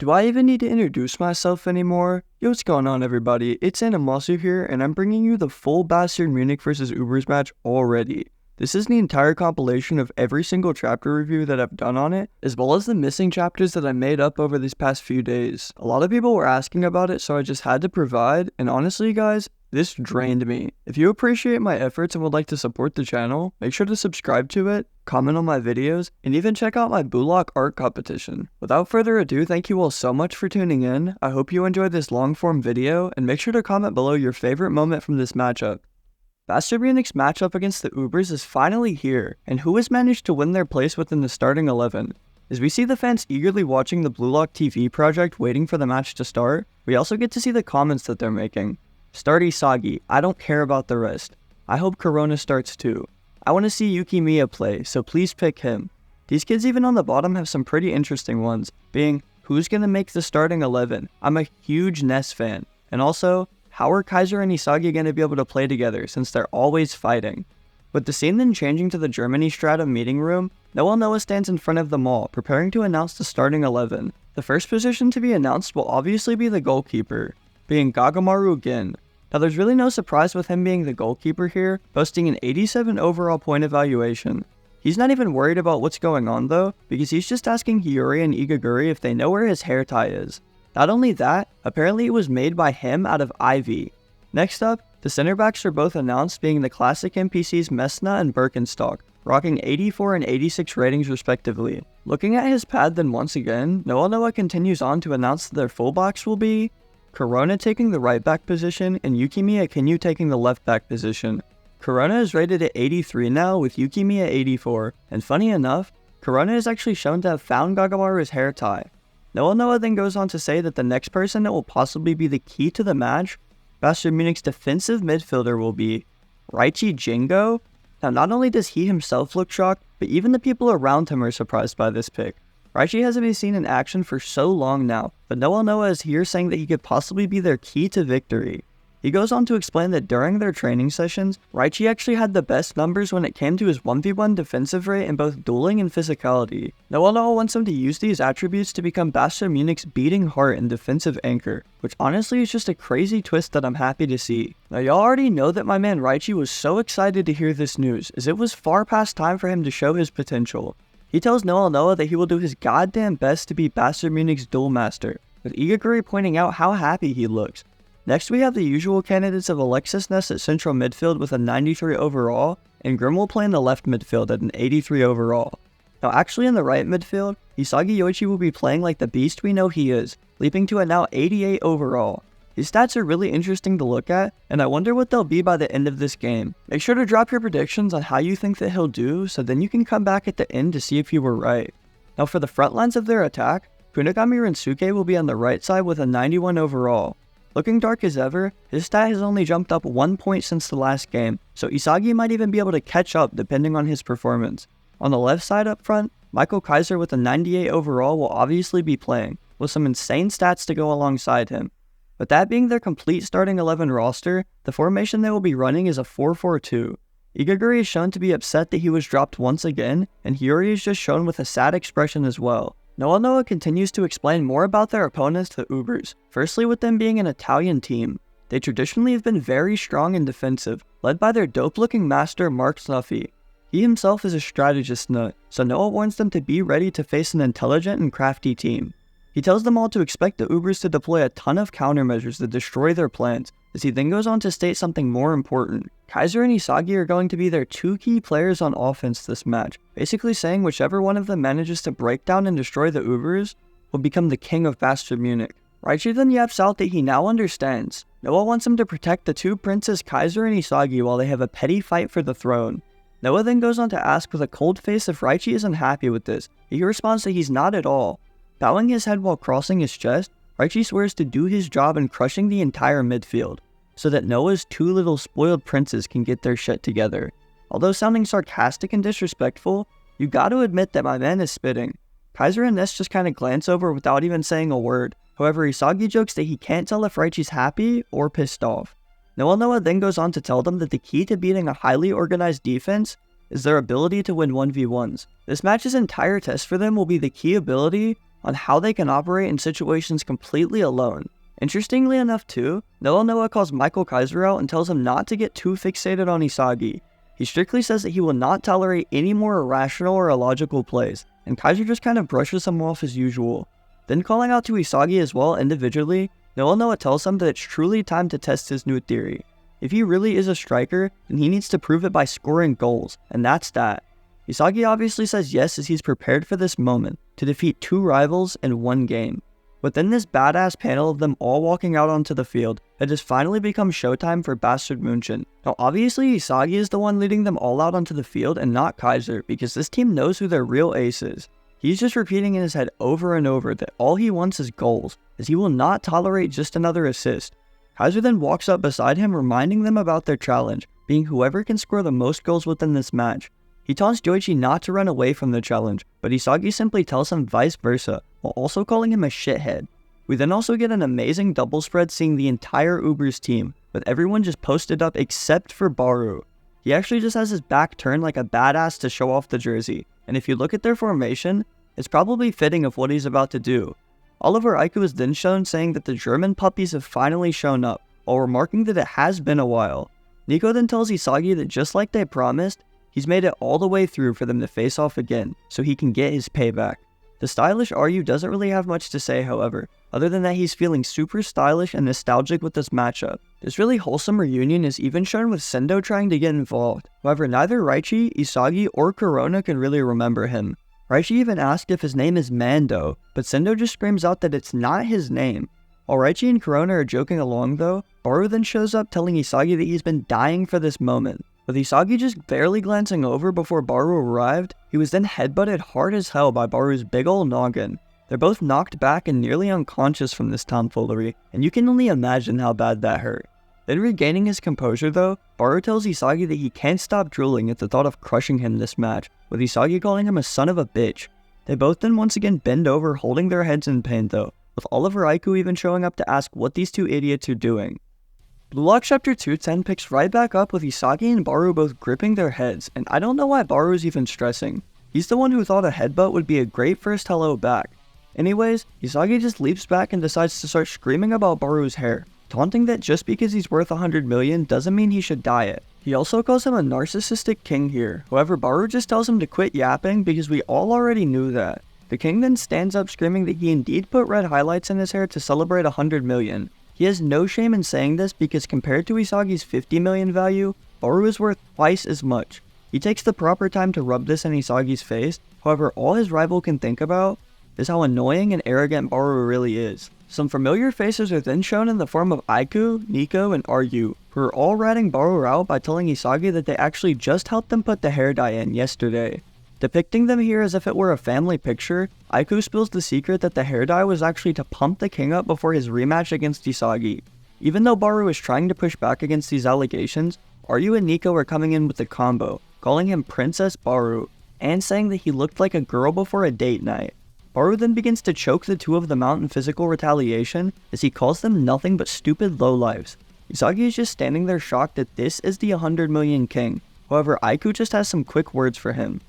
Do I even need to introduce myself anymore? Yo, what's going on everybody? It's Animasu here, and I'm bringing you the full Bastard Munich vs Ubers match already. This is the entire compilation of every single chapter review that I've done on it, as well as the missing chapters that I made up over these past few days. A lot of people were asking about it, so I just had to provide, and honestly guys, this drained me. If you appreciate my efforts and would like to support the channel, make sure to subscribe to it, comment on my videos, and even check out my Bullock art competition. Without further ado, thank you all so much for tuning in. I hope you enjoyed this long form video, and make sure to comment below your favorite moment from this matchup. Bastard Munich's matchup against the Ubers is finally here, and who has managed to win their place within the starting 11? As we see the fans eagerly watching the Blue Lock TV project waiting for the match to start, we also get to see the comments that they're making. Start Isagi, I don't care about the rest. I hope Corona starts too. I want to see Yukimiya play, so please pick him. These kids even on the bottom have some pretty interesting ones, being, who's gonna make the starting 11? I'm a huge Ness fan. And also, how are Kaiser and Isagi gonna be able to play together since they're always fighting? With the scene then changing to the Germany Strata meeting room, Noah stands in front of them all, preparing to announce the starting 11. The first position to be announced will obviously be the goalkeeper, being Gagamaru Gin. Now there's really no surprise with him being the goalkeeper here, boasting an 87 overall point evaluation. He's not even worried about what's going on though, because he's just asking Hiyori and Igaguri if they know where his hair tie is. Not only that, apparently it was made by him out of Ivy. Next up, the center backs are both announced, being the classic NPCs Messna and Birkenstock, rocking 84 and 86 ratings respectively. Looking at his pad then once again, Noah continues on to announce that their fullbacks will be Corona taking the right back position and Yukimiya Kinyu taking the left back position. Corona is rated at 83 now with Yukimiya 84, and funny enough, Corona is actually shown to have found Gagamaru's hair tie. Noah then goes on to say that the next person that will possibly be the key to the match, Bastard Munich's defensive midfielder, will be Raichi Jingo. Now not only does he himself look shocked, but even the people around him are surprised by this pick. Raichi hasn't been seen in action for so long now, but Noah is here saying that he could possibly be their key to victory. He goes on to explain that during their training sessions, Raichi actually had the best numbers when it came to his 1v1 defensive rate in both dueling and physicality. Noah wants him to use these attributes to become Bastard Munich's beating heart and defensive anchor, which honestly is just a crazy twist that I'm happy to see. Now y'all already know that my man Raichi was so excited to hear this news, as it was far past time for him to show his potential. He tells Noah that he will do his goddamn best to be Bastard Munich's duel master, with Igaguri pointing out how happy he looks. Next we have the usual candidates of Alexis Ness at central midfield with a 93 overall, and Grim will play in the left midfield at an 83 overall. Now actually in the right midfield, Isagi Yoichi will be playing like the beast we know he is, leaping to a now 88 overall. His stats are really interesting to look at, and I wonder what they'll be by the end of this game. Make sure to drop your predictions on how you think that he'll do, so then you can come back at the end to see if you were right. Now for the front lines of their attack, Kunigami Rensuke will be on the right side with a 91 overall. Looking dark as ever, his stat has only jumped up 1 point since the last game, so Isagi might even be able to catch up depending on his performance. On the left side up front, Michael Kaiser with a 98 overall will obviously be playing, with some insane stats to go alongside him. With that being their complete starting 11 roster, the formation they will be running is a 4-4-2. Igaguri is shown to be upset that he was dropped once again, and Hiyori is just shown with a sad expression as well. Noah continues to explain more about their opponents, the Ubers, firstly with them being an Italian team. They traditionally have been very strong and defensive, led by their dope-looking master Mark Snuffy. He himself is a strategist nut, so Noah warns them to be ready to face an intelligent and crafty team. He tells them all to expect the Ubers to deploy a ton of countermeasures to destroy their plans, as he then goes on to state something more important. Kaiser and Isagi are going to be their two key players on offense this match, basically saying whichever one of them manages to break down and destroy the Ubers will become the king of Bastard Munich. Raichi then yaps out that he now understands. Noah wants him to protect the two princes Kaiser and Isagi while they have a petty fight for the throne. Noah then goes on to ask with a cold face if Raichi isn't happy with this. He responds that he's not at all. Bowing his head while crossing his chest, Raichi swears to do his job in crushing the entire midfield, so that Noah's two little spoiled princes can get their shit together. Although sounding sarcastic and disrespectful, you gotta admit that my man is spitting. Kaiser and Ness just kinda glance over without even saying a word. However, Isagi jokes that he can't tell if Raichi's happy or pissed off. Noah then goes on to tell them that the key to beating a highly organized defense is their ability to win 1v1s. This match's entire test for them will be the key ability on how they can operate in situations completely alone. Interestingly enough too, Noah calls Michael Kaiser out and tells him not to get too fixated on Isagi. He strictly says that he will not tolerate any more irrational or illogical plays, and Kaiser just kind of brushes him off as usual. Then calling out to Isagi as well individually, Noah tells him that it's truly time to test his new theory. If he really is a striker, then he needs to prove it by scoring goals, and that's that. Isagi obviously says yes as he's prepared for this moment, to defeat 2 rivals in 1 game. But then this badass panel of them all walking out onto the field had just finally become showtime for Bastard München. Now obviously Isagi is the one leading them all out onto the field and not Kaiser, because this team knows who their real ace is. He's just repeating in his head over and over that all he wants is goals, as he will not tolerate just another assist. Kaiser then walks up beside him, reminding them about their challenge, being whoever can score the most goals within this match. He taunts Yoichi not to run away from the challenge, but Isagi simply tells him vice versa, while also calling him a shithead. We then also get an amazing double spread seeing the entire Ubers team, with everyone just posted up except for Baru. He actually just has his back turned like a badass to show off the jersey, and if you look at their formation, it's probably fitting of what he's about to do. Oliver Aiku is then shown saying that the German puppies have finally shown up, while remarking that it has been a while. Nico then tells Isagi that just like they promised, he's made it all the way through for them to face off again, so he can get his payback. The stylish Ryu doesn't really have much to say however, other than that he's feeling super stylish and nostalgic with this matchup. This really wholesome reunion is even shown with Sendo trying to get involved, however neither Raichi, Isagi, or Corona can really remember him. Raichi even asked if his name is Mando, but Sendo just screams out that it's not his name. While Raichi and Corona are joking along though, Baru then shows up telling Isagi that he's been dying for this moment. With Isagi just barely glancing over before Baru arrived, he was then headbutted hard as hell by Baru's big ol' noggin. They're both knocked back and nearly unconscious from this tomfoolery, and you can only imagine how bad that hurt. Then regaining his composure though, Baru tells Isagi that he can't stop drooling at the thought of crushing him this match, with Isagi calling him a son of a bitch. They both then once again bend over holding their heads in pain though, with Oliver Aiku even showing up to ask what these 2 idiots are doing. Blue Lock Chapter 210 picks right back up with Isagi and Baru both gripping their heads, and I don't know why Baru is even stressing. He's the one who thought a headbutt would be a great first hello back. Anyways, Isagi just leaps back and decides to start screaming about Baru's hair, taunting that just because he's worth 100 million doesn't mean he should dye it. He also calls him a narcissistic king here, however Baru just tells him to quit yapping because we all already knew that. The king then stands up screaming that he indeed put red highlights in his hair to celebrate 100 million. He has no shame in saying this because compared to Isagi's 50 million value, Baru is worth twice as much. He takes the proper time to rub this in Isagi's face, however all his rival can think about is how annoying and arrogant Baru really is. Some familiar faces are then shown in the form of Aiku, Nico, and Ryu, who are all ratting Baru out by telling Isagi that they actually just helped them put the hair dye in yesterday. Depicting them here as if it were a family picture, Aiku spills the secret that the hair dye was actually to pump the king up before his rematch against Isagi. Even though Baru is trying to push back against these allegations, Ryu and Nico are coming in with the combo, calling him Princess Baru, and saying that he looked like a girl before a date night. Baru then begins to choke the 2 of them out in physical retaliation, as he calls them nothing but stupid lowlifes. Isagi is just standing there shocked that this is the 100 million king, however Aiku just has some quick words for him.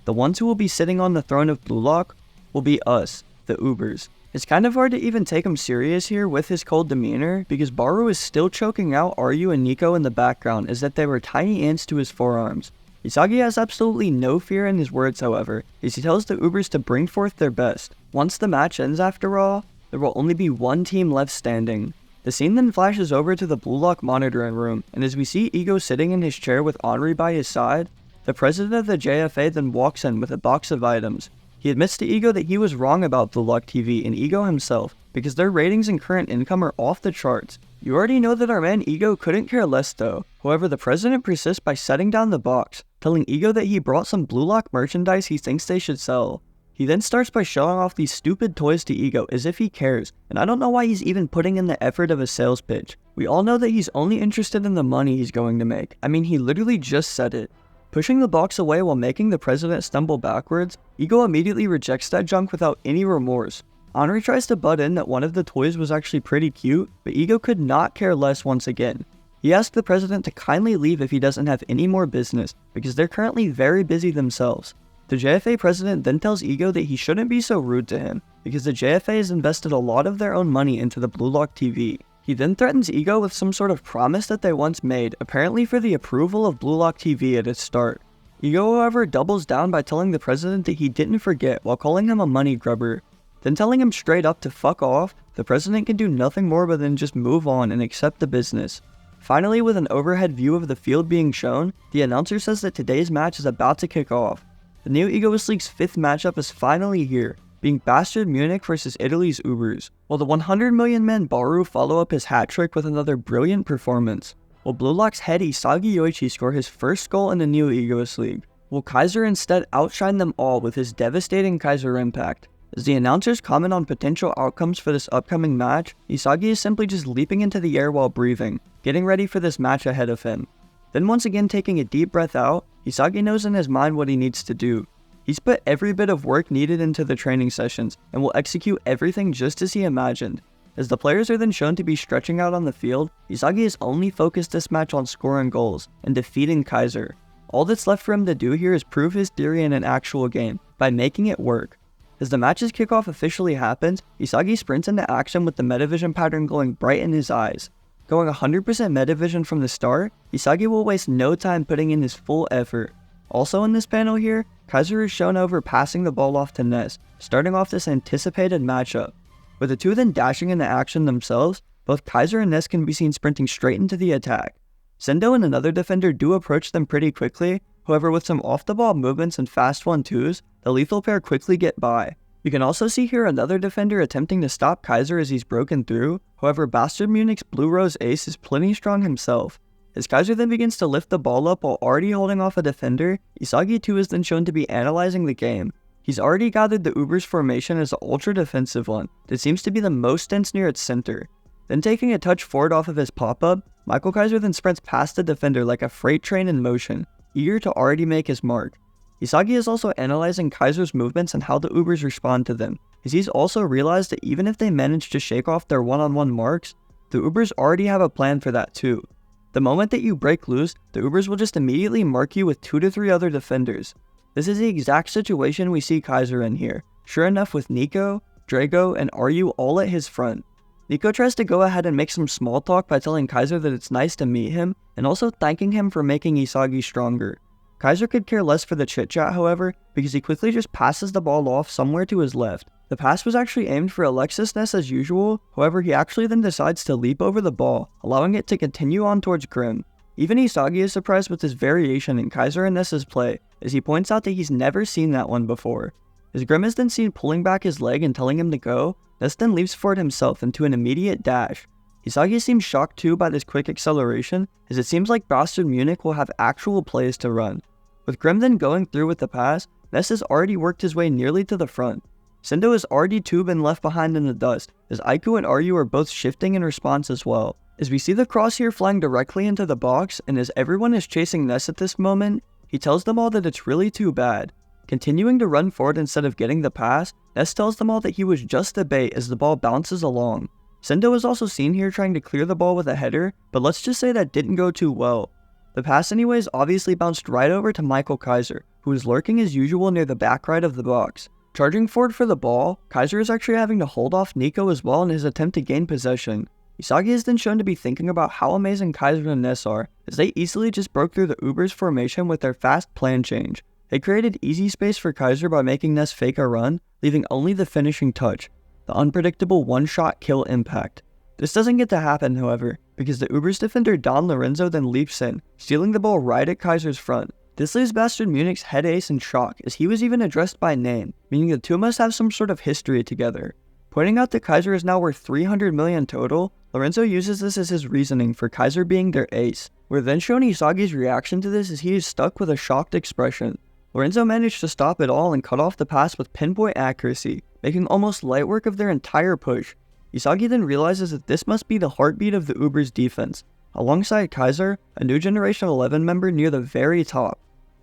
The ones who will be sitting on the throne of Blue Lock will be us, the Ubers. It's kind of hard to even take him serious here with his cold demeanor, because Baru is still choking out Ryu and Nico in the background as if they were tiny ants to his forearms. Isagi has absolutely no fear in his words however, as he tells the Ubers to bring forth their best. Once the match ends after all, there will only be 1 team left standing. The scene then flashes over to the Blue Lock monitoring room, and as we see Ego sitting in his chair with Henri by his side, the president of the JFA then walks in with a box of items. He admits to Ego that he was wrong about Blue Lock TV and Ego himself, because their ratings and current income are off the charts. You already know that our man Ego couldn't care less though. However, the president persists by setting down the box, telling Ego that he brought some Blue Lock merchandise he thinks they should sell. He then starts by showing off these stupid toys to Ego as if he cares, and I don't know why he's even putting in the effort of a sales pitch. We all know that he's only interested in the money he's going to make. I mean, he literally just said it. Pushing the box away while making the president stumble backwards, Ego immediately rejects that junk without any remorse. Henri tries to butt in that one of the toys was actually pretty cute, but Ego could not care less once again. He asks the president to kindly leave if he doesn't have any more business, because they're currently very busy themselves. The JFA president then tells Ego that he shouldn't be so rude to him, because the JFA has invested a lot of their own money into the Blue Lock TV. He then threatens Ego with some sort of promise that they once made, apparently for the approval of Blue Lock TV at its start. Ego, however, doubles down by telling the president that he didn't forget while calling him a money grubber. Then telling him straight up to fuck off, the president can do nothing more but then just move on and accept the business. Finally, with an overhead view of the field being shown, the announcer says that today's match is about to kick off. The new Egoist League's 5th matchup is finally here, being Bastard Munich versus Italy's Ubers, while the 100 million man Baru follow up his hat trick with another brilliant performance. Will Blue Lock's head Isagi Yoichi score his first goal in the new Egoist League? Will Kaiser instead outshine them all with his devastating Kaiser impact? As the announcers comment on potential outcomes for this upcoming match, Isagi is simply just leaping into the air while breathing, getting ready for this match ahead of him. Then once again taking a deep breath out, Isagi knows in his mind what he needs to do. He's put every bit of work needed into the training sessions, and will execute everything just as he imagined. As the players are then shown to be stretching out on the field, Isagi is only focused this match on scoring goals, and defeating Kaiser. All that's left for him to do here is prove his theory in an actual game, by making it work. As the match's kickoff officially happens, Isagi sprints into action with the Metavision pattern glowing bright in his eyes. Going 100% Metavision from the start, Isagi will waste no time putting in his full effort. Also in this panel here, Kaiser is shown over passing the ball off to Ness, starting off this anticipated matchup. With the two then dashing into action themselves, both Kaiser and Ness can be seen sprinting straight into the attack. Sendo and another defender do approach them pretty quickly, however with some off-the-ball movements and fast 1-2s, the lethal pair quickly get by. You can also see here another defender attempting to stop Kaiser as he's broken through, however Bastard Munich's Blue Rose ace is plenty strong himself. As Kaiser then begins to lift the ball up while already holding off a defender, Isagi too is then shown to be analyzing the game. He's already gathered the Uber's formation as an ultra defensive one that seems to be the most dense near its center. Then taking a touch forward off of his pop-up, Michael Kaiser then sprints past the defender like a freight train in motion, eager to already make his mark. Isagi is also analyzing Kaiser's movements and how the Ubers respond to them, as he's also realized that even if they manage to shake off their one-on-one marks, the Ubers already have a plan for that too. The moment that you break loose, the Ubers will just immediately mark you with 2 to 3 other defenders. This is the exact situation we see Kaiser in here, sure enough with Nico, Drago, and Ryu all at his front. Nico tries to go ahead and make some small talk by telling Kaiser that it's nice to meet him, and also thanking him for making Isagi stronger. Kaiser could care less for the chit-chat however, because he quickly just passes the ball off somewhere to his left. The pass was actually aimed for Alexis Ness as usual, however he actually then decides to leap over the ball, allowing it to continue on towards Grim. Even Isagi is surprised with this variation in Kaiser and Ness's play, as he points out that he's never seen that one before. As Grim is then seen pulling back his leg and telling him to go, Ness then leaps forward himself into an immediate dash. Isagi seems shocked too by this quick acceleration, as it seems like Bastard Munich will have actual plays to run. With Grim then going through with the pass, Ness has already worked his way nearly to the front. Sendo has already too been left behind in the dust, as Aiku and Ryu are both shifting in response as well. As we see the cross here flying directly into the box, and as everyone is chasing Ness at this moment, he tells them all that it's really too bad. Continuing to run forward instead of getting the pass, Ness tells them all that he was just a bait as the ball bounces along. Sendo is also seen here trying to clear the ball with a header, but let's just say that didn't go too well. The pass anyways obviously bounced right over to Michael Kaiser, who is lurking as usual near the back right of the box. Charging forward for the ball, Kaiser is actually having to hold off Nico as well in his attempt to gain possession. Isagi is then shown to be thinking about how amazing Kaiser and Ness are, as they easily just broke through the Uber's formation with their fast plan change. They created easy space for Kaiser by making Ness fake a run, leaving only the finishing touch, the unpredictable one-shot kill impact. This doesn't get to happen however, because the Uber's defender Don Lorenzo then leaps in, stealing the ball right at Kaiser's front. This leaves Bastard Munich's head ace in shock, as he was even addressed by name, meaning the two must have some sort of history together. Pointing out that Kaiser is now worth 300 million total, Lorenzo uses this as his reasoning for Kaiser being their ace. We're then shown Isagi's reaction to this as he is stuck with a shocked expression. Lorenzo managed to stop it all and cut off the pass with pinpoint accuracy, making almost light work of their entire push. Isagi then realizes that this must be the heartbeat of the Uber's defense. Alongside Kaiser, a new Generation 11 member near the very top,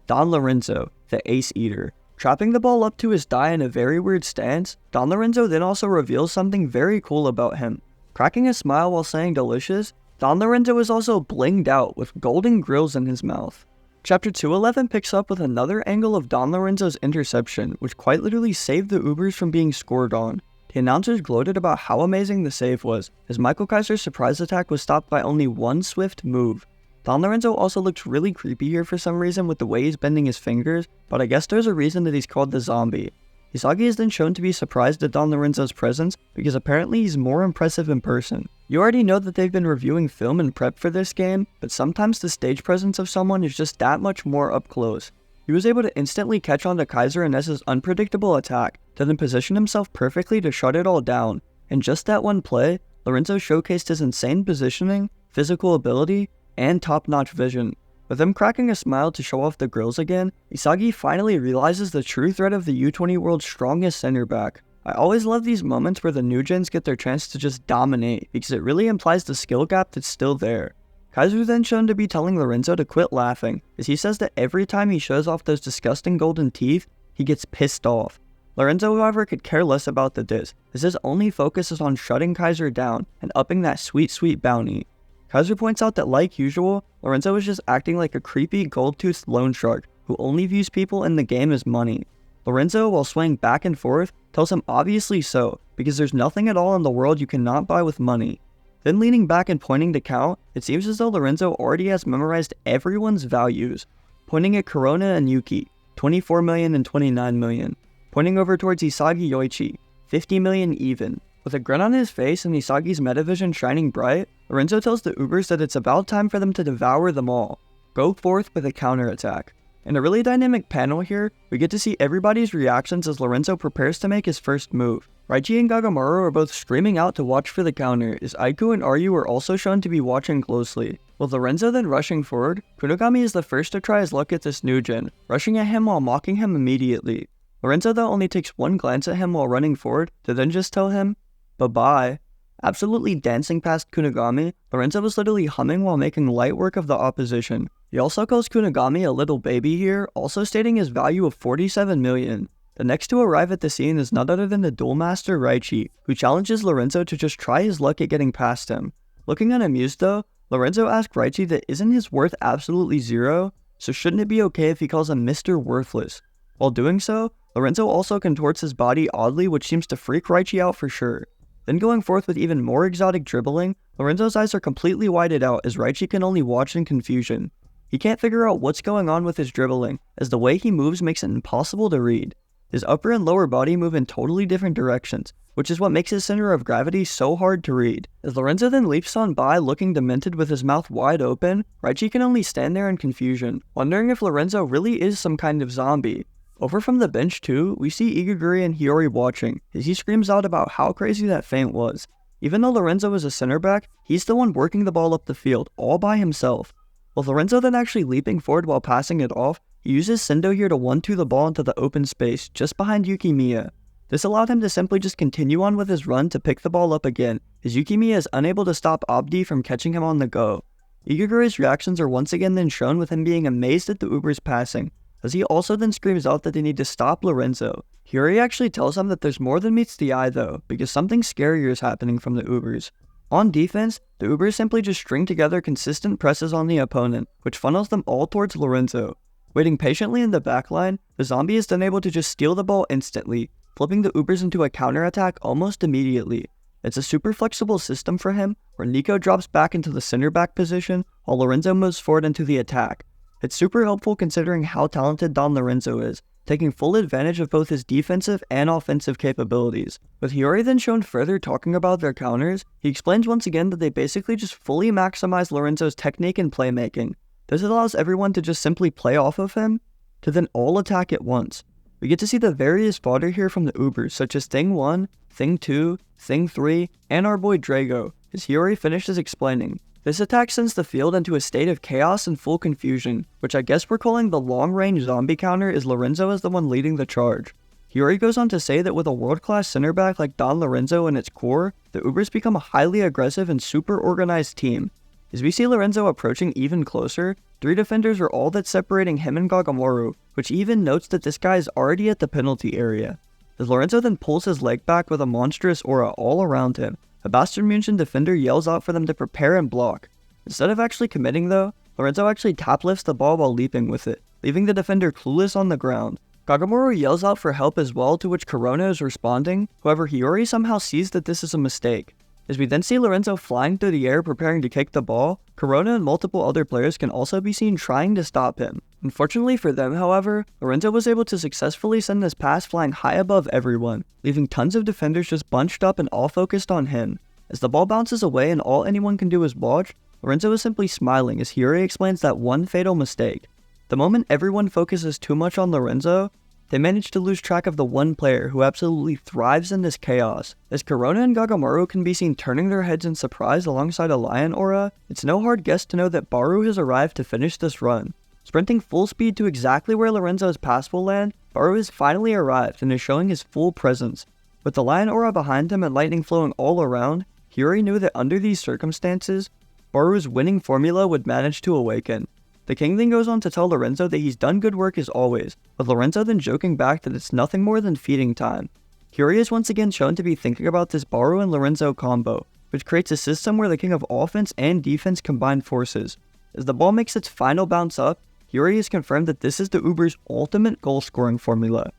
Don Lorenzo, the Ace Eater. Trapping the ball up to his die in a very weird stance, Don Lorenzo then also reveals something very cool about him. Cracking a smile while saying delicious, Don Lorenzo is also blinged out with golden grills in his mouth. Chapter 211 picks up with another angle of Don Lorenzo's interception, which quite literally saved the Ubers from being scored on. The announcers gloated about how amazing the save was, as Michael Kaiser's surprise attack was stopped by only one swift move. Don Lorenzo also looks really creepy here for some reason with the way he's bending his fingers, but I guess there's a reason that he's called the zombie. Hisagi is then shown to be surprised at Don Lorenzo's presence because apparently he's more impressive in person. You already know that they've been reviewing film and prep for this game, but sometimes the stage presence of someone is just that much more up close. He was able to instantly catch on to Kaiser and Ness's unpredictable attack, to then position himself perfectly to shut it all down. In just that one play, Lorenzo showcased his insane positioning, physical ability, and top-notch vision. With him cracking a smile to show off the grills again, Hisagi finally realizes the true threat of the U20 world's strongest center back. I always love these moments where the new gens get their chance to just dominate, because it really implies the skill gap that's still there. Kaiser then shown to be telling Lorenzo to quit laughing, as he says that every time he shows off those disgusting golden teeth, he gets pissed off. Lorenzo, however, could care less about the diss, as his only focus is on shutting Kaiser down and upping that sweet bounty. Kaiser points out that, like usual, Lorenzo is just acting like a creepy gold-toothed loan shark who only views people in the game as money. Lorenzo, while swaying back and forth, tells him obviously so, because there's nothing at all in the world you cannot buy with money. Then leaning back and pointing to count, it seems as though Lorenzo already has memorized everyone's values. Pointing at Corona and Yuki, 24 million and 29 million. Pointing over towards Hisagi Yoichi, 50 million even. With a grin on his face and Hisagi's metavision shining bright, Lorenzo tells the Ubers that it's about time for them to devour them all. Go forth with a counterattack. In a really dynamic panel here, we get to see everybody's reactions as Lorenzo prepares to make his first move. Raichi and Gagamaru are both screaming out to watch for the counter, as Aiku and Ryu are also shown to be watching closely. With Lorenzo then rushing forward, Kunigami is the first to try his luck at this new gen, rushing at him while mocking him immediately. Lorenzo though only takes one glance at him while running forward to then just tell him, bye-bye. Absolutely dancing past Kunigami, Lorenzo was literally humming while making light work of the opposition. He also calls Kunigami a little baby here, also stating his value of 47 million. The next to arrive at the scene is none other than the Duel Master Raichi, who challenges Lorenzo to just try his luck at getting past him. Looking unamused though, Lorenzo asks Raichi that isn't his worth absolutely zero, so shouldn't it be okay if he calls him Mr. Worthless? While doing so, Lorenzo also contorts his body oddly, which seems to freak Raichi out for sure. Then going forth with even more exotic dribbling, Lorenzo's eyes are completely widened out as Raichi can only watch in confusion. He can't figure out what's going on with his dribbling, as the way he moves makes it impossible to read. His upper and lower body move in totally different directions, which is what makes his center of gravity so hard to read. As Lorenzo then leaps on by looking demented with his mouth wide open, Raichi can only stand there in confusion, wondering if Lorenzo really is some kind of zombie. Over from the bench too, we see Igaguri and Hiyori watching, as he screams out about how crazy that feint was. Even though Lorenzo is a center back, he's the one working the ball up the field, all by himself. With Lorenzo then actually leaping forward while passing it off, he uses Sendo here to 1-2 the ball into the open space, just behind Yukimiya. This allowed him to simply just continue on with his run to pick the ball up again, as Yukimiya is unable to stop Abdi from catching him on the go. Igaguri's reactions are once again then shown with him being amazed at the Uber's passing, as he also then screams out that they need to stop Lorenzo. Hiyori actually tells him that there's more than meets the eye though, because something scarier is happening from the Ubers. On defense, the Ubers simply just string together consistent presses on the opponent, which funnels them all towards Lorenzo. Waiting patiently in the backline, the zombie is then able to just steal the ball instantly, flipping the Ubers into a counterattack almost immediately. It's a super flexible system for him, where Nico drops back into the center back position, while Lorenzo moves forward into the attack. It's super helpful considering how talented Don Lorenzo is, taking full advantage of both his defensive and offensive capabilities. With Hiyori then shown further talking about their counters, he explains once again that they basically just fully maximize Lorenzo's technique and playmaking. This allows everyone to just simply play off of him, to then all attack at once. We get to see the various fodder here from the Ubers, such as Thing 1, Thing 2, Thing 3, and our boy Drago, as Hiyori finishes explaining. This attack sends the field into a state of chaos and full confusion, which I guess we're calling the long-range zombie counter, as Lorenzo is the one leading the charge. Hiyori goes on to say that with a world-class center back like Don Lorenzo in its core, the Ubers become a highly aggressive and super organized team. As we see Lorenzo approaching even closer, 3 defenders are all that's separating him and Gagamaru, which even notes that this guy is already at the penalty area. As Lorenzo then pulls his leg back with a monstrous aura all around him, a Bastard München defender yells out for them to prepare and block. Instead of actually committing though, Lorenzo actually tap lifts the ball while leaping with it, leaving the defender clueless on the ground. Kagamaru yells out for help as well, to which Corona is responding. However, Hiyori somehow sees that this is a mistake. As we then see Lorenzo flying through the air preparing to kick the ball, Corona and multiple other players can also be seen trying to stop him. Unfortunately for them, however, Lorenzo was able to successfully send this pass flying high above everyone, leaving tons of defenders just bunched up and all focused on him. As the ball bounces away and all anyone can do is watch, Lorenzo is simply smiling as Hiyori explains that one fatal mistake. The moment everyone focuses too much on Lorenzo, they manage to lose track of the one player who absolutely thrives in this chaos. As Corona and Kagamaru can be seen turning their heads in surprise alongside a lion aura, it's no hard guess to know that Baru has arrived to finish this run. Sprinting full speed to exactly where Lorenzo's pass will land, Baru has finally arrived and is showing his full presence. With the lion aura behind him and lightning flowing all around, Hiyori knew that under these circumstances, Baru's winning formula would manage to awaken. The king then goes on to tell Lorenzo that he's done good work as always, with Lorenzo then joking back that it's nothing more than feeding time. Hiyori is once again shown to be thinking about this Baru and Lorenzo combo, which creates a system where the king of offense and defense combine forces. As the ball makes its final bounce up, Hiyori has confirmed that this is the Uber's ultimate goal scoring formula.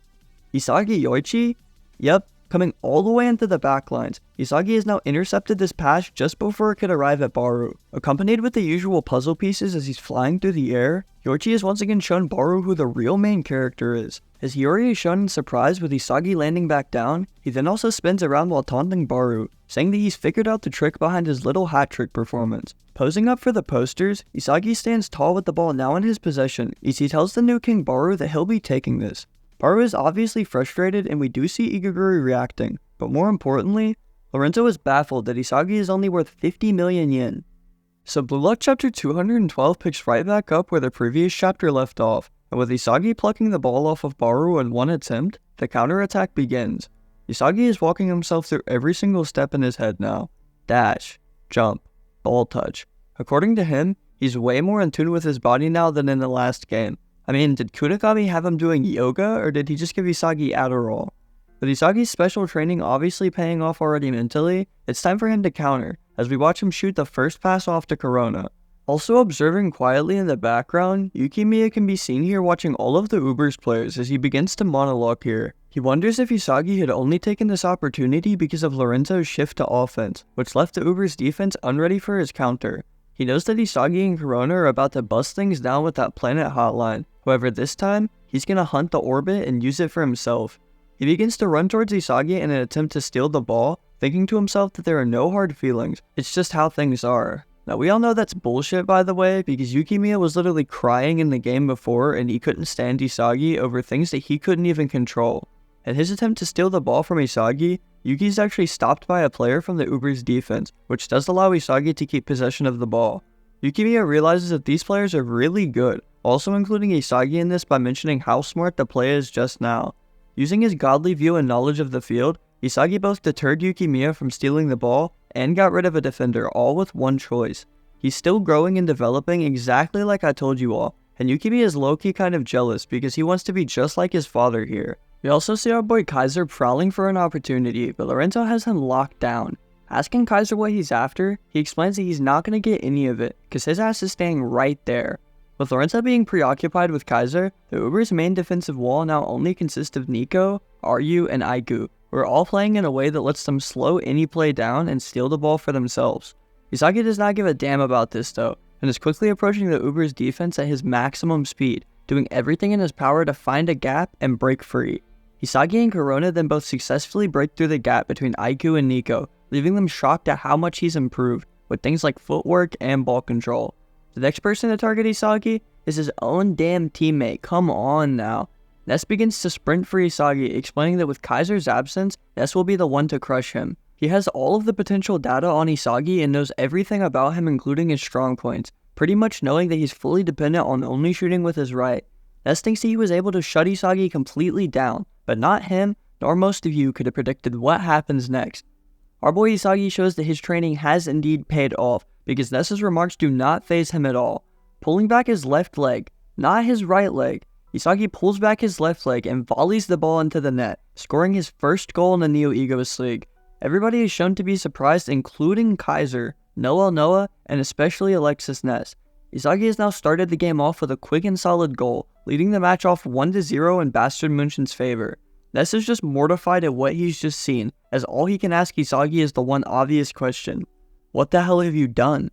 Isagi Yoichi? Yep, coming all the way into the backlines, Isagi has now intercepted this pass just before it could arrive at Baru. Accompanied with the usual puzzle pieces as he's flying through the air, Yoichi has once again shown Baru who the real main character is. As Hiyori is shown in surprise with Isagi landing back down, he then also spins around while taunting Baru, saying that he's figured out the trick behind his little hat trick performance. Posing up for the posters, Isagi stands tall with the ball now in his possession as he tells the new king Baru that he'll be taking this. Baru is obviously frustrated and we do see Igaguri reacting, but more importantly, Lorenzo is baffled that Isagi is only worth 50 million yen. So Blue Lock chapter 212 picks right back up where the previous chapter left off, and with Isagi plucking the ball off of Baru in one attempt, the counterattack begins. Isagi is walking himself through every single step in his head now. Dash, jump, ball touch. According to him, he's way more in tune with his body now than in the last game. I mean, did Kunigami have him doing yoga, or did he just give Isagi Adderall? With Isagi's special training obviously paying off already mentally, it's time for him to counter, as we watch him shoot the first pass off to Corona. Also observing quietly in the background, Yukimiya can be seen here watching all of the Uber's players as he begins to monologue here. He wonders if Isagi had only taken this opportunity because of Lorenzo's shift to offense, which left the Uber's defense unready for his counter. He knows that Isagi and Corona are about to bust things down with that planet hotline. However, this time, he's gonna hunt the orbit and use it for himself. He begins to run towards Isagi in an attempt to steal the ball, thinking to himself that there are no hard feelings, it's just how things are. Now we all know that's bullshit by the way, because Yukimiya was literally crying in the game before and he couldn't stand Isagi over things that he couldn't even control. In his attempt to steal the ball from Isagi, Yuki's actually stopped by a player from the Uber's defense, which does allow Isagi to keep possession of the ball. Yukimiya realizes that these players are really good, also including Isagi in this by mentioning how smart the play is just now. Using his godly view and knowledge of the field, Isagi both deterred Yukimiya from stealing the ball and got rid of a defender, all with one choice. He's still growing and developing exactly like I told you all, and Yukimiya is low-key kind of jealous because he wants to be just like his father here. We also see our boy Kaiser prowling for an opportunity, but Lorenzo has him locked down. Asking Kaiser what he's after, he explains that he's not going to get any of it, cause his ass is staying right there. With Lorenzo being preoccupied with Kaiser, the Uber's main defensive wall now only consists of Nico, Ryu, and Aigu, who are all playing in a way that lets them slow any play down and steal the ball for themselves. Isagi does not give a damn about this though, and is quickly approaching the Uber's defense at his maximum speed, doing everything in his power to find a gap and break free. Isagi and Corona then both successfully break through the gap between Aigu and Nico, leaving them shocked at how much he's improved, with things like footwork and ball control. The next person to target Isagi is his own damn teammate, come on now. Ness begins to sprint for Isagi, explaining that with Kaiser's absence, Ness will be the one to crush him. He has all of the potential data on Isagi and knows everything about him including his strong points, pretty much knowing that he's fully dependent on only shooting with his right. Ness thinks he was able to shut Isagi completely down, but not him, nor most of you could have predicted what happens next. Our boy Isagi shows that his training has indeed paid off, because Ness's remarks do not faze him at all. Pulling back his left leg, not his right leg, Isagi pulls back his left leg and volleys the ball into the net, scoring his first goal in the Neo Egoist League. Everybody is shown to be surprised, including Kaiser, Noah, and especially Alexis Ness. Isagi has now started the game off with a quick and solid goal, leading the match off 1-0 in Bastard München's favor. Ness is just mortified at what he's just seen, as all he can ask Isagi is the one obvious question: what the hell have you done?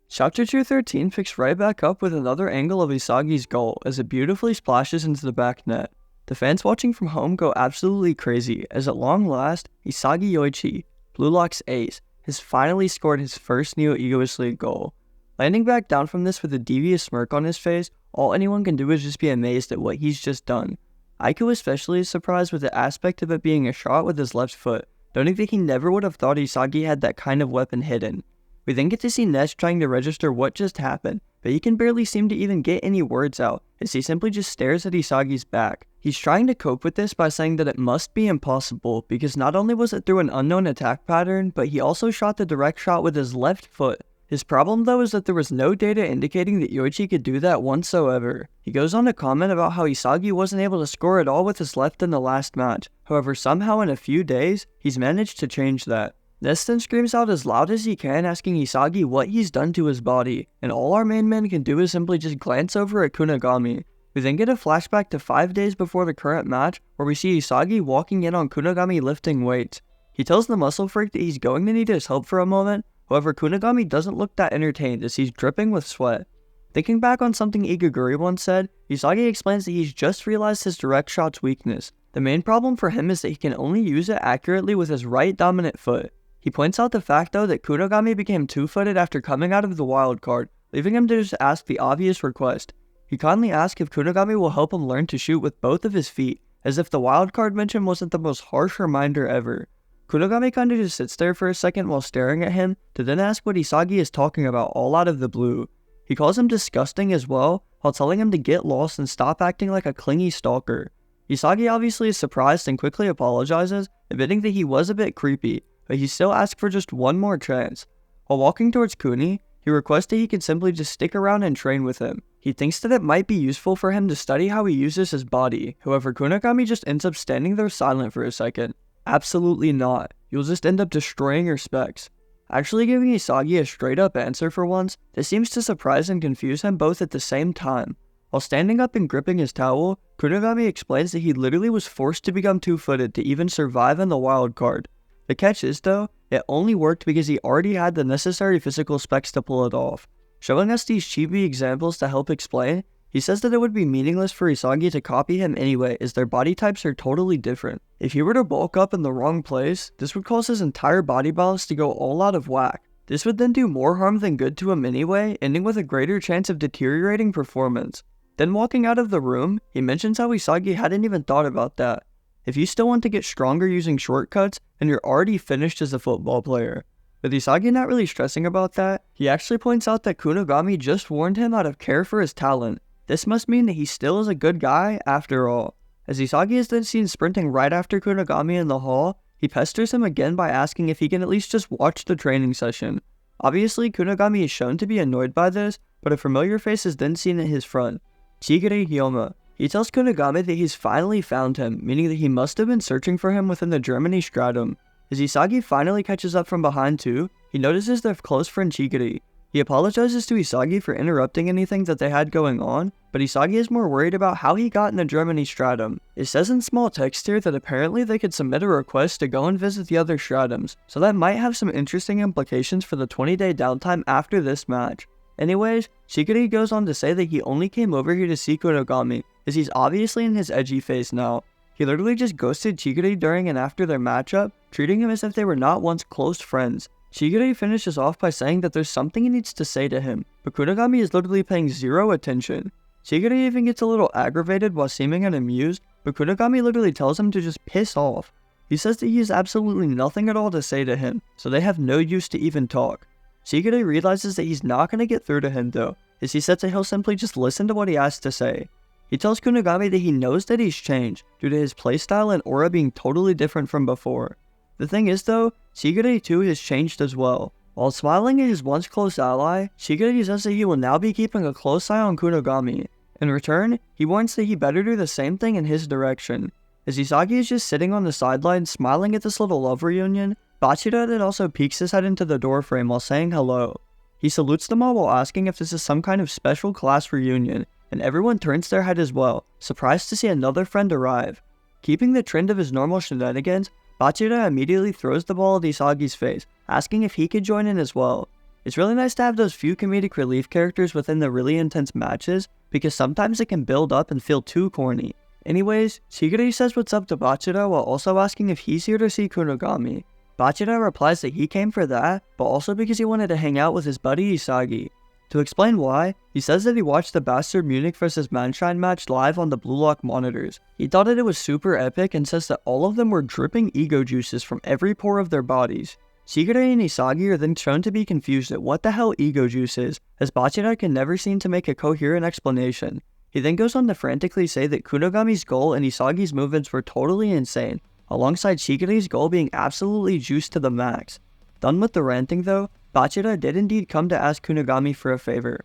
Chapter 213 picks right back up with another angle of Isagi's goal as it beautifully splashes into the back net. The fans watching from home go absolutely crazy as at long last, Isagi Yoichi, Blue Lock's ace, has finally scored his first Neo Egoist League goal. Landing back down from this with a devious smirk on his face, all anyone can do is just be amazed at what he's just done. Aiku especially is surprised with the aspect of it being a shot with his left foot, noting that he never would have thought Isagi had that kind of weapon hidden. We then get to see Ness trying to register what just happened, but he can barely seem to even get any words out, as he simply just stares at Isagi's back. He's trying to cope with this by saying that it must be impossible, because not only was it through an unknown attack pattern, but he also shot the direct shot with his left foot. His problem though is that there was no data indicating that Yoichi could do that whatsoever. He goes on to comment about how Isagi wasn't able to score at all with his left in the last match, however somehow in a few days, he's managed to change that. Ness then screams out as loud as he can asking Isagi what he's done to his body, and all our main man can do is simply just glance over at Kunigami. We then get a flashback to 5 days before the current match where we see Isagi walking in on Kunigami lifting weights. He tells the muscle freak that he's going to need his help for a moment, however Kunigami doesn't look that entertained as he's dripping with sweat. Thinking back on something Igaguri once said, Isagi explains that he's just realized his direct shot's weakness. The main problem for him is that he can only use it accurately with his right dominant foot. He points out the fact though that Kunigami became two-footed after coming out of the wild card, leaving him to just ask the obvious request. He kindly asks if Kunigami will help him learn to shoot with both of his feet, as if the wild card mention wasn't the most harsh reminder ever. Kunigami kinda just sits there for a second while staring at him, to then ask what Isagi is talking about all out of the blue. He calls him disgusting as well, while telling him to get lost and stop acting like a clingy stalker. Isagi obviously is surprised and quickly apologizes, admitting that he was a bit creepy, but he still asks for just one more chance. While walking towards Kuni, he requests that he can simply just stick around and train with him. He thinks that it might be useful for him to study how he uses his body, however Kunigami just ends up standing there silent for a second. Absolutely not. You'll just end up destroying your specs. Actually giving Isagi a straight up answer for once, this seems to surprise and confuse him both at the same time. While standing up and gripping his towel, Kunigami explains that he literally was forced to become two-footed to even survive in the wild card. The catch is though, it only worked because he already had the necessary physical specs to pull it off. Showing us these chibi examples to help explain, he says that it would be meaningless for Isagi to copy him anyway as their body types are totally different. If he were to bulk up in the wrong place, this would cause his entire body balance to go all out of whack. This would then do more harm than good to him anyway, ending with a greater chance of deteriorating performance. Then walking out of the room, he mentions how Isagi hadn't even thought about that. If you still want to get stronger using shortcuts, then you're already finished as a football player. With Isagi not really stressing about that, he actually points out that Kunigami just warned him out of care for his talent. This must mean that he still is a good guy after all. As Isagi is then seen sprinting right after Kunigami in the hall, he pesters him again by asking if he can at least just watch the training session. Obviously, Kunigami is shown to be annoyed by this, but a familiar face is then seen at his front. Chigure Hyoma. He tells Kunigami that he's finally found him, meaning that he must have been searching for him within the Germany stratum. As Isagi finally catches up from behind too, he notices their close friend Chigure. He apologizes to Isagi for interrupting anything that they had going on, but Isagi is more worried about how he got in the Germany stratum. It says in small text here that apparently they could submit a request to go and visit the other stratums, so that might have some interesting implications for the 20-day downtime after this match. Anyways, Chigure goes on to say that he only came over here to see Kunigami, as he's obviously in his edgy phase now. He literally just ghosted Chigure during and after their matchup, treating him as if they were not once close friends. Chigure finishes off by saying that there's something he needs to say to him, but Kunigami is literally paying zero attention. Chigure even gets a little aggravated while seeming unamused, but Kunigami literally tells him to just piss off. He says that he has absolutely nothing at all to say to him, so they have no use to even talk. Chigure realizes that he's not going to get through to him though, as he says that he'll simply just listen to what he has to say. He tells Kunigami that he knows that he's changed, due to his playstyle and aura being totally different from before. The thing is though, Chigure too has changed as well. While smiling at his once close ally, Chigure says that he will now be keeping a close eye on Kunigami. In return, he warns that he better do the same thing in his direction. As Isagi is just sitting on the sideline smiling at this little love reunion, Bachira then also peeks his head into the doorframe while saying hello. He salutes them all while asking if this is some kind of special class reunion, and everyone turns their head as well, surprised to see another friend arrive. Keeping the trend of his normal shenanigans, Bachira immediately throws the ball at Isagi's face, asking if he could join in as well. It's really nice to have those few comedic relief characters within the really intense matches, because sometimes it can build up and feel too corny. Anyways, Shigure says what's up to Bachira while also asking if he's here to see Kunigami. Bachira replies that he came for that, but also because he wanted to hang out with his buddy Isagi. To explain why, he says that he watched the Bastard Munich vs Mannshine match live on the Blue Lock monitors. He thought that it was super epic and says that all of them were dripping ego juices from every pore of their bodies. Shigure and Isagi are then shown to be confused at what the hell ego juice is, as Bachira can never seem to make a coherent explanation. He then goes on to frantically say that Kunigami's goal and Isagi's movements were totally insane, alongside Shigure's goal being absolutely juiced to the max. Done with the ranting though, Bachira did indeed come to ask Kunigami for a favor.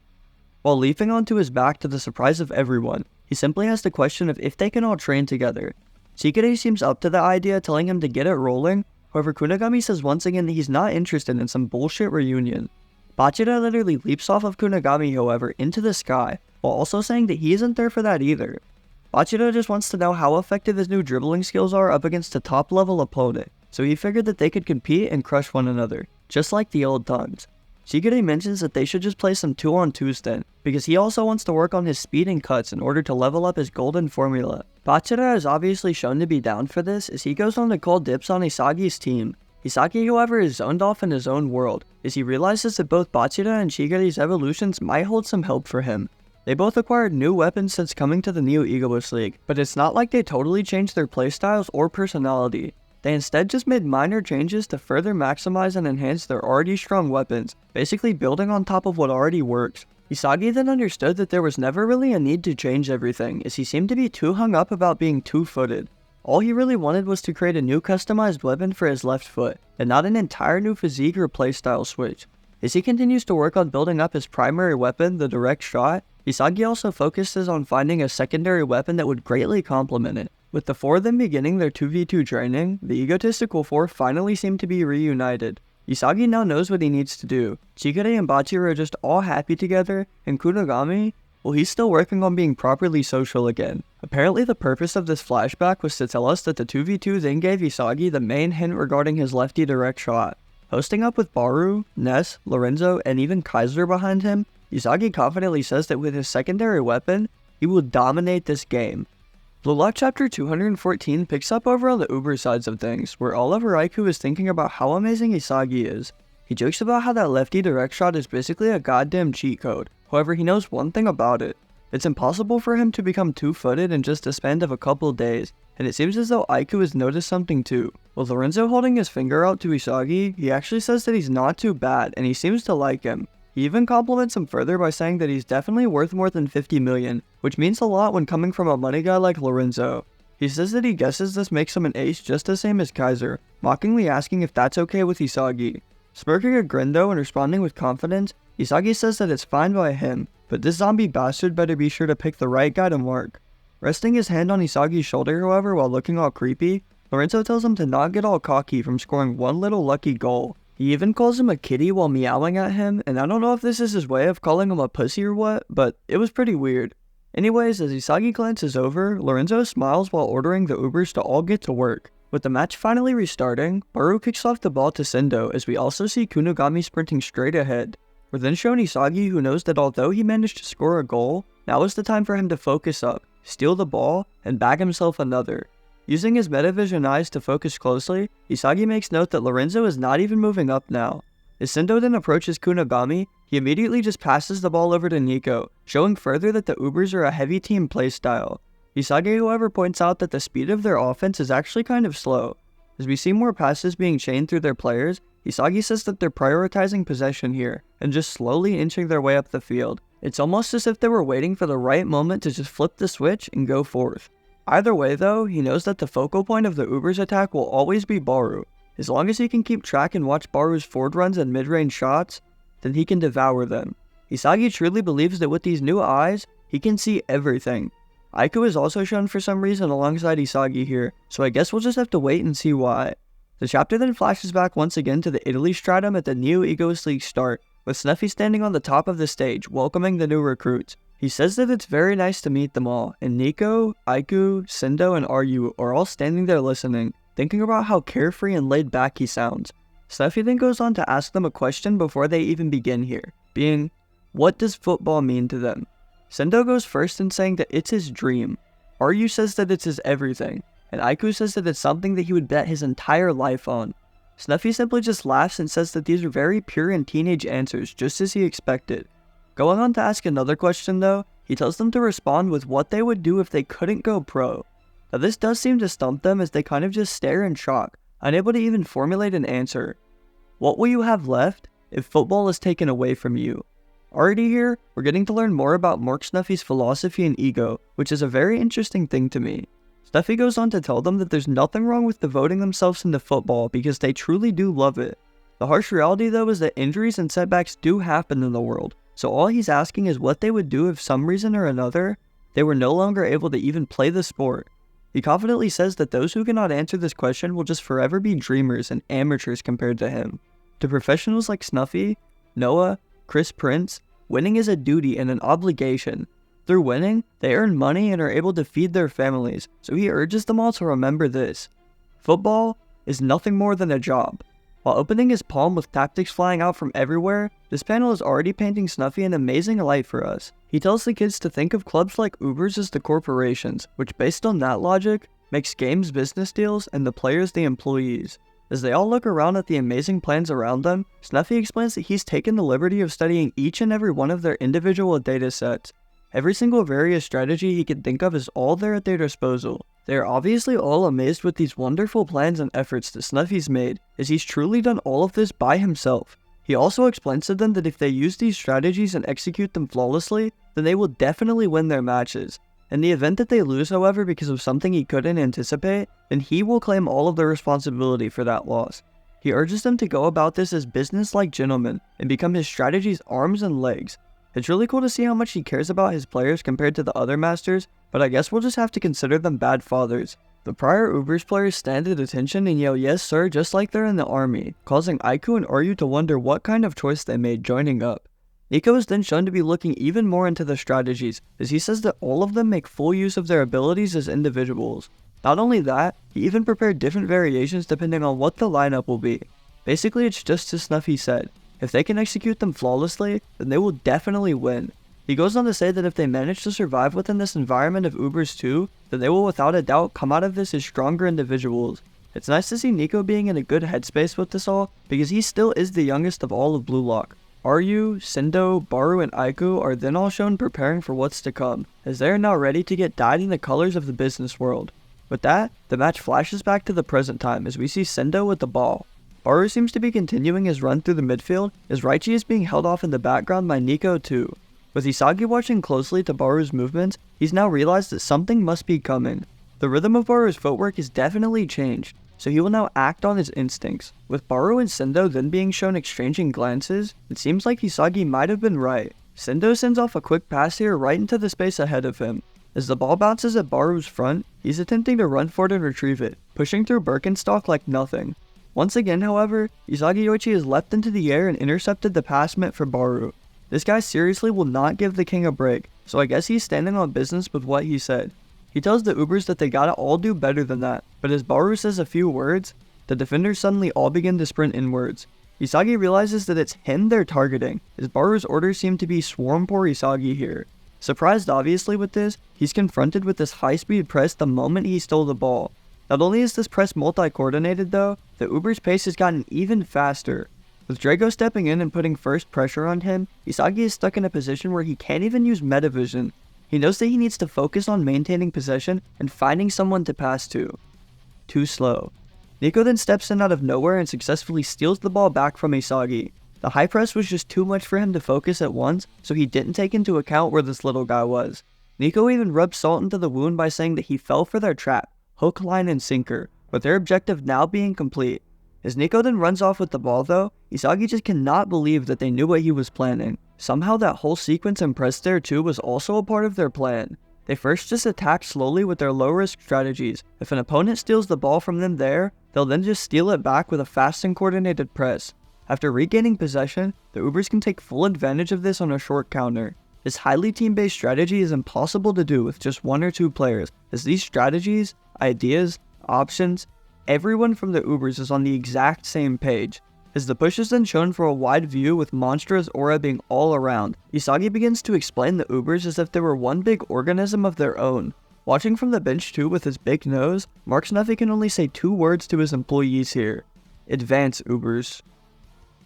While leaping onto his back to the surprise of everyone, he simply asked the question of if they can all train together. Shigure seems up to the idea, telling him to get it rolling. However, Kunigami says once again that he's not interested in some bullshit reunion. Bachira literally leaps off of Kunigami, however, into the sky, while also saying that he isn't there for that either. Bachira just wants to know how effective his new dribbling skills are up against a top level opponent, so he figured that they could compete and crush one another, just like the old times. Shigure mentions that they should just play some 2-on-2s then, because he also wants to work on his speed and cuts in order to level up his golden formula. Bachira is obviously shown to be down for this, as he goes on to call dibs on Isagi's team. Isagi, however, is zoned off in his own world, as he realizes that both Bachira and Shigure's evolutions might hold some help for him. They both acquired new weapons since coming to the Neo Egoist League, but it's not like they totally changed their playstyles or personality. They instead just made minor changes to further maximize and enhance their already strong weapons, basically building on top of what already works. Isagi then understood that there was never really a need to change everything, as he seemed to be too hung up about being two-footed. All he really wanted was to create a new customized weapon for his left foot, and not an entire new physique or playstyle switch. As he continues to work on building up his primary weapon, the direct shot, Isagi also focuses on finding a secondary weapon that would greatly complement it. With the four of them beginning their 2v2 training, the egotistical four finally seem to be reunited. Isagi now knows what he needs to do. Shigure and Bachira are just all happy together, and Kunigami, well, he's still working on being properly social again. Apparently the purpose of this flashback was to tell us that the 2v2 then gave Isagi the main hint regarding his lefty direct shot. Posting up with Baru, Ness, Lorenzo, and even Kaiser behind him, Isagi confidently says that with his secondary weapon, he will dominate this game. Blue Lock Chapter 214 picks up over on the Uber sides of things, where Oliver Aiku is thinking about how amazing Isagi is. He jokes about how that lefty direct shot is basically a goddamn cheat code, however he knows one thing about it. It's impossible for him to become two-footed in just a span of a couple days, and it seems as though Aiku has noticed something too. With Lorenzo holding his finger out to Isagi, he actually says that he's not too bad, and he seems to like him. He even compliments him further by saying that he's definitely worth more than 50 million, which means a lot when coming from a money guy like Lorenzo. He says that he guesses this makes him an ace just the same as Kaiser, mockingly asking if that's okay with Isagi. Smirking a grin though and responding with confidence, Isagi says that it's fine by him, but this zombie bastard better be sure to pick the right guy to mark. Resting his hand on Isagi's shoulder however while looking all creepy, Lorenzo tells him to not get all cocky from scoring one little lucky goal. He even calls him a kitty while meowing at him, and I don't know if this is his way of calling him a pussy or what, but it was pretty weird. Anyways, as Isagi glances over, Lorenzo smiles while ordering the Ubers to all get to work. With the match finally restarting, Baru kicks off the ball to Sendo as we also see Kunigami sprinting straight ahead. We're then shown Isagi, who knows that although he managed to score a goal, now is the time for him to focus up, steal the ball, and bag himself another. Using his metavision eyes to focus closely, Isagi makes note that Lorenzo is not even moving up now. As Sendo then approaches Kunigami, he immediately just passes the ball over to Nico, showing further that the Ubers are a heavy team playstyle. Isagi however points out that the speed of their offense is actually kind of slow. As we see more passes being chained through their players, Isagi says that they're prioritizing possession here, and just slowly inching their way up the field. It's almost as if they were waiting for the right moment to just flip the switch and go forth. Either way though, he knows that the focal point of the Uber's attack will always be Baru. As long as he can keep track and watch Baru's forward runs and mid-range shots, then he can devour them. Isagi truly believes that with these new eyes, he can see everything. Aiku is also shown for some reason alongside Isagi here, so I guess we'll just have to wait and see why. The chapter then flashes back once again to the Italy stratum at the Neo Egoist League start, with Snuffy standing on the top of the stage, welcoming the new recruits. He says that it's very nice to meet them all, and Nico, Aiku, Sendo, and Ryu are all standing there listening, thinking about how carefree and laid back he sounds. Snuffy then goes on to ask them a question before they even begin here, being, what does football mean to them? Sendo goes first in saying that it's his dream. Ryu says that it's his everything, and Aiku says that it's something that he would bet his entire life on. Snuffy simply just laughs and says that these are very pure and teenage answers, just as he expected. Going on to ask another question though, he tells them to respond with what they would do if they couldn't go pro. Now this does seem to stump them as they kind of just stare in shock, unable to even formulate an answer. What will you have left if football is taken away from you? Already here, we're getting to learn more about Mork Snuffy's philosophy and ego, which is a very interesting thing to me. Snuffy goes on to tell them that there's nothing wrong with devoting themselves into football because they truly do love it. The harsh reality though is that injuries and setbacks do happen in the world, so all he's asking is what they would do if some reason or another, they were no longer able to even play the sport. He confidently says that those who cannot answer this question will just forever be dreamers and amateurs compared to him. To professionals like Snuffy, Noah, Chris Prince, winning is a duty and an obligation. Through winning, they earn money and are able to feed their families, so he urges them all to remember this. Football is nothing more than a job. While opening his palm with tactics flying out from everywhere, this panel is already painting Snuffy an amazing light for us. He tells the kids to think of clubs like Ubers as the corporations, which based on that logic, makes games business deals and the players the employees. As they all look around at the amazing plans around them, Snuffy explains that he's taken the liberty of studying each and every one of their individual data sets. Every single various strategy he can think of is all there at their disposal. They are obviously all amazed with these wonderful plans and efforts that Snuffy's made, as he's truly done all of this by himself. He also explains to them that if they use these strategies and execute them flawlessly, then they will definitely win their matches. In the event that they lose, however, because of something he couldn't anticipate, then he will claim all of the responsibility for that loss. He urges them to go about this as business-like gentlemen and become his strategy's arms and legs. It's really cool to see how much he cares about his players compared to the other masters, but I guess we'll just have to consider them bad fathers. The prior Ubers players stand at attention and yell yes sir just like they're in the army, causing Aiku and Ryu to wonder what kind of choice they made joining up. Nico is then shown to be looking even more into the strategies, as he says that all of them make full use of their abilities as individuals. Not only that, he even prepared different variations depending on what the lineup will be. Basically it's just as Snuffy said, if they can execute them flawlessly, then they will definitely win. He goes on to say that if they manage to survive within this environment of Ubers too, then they will without a doubt come out of this as stronger individuals. It's nice to see Nico being in a good headspace with this all, because he still is the youngest of all of Blue Lock. Ryu, Sendo, Baru, and Aiku are then all shown preparing for what's to come, as they are now ready to get dyed in the colors of the business world. With that, the match flashes back to the present time as we see Sendo with the ball. Baru seems to be continuing his run through the midfield, as Raichi is being held off in the background by Nico too. With Isagi watching closely to Baru's movements, he's now realized that something must be coming. The rhythm of Baru's footwork has definitely changed, so he will now act on his instincts. With Baru and Sendo then being shown exchanging glances, it seems like Isagi might have been right. Sendo sends off a quick pass here right into the space ahead of him. As the ball bounces at Baru's front, he's attempting to run for it and retrieve it, pushing through Birkenstock like nothing. Once again, however, Isagi Yoichi has leapt into the air and intercepted the pass meant for Baru. This guy seriously will not give the king a break, so I guess he's standing on business with what he said. He tells the Ubers that they gotta all do better than that, but as Baru says a few words, the defenders suddenly all begin to sprint inwards. Isagi realizes that it's him they're targeting, as Baru's orders seem to be swarm poor Isagi here. Surprised obviously with this, he's confronted with this high-speed press the moment he stole the ball. Not only is this press multi-coordinated though, the Uber's pace has gotten even faster. With Drago stepping in and putting first pressure on him, Isagi is stuck in a position where he can't even use metavision. He knows that he needs to focus on maintaining possession and finding someone to pass to. Too slow. Nico then steps in out of nowhere and successfully steals the ball back from Isagi. The high press was just too much for him to focus at once, so he didn't take into account where this little guy was. Nico even rubbed salt into the wound by saying that he fell for their trap, hook, line, and sinker, with their objective now being complete. As Nico then runs off with the ball though, Isagi just cannot believe that they knew what he was planning. Somehow that whole sequence and press there too was also a part of their plan. They first just attack slowly with their low risk strategies. If an opponent steals the ball from them there, they'll then just steal it back with a fast and coordinated press. After regaining possession, the Ubers can take full advantage of this on a short counter. This highly team-based strategy is impossible to do with just 1 or 2 players, as these strategies, ideas, options, everyone from the Ubers is on the exact same page. As the push is then shown for a wide view with monstrous aura being all around, Isagi begins to explain the Ubers as if they were one big organism of their own. Watching from the bench too with his big nose, Mark Snuffy can only say 2 words to his employees here. Advance, Ubers.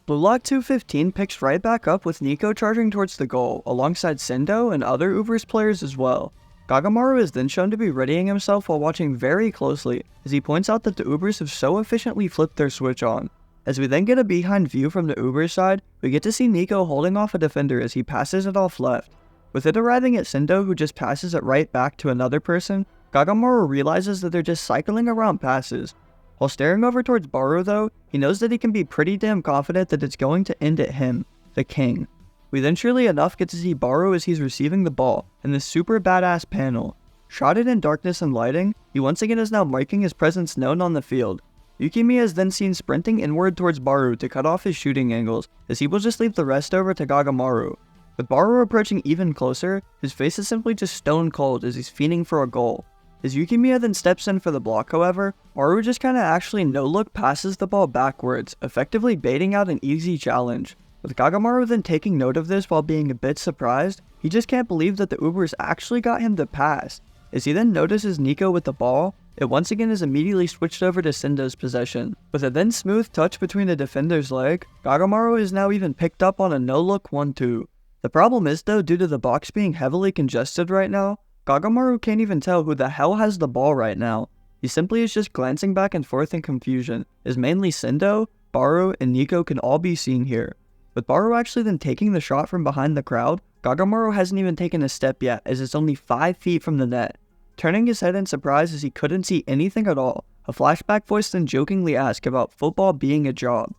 Blue Lock 215 picks right back up with Nico charging towards the goal, alongside Sendo and other Ubers players as well. Gagamaru is then shown to be readying himself while watching very closely, as he points out that the Ubers have so efficiently flipped their switch on. As we then get a behind view from the Uber side, we get to see Nico holding off a defender as he passes it off left. With it arriving at Sendo, who just passes it right back to another person, Gagamaru realizes that they're just cycling around passes. While staring over towards Baru though, he knows that he can be pretty damn confident that it's going to end at him, the king. We then surely enough get to see Baru as he's receiving the ball in this super badass panel. Shrouded in darkness and lighting, he once again is now making his presence known on the field. Yukimiya is then seen sprinting inward towards Baru to cut off his shooting angles, as he will just leave the rest over to Gagamaru. With Baru approaching even closer, his face is simply just stone cold as he's fiending for a goal. As Yukimiya then steps in for the block however, Baru just kinda actually no-look passes the ball backwards, effectively baiting out an easy challenge. With Gagamaru then taking note of this while being a bit surprised, he just can't believe that the Ubers actually got him to pass. As he then notices Nico with the ball, it once again is immediately switched over to Sendo's possession. With a then smooth touch between the defender's leg, Gagamaru is now even picked up on a no-look 1-2. The problem is though, due to the box being heavily congested right now, Gagamaru can't even tell who the hell has the ball right now. He simply is just glancing back and forth in confusion, as mainly Sendo, Baru, and Nico can all be seen here. With Baru actually then taking the shot from behind the crowd, Gagamaru hasn't even taken a step yet as it's only 5 feet from the net. Turning his head in surprise as he couldn't see anything at all, a flashback voice then jokingly asks about football being a job.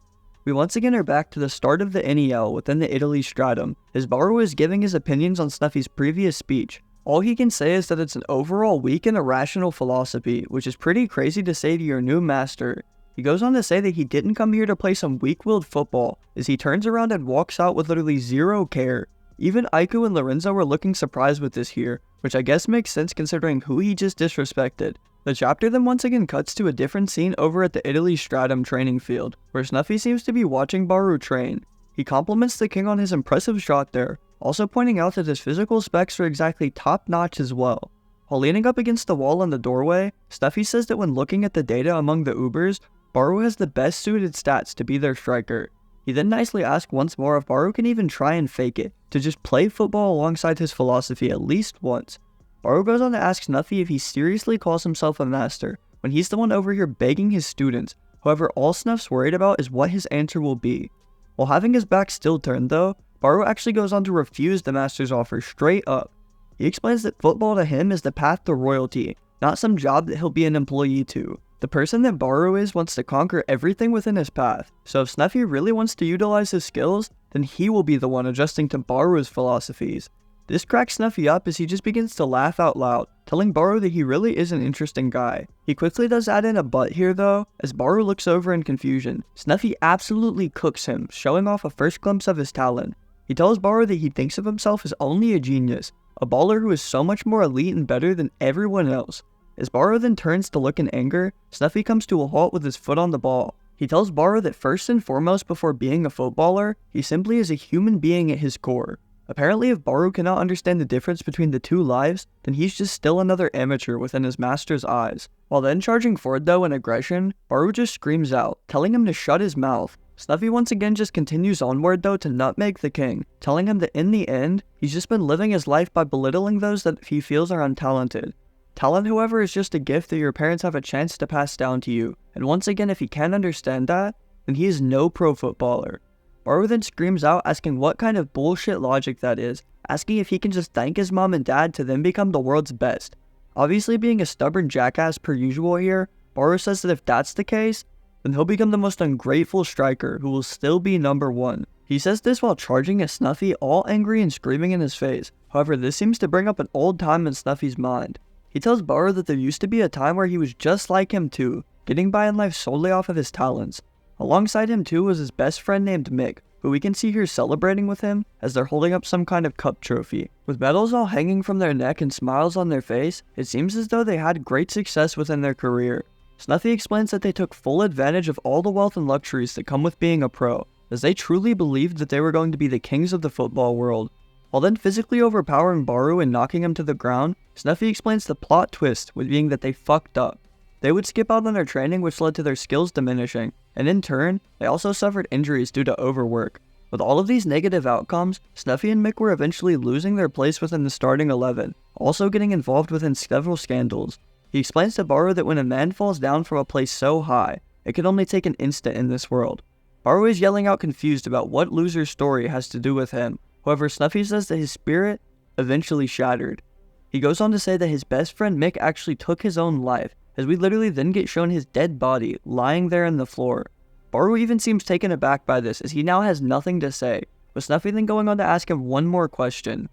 We once again are back to the start of the NEL within the Italy stratum, as Baru is giving his opinions on Snuffy's previous speech. All he can say is that it's an overall weak and irrational philosophy, which is pretty crazy to say to your new master. He goes on to say that he didn't come here to play some weak-willed football, as he turns around and walks out with literally zero care. Even Aiku and Lorenzo were looking surprised with this here, which I guess makes sense considering who he just disrespected. The chapter then once again cuts to a different scene over at the Italy Stratum training field, where Snuffy seems to be watching Baru train. He compliments the king on his impressive shot there, also pointing out that his physical specs are exactly top-notch as well. While leaning up against the wall in the doorway, Snuffy says that when looking at the data among the Ubers, Baru has the best suited stats to be their striker. He then nicely asks once more if Baru can even try and fake it, to just play football alongside his philosophy at least once. Baru goes on to ask Snuffy if he seriously calls himself a master, when he's the one over here begging his students. However, all Snuff's worried about is what his answer will be. While having his back still turned though, Baru actually goes on to refuse the master's offer straight up. He explains that football to him is the path to royalty, not some job that he'll be an employee to. The person that Baru is wants to conquer everything within his path, so if Snuffy really wants to utilize his skills, then he will be the one adjusting to Baru's philosophies. This cracks Snuffy up as he just begins to laugh out loud, telling Baru that he really is an interesting guy. He quickly does add in a but here though, as Baru looks over in confusion. Snuffy absolutely cooks him, showing off a first glimpse of his talent. He tells Baru that he thinks of himself as only a genius, a baller who is so much more elite and better than everyone else. As Baru then turns to look in anger, Snuffy comes to a halt with his foot on the ball. He tells Baru that first and foremost before being a footballer, he simply is a human being at his core. Apparently if Baru cannot understand the difference between the two lives, then he's just still another amateur within his master's eyes. While then charging forward though in aggression, Baru just screams out, telling him to shut his mouth. Snuffy once again just continues onward though to nutmeg the king, telling him that in the end, he's just been living his life by belittling those that he feels are untalented. Talent, however, is just a gift that your parents have a chance to pass down to you, and once again if he can't understand that, then he is no pro footballer. Baru then screams out asking what kind of bullshit logic that is, asking if he can just thank his mom and dad to then become the world's best. Obviously being a stubborn jackass per usual here, Baru says that if that's the case, then he'll become the most ungrateful striker who will still be number 1. He says this while charging at Snuffy all angry and screaming in his face. However, this seems to bring up an old time in Snuffy's mind. He tells Baru that there used to be a time where he was just like him too, getting by in life solely off of his talents. Alongside him too was his best friend named Mick, who we can see here celebrating with him as they're holding up some kind of cup trophy. With medals all hanging from their neck and smiles on their face, it seems as though they had great success within their career. Snuffy explains that they took full advantage of all the wealth and luxuries that come with being a pro, as they truly believed that they were going to be the kings of the football world. While then physically overpowering Baru and knocking him to the ground, Snuffy explains the plot twist with being that they fucked up. They would skip out on their training, which led to their skills diminishing, and in turn, they also suffered injuries due to overwork. With all of these negative outcomes, Snuffy and Mick were eventually losing their place within the starting 11, also getting involved within several scandals. He explains to Baru that when a man falls down from a place so high, it can only take an instant in this world. Baru is yelling out confused about what loser's story has to do with him. However, Snuffy says that his spirit eventually shattered. He goes on to say that his best friend Mick actually took his own life, as we literally then get shown his dead body lying there on the floor. Baru even seems taken aback by this, as he now has nothing to say, with Snuffy then going on to ask him one more question.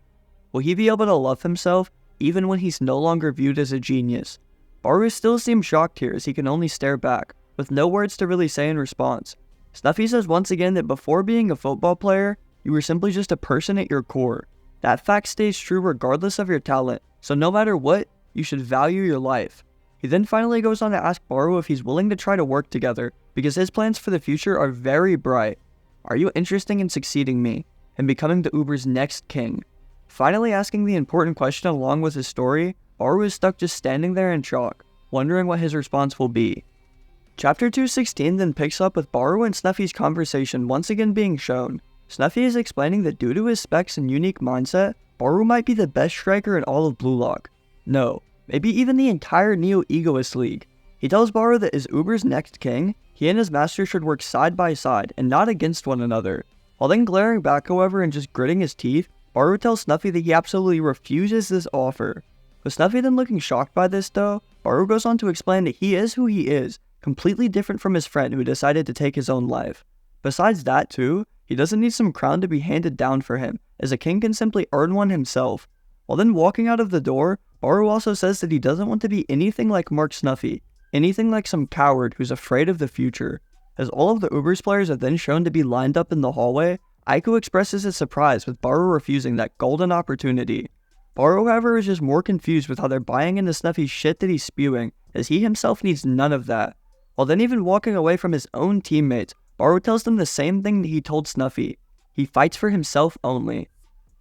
Will he be able to love himself, even when he's no longer viewed as a genius? Baru still seems shocked here, as he can only stare back, with no words to really say in response. Snuffy says once again that before being a football player, you were simply just a person at your core. That fact stays true regardless of your talent, so no matter what, you should value your life. He then finally goes on to ask Baru if he's willing to try to work together, because his plans for the future are very bright. Are you interested in succeeding me, and becoming the Uber's next king? Finally asking the important question along with his story, Baru is stuck just standing there in shock, wondering what his response will be. Chapter 216 then picks up with Baru and Snuffy's conversation once again being shown. Snuffy is explaining that due to his specs and unique mindset, Baru might be the best striker in all of Blue Lock. No, maybe even the entire Neo-Egoist League. He tells Baru that as Uber's next king, he and his master should work side by side and not against one another. While then glaring back however and just gritting his teeth, Baru tells Snuffy that he absolutely refuses this offer. With Snuffy then looking shocked by this though, Baru goes on to explain that he is who he is, completely different from his friend who decided to take his own life. Besides that too, he doesn't need some crown to be handed down for him, as a king can simply earn one himself. While then walking out of the door, Baru also says that he doesn't want to be anything like Mark Snuffy, anything like some coward who's afraid of the future. As all of the Ubers players are then shown to be lined up in the hallway, Aiku expresses his surprise with Baru refusing that golden opportunity. Baru however is just more confused with how they're buying into Snuffy's shit that he's spewing, as he himself needs none of that. While then even walking away from his own teammates, Baru tells them the same thing that he told Snuffy. He fights for himself only.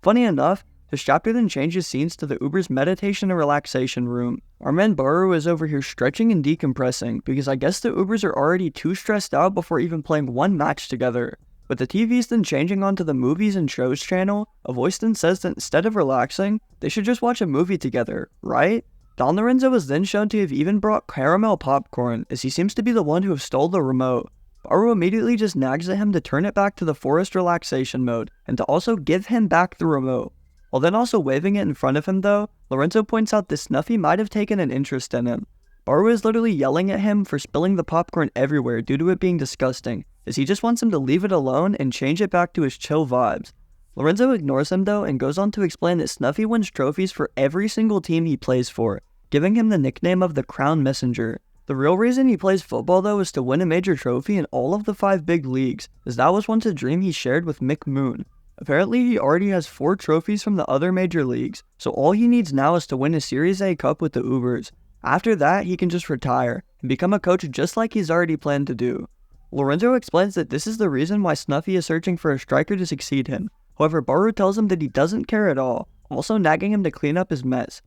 Funny enough, this chapter then changes scenes to the Uber's meditation and relaxation room. Our man Baru is over here stretching and decompressing, because I guess the Ubers are already too stressed out before even playing one match together. With the TVs then changing onto the movies and shows channel, a voice then says that instead of relaxing, they should just watch a movie together, right? Don Lorenzo is then shown to have even brought caramel popcorn, as he seems to be the one who stole the remote. Baru immediately just nags at him to turn it back to the forest relaxation mode, and to also give him back the remote. While then also waving it in front of him though, Lorenzo points out that Snuffy might have taken an interest in him. Baru is literally yelling at him for spilling the popcorn everywhere due to it being disgusting, as he just wants him to leave it alone and change it back to his chill vibes. Lorenzo ignores him though and goes on to explain that Snuffy wins trophies for every single team he plays for, giving him the nickname of the Crown Messenger. The real reason he plays football though is to win a major trophy in all of the 5 big leagues, as that was once a dream he shared with Mick Moon. Apparently he already has 4 trophies from the other major leagues, so all he needs now is to win a Series A Cup with the Ubers. After that, he can just retire and become a coach just like he's already planned to do. Lorenzo explains that this is the reason why Snuffy is searching for a striker to succeed him. However, Baru tells him that he doesn't care at all, also nagging him to clean up his mess.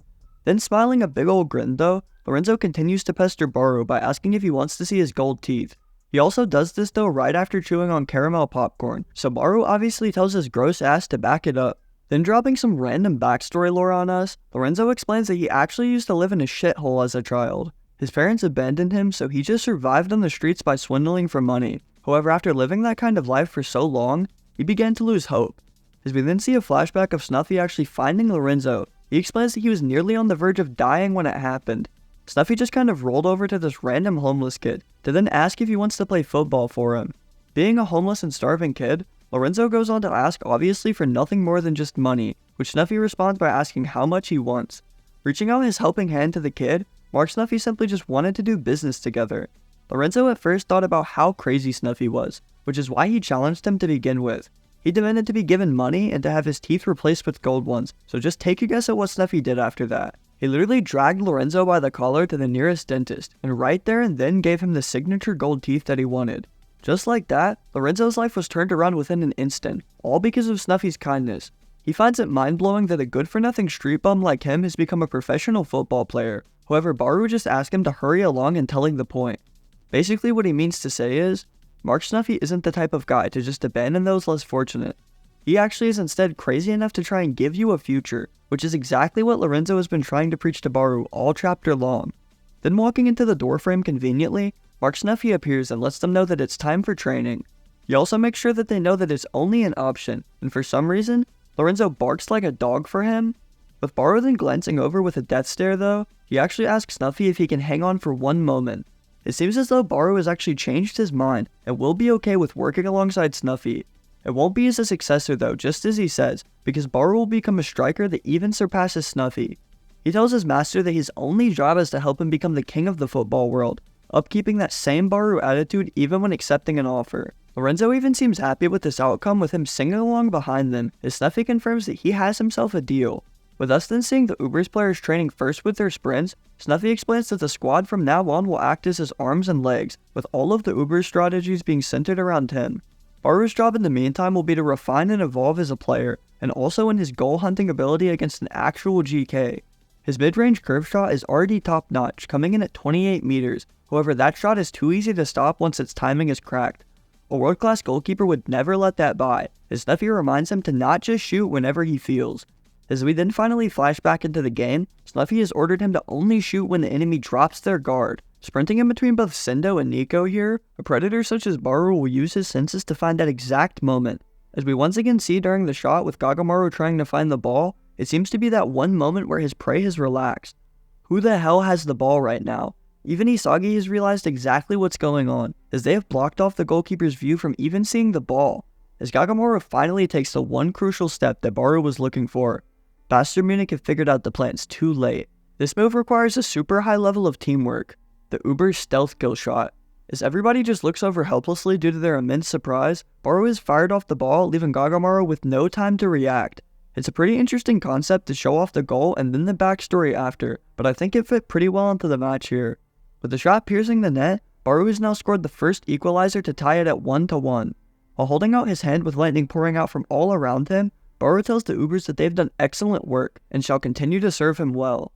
Then smiling a big old grin though, Lorenzo continues to pester Baru by asking if he wants to see his gold teeth. He also does this though right after chewing on caramel popcorn, so Baru obviously tells his gross ass to back it up. Then dropping some random backstory lore on us, Lorenzo explains that he actually used to live in a shithole as a child. His parents abandoned him, so he just survived on the streets by swindling for money. However, after living that kind of life for so long, he began to lose hope. As we then see a flashback of Snuffy actually finding Lorenzo, he explains that he was nearly on the verge of dying when it happened. Snuffy just kind of rolled over to this random homeless kid to then ask if he wants to play football for him. Being a homeless and starving kid, Lorenzo goes on to ask obviously for nothing more than just money, which Snuffy responds by asking how much he wants. Reaching out his helping hand to the kid, Mark Snuffy simply just wanted to do business together. Lorenzo at first thought about how crazy Snuffy was, which is why he challenged him to begin with. He demanded to be given money and to have his teeth replaced with gold ones, so just take a guess at what Snuffy did after that. He literally dragged Lorenzo by the collar to the nearest dentist, and right there and then gave him the signature gold teeth that he wanted. Just like that, Lorenzo's life was turned around within an instant, all because of Snuffy's kindness. He finds it mind-blowing that a good-for-nothing street bum like him has become a professional football player. However, Baru just asked him to hurry along in telling the point. Basically what he means to say is, Mark Snuffy isn't the type of guy to just abandon those less fortunate. He actually is instead crazy enough to try and give you a future, which is exactly what Lorenzo has been trying to preach to Baru all chapter long. Then walking into the doorframe conveniently, Mark Snuffy appears and lets them know that it's time for training. He also makes sure that they know that it's only an option, and for some reason, Lorenzo barks like a dog for him. With Baru then glancing over with a death stare though, he actually asks Snuffy if he can hang on for one moment. It seems as though Baru has actually changed his mind and will be okay with working alongside Snuffy. It won't be as a successor though, just as he says, because Baru will become a striker that even surpasses Snuffy. He tells his master that his only job is to help him become the king of the football world, upkeeping that same Baru attitude even when accepting an offer. Lorenzo even seems happy with this outcome, with him singing along behind them, as Snuffy confirms that he has himself a deal. With us then seeing the Ubers players training first with their sprints, Snuffy explains that the squad from now on will act as his arms and legs, with all of the Uber strategies being centered around him. Baru's job in the meantime will be to refine and evolve as a player, and also in his goal hunting ability against an actual GK. His mid-range curve shot is already top-notch, coming in at 28 meters, however that shot is too easy to stop once its timing is cracked. A world-class goalkeeper would never let that by, as Snuffy reminds him to not just shoot whenever he feels. As we then finally flash back into the game, Snuffy has ordered him to only shoot when the enemy drops their guard. Sprinting in between both Sendo and Nico here, a predator such as Baru will use his senses to find that exact moment. As we once again see during the shot with Gagamaru trying to find the ball, it seems to be that one moment where his prey has relaxed. Who the hell has the ball right now? Even Isagi has realized exactly what's going on, as they have blocked off the goalkeeper's view from even seeing the ball, as Gagamaru finally takes the one crucial step that Baru was looking for. Bastard Munich have figured out the plans too late. This move requires a super high level of teamwork, the Uber stealth kill shot. As everybody just looks over helplessly due to their immense surprise, Baru has fired off the ball, leaving Gagamaru with no time to react. It's a pretty interesting concept to show off the goal and then the backstory after, but I think it fit pretty well into the match here. With the shot piercing the net, Baru has now scored the first equalizer to tie it at 1-1. While holding out his hand with lightning pouring out from all around him, Baru tells the Ubers that they've done excellent work and shall continue to serve him well.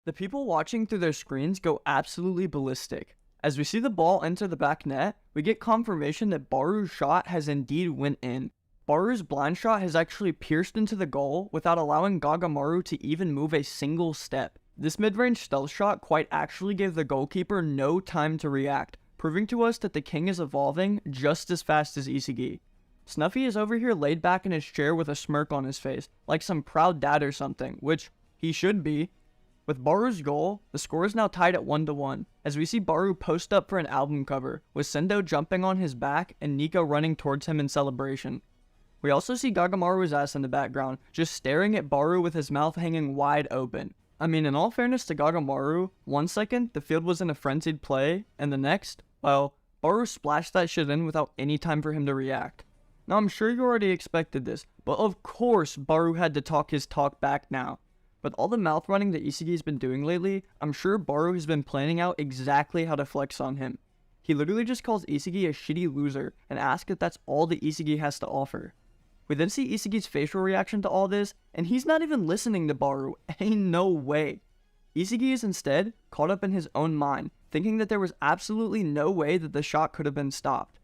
The people watching through their screens go absolutely ballistic. As we see the ball enter the back net, we get confirmation that Baru's shot has indeed went in. Baru's blind shot has actually pierced into the goal without allowing Gagamaru to even move a single step. This mid-range stealth shot quite actually gave the goalkeeper no time to react, proving to us that the king is evolving just as fast as Isagi. Snuffy is over here laid back in his chair with a smirk on his face, like some proud dad or something, which he should be. With Baru's goal, the score is now tied at 1-1, as we see Baru post up for an album cover, with Sendo jumping on his back and Nico running towards him in celebration. We also see Gagamaru's ass in the background, just staring at Baru with his mouth hanging wide open. I mean, in all fairness to Gagamaru, one second the field was in a frenzied play, and the next, well, Baru splashed that shit in without any time for him to react. Now I'm sure you already expected this, but of course Baru had to talk his talk back now. With all the mouth running that Isagi's been doing lately, I'm sure Baru has been planning out exactly how to flex on him. He literally just calls Isagi a shitty loser and asks if that's all that Isagi has to offer. We then see Isagi's facial reaction to all this, and he's not even listening to Baru. Ain't no way. Isagi is instead caught up in his own mind, thinking that there was absolutely no way that the shot could have been stopped.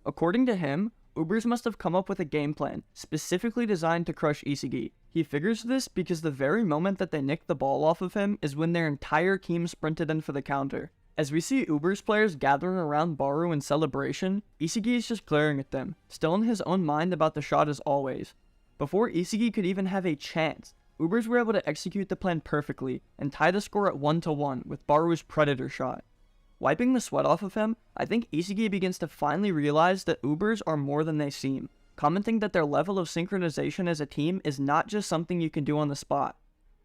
According to him, Ubers must have come up with a game plan, specifically designed to crush Isagi. He figures this because the very moment that they nicked the ball off of him is when their entire team sprinted in for the counter. As we see Ubers players gathering around Baru in celebration, Isagi is just glaring at them, still in his own mind about the shot as always. Before Isagi could even have a chance, Ubers were able to execute the plan perfectly and tie the score at 1-1 with Baru's predator shot. Wiping the sweat off of him, I think Isagi begins to finally realize that Ubers are more than they seem, commenting that their level of synchronization as a team is not just something you can do on the spot.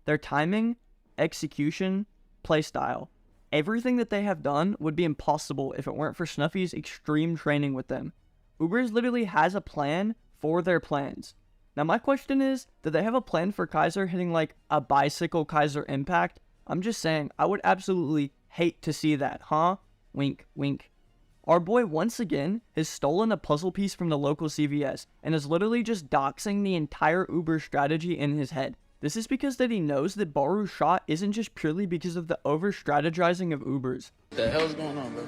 Their timing, execution, playstyle, Everything that they have done would be impossible if it weren't for Snuffy's extreme training with them. Ubers literally has a plan for their plans. Now my question is, do they have a plan for Kaiser hitting like a bicycle Kaiser impact? I'm just saying, I would absolutely hate to see that, huh? Wink, wink. Our boy once again has stolen a puzzle piece from the local CVS and is literally just doxing the entire Uber strategy in his head. This is because that he knows that Baru's shot isn't just purely because of the over-strategizing of Ubers. What the hell's going on, bro?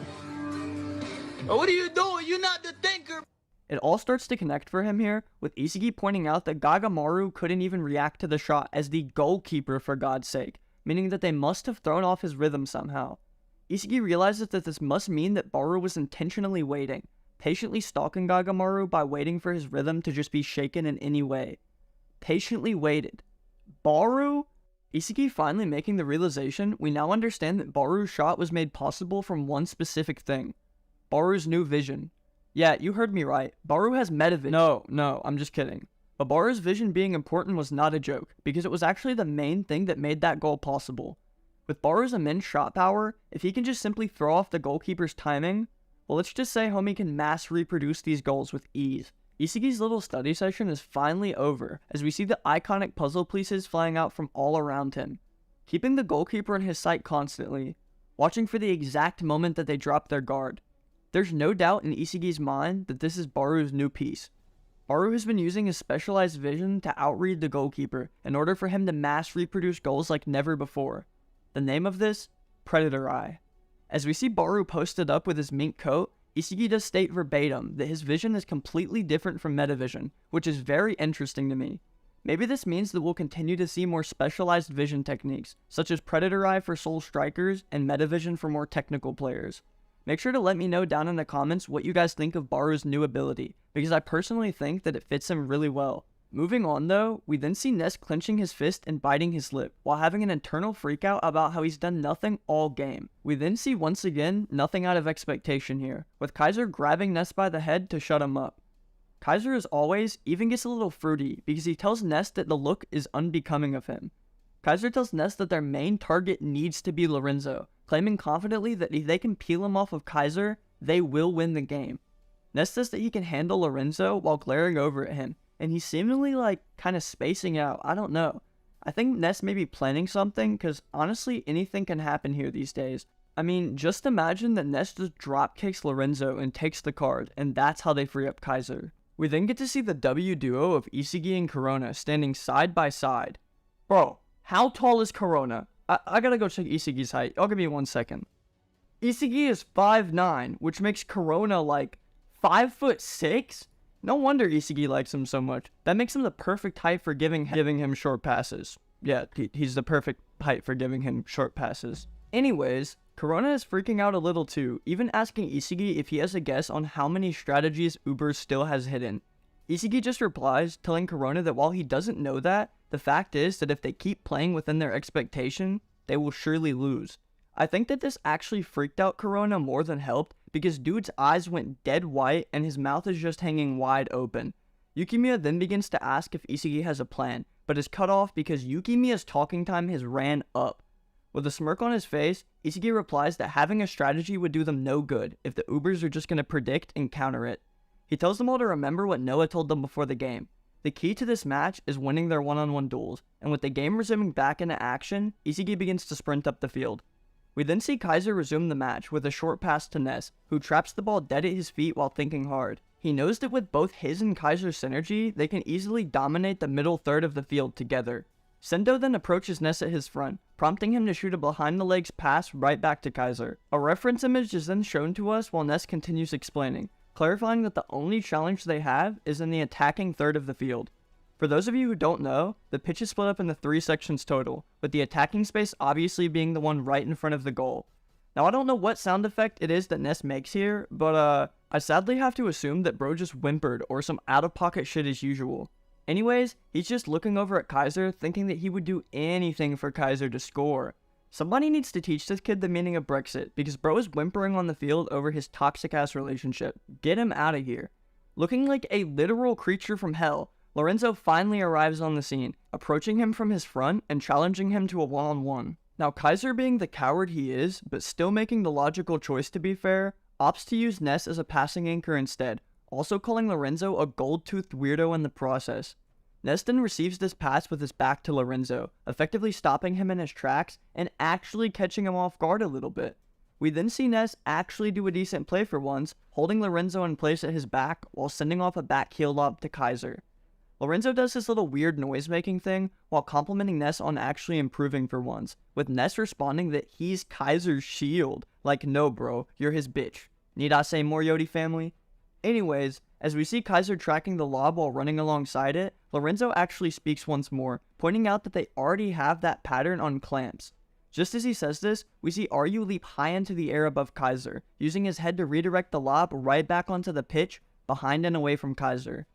Oh, what are you doing? You're not the thinker! It all starts to connect for him here, with Isagi pointing out that Gagamaru couldn't even react to the shot as the goalkeeper for God's sake, meaning that they must have thrown off his rhythm somehow. Isagi realizes that this must mean that Baru was intentionally waiting, patiently stalking Gagamaru by waiting for his rhythm to just be shaken in any way. Patiently waited. Baru? Isagi finally making the realization, we now understand that Baru's shot was made possible from one specific thing. Baru's new vision. Yeah, you heard me right. Baru has metavision. No, I'm just kidding. But Baru's vision being important was not a joke, because it was actually the main thing that made that goal possible. With Baru's immense shot power, if he can just simply throw off the goalkeeper's timing, well, let's just say homie can mass reproduce these goals with ease. Isagi's little study session is finally over, as we see the iconic puzzle pieces flying out from all around him. Keeping the goalkeeper in his sight constantly, watching for the exact moment that they drop their guard. There's no doubt in Isagi's mind that this is Baru's new piece. Baru has been using his specialized vision to outread the goalkeeper in order for him to mass reproduce goals like never before. The name of this? Predator Eye. As we see Baru posted up with his mink coat, Isagi does state verbatim that his vision is completely different from metavision, which is very interesting to me. Maybe this means that we'll continue to see more specialized vision techniques, such as Predator Eye for Soul Strikers and metavision for more technical players. Make sure to let me know down in the comments what you guys think of Baru's new ability, because I personally think that it fits him really well. Moving on though, we then see Ness clenching his fist and biting his lip, while having an internal freakout about how he's done nothing all game. We then see once again, nothing out of expectation here, with Kaiser grabbing Ness by the head to shut him up. Kaiser as always even gets a little fruity, because he tells Ness that the look is unbecoming of him. Kaiser tells Ness that their main target needs to be Lorenzo, claiming confidently that if they can peel him off of Kaiser, they will win the game. Ness says that he can handle Lorenzo while glaring over at him, and he's seemingly like kind of spacing out. I don't know. I think Ness may be planning something, because honestly anything can happen here these days. I mean, just imagine that Ness just drop kicks Lorenzo and takes the card, and that's how they free up Kaiser. We then get to see the W duo of Isagi and Corona standing side by side. Bro, how tall is Corona? I gotta go check Isagi's height. I'll give me 1 second. Isagi is 5'9", which makes Corona like 5'6". No wonder Isagi likes him so much. That makes him the perfect height for giving him short passes. Yeah, he's the perfect height for giving him short passes. Anyways, Corona is freaking out a little too, even asking Isagi if he has a guess on how many strategies Uber still has hidden. Isagi just replies, telling Corona that while he doesn't know that, the fact is that if they keep playing within their expectation, they will surely lose. I think that this actually freaked out Corona more than helped, because dude's eyes went dead white and his mouth is just hanging wide open. Yukimiya then begins to ask if Isagi has a plan, but is cut off because Yukimiya's talking time has ran up. With a smirk on his face, Isagi replies that having a strategy would do them no good if the Ubers are just going to predict and counter it. He tells them all to remember what Noah told them before the game. The key to this match is winning their one-on-one duels, and with the game resuming back into action, Isagi begins to sprint up the field. We then see Kaiser resume the match with a short pass to Ness, who traps the ball dead at his feet while thinking hard. He knows that with both his and Kaiser's synergy, they can easily dominate the middle third of the field together. Sendo then approaches Ness at his front, prompting him to shoot a behind-the-legs pass right back to Kaiser. A reference image is then shown to us while Ness continues explaining, clarifying that the only challenge they have is in the attacking third of the field. For those of you who don't know, the pitch is split up into 3 sections total, with the attacking space obviously being the one right in front of the goal. Now I don't know what sound effect it is that Ness makes here, but I sadly have to assume that bro just whimpered or some out-of-pocket shit as usual. Anyways, he's just looking over at Kaiser thinking that he would do anything for Kaiser to score. Somebody needs to teach this kid the meaning of Brexit, because bro is whimpering on the field over his toxic ass relationship. Get him out of here. Looking like a literal creature from hell, Lorenzo finally arrives on the scene, approaching him from his front and challenging him to a one-on-one. Now Kaiser, being the coward he is, but still making the logical choice to be fair, opts to use Ness as a passing anchor instead, also calling Lorenzo a gold-toothed weirdo in the process. Ness then receives this pass with his back to Lorenzo, effectively stopping him in his tracks and actually catching him off guard a little bit. We then see Ness actually do a decent play for once, holding Lorenzo in place at his back while sending off a back heel lob to Kaiser. Lorenzo does this little weird noise-making thing while complimenting Ness on actually improving for once, with Ness responding that he's Kaiser's shield. Like, no bro, you're his bitch. Need I say more, Yodi family? Anyways, as we see Kaiser tracking the lob while running alongside it, Lorenzo actually speaks once more, pointing out that they already have that pattern on clamps. Just as he says this, we see Ryu leap high into the air above Kaiser, using his head to redirect the lob right back onto the pitch, behind and away from Kaiser.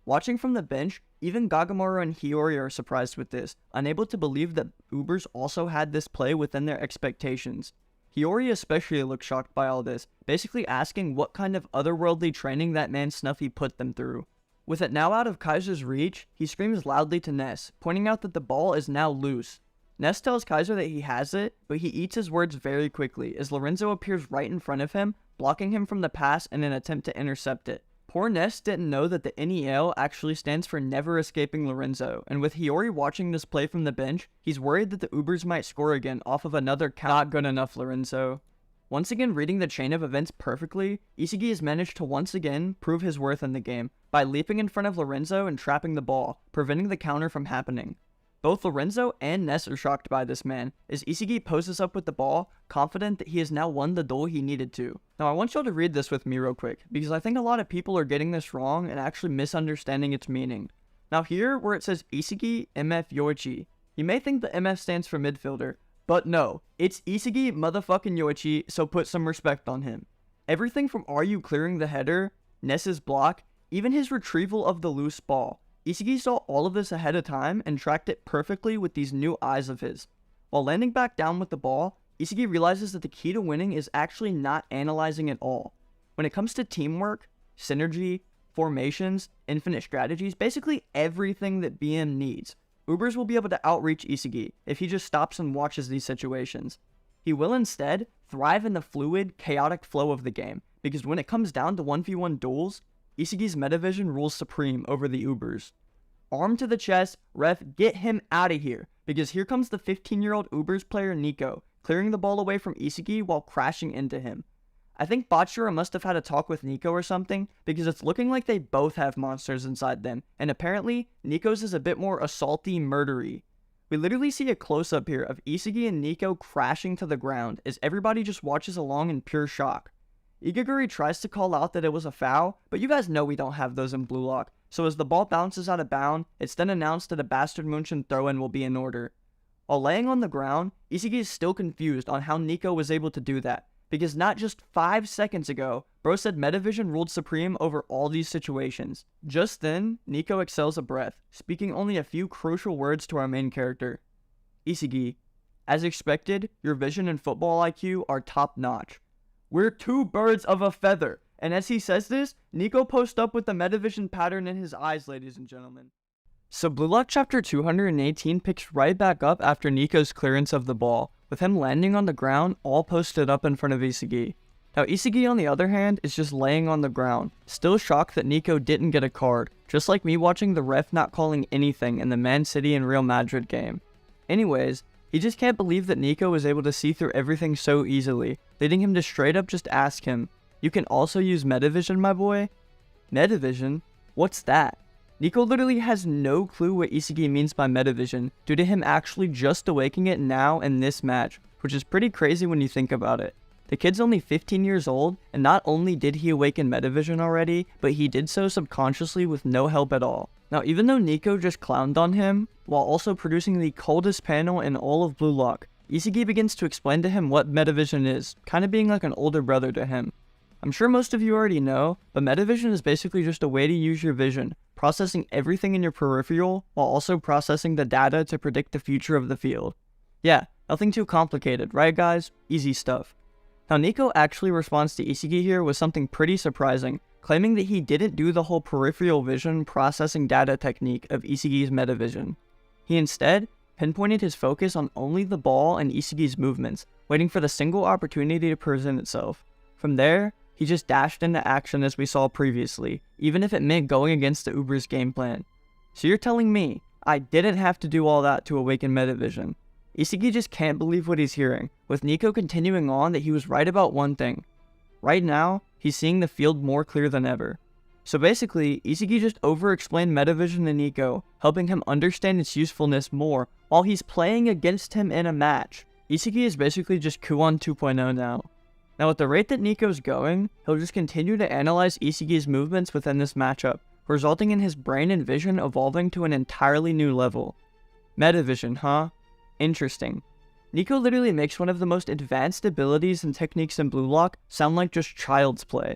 Watching from the bench, even Gagamaru and Hiyori are surprised with this, unable to believe that Ubers also had this play within their expectations. Hiyori especially looks shocked by all this, basically asking what kind of otherworldly training that man Snuffy put them through. With it now out of Kaiser's reach, he screams loudly to Ness, pointing out that the ball is now loose. Ness tells Kaiser that he has it, but he eats his words very quickly as Lorenzo appears right in front of him, blocking him from the pass in an attempt to intercept it. Poor Ness didn't know that the NEL actually stands for never escaping Lorenzo, and with Hiyori watching this play from the bench, he's worried that the Ubers might score again off of another not good enough Lorenzo. Once again reading the chain of events perfectly, Isagi has managed to once again prove his worth in the game by leaping in front of Lorenzo and trapping the ball, preventing the counter from happening. Both Lorenzo and Ness are shocked by this man, as Isagi poses up with the ball, confident that he has now won the duel he needed to. Now I want y'all to read this with me real quick, because I think a lot of people are getting this wrong and actually misunderstanding its meaning. Now here, where it says Isagi MF Yoichi, you may think the MF stands for midfielder, but no, it's Isagi motherfucking Yoichi, so put some respect on him. Everything from Ryu clearing the header, Ness's block, even his retrieval of the loose ball. Isagi saw all of this ahead of time and tracked it perfectly with these new eyes of his. While landing back down with the ball, Isagi realizes that the key to winning is actually not analyzing at all. When it comes to teamwork, synergy, formations, infinite strategies, basically everything that BM needs, Ubers will be able to outreach Isagi if he just stops and watches these situations. He will instead thrive in the fluid, chaotic flow of the game, because when it comes down to 1v1 duels, Isagi's metavision rules supreme over the Ubers. Arm to the chest, ref, get him out of here, because here comes the 15-year-old Ubers player Nico, clearing the ball away from Isagi while crashing into him. I think Bachira must have had a talk with Nico or something, because it's looking like they both have monsters inside them, and apparently, Nico's is a bit more assaulty, murdery. We literally see a close-up here of Isagi and Nico crashing to the ground, as everybody just watches along in pure shock. Igaguri tries to call out that it was a foul, but you guys know we don't have those in Blue Lock, so as the ball bounces out of bounds, it's then announced that a Bastard München throw-in will be in order. While laying on the ground, Isagi is still confused on how Nico was able to do that, because not just 5 seconds ago, bro said Metavision ruled supreme over all these situations. Just then, Nico exhales a breath, speaking only a few crucial words to our main character. Isagi, as expected, your vision and football IQ are top-notch. We're two birds of a feather. And as he says this, Nico posts up with the Metavision pattern in his eyes, ladies and gentlemen. So Blue Lock chapter 218 picks right back up after Nico's clearance of the ball, with him landing on the ground all posted up in front of Isagi. Now Isagi on the other hand is just laying on the ground, still shocked that Nico didn't get a card, just like me watching the ref not calling anything in the Man City and Real Madrid game. Anyways, he just can't believe that Nico was able to see through everything so easily, leading him to straight up just ask him, "You can also use Metavision, my boy?" Metavision? What's that? Nico literally has no clue what Isagi means by Metavision, due to him actually just awakening it now in this match, which is pretty crazy when you think about it. The kid's only 15 years old, and not only did he awaken Metavision already, but he did so subconsciously with no help at all. Now, even though Nico just clowned on him, while also producing the coldest panel in all of Blue Lock, Isagi begins to explain to him what Metavision is, kind of being like an older brother to him. I'm sure most of you already know, but Metavision is basically just a way to use your vision, processing everything in your peripheral, while also processing the data to predict the future of the field. Yeah, nothing too complicated, right guys? Easy stuff. Now Nico actually responds to Isagi here with something pretty surprising, claiming that he didn't do the whole peripheral vision processing data technique of Isagi's Metavision. He instead pinpointed his focus on only the ball and Isagi's movements, waiting for the single opportunity to present itself. From there, he just dashed into action as we saw previously, even if it meant going against the Uber's game plan. So you're telling me I didn't have to do all that to awaken Metavision? Isagi just can't believe what he's hearing, with Nico continuing on that he was right about one thing. Right now, he's seeing the field more clear than ever. So basically, Isagi just over-explained Metavision to Nico, helping him understand its usefulness more while he's playing against him in a match. Isagi is basically just Kuon 2.0 now. Now at the rate that Nico's going, he'll just continue to analyze Isagi's movements within this matchup, resulting in his brain and vision evolving to an entirely new level. Metavision, huh? Interesting. Nico literally makes one of the most advanced abilities and techniques in Blue Lock sound like just child's play.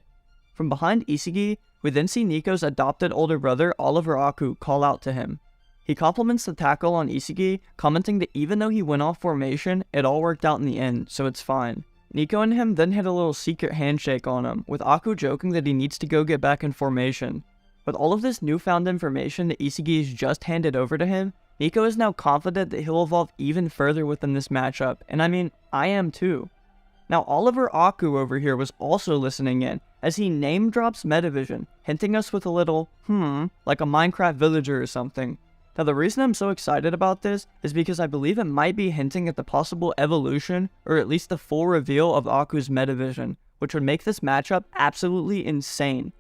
From behind Isagi, we then see Nico's adopted older brother Oliver Aku call out to him. He compliments the tackle on Isagi, commenting that even though he went off formation, it all worked out in the end, so it's fine. Nico and him then hit a little secret handshake on him, with Aku joking that he needs to go get back in formation. With all of this newfound information that Isagi's just handed over to him, Nico is now confident that he'll evolve even further within this matchup, and I mean, I am too. Now Oliver Aku over here was also listening in, as he name drops Metavision, hinting us with a little, like a Minecraft villager or something. Now the reason I'm so excited about this is because I believe it might be hinting at the possible evolution, or at least the full reveal of Aku's Metavision, which would make this matchup absolutely insane.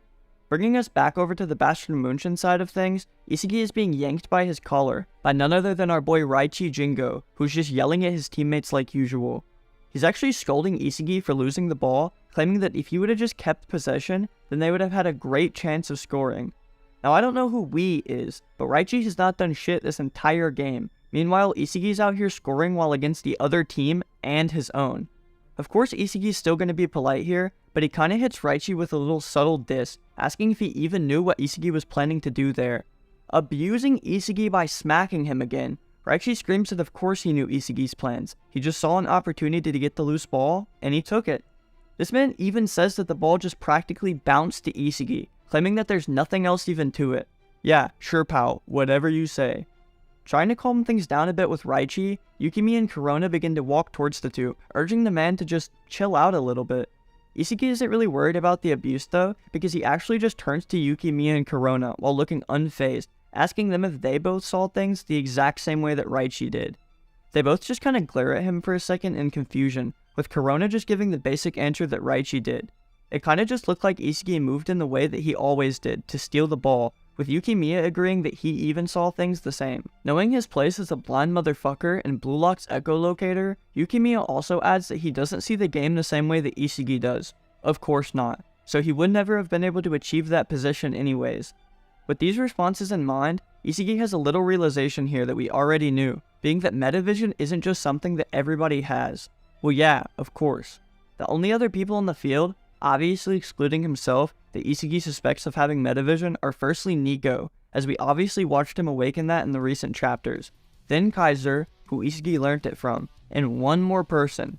Bringing us back over to the Bastard München side of things, Isagi is being yanked by his collar, by none other than our boy Raichi Jingo, who's just yelling at his teammates like usual. He's actually scolding Isagi for losing the ball, claiming that if he would have just kept possession, then they would have had a great chance of scoring. Now I don't know who "we" is, but Raichi has not done shit this entire game. Meanwhile, Isagi's out here scoring while against the other team and his own. Of course Isagi's still going to be polite here, but he kinda hits Raichi with a little subtle diss, asking if he even knew what Isagi was planning to do there. Abusing Isagi by smacking him again, Raichi screams that of course he knew Isagi's plans. He just saw an opportunity to get the loose ball, and he took it. This man even says that the ball just practically bounced to Isagi, claiming that there's nothing else even to it. Yeah, sure pal, whatever you say. Trying to calm things down a bit with Raichi, Yukimi and Corona begin to walk towards the two, urging the man to just chill out a little bit. Isagi isn't really worried about the abuse though, because he actually just turns to Yukimi and Corona while looking unfazed, asking them if they both saw things the exact same way that Raichi did. They both just kinda glare at him for a second in confusion, with Corona just giving the basic answer that Raichi did. It kinda just looked like Isagi moved in the way that he always did, to steal the ball, with Yukimiya agreeing that he even saw things the same. Knowing his place as a blind motherfucker in Blue Lock's echolocator, Yukimiya also adds that he doesn't see the game the same way that Isagi does. Of course not, so he would never have been able to achieve that position anyways. With these responses in mind, Isagi has a little realization here that we already knew, being that Metavision isn't just something that everybody has. Well yeah, of course. The only other people in the field, obviously excluding himself, that Isagi suspects of having Metavision are firstly Nico, as we obviously watched him awaken that in the recent chapters, then Kaiser, who Isagi learnt it from, and one more person.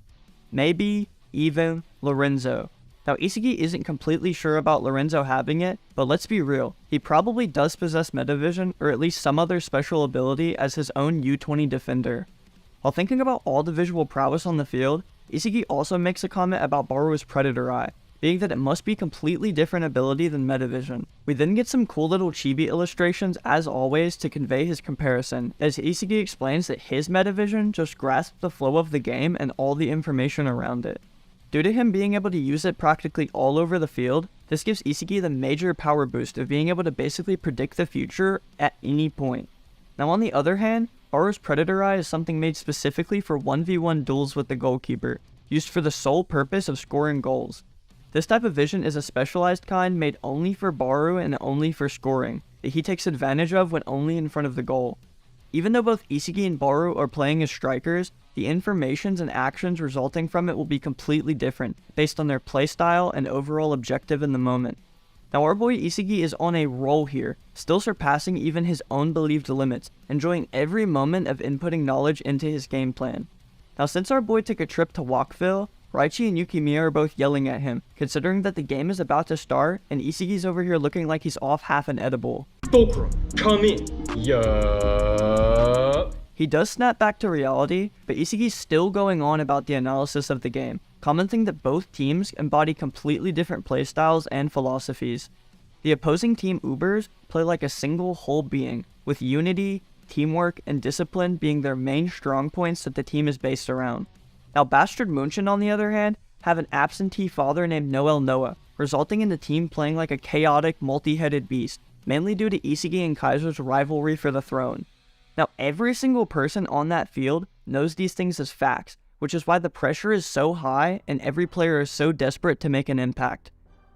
Maybe even Lorenzo. Now Isagi isn't completely sure about Lorenzo having it, but let's be real, he probably does possess Metavision or at least some other special ability as his own U20 defender. While thinking about all the visual prowess on the field, Isagi also makes a comment about Baru's Predator Eye, being that it must be completely different ability than Metavision. We then get some cool little chibi illustrations as always to convey his comparison, as Isagi explains that his Metavision just grasps the flow of the game and all the information around it. Due to him being able to use it practically all over the field, this gives Isagi the major power boost of being able to basically predict the future at any point. Now on the other hand, Baru's Predator Eye is something made specifically for 1v1 duels with the goalkeeper, used for the sole purpose of scoring goals. This type of vision is a specialized kind made only for Baru and only for scoring, that he takes advantage of when only in front of the goal. Even though both Isagi and Baru are playing as strikers, the informations and actions resulting from it will be completely different, based on their playstyle and overall objective in the moment. Now our boy Isagi is on a roll here, still surpassing even his own believed limits, enjoying every moment of inputting knowledge into his game plan. Now since our boy took a trip to Walkville, Raichi and Yukimiya are both yelling at him, considering that the game is about to start, and Isagi's over here looking like he's off half an edible. Fulcrum, come in. Yup. He does snap back to reality, but Isagi's still going on about the analysis of the game, commenting that both teams embody completely different playstyles and philosophies. The opposing team Ubers play like a single whole being, with unity, teamwork, and discipline being their main strong points that the team is based around. Now Bastard München, on the other hand, have an absentee father named Noel Noah, resulting in the team playing like a chaotic, multi-headed beast, mainly due to Isagi and Kaiser's rivalry for the throne. Now, every single person on that field knows these things as facts, which is why the pressure is so high and every player is so desperate to make an impact.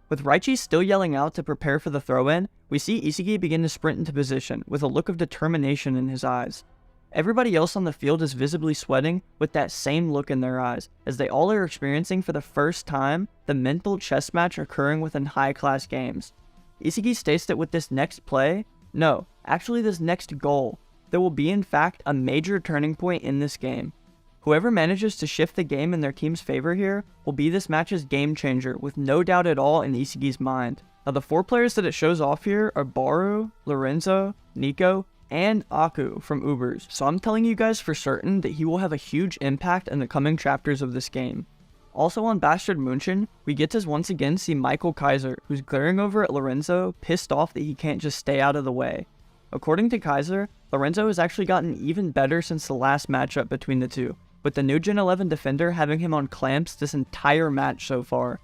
With Raichi still yelling out to prepare for the throw-in, we see Isagi begin to sprint into position with a look of determination in his eyes. Everybody else on the field is visibly sweating with that same look in their eyes, as they all are experiencing for the first time the mental chess match occurring within high-class games. Isagi states that with this next play, no, actually this next goal, there will be in fact a major turning point in this game. Whoever manages to shift the game in their team's favor here will be this match's game changer with no doubt at all in Isagi's mind. Now the 4 players that it shows off here are Baru, Lorenzo, Nico, and Aku from Ubers, so I'm telling you guys for certain that he will have a huge impact in the coming chapters of this game. Also on Bastard München, we get to once again see Michael Kaiser, who's glaring over at Lorenzo, pissed off that he can't just stay out of the way. According to Kaiser, Lorenzo has actually gotten even better since the last matchup between the two, with the new Gen 11 defender having him on clamps this entire match so far.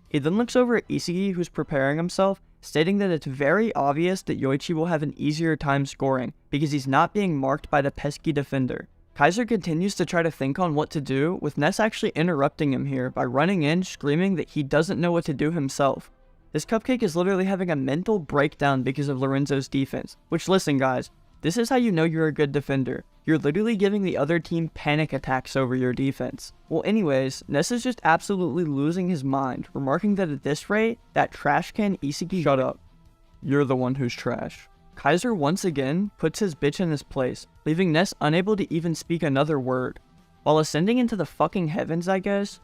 He then looks over at Isagi, who's preparing himself, stating that it's very obvious that Yoichi will have an easier time scoring, because he's not being marked by the pesky defender. Kaiser continues to try to think on what to do, with Ness actually interrupting him here by running in screaming that he doesn't know what to do himself. This cupcake is literally having a mental breakdown because of Lorenzo's defense, which listen guys, this is how you know you're a good defender. You're literally giving the other team panic attacks over your defense. Well anyways, Ness is just absolutely losing his mind, remarking that at this rate, that trash can Isagi— Shut up. You're the one who's trash. Kaiser once again puts his bitch in his place, leaving Ness unable to even speak another word. While ascending into the fucking heavens, I guess,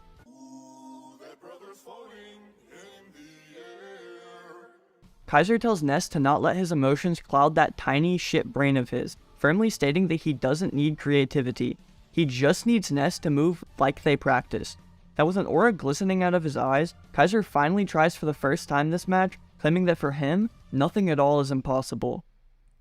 Kaiser tells Ness to not let his emotions cloud that tiny shit brain of his, firmly stating that he doesn't need creativity. He just needs Ness to move like they practice. Now with an aura glistening out of his eyes, Kaiser finally tries for the first time this match, claiming that for him, nothing at all is impossible.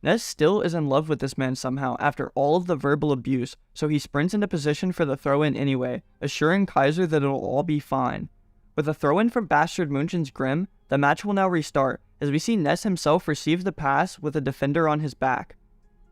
Ness still is in love with this man somehow after all of the verbal abuse, so he sprints into position for the throw-in anyway, assuring Kaiser that it'll all be fine. With a throw-in from Bastard München's Grim, the match will now restart, as we see Ness himself receive the pass with a defender on his back.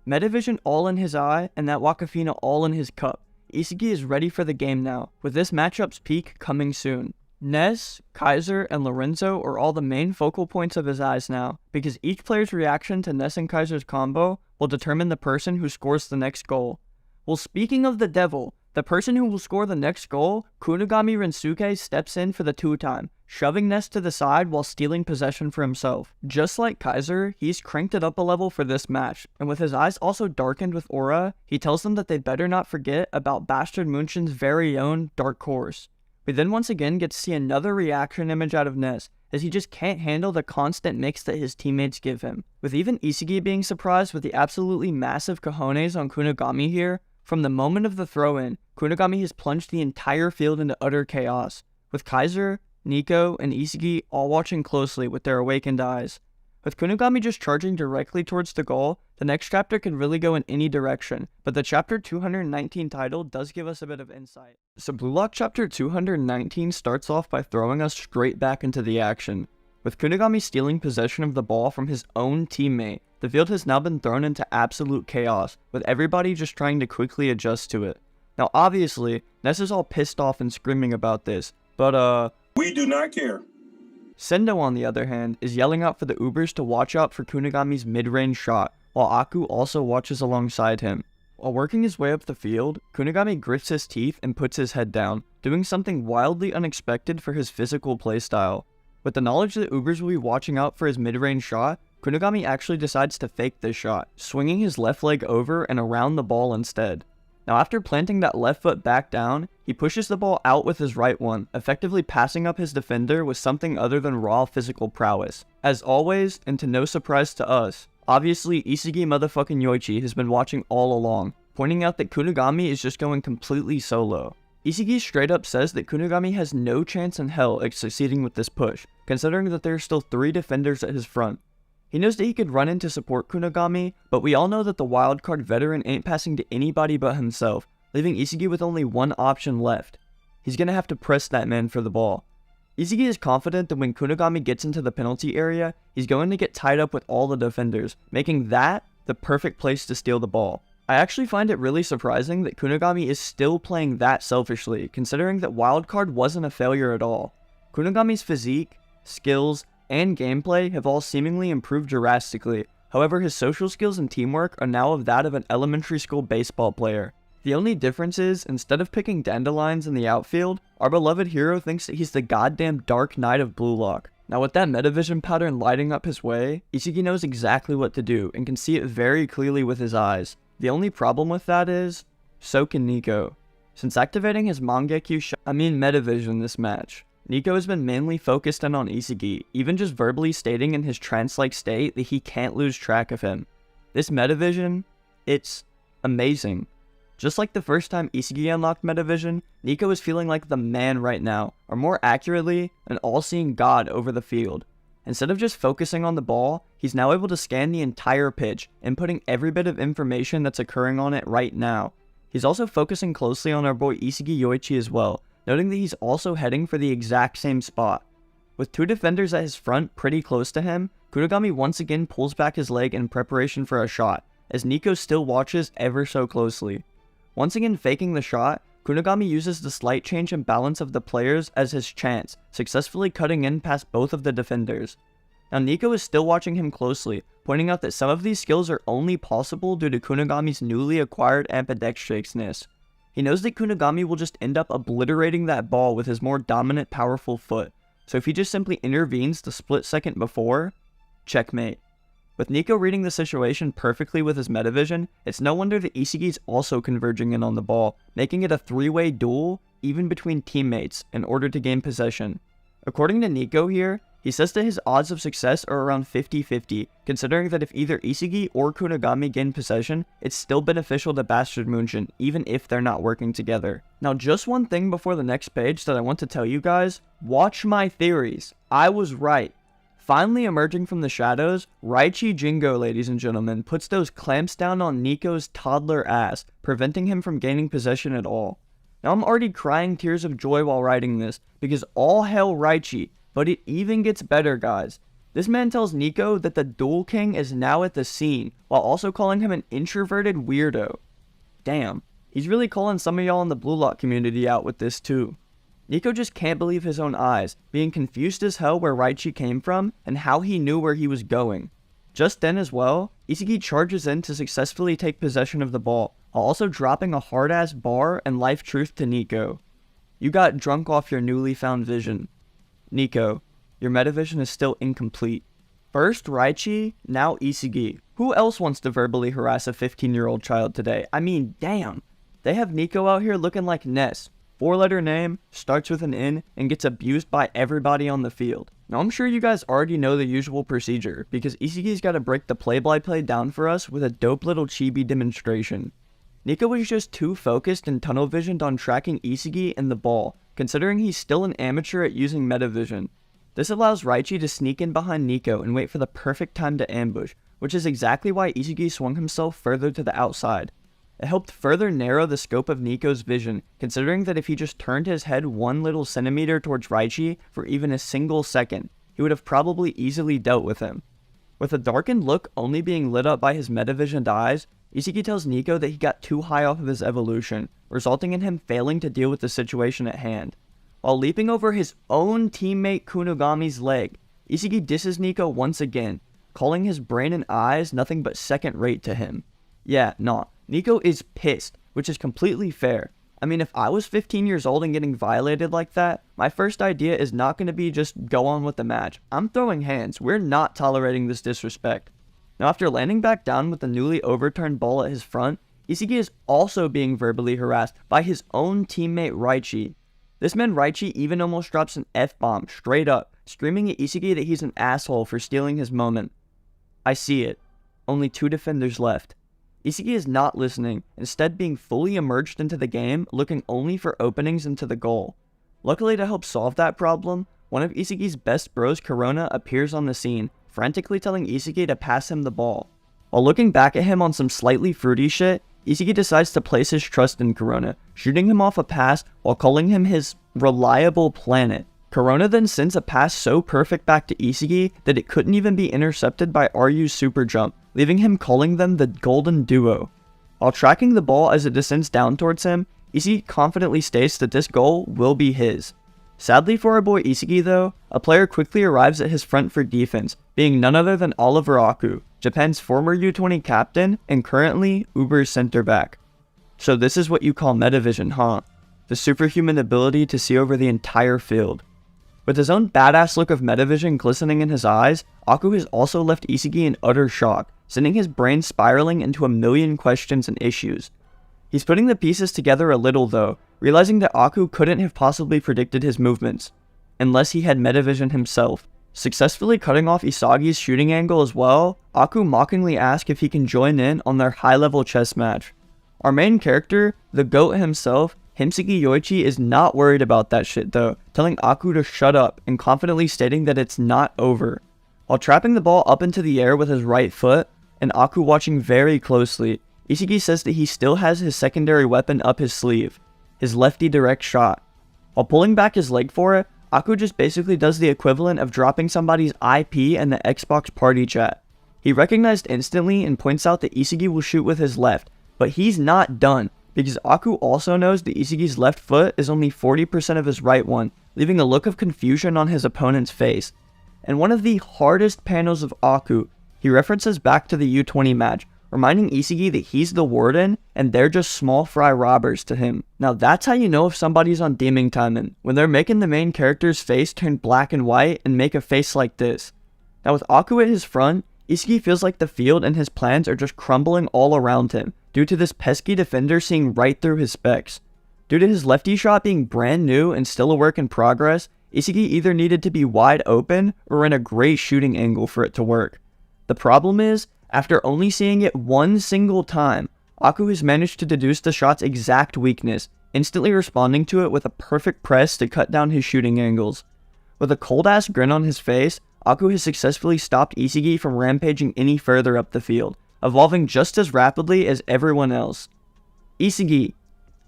Metavision all in his eye, and that Wakafina all in his cup. Isagi is ready for the game now, with this matchup's peak coming soon. Ness, Kaiser, and Lorenzo are all the main focal points of his eyes now, because each player's reaction to Ness and Kaiser's combo will determine the person who scores the next goal. Well, speaking of the devil, the person who will score the next goal, Kunigami Rensuke steps in for the 2-time, shoving Ness to the side while stealing possession for himself. Just like Kaiser, he's cranked it up a level for this match, and with his eyes also darkened with aura, he tells them that they better not forget about Bastard München's very own Dark Horse. We then once again get to see another reaction image out of Ness, as he just can't handle the constant mix that his teammates give him. With even Isagi being surprised with the absolutely massive cojones on Kunigami here, from the moment of the throw-in, Kunigami has plunged the entire field into utter chaos, with Kaiser, Nico, and Isagi all watching closely with their awakened eyes. With Kunigami just charging directly towards the goal, the next chapter can really go in any direction, but the chapter 219 title does give us a bit of insight. So Blue Lock chapter 219 starts off by throwing us straight back into the action. With Kunigami stealing possession of the ball from his own teammate, the field has now been thrown into absolute chaos, with everybody just trying to quickly adjust to it. Now obviously, Ness is all pissed off and screaming about this, but we do not care. Sendo, on the other hand, is yelling out for the Ubers to watch out for Kunigami's mid-range shot, while Aku also watches alongside him. While working his way up the field, Kunigami grits his teeth and puts his head down, doing something wildly unexpected for his physical playstyle. With the knowledge that Ubers will be watching out for his mid-range shot, Kunigami actually decides to fake this shot, swinging his left leg over and around the ball instead. Now after planting that left foot back down, he pushes the ball out with his right one, effectively passing up his defender with something other than raw physical prowess. As always, and to no surprise to us, obviously Isagi motherfucking Yoichi has been watching all along, pointing out that Kunigami is just going completely solo. Isagi straight up says that Kunigami has no chance in hell at succeeding with this push, considering that there are still 3 defenders at his front. He knows that he could run in to support Kunigami, but we all know that the wildcard veteran ain't passing to anybody but himself, leaving Isagi with only one option left. He's gonna have to press that man for the ball. Isagi is confident that when Kunigami gets into the penalty area, he's going to get tied up with all the defenders, making that the perfect place to steal the ball. I actually find it really surprising that Kunigami is still playing that selfishly, considering that wildcard wasn't a failure at all. Kunigami's physique, skills, and gameplay have all seemingly improved drastically. However, his social skills and teamwork are now of that of an elementary school baseball player. The only difference is, instead of picking dandelions in the outfield, our beloved hero thinks that he's the goddamn Dark Knight of Blue Lock. Now with that metavision pattern lighting up his way, Isagi knows exactly what to do and can see it very clearly with his eyes. The only problem with that is, so can Nico. Since activating his metavision this match, Nico has been mainly focused in on Isagi, even just verbally stating in his trance-like state that he can't lose track of him. This metavision, it's amazing. Just like the first time Isagi unlocked metavision, Nico is feeling like the man right now, or more accurately, an all-seeing god over the field. Instead of just focusing on the ball, he's now able to scan the entire pitch, inputting every bit of information that's occurring on it right now. He's also focusing closely on our boy Isagi Yoichi as well, noting that he's also heading for the exact same spot. With 2 defenders at his front pretty close to him, Kunigami once again pulls back his leg in preparation for a shot, as Nico still watches ever so closely. Once again faking the shot, Kunigami uses the slight change in balance of the players as his chance, successfully cutting in past both of the defenders. Now Nico is still watching him closely, pointing out that some of these skills are only possible due to Kunigami's newly acquired ambidextrousness. He knows that Kunigami will just end up obliterating that ball with his more dominant powerful foot, so if he just simply intervenes the split second before, checkmate. With Nico reading the situation perfectly with his metavision, it's no wonder that Isagi's also converging in on the ball, making it a 3-way duel, even between teammates, in order to gain possession. According to Nico here, he says that his odds of success are around 50-50, considering that if either Isagi or Kunigami gain possession, it's still beneficial to Bastard München, even if they're not working together. Now just one thing before the next page that I want to tell you guys, watch my theories. I was right. Finally emerging from the shadows, Raichi Jingo, ladies and gentlemen, puts those clamps down on Nico's toddler ass, preventing him from gaining possession at all. Now I'm already crying tears of joy while writing this, because all hell Raichi, but it even gets better, guys. This man tells Nico that the Duel King is now at the scene, while also calling him an introverted weirdo. Damn, he's really calling some of y'all in the Blue Lock community out with this too. Nico just can't believe his own eyes, being confused as hell where Raichi came from and how he knew where he was going. Just then as well, Isagi charges in to successfully take possession of the ball, while also dropping a hard-ass bar and life truth to Nico. You got drunk off your newly found vision. Nico, your metavision is still incomplete. First Raichi, now Isagi. Who else wants to verbally harass a 15-year-old child today? I mean, damn. They have Nico out here looking like Ness. 4-letter name, starts with an N, and gets abused by everybody on the field. Now I'm sure you guys already know the usual procedure, because Isagi's gotta break the play-by-play down for us with a dope little chibi demonstration. Nico was just too focused and tunnel-visioned on tracking Isagi and the ball, considering he's still an amateur at using metavision. This allows Raichi to sneak in behind Nico and wait for the perfect time to ambush, which is exactly why Isagi swung himself further to the outside. It helped further narrow the scope of Nico's vision, considering that if he just turned his head 1 little centimeter towards Raichi for even a single second, he would have probably easily dealt with him. With a darkened look only being lit up by his metavisioned eyes, Isagi tells Nico that he got too high off of his evolution, resulting in him failing to deal with the situation at hand. While leaping over his own teammate Kunigami's leg, Isagi disses Nico once again, calling his brain and eyes nothing but second rate to him. Yeah, nah. Nico is pissed, which is completely fair. I mean, if I was 15 years old and getting violated like that, my first idea is not going to be just go on with the match. I'm throwing hands. We're not tolerating this disrespect. Now, after landing back down with the newly overturned ball at his front, Isagi is also being verbally harassed by his own teammate Raichi. This man Raichi even almost drops an F-bomb straight up, screaming at Isagi that he's an asshole for stealing his moment. I see it. Only 2 defenders left. Isagi is not listening, instead being fully immersed into the game, looking only for openings into the goal. Luckily to help solve that problem, one of Isagi's best bros, Corona, appears on the scene, frantically telling Isagi to pass him the ball. While looking back at him on some slightly fruity shit, Isagi decides to place his trust in Corona, shooting him off a pass while calling him his reliable planet. Corona then sends a pass so perfect back to Isagi that it couldn't even be intercepted by Ryu's super jump, leaving him calling them the Golden Duo. While tracking the ball as it descends down towards him, Isagi confidently states that this goal will be his. Sadly for our boy Isagi though, a player quickly arrives at his front for defense, being none other than Oliver Aku, Japan's former U20 captain and currently Uber's center back. So this is what you call metavision, huh? The superhuman ability to see over the entire field. With his own badass look of metavision glistening in his eyes, Aku has also left Isagi in utter shock, sending his brain spiraling into a million questions and issues. He's putting the pieces together a little though, realizing that Aku couldn't have possibly predicted his movements, unless he had metavision himself. Successfully cutting off Isagi's shooting angle as well, Aku mockingly asks if he can join in on their high-level chess match. Our main character, the GOAT himself, Himseki Yoichi, is not worried about that shit though, telling Aku to shut up and confidently stating that it's not over. While trapping the ball up into the air with his right foot, and Aku watching very closely, Isagi says that he still has his secondary weapon up his sleeve, his lefty direct shot. While pulling back his leg for it, Aku just basically does the equivalent of dropping somebody's IP in the Xbox party chat. He recognized instantly and points out that Isagi will shoot with his left, but he's not done, because Aku also knows that Isagi's left foot is only 40% of his right one, leaving a look of confusion on his opponent's face. In one of the hardest panels of Aku, he references back to the U20 match, reminding Isagi that he's the warden and they're just small fry robbers to him. Now that's how you know if somebody's on deeming timing, when they're making the main character's face turn black and white and make a face like this. Now with Aku at his front, Isagi feels like the field and his plans are just crumbling all around him, due to this pesky defender seeing right through his specs. Due to his lefty shot being brand new and still a work in progress, Isagi either needed to be wide open or in a great shooting angle for it to work. The problem is, after only seeing it one single time, Aku has managed to deduce the shot's exact weakness, instantly responding to it with a perfect press to cut down his shooting angles. With a cold-ass grin on his face, Aku has successfully stopped Isagi from rampaging any further up the field, evolving just as rapidly as everyone else. Isagi.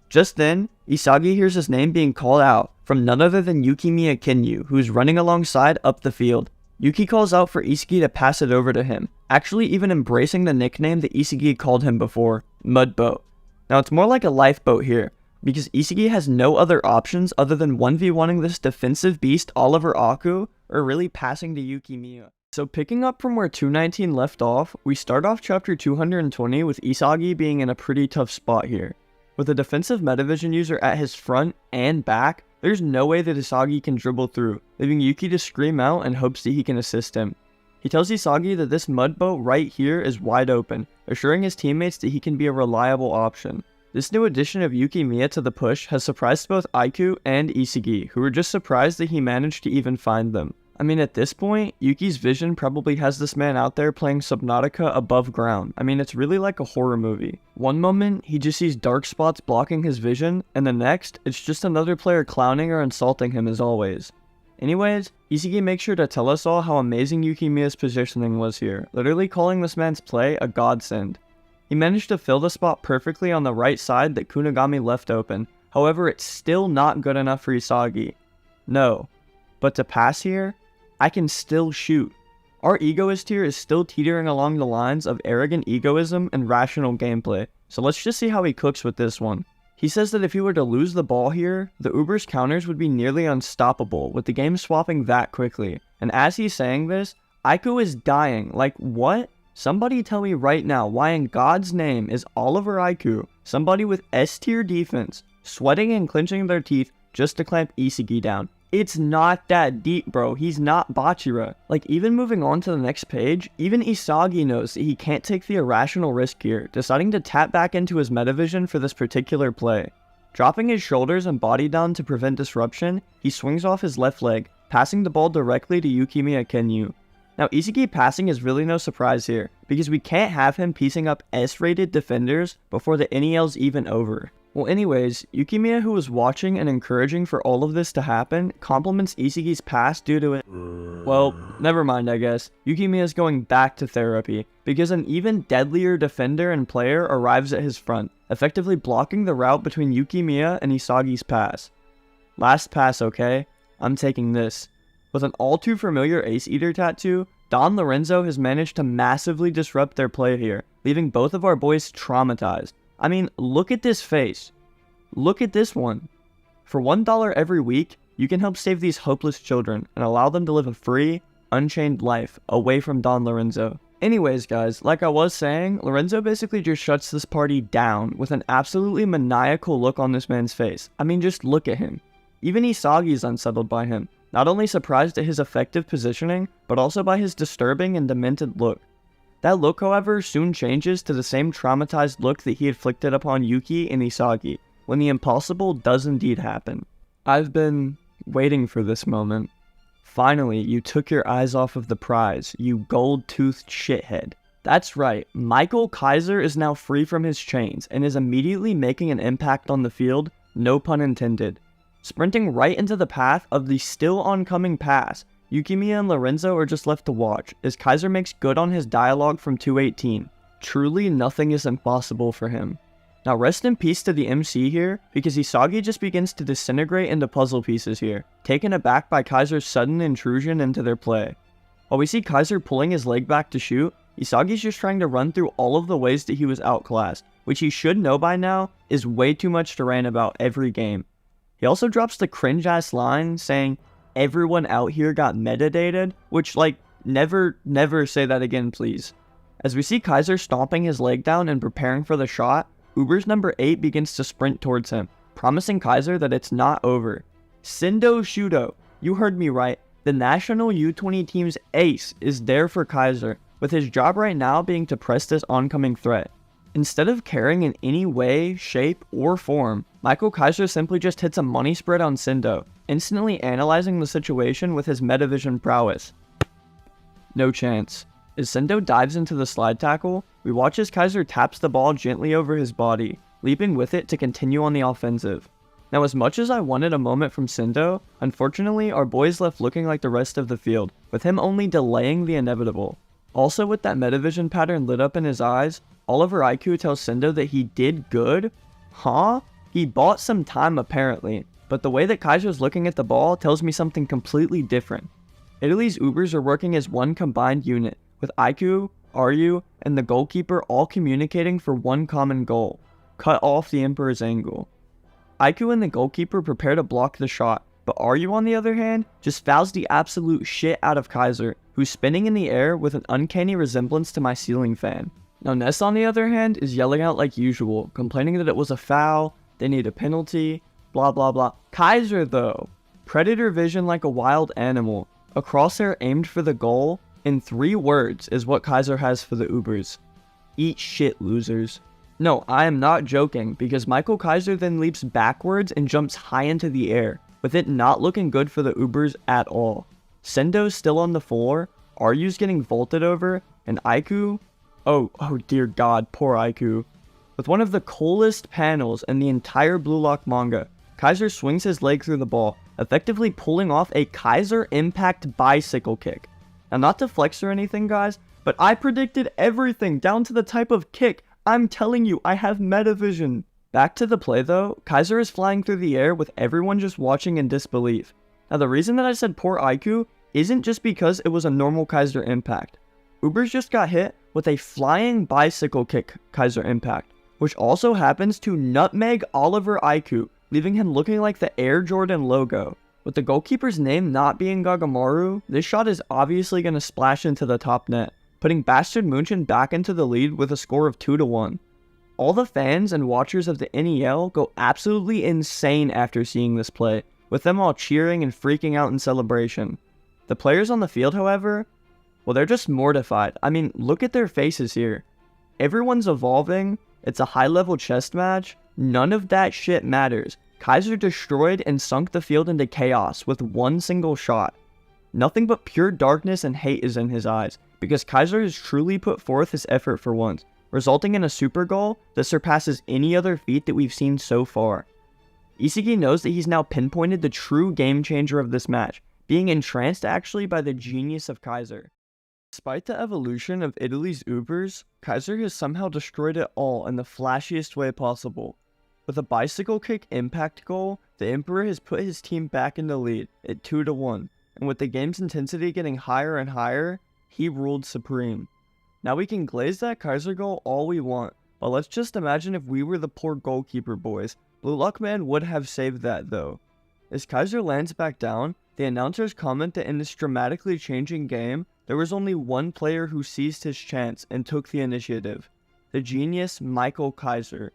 Just then, Isagi hears his name being called out from none other than Yukimiya Kinyu, who's running alongside up the field. Yuki calls out for Isagi to pass it over to him, actually even embracing the nickname that Isagi called him before, Mudboat. Now it's more like a lifeboat here, because Isagi has no other options other than 1v1ing this defensive beast Oliver Aku, or really passing to Yukimiya. So picking up from where 219 left off, we start off chapter 220 with Isagi being in a pretty tough spot here. With a defensive metavision user at his front and back, there's no way that Isagi can dribble through, leaving Yuki to scream out in hopes that he can assist him. He tells Isagi that this mudboat right here is wide open, assuring his teammates that he can be a reliable option. This new addition of Yukimiya to the push has surprised both Aiku and Isagi, who were just surprised that he managed to even find them. I mean, at this point, Yuki's vision probably has this man out there playing Subnautica above ground. I mean, it's really like a horror movie. One moment, he just sees dark spots blocking his vision, and the next, it's just another player clowning or insulting him as always. Anyways, Isagi makes sure to tell us all how amazing Yukimiya's positioning was here, literally calling this man's play a godsend. He managed to fill the spot perfectly on the right side that Kunigami left open, however it's still not good enough for Isagi. No. But to pass here, I can still shoot. Our egoist here is still teetering along the lines of arrogant egoism and rational gameplay, so let's just see how he cooks with this one. He says that if he were to lose the ball here, the Uber's counters would be nearly unstoppable, with the game swapping that quickly. And as he's saying this, Aiku is dying. Like, what? Somebody tell me right now why in God's name is Oliver Aiku, somebody with S-tier defense, sweating and clenching their teeth just to clamp Isagi down? It's not that deep, bro. He's not Bachira. Like, even moving on to the next page, even Isagi knows that he can't take the irrational risk here, deciding to tap back into his metavision for this particular play. Dropping his shoulders and body down to prevent disruption, he swings off his left leg, passing the ball directly to Yukimiya Kinyu. Now, Isagi passing is really no surprise here, because we can't have him piecing up S-rated defenders before the NEL's even over. Well anyways, Yukimiya, who was watching and encouraging for all of this to happen, compliments Isagi's pass due to it. Well, never mind I guess. Yukimiya's going back to therapy, because an even deadlier defender and player arrives at his front, effectively blocking the route between Yukimiya and Isagi's pass. Last pass, okay? I'm taking this. With an all too familiar Ace Eater tattoo, Don Lorenzo has managed to massively disrupt their play here, leaving both of our boys traumatized. I mean, look at this face. Look at this one. For $1 every week, you can help save these hopeless children and allow them to live a free, unchained life away from Don Lorenzo. Anyways guys, like I was saying, Lorenzo basically just shuts this party down with an absolutely maniacal look on this man's face. I mean, just look at him. Even Isagi's unsettled by him, not only surprised at his effective positioning, but also by his disturbing and demented look. That look, however, soon changes to the same traumatized look that he inflicted upon Yuki and Isagi, when the impossible does indeed happen. I've been waiting for this moment. Finally, you took your eyes off of the prize, you gold-toothed shithead. That's right, Michael Kaiser is now free from his chains, and is immediately making an impact on the field, no pun intended. Sprinting right into the path of the still oncoming pass, Yukimiya and Lorenzo are just left to watch, as Kaiser makes good on his dialogue from 218. Truly nothing is impossible for him. Now rest in peace to the MC here, because Isagi just begins to disintegrate into puzzle pieces here, taken aback by Kaiser's sudden intrusion into their play. While we see Kaiser pulling his leg back to shoot, Isagi's just trying to run through all of the ways that he was outclassed, which he should know by now is way too much to rant about every game. He also drops the cringe-ass line saying, "Everyone out here got metadated," which, like, never say that again, please. As we see Kaiser stomping his leg down and preparing for the shot, Uber's number 8 begins to sprint towards him, promising Kaiser that it's not over. Sendo Shudo, you heard me right, the national U20 team's ace is there for Kaiser, with his job right now being to press this oncoming threat. Instead of caring in any way, shape, or form, Michael Kaiser simply just hits a money spread on Sendo, instantly analyzing the situation with his metavision prowess. No chance. As Sendo dives into the slide tackle, we watch as Kaiser taps the ball gently over his body, leaping with it to continue on the offensive. Now, as much as I wanted a moment from Sendo, unfortunately our boy's left looking like the rest of the field, with him only delaying the inevitable. Also, with that metavision pattern lit up in his eyes, Oliver Aiku tells Sendo that he did good? Huh? He bought some time apparently, but the way that Kaiser's looking at the ball tells me something completely different. Italy's Ubers are working as one combined unit, with Aiku, Ryu, and the goalkeeper all communicating for one common goal: cut off the Emperor's angle. Aiku and the goalkeeper prepare to block the shot, but Ryu on the other hand just fouls the absolute shit out of Kaiser, who's spinning in the air with an uncanny resemblance to my ceiling fan. Now Ness on the other hand is yelling out like usual, complaining that it was a foul, they need a penalty, blah blah blah. Kaiser though, predator vision like a wild animal, a crosshair aimed for the goal, in 3 words is what Kaiser has for the Ubers: eat shit, losers. No, I am not joking, because Michael Kaiser then leaps backwards and jumps high into the air, with it not looking good for the Ubers at all. Sendo's still on the floor, Ryu's getting vaulted over, and Aiku, oh dear god, poor Aiku. With one of the coolest panels in the entire Blue Lock manga, Kaiser swings his leg through the ball, effectively pulling off a Kaiser Impact bicycle kick. Now, not to flex or anything guys, but I predicted everything down to the type of kick. I'm telling you, I have metavision. Back to the play though, Kaiser is flying through the air with everyone just watching in disbelief. Now the reason that I said poor Aiku isn't just because it was a normal Kaiser Impact. Ubers just got hit with a flying bicycle kick Kaiser Impact, which also happens to nutmeg Oliver Aiku, leaving him looking like the Air Jordan logo. With the goalkeeper's name not being Gagamaru, this shot is obviously going to splash into the top net, putting Bastard München back into the lead with a score of 2-1. All the fans and watchers of the NEL go absolutely insane after seeing this play, with them all cheering and freaking out in celebration. The players on the field, however, well, they're just mortified. I mean, look at their faces here. Everyone's evolving, it's a high-level chess match, none of that shit matters. Kaiser destroyed and sunk the field into chaos with one single shot. Nothing but pure darkness and hate is in his eyes, because Kaiser has truly put forth his effort for once, resulting in a super goal that surpasses any other feat that we've seen so far. Isagi knows that he's now pinpointed the true game changer of this match, being entranced actually by the genius of Kaiser. Despite the evolution of Italy's Ubers, Kaiser has somehow destroyed it all in the flashiest way possible. With a bicycle kick impact goal, the Emperor has put his team back in the lead at 2-1, and with the game's intensity getting higher and higher, he ruled supreme. Now we can glaze that Kaiser goal all we want, but let's just imagine if we were the poor goalkeeper boys. Blue Lock Man would have saved that though. As Kaiser lands back down, the announcers comment that in this dramatically changing game, there was only one player who seized his chance and took the initiative. The genius Michael Kaiser.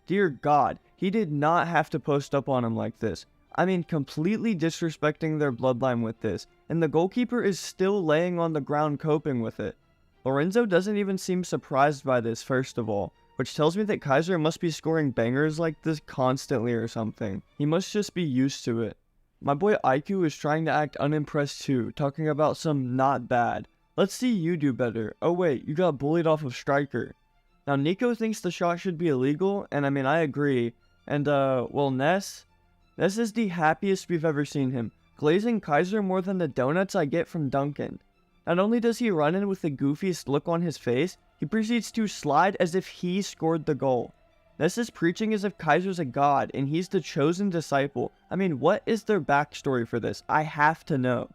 Dear God, he did not have to post up on him like this. I mean, completely disrespecting their bloodline with this, and the goalkeeper is still laying on the ground coping with it. Lorenzo doesn't even seem surprised by this first of all, which tells me that Kaiser must be scoring bangers like this constantly or something. He must just be used to it. My boy Aiku is trying to act unimpressed too, talking about some not bad. Let's see you do better. Oh wait, you got bullied off of striker. Now Nico thinks the shot should be illegal, and I mean I agree. And well Ness is the happiest we've ever seen him, glazing Kaiser more than the donuts I get from Duncan. Not only does he run in with the goofiest look on his face, he proceeds to slide as if he scored the goal. Ness is preaching as if Kaiser's a god and he's the chosen disciple. I mean, what is their backstory for this? I have to know.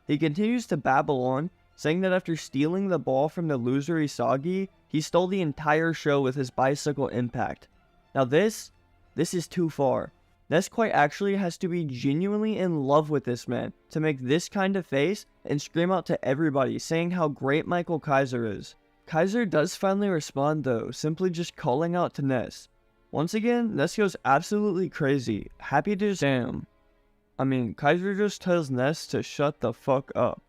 He continues to babble on, saying that after stealing the ball from the loser Isagi, he stole the entire show with his bicycle impact. Now this is too far. Ness quite actually has to be genuinely in love with this man to make this kind of face and scream out to everybody saying how great Michael Kaiser is. Kaiser does finally respond though, simply just calling out to Ness. Once again, Ness goes absolutely crazy, happy to damn. I mean, Kaiser just tells Ness to shut the fuck up.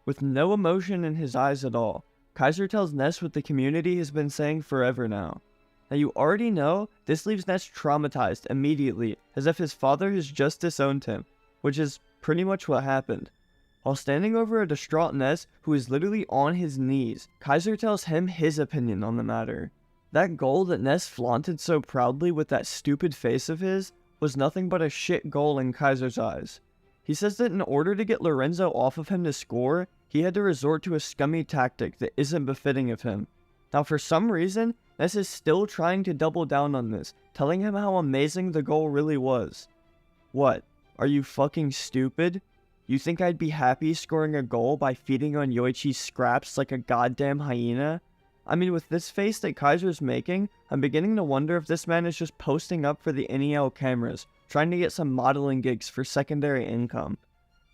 With no emotion in his eyes at all, Kaiser tells Ness what the community has been saying forever now. Now you already know, this leaves Ness traumatized immediately, as if his father has just disowned him, which is pretty much what happened. While standing over a distraught Ness who is literally on his knees, Kaiser tells him his opinion on the matter. That goal that Ness flaunted so proudly with that stupid face of his was nothing but a shit goal in Kaiser's eyes. He says that in order to get Lorenzo off of him to score, he had to resort to a scummy tactic that isn't befitting of him. Now for some reason, Ness is still trying to double down on this, telling him how amazing the goal really was. What? Are you fucking stupid? You think I'd be happy scoring a goal by feeding on Yoichi's scraps like a goddamn hyena? I mean, with this face that Kaiser's making, I'm beginning to wonder if this man is just posting up for the NEL cameras, trying to get some modeling gigs for secondary income.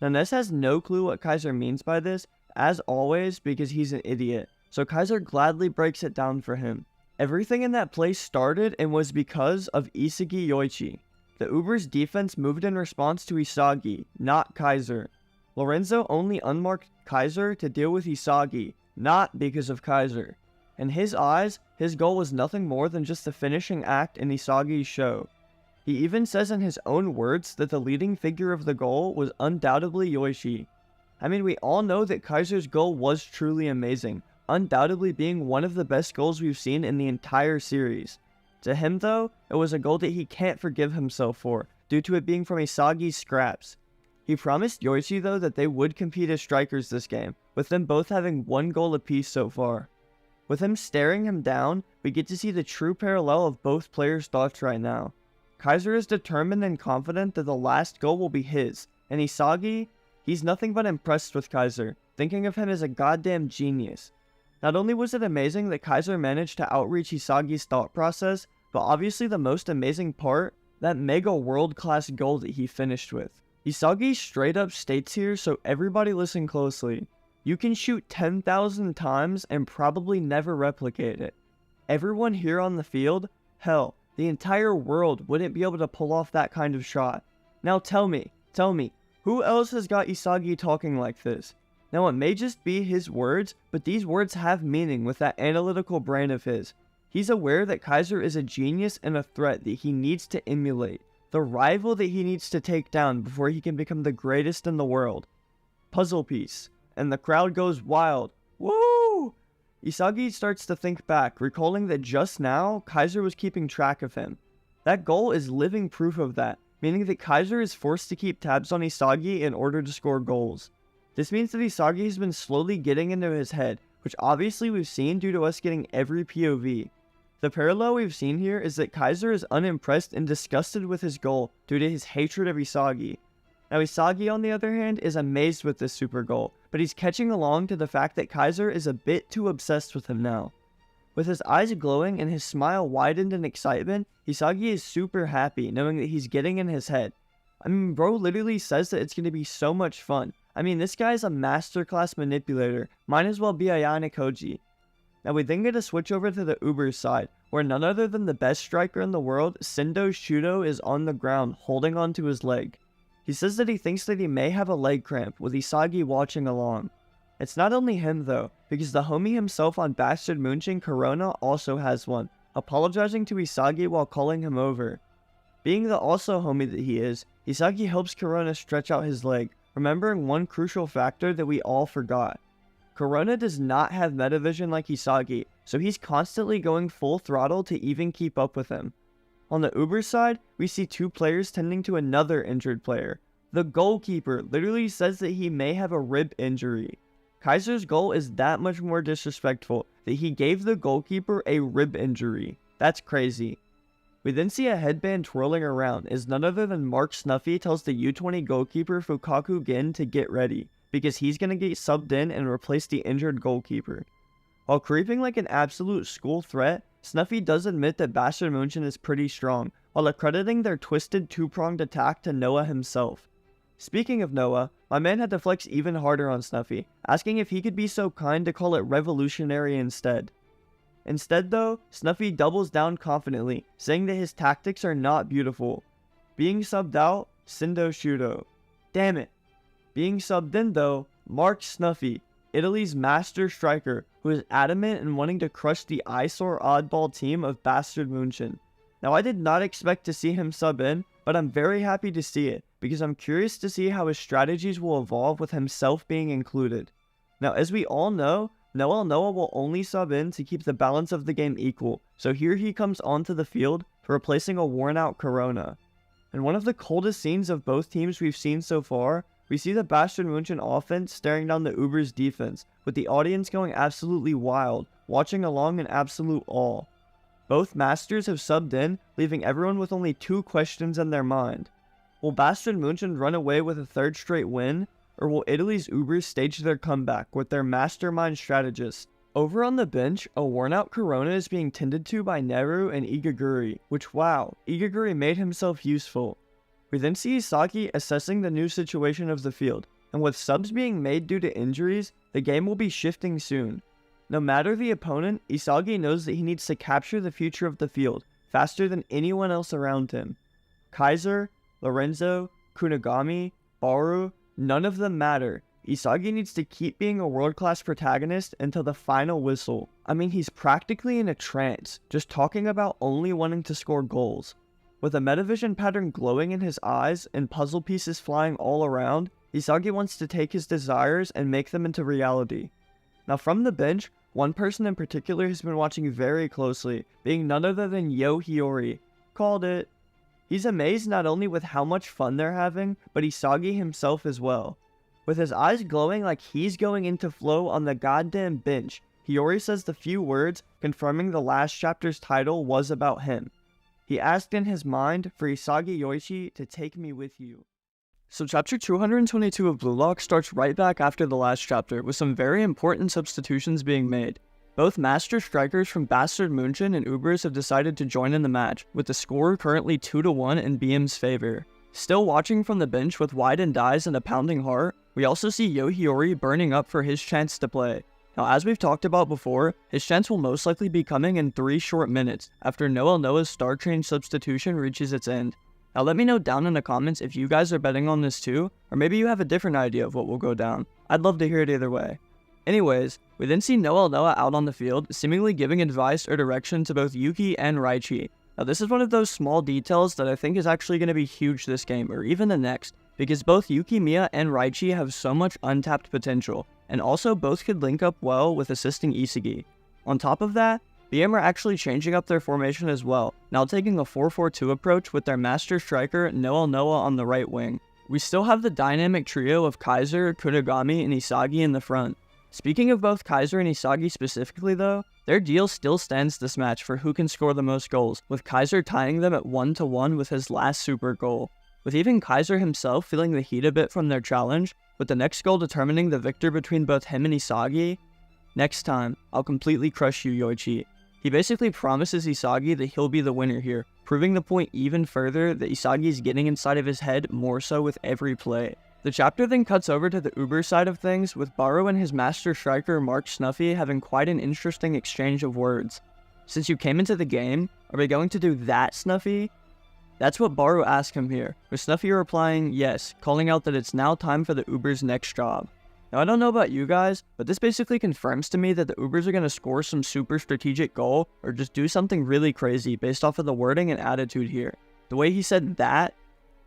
Now Ness has no clue what Kaiser means by this, as always, because he's an idiot, so Kaiser gladly breaks it down for him. Everything in that play started and was because of Isagi Yoichi. The Uber's defense moved in response to Isagi, not Kaiser. Lorenzo only unmarked Kaiser to deal with Isagi, not because of Kaiser. In his eyes, his goal was nothing more than just the finishing act in Isagi's show. He even says in his own words that the leading figure of the goal was undoubtedly Yoichi. I mean, we all know that Kaiser's goal was truly amazing, undoubtedly being one of the best goals we've seen in the entire series. To him though, it was a goal that he can't forgive himself for, due to it being from Isagi's scraps. He promised Yoichi though that they would compete as strikers this game, with them both having one goal apiece so far. With him staring him down, we get to see the true parallel of both players' thoughts right now. Kaiser is determined and confident that the last goal will be his, and Isagi, he's nothing but impressed with Kaiser, thinking of him as a goddamn genius. Not only was it amazing that Kaiser managed to outreach Isagi's thought process, but obviously the most amazing part, that mega world-class goal that he finished with. Isagi straight up states here, so everybody listen closely. You can shoot 10,000 times and probably never replicate it. Everyone here on the field, hell, the entire world wouldn't be able to pull off that kind of shot. Now tell me, who else has got Isagi talking like this? Now it may just be his words, but these words have meaning with that analytical brain of his. He's aware that Kaiser is a genius and a threat that he needs to emulate, the rival that he needs to take down before he can become the greatest in the world. puzzle piece, and the crowd goes wild. Woo! Isagi starts to think back, recalling that just now, Kaiser was keeping track of him. That goal is living proof of that, meaning that Kaiser is forced to keep tabs on Isagi in order to score goals. This means that Isagi has been slowly getting into his head, which obviously we've seen due to us getting every POV. The parallel we've seen here is that Kaiser is unimpressed and disgusted with his goal due to his hatred of Isagi. Now Isagi, on the other hand, is amazed with this super goal, but he's catching along to the fact that Kaiser is a bit too obsessed with him now. With his eyes glowing and his smile widened in excitement, Isagi is super happy knowing that he's getting in his head. I mean, bro literally says that it's going to be so much fun. I mean, this guy's a masterclass manipulator, might as well be Ayane Koji. Now we then get to switch over to the Uber's side, where none other than the best striker in the world, Sendo Shudo, is on the ground holding onto his leg. He says that he thinks that he may have a leg cramp, with Isagi watching along. It's not only him though, because the homie himself on Bastard München, Corona, also has one, apologizing to Isagi while calling him over. Being the also homie that he is, Isagi helps Corona stretch out his leg, remembering one crucial factor that we all forgot. Corona does not have metavision like Isagi, so he's constantly going full throttle to even keep up with him. On the Uber side, we see two players tending to another injured player. The goalkeeper literally says that he may have a rib injury. Kaiser's goal is that much more disrespectful that he gave the goalkeeper a rib injury. That's crazy. We then see a headband twirling around as none other than Mark Snuffy tells the U20 goalkeeper Fukaku Gin to get ready, because he's going to get subbed in and replace the injured goalkeeper. While creeping like an absolute school threat, Snuffy does admit that Bastard München is pretty strong, while accrediting their twisted two-pronged attack to Noah himself. Speaking of Noah, my man had to flex even harder on Snuffy, asking if he could be so kind to call it revolutionary instead. Instead though, Snuffy doubles down confidently, saying that his tactics are not beautiful. Being subbed out, Sendo Shudo. Damn it. Being subbed in though, Mark Snuffy, Italy's master striker, who is adamant in wanting to crush the eyesore oddball team of Bastard München. Now I did not expect to see him sub in, but I'm very happy to see it, because I'm curious to see how his strategies will evolve with himself being included. Now as we all know, Noah will only sub in to keep the balance of the game equal, so here he comes onto the field, replacing a worn out Corona. In one of the coldest scenes of both teams we've seen so far, we see the Bastard München offense staring down the Uber's defense, with the audience going absolutely wild, watching along in absolute awe. Both masters have subbed in, leaving everyone with only two questions in their mind. Will Bastard München run away with a third straight win, or will Italy's Ubers stage their comeback with their mastermind strategist? Over on the bench, a worn-out Corona is being tended to by Neru and Igaguri, which wow, Igaguri made himself useful. We then see Isagi assessing the new situation of the field, and with subs being made due to injuries, the game will be shifting soon. No matter the opponent, Isagi knows that he needs to capture the future of the field, faster than anyone else around him. Kaiser, Lorenzo, Kunigami, Baru, none of them matter. Isagi needs to keep being a world-class protagonist until the final whistle. I mean, he's practically in a trance, just talking about only wanting to score goals. With a metavision pattern glowing in his eyes and puzzle pieces flying all around, Isagi wants to take his desires and make them into reality. Now from the bench, one person in particular has been watching very closely, being none other than Yo Hiyori. Called it. He's amazed not only with how much fun they're having, but Isagi himself as well. With his eyes glowing like he's going into flow on the goddamn bench, Hiyori says the few words confirming the last chapter's title was about him. He asked in his mind for Isagi Yoichi to take me with you. So chapter 222 of Blue Lock starts right back after the last chapter, with some very important substitutions being made. Both master strikers from Bastard München and Ubers have decided to join in the match, with the score currently 2-1 in BM's favor. Still watching from the bench with widened eyes and a pounding heart, we also see Yo Hiyori burning up for his chance to play. Now as we've talked about before, his chance will most likely be coming in 3 short minutes, after Noah's Star Train substitution reaches its end. Now let me know down in the comments if you guys are betting on this too, or maybe you have a different idea of what will go down. I'd love to hear it either way. Anyways, we then see Noah out on the field, seemingly giving advice or direction to both Yuki and Raichi. Now this is one of those small details that I think is actually going to be huge this game, or even the next, because both Yukimiya and Raichi have so much untapped potential, and also both could link up well with assisting Isagi. On top of that, BM are actually changing up their formation as well, now taking a 4-4-2 approach with their master striker Noah on the right wing. We still have the dynamic trio of Kaiser, Kunigami, and Isagi in the front. Speaking of both Kaiser and Isagi specifically though, their deal still stands this match for who can score the most goals, with Kaiser tying them at 1-1 with his last super goal. With even Kaiser himself feeling the heat a bit from their challenge, with the next goal determining the victor between both him and Isagi. Next time, I'll completely crush you, Yoichi. He basically promises Isagi that he'll be the winner here, proving the point even further that Isagi's getting inside of his head more so with every play. The chapter then cuts over to the Uber side of things, with Baru and his master striker Mark Snuffy having quite an interesting exchange of words. Since you came into the game, are we going to do that, Snuffy? That's what Baru asked him here, with Snuffy replying yes, calling out that it's now time for the Uber's next job. Now I don't know about you guys, but this basically confirms to me that the Ubers are going to score some super strategic goal, or just do something really crazy based off of the wording and attitude here. The way he said that,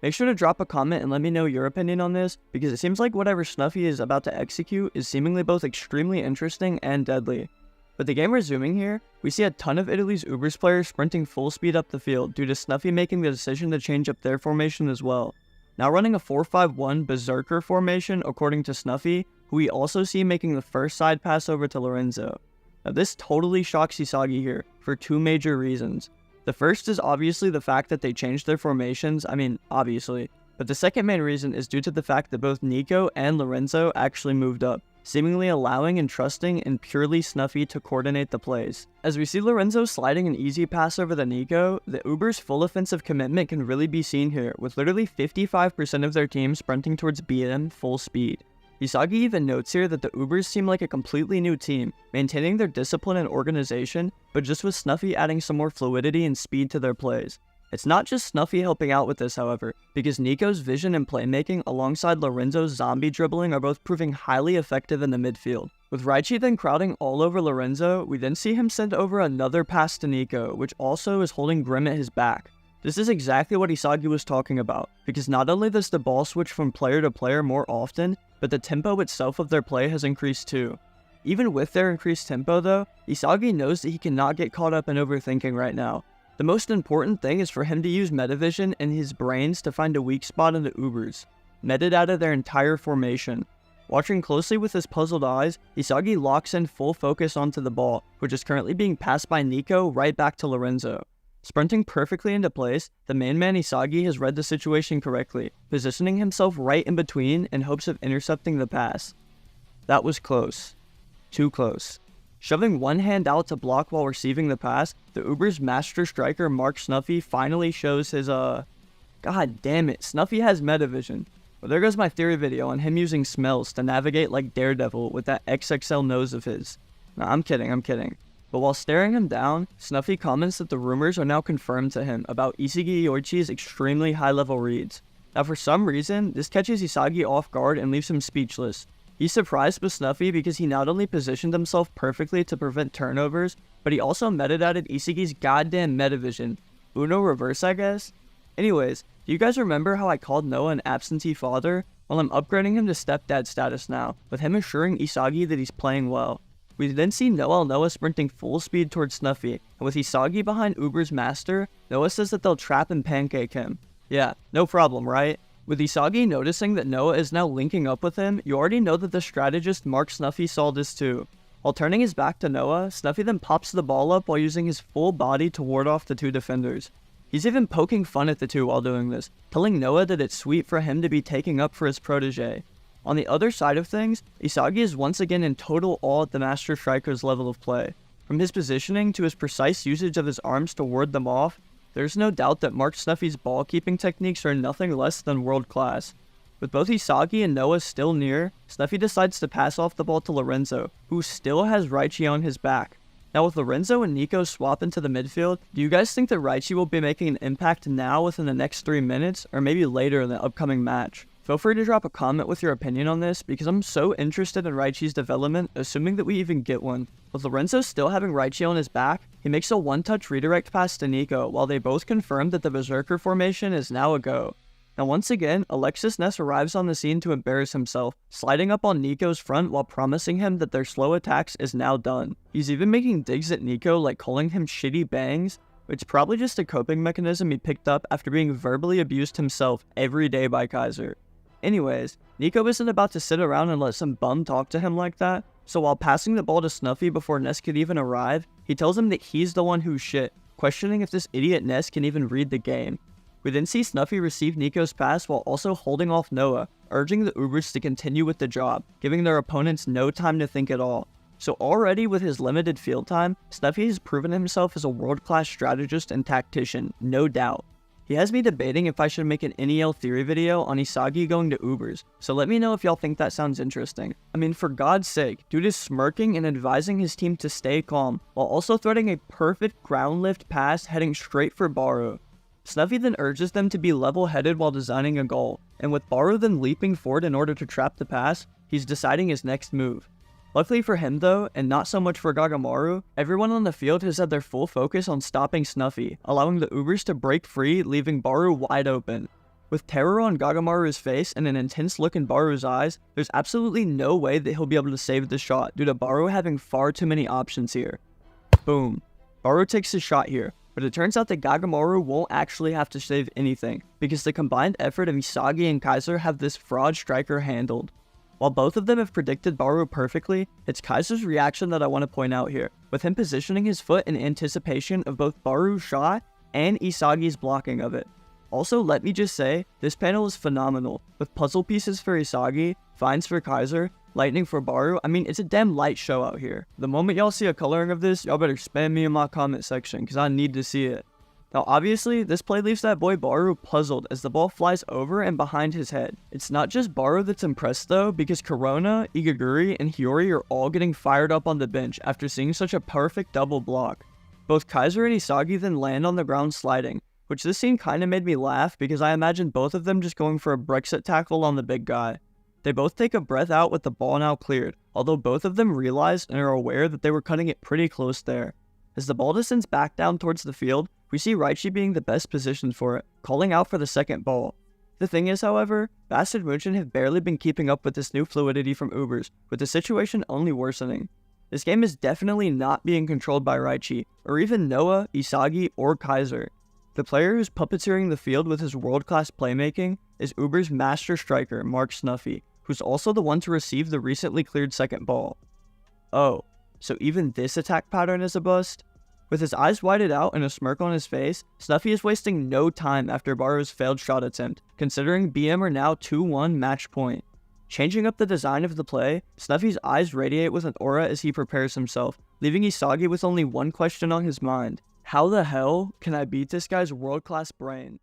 make sure to drop a comment and let me know your opinion on this, because it seems like whatever Snuffy is about to execute is seemingly both extremely interesting and deadly. With the game resuming here, we see a ton of Italy's Ubers players sprinting full speed up the field due to Snuffy making the decision to change up their formation as well. Now running a 4-5-1 Berserker formation according to Snuffy, who we also see making the first side pass over to Lorenzo. Now this totally shocks Isagi here, for two major reasons. The first is obviously the fact that they changed their formations, obviously, but the second main reason is due to the fact that both Nico and Lorenzo actually moved up, seemingly allowing and trusting in purely Snuffy to coordinate the plays. As we see Lorenzo sliding an easy pass over to Nico, the Uber's full offensive commitment can really be seen here, with literally 55% of their team sprinting towards BM full speed. Isagi even notes here that the Ubers seem like a completely new team, maintaining their discipline and organization, but just with Snuffy adding some more fluidity and speed to their plays. It's not just Snuffy helping out with this, however, because Nico's vision and playmaking alongside Lorenzo's zombie dribbling are both proving highly effective in the midfield. With Raichi then crowding all over Lorenzo, we then see him send over another pass to Nico, which also is holding Grim at his back. This is exactly what Isagi was talking about, because not only does the ball switch from player to player more often, but the tempo itself of their play has increased too. Even with their increased tempo though, Isagi knows that he cannot get caught up in overthinking right now. The most important thing is for him to use metavision and his brains to find a weak spot in the Ubers, meted out of their entire formation. Watching closely with his puzzled eyes, Isagi locks in full focus onto the ball, which is currently being passed by Nico right back to Lorenzo. Sprinting perfectly into place, the main man Isagi has read the situation correctly, positioning himself right in between in hopes of intercepting the pass. That was close. Too close. Shoving one hand out to block while receiving the pass, the Uber's master striker Mark Snuffy finally shows his God damn it, Snuffy has metavision. Well, there goes my theory video on him using smells to navigate like Daredevil with that XXL nose of his. Nah, I'm kidding. But while staring him down, Snuffy comments that the rumors are now confirmed to him about Isagi Yoichi's extremely high-level reads. Now for some reason, this catches Isagi off guard and leaves him speechless. He's surprised with Snuffy because he not only positioned himself perfectly to prevent turnovers, but he also metadated Isagi's goddamn metavision. Uno reverse, I guess? Anyways, do you guys remember how I called Noah an absentee father? Well, I'm upgrading him to stepdad status now, with him assuring Isagi that he's playing well. We then see Noah sprinting full speed towards Snuffy, and with Isagi behind Uber's master, Noah says that they'll trap and pancake him. Yeah, no problem, right? With Isagi noticing that Noah is now linking up with him, you already know that the strategist Mark Snuffy saw this too. While turning his back to Noah, Snuffy then pops the ball up while using his full body to ward off the two defenders. He's even poking fun at the two while doing this, telling Noah that it's sweet for him to be taking up for his protege. On the other side of things, Isagi is once again in total awe at the Master Striker's level of play. From his positioning to his precise usage of his arms to ward them off, there's no doubt that Mark Snuffy's ball-keeping techniques are nothing less than world-class. With both Isagi and Noah still near, Snuffy decides to pass off the ball to Lorenzo, who still has Raichi on his back. Now with Lorenzo and Nico swap into the midfield, do you guys think that Raichi will be making an impact now within the next 3 minutes, or maybe later in the upcoming match? Feel free to drop a comment with your opinion on this, because I'm so interested in Raichi's development, assuming that we even get one. With Lorenzo still having Raichi on his back, he makes a one-touch redirect pass to Nico, while they both confirm that the Berserker formation is now a go. Now once again, Alexis Ness arrives on the scene to embarrass himself, sliding up on Nico's front while promising him that their slow attacks is now done. He's even making digs at Nico like calling him shitty bangs, which is probably just a coping mechanism he picked up after being verbally abused himself every day by Kaiser. Anyways, Nico isn't about to sit around and let some bum talk to him like that, so while passing the ball to Snuffy before Ness could even arrive, he tells him that he's the one who's shit, questioning if this idiot Ness can even read the game. We then see Snuffy receive Nico's pass while also holding off Noah, urging the Ubers to continue with the job, giving their opponents no time to think at all. So already with his limited field time, Snuffy has proven himself as a world-class strategist and tactician, no doubt. He has me debating if I should make an NEL theory video on Isagi going to Ubers, so let me know if y'all think that sounds interesting. I mean, for God's sake, dude is smirking and advising his team to stay calm, while also threading a perfect ground lift pass heading straight for Baru. Snuffy then urges them to be level-headed while designing a goal, and with Baru then leaping forward in order to trap the pass, he's deciding his next move. Luckily for him though, and not so much for Gagamaru, everyone on the field has had their full focus on stopping Snuffy, allowing the Ubers to break free, leaving Baru wide open. With terror on Gagamaru's face and an intense look in Baru's eyes, there's absolutely no way that he'll be able to save the shot due to Baru having far too many options here. Boom. Baru takes his shot here, but it turns out that Gagamaru won't actually have to save anything, because the combined effort of Isagi and Kaiser have this fraud striker handled. While both of them have predicted Baru perfectly, it's Kaiser's reaction that I want to point out here, with him positioning his foot in anticipation of both Baru's shot and Isagi's blocking of it. Also, let me just say, this panel is phenomenal, with puzzle pieces for Isagi, finds for Kaiser, lightning for Baru. I mean, it's a damn light show out here. The moment y'all see a coloring of this, y'all better spam me in my comment section, because I need to see it. Now obviously, this play leaves that boy Baru puzzled as the ball flies over and behind his head. It's not just Baru that's impressed though, because Corona, Igaguri, and Hiyori are all getting fired up on the bench after seeing such a perfect double block. Both Kaiser and Isagi then land on the ground sliding, which this scene kinda made me laugh because I imagined both of them just going for a Brexit tackle on the big guy. They both take a breath out with the ball now cleared, although both of them realize and are aware that they were cutting it pretty close there. As the ball descends back down towards the field, we see Raichi being the best positioned for it, calling out for the second ball. The thing is, however, Bastard München have barely been keeping up with this new fluidity from Ubers, with the situation only worsening. This game is definitely not being controlled by Raichi, or even Noah, Isagi, or Kaiser. The player who's puppeteering the field with his world-class playmaking is Uber's master striker, Mark Snuffy, who's also the one to receive the recently cleared second ball. Oh, so even this attack pattern is a bust? With his eyes widened out and a smirk on his face, Snuffy is wasting no time after Baru's failed shot attempt, considering BM are now 2-1 match point. Changing up the design of the play, Snuffy's eyes radiate with an aura as he prepares himself, leaving Isagi with only one question on his mind. How the hell can I beat this guy's world-class brain?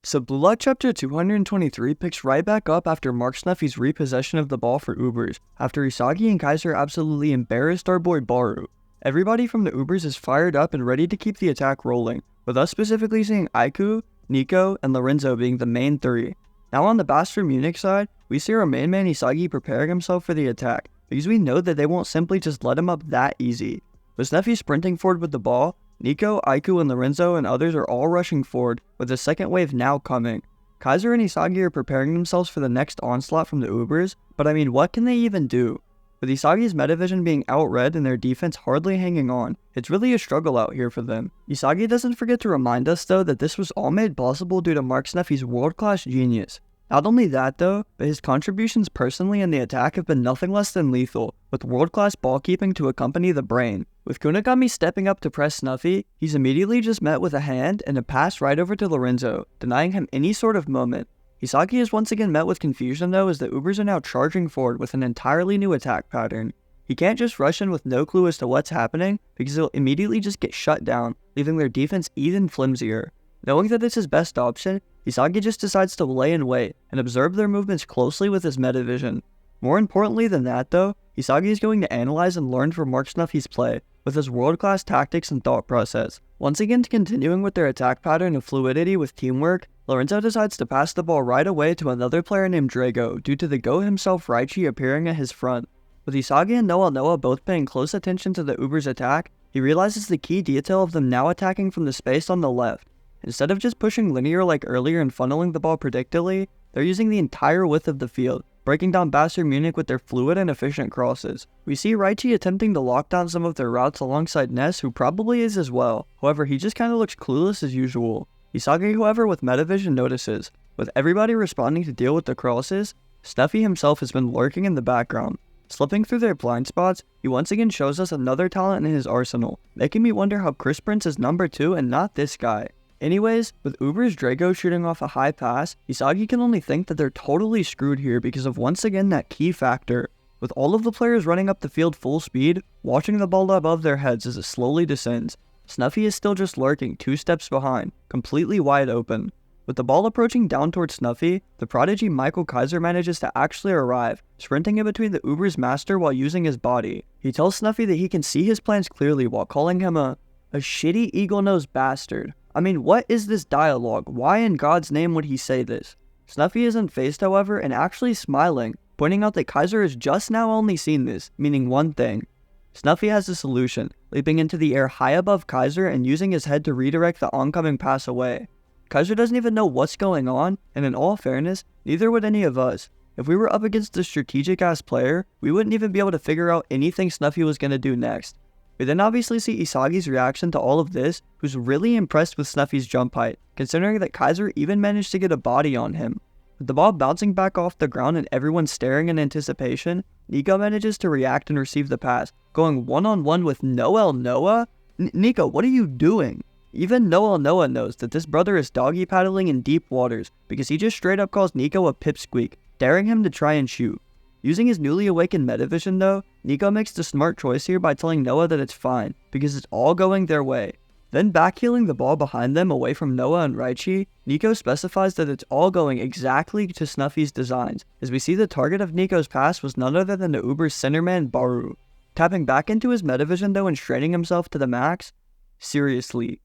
So Blue Lock Chapter 223 picks right back up after Mark Snuffy's repossession of the ball for Ubers, after Isagi and Kaiser absolutely embarrassed our boy Baru. Everybody from the Ubers is fired up and ready to keep the attack rolling, with us specifically seeing Aiku, Nico, and Lorenzo being the main three. Now on the Bastard Munich side, we see our main man Isagi preparing himself for the attack, because we know that they won't simply just let him up that easy. With Snuffy sprinting forward with the ball, Nico, Aiku, and Lorenzo and others are all rushing forward, with the second wave now coming. Kaiser and Isagi are preparing themselves for the next onslaught from the Ubers, but I mean, what can they even do? With Isagi's metavision being outread and their defense hardly hanging on, it's really a struggle out here for them. Isagi doesn't forget to remind us though that this was all made possible due to Mark Snuffy's world-class genius. Not only that though, but his contributions personally in the attack have been nothing less than lethal, with world-class ball keeping to accompany the brain. With Kunigami stepping up to press Snuffy, he's immediately just met with a hand and a pass right over to Lorenzo, denying him any sort of moment. Isagi is once again met with confusion though as the Ubers are now charging forward with an entirely new attack pattern. He can't just rush in with no clue as to what's happening because he'll immediately just get shut down, leaving their defense even flimsier. Knowing that it's his best option, Isagi just decides to lay in wait and observe their movements closely with his metavision. More importantly than that though, Isagi is going to analyze and learn from Mark Snuffy's play with his world-class tactics and thought process. Once again continuing with their attack pattern of fluidity with teamwork, Lorenzo decides to pass the ball right away to another player named Drago due to the Go himself Raichi appearing at his front. With Isagi and Noah both paying close attention to the Uber's attack, he realizes the key detail of them now attacking from the space on the left. Instead of just pushing linear like earlier and funneling the ball predictably, they're using the entire width of the field, breaking down Bastard Munich with their fluid and efficient crosses. We see Raichi attempting to lock down some of their routes alongside Ness, who probably is as well. However, he just kinda looks clueless as usual. Isagi, however, with Metavision notices. With everybody responding to deal with the crosses, Snuffy himself has been lurking in the background. Slipping through their blind spots, he once again shows us another talent in his arsenal, making me wonder how Chris Prince is number 2 and not this guy. Anyways, with Uber's Drago shooting off a high pass, Isagi can only think that they're totally screwed here because of once again that key factor. With all of the players running up the field full speed, watching the ball above their heads as it slowly descends, Snuffy is still just lurking 2 steps behind, completely wide open. With the ball approaching down towards Snuffy, the prodigy Michael Kaiser manages to actually arrive, sprinting in between the Uber's master while using his body. He tells Snuffy that he can see his plans clearly while calling him a shitty eagle-nosed bastard. I mean, what is this dialogue? Why in God's name would he say this? Snuffy isn't phased, however, and actually smiling, pointing out that Kaiser has just now only seen this, meaning one thing. Snuffy has a solution, leaping into the air high above Kaiser and using his head to redirect the oncoming pass away. Kaiser doesn't even know what's going on, and in all fairness, neither would any of us. If we were up against a strategic-ass player, we wouldn't even be able to figure out anything Snuffy was going to do next. We then obviously see Isagi's reaction to all of this, who's really impressed with Snuffy's jump height, considering that Kaiser even managed to get a body on him. With the ball bouncing back off the ground and everyone staring in anticipation, Nico manages to react and receive the pass, going one-on-one with Noel Noah? Nico, what are you doing? Even Noel Noah knows that this brother is doggy paddling in deep waters, because he just straight up calls Nico a pipsqueak, daring him to try and shoot. Using his newly awakened metavision though, Nico makes the smart choice here by telling Noah that it's fine, because it's all going their way. Then backheeling the ball behind them away from Noah and Raichi, Nico specifies that it's all going exactly to Snuffy's designs, as we see the target of Nico's pass was none other than the Uber's centerman Baru. Tapping back into his metavision though and straining himself to the max? Seriously.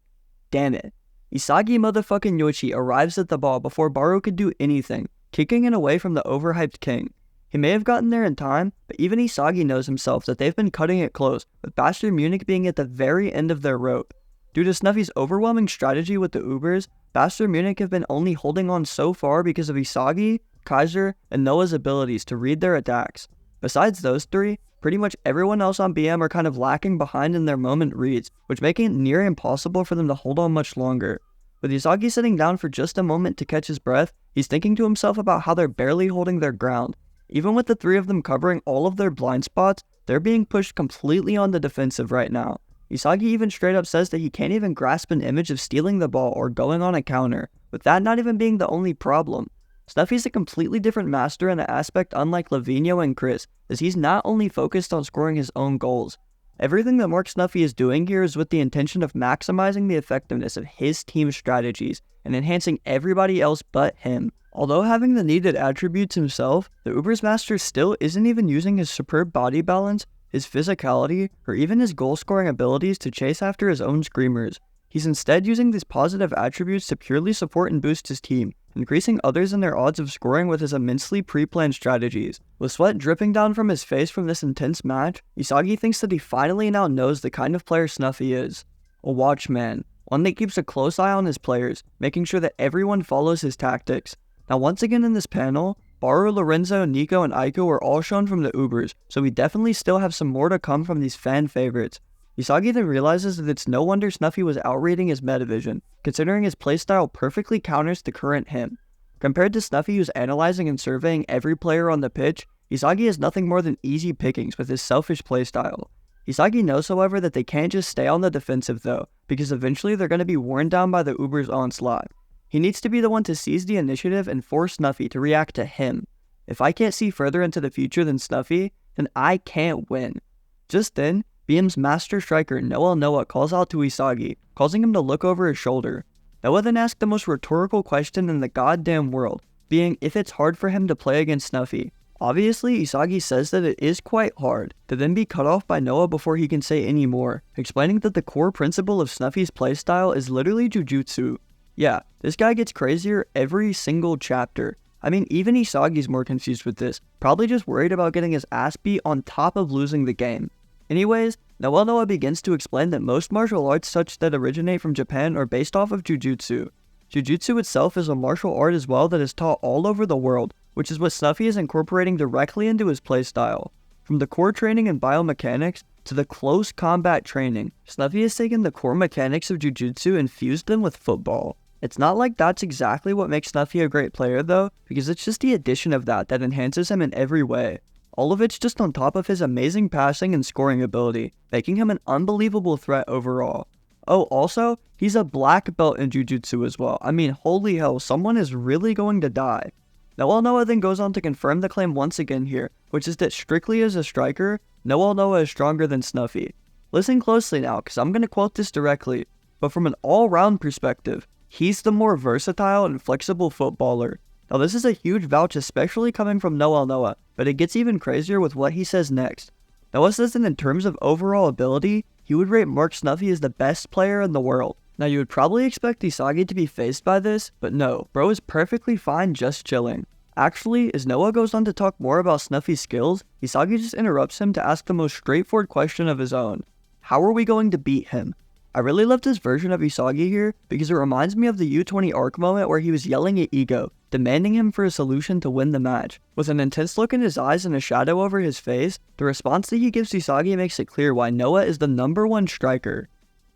Damn it. Isagi motherfucking Yoichi arrives at the ball before Baru could do anything, kicking it away from the overhyped king. He may have gotten there in time, but even Isagi knows himself that they've been cutting it close, with Bastard Munich being at the very end of their rope. Due to Snuffy's overwhelming strategy with the Ubers, Bastard Munich have been only holding on so far because of Isagi, Kaiser, and Noah's abilities to read their attacks. Besides those three, pretty much everyone else on BM are kind of lacking behind in their moment reads, which making it near impossible for them to hold on much longer. With Isagi sitting down for just a moment to catch his breath, he's thinking to himself about how they're barely holding their ground. Even with the three of them covering all of their blind spots, they're being pushed completely on the defensive right now. Isagi even straight up says that he can't even grasp an image of stealing the ball or going on a counter, with that not even being the only problem. Snuffy's a completely different master in an aspect unlike Lavinho and Chris, as he's not only focused on scoring his own goals. Everything that Mark Snuffy is doing here is with the intention of maximizing the effectiveness of his team's strategies and enhancing everybody else but him. Although having the needed attributes himself, the Uber's master still isn't even using his superb body balance, his physicality, or even his goal-scoring abilities to chase after his own screamers. He's instead using these positive attributes to purely support and boost his team, increasing others in their odds of scoring with his immensely pre-planned strategies. With sweat dripping down from his face from this intense match, Isagi thinks that he finally now knows the kind of player Snuffy is. A watchman, one that keeps a close eye on his players, making sure that everyone follows his tactics. Now once again in this panel, Baru, Lorenzo, Nico, and Aiko are all shown from the Ubers, so we definitely still have some more to come from these fan favorites. Isagi then realizes that it's no wonder Snuffy was outreading his metavision, considering his playstyle perfectly counters the current him. Compared to Snuffy who's analyzing and surveying every player on the pitch, Isagi is nothing more than easy pickings with his selfish playstyle. Isagi knows however that they can't just stay on the defensive though, because eventually they're going to be worn down by the Uber's onslaught. He needs to be the one to seize the initiative and force Snuffy to react to him. If I can't see further into the future than Snuffy, then I can't win. Just then, BM's master striker Noel Noah calls out to Isagi, causing him to look over his shoulder. Noah then asks the most rhetorical question in the goddamn world, being if it's hard for him to play against Snuffy. Obviously, Isagi says that it is quite hard, to then be cut off by Noah before he can say any more, explaining that the core principle of Snuffy's playstyle is literally jujutsu. Yeah, this guy gets crazier every single chapter. I mean, even Isagi's more confused with this, probably just worried about getting his ass beat on top of losing the game. Anyways, Noah begins to explain that most martial arts such that originate from Japan are based off of jujutsu. Jujutsu itself is a martial art as well that is taught all over the world, which is what Snuffy is incorporating directly into his playstyle. From the core training and biomechanics to the close combat training, Snuffy has taken the core mechanics of jujutsu and fused them with football. It's not like that's exactly what makes Snuffy a great player though, because it's just the addition of that enhances him in every way. All of it's just on top of his amazing passing and scoring ability, making him an unbelievable threat overall. Oh, also, he's a black belt in jujutsu as well. I mean, holy hell, someone is really going to die. Noah then goes on to confirm the claim once again here, which is that strictly as a striker, Noah is stronger than Snuffy. Listen closely now, because I'm going to quote this directly, but from an all-round perspective, he's the more versatile and flexible footballer. Now this is a huge vouch, especially coming from Noah, but it gets even crazier with what he says next. Noah says that in terms of overall ability, he would rate Mark Snuffy as the best player in the world. Now you would probably expect Isagi to be fazed by this, but no, bro is perfectly fine just chilling. Actually, as Noah goes on to talk more about Snuffy's skills, Isagi just interrupts him to ask the most straightforward question of his own. How are we going to beat him? I really loved this version of Isagi here because it reminds me of the U20 arc moment where he was yelling at Ego, demanding him for a solution to win the match. With an intense look in his eyes and a shadow over his face, the response that he gives Isagi makes it clear why Noah is the #1 striker.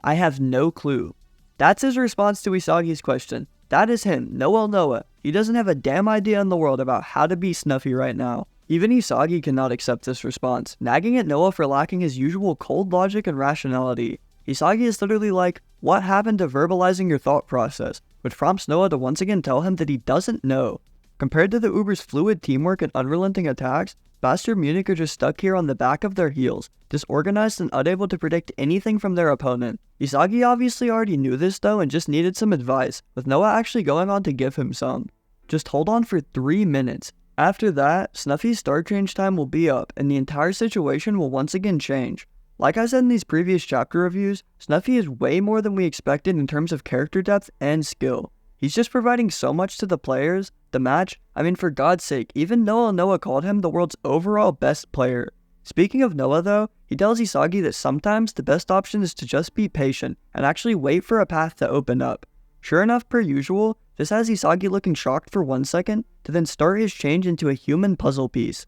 I have no clue. That's his response to Isagi's question. That is him, Noah. He doesn't have a damn idea in the world about how to beat Snuffy right now. Even Isagi cannot accept this response, nagging at Noah for lacking his usual cold logic and rationality. Isagi is literally like, what happened to verbalizing your thought process, which prompts Noah to once again tell him that he doesn't know. Compared to the Uber's fluid teamwork and unrelenting attacks, Bastard Munich are just stuck here on the back of their heels, disorganized and unable to predict anything from their opponent. Isagi obviously already knew this though and just needed some advice, with Noah actually going on to give him some. Just hold on for 3 minutes. After that, Snuffy's start change time will be up and the entire situation will once again change. Like I said in these previous chapter reviews, Snuffy is way more than we expected in terms of character depth and skill. He's just providing so much to the players, the match. I mean, for God's sake, even Noah called him the world's overall best player. Speaking of Noah though, he tells Isagi that sometimes the best option is to just be patient and actually wait for a path to open up. Sure enough, per usual, this has Isagi looking shocked for 1 second to then start his change into a human puzzle piece.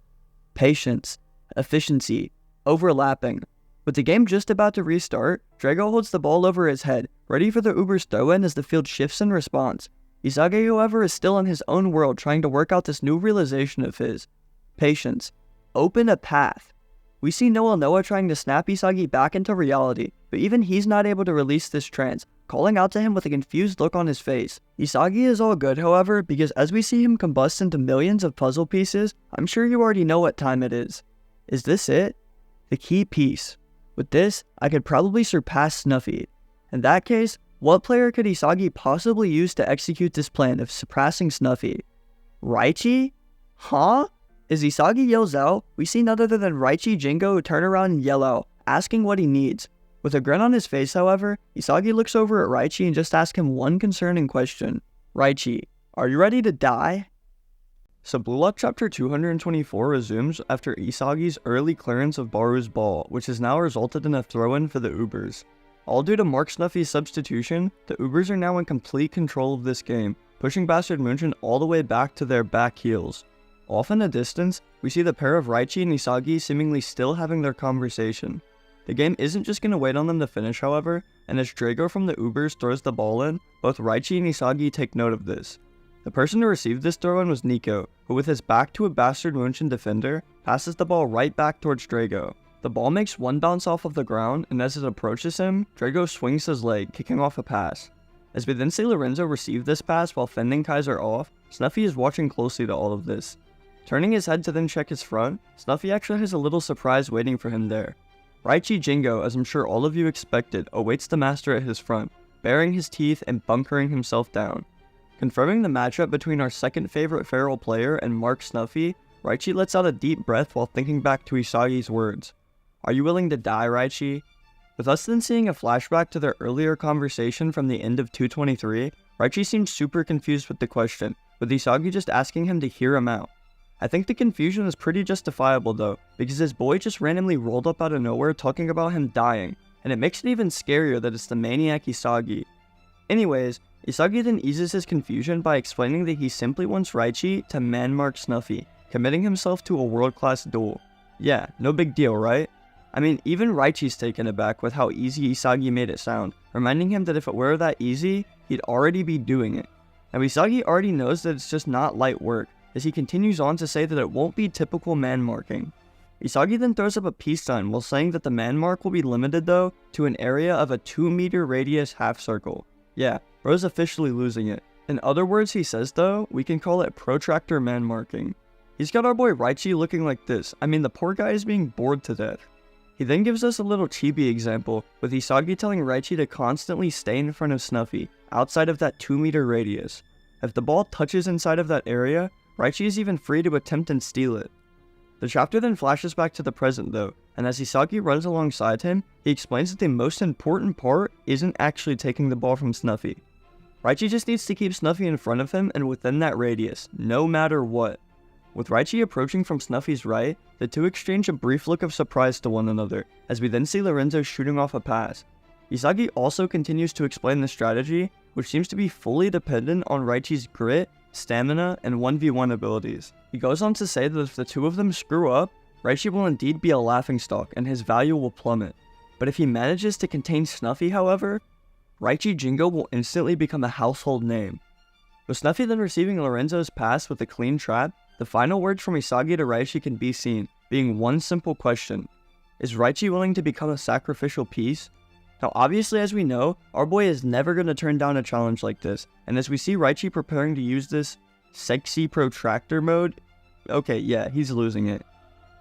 Patience, efficiency, overlapping. With the game just about to restart, Drago holds the ball over his head, ready for the Uber's throw-in as the field shifts in response. Isagi, however, is still in his own world trying to work out this new realization of his. Patience. Open a path. We see Noah trying to snap Isagi back into reality, but even he's not able to release this trance, calling out to him with a confused look on his face. Isagi is all good, however, because as we see him combust into millions of puzzle pieces, I'm sure you already know what time it is. Is this it? The key piece. With this, I could probably surpass Snuffy. In that case, what player could Isagi possibly use to execute this plan of surpassing Snuffy? Raichi? Huh? As Isagi yells out, we see none other than Raichi Jingo turn around and yell out, asking what he needs. With a grin on his face, however, Isagi looks over at Raichi and just asks him one concerning question. Raichi, are you ready to die? So Blue Lock Chapter 224 resumes after Isagi's early clearance of Baru's ball, which has now resulted in a throw-in for the Ubers. All due to Mark Snuffy's substitution, the Ubers are now in complete control of this game, pushing Bastard München all the way back to their back heels. Off in the distance, we see the pair of Raichi and Isagi seemingly still having their conversation. The game isn't just going to wait on them to finish, however, and as Drago from the Ubers throws the ball in, both Raichi and Isagi take note of this. The person who received this throw-in was Nico, who with his back to a Bastard München defender, passes the ball right back towards Drago. The ball makes one bounce off of the ground, and as it approaches him, Drago swings his leg, kicking off a pass. As we then see Lorenzo receive this pass while fending Kaiser off, Snuffy is watching closely to all of this. Turning his head to then check his front, Snuffy actually has a little surprise waiting for him there. Raichi Jingo, as I'm sure all of you expected, awaits the master at his front, baring his teeth and bunkering himself down. Confirming the matchup between our second favorite feral player and Mark Snuffy, Raichi lets out a deep breath while thinking back to Isagi's words. Are you willing to die, Raichi? With us then seeing a flashback to their earlier conversation from the end of 223, Raichi seems super confused with the question, with Isagi just asking him to hear him out. I think the confusion is pretty justifiable though, because his boy just randomly rolled up out of nowhere talking about him dying, and it makes it even scarier that it's the maniac Isagi. Anyways, Isagi then eases his confusion by explaining that he simply wants Raichi to man-mark Snuffy, committing himself to a world-class duel. Yeah, no big deal, right? I mean, even Raichi's taken aback with how easy Isagi made it sound, reminding him that if it were that easy, he'd already be doing it. Now Isagi already knows that it's just not light work, as he continues on to say that it won't be typical man marking. Isagi then throws up a peace sign while saying that the man mark will be limited though to an area of a 2-meter radius half circle. Yeah, bro's officially losing it. In other words he says though, we can call it protractor man marking. He's got our boy Raichi looking like this. I mean, the poor guy is being bored to death. He then gives us a little chibi example with Isagi telling Raichi to constantly stay in front of Snuffy, outside of that 2-meter radius. If the ball touches inside of that area, Raichi is even free to attempt and steal it. The chapter then flashes back to the present though, and as Isagi runs alongside him, he explains that the most important part isn't actually taking the ball from Snuffy. Raichi just needs to keep Snuffy in front of him and within that radius, no matter what. With Raichi approaching from Snuffy's right, the two exchange a brief look of surprise to one another, as we then see Lorenzo shooting off a pass. Isagi also continues to explain the strategy, which seems to be fully dependent on Raichi's grit, stamina, and 1v1 abilities. He goes on to say that if the two of them screw up, Raichi will indeed be a laughingstock and his value will plummet. But if he manages to contain Snuffy, however, Raichi Jingo will instantly become a household name. With Snuffy then receiving Lorenzo's pass with a clean trap, the final words from Isagi to Raichi can be seen, being one simple question. Is Raichi willing to become a sacrificial piece? Now obviously as we know, our boy is never going to turn down a challenge like this, and as we see Raichi preparing to use this sexy protractor mode, okay yeah, he's losing it.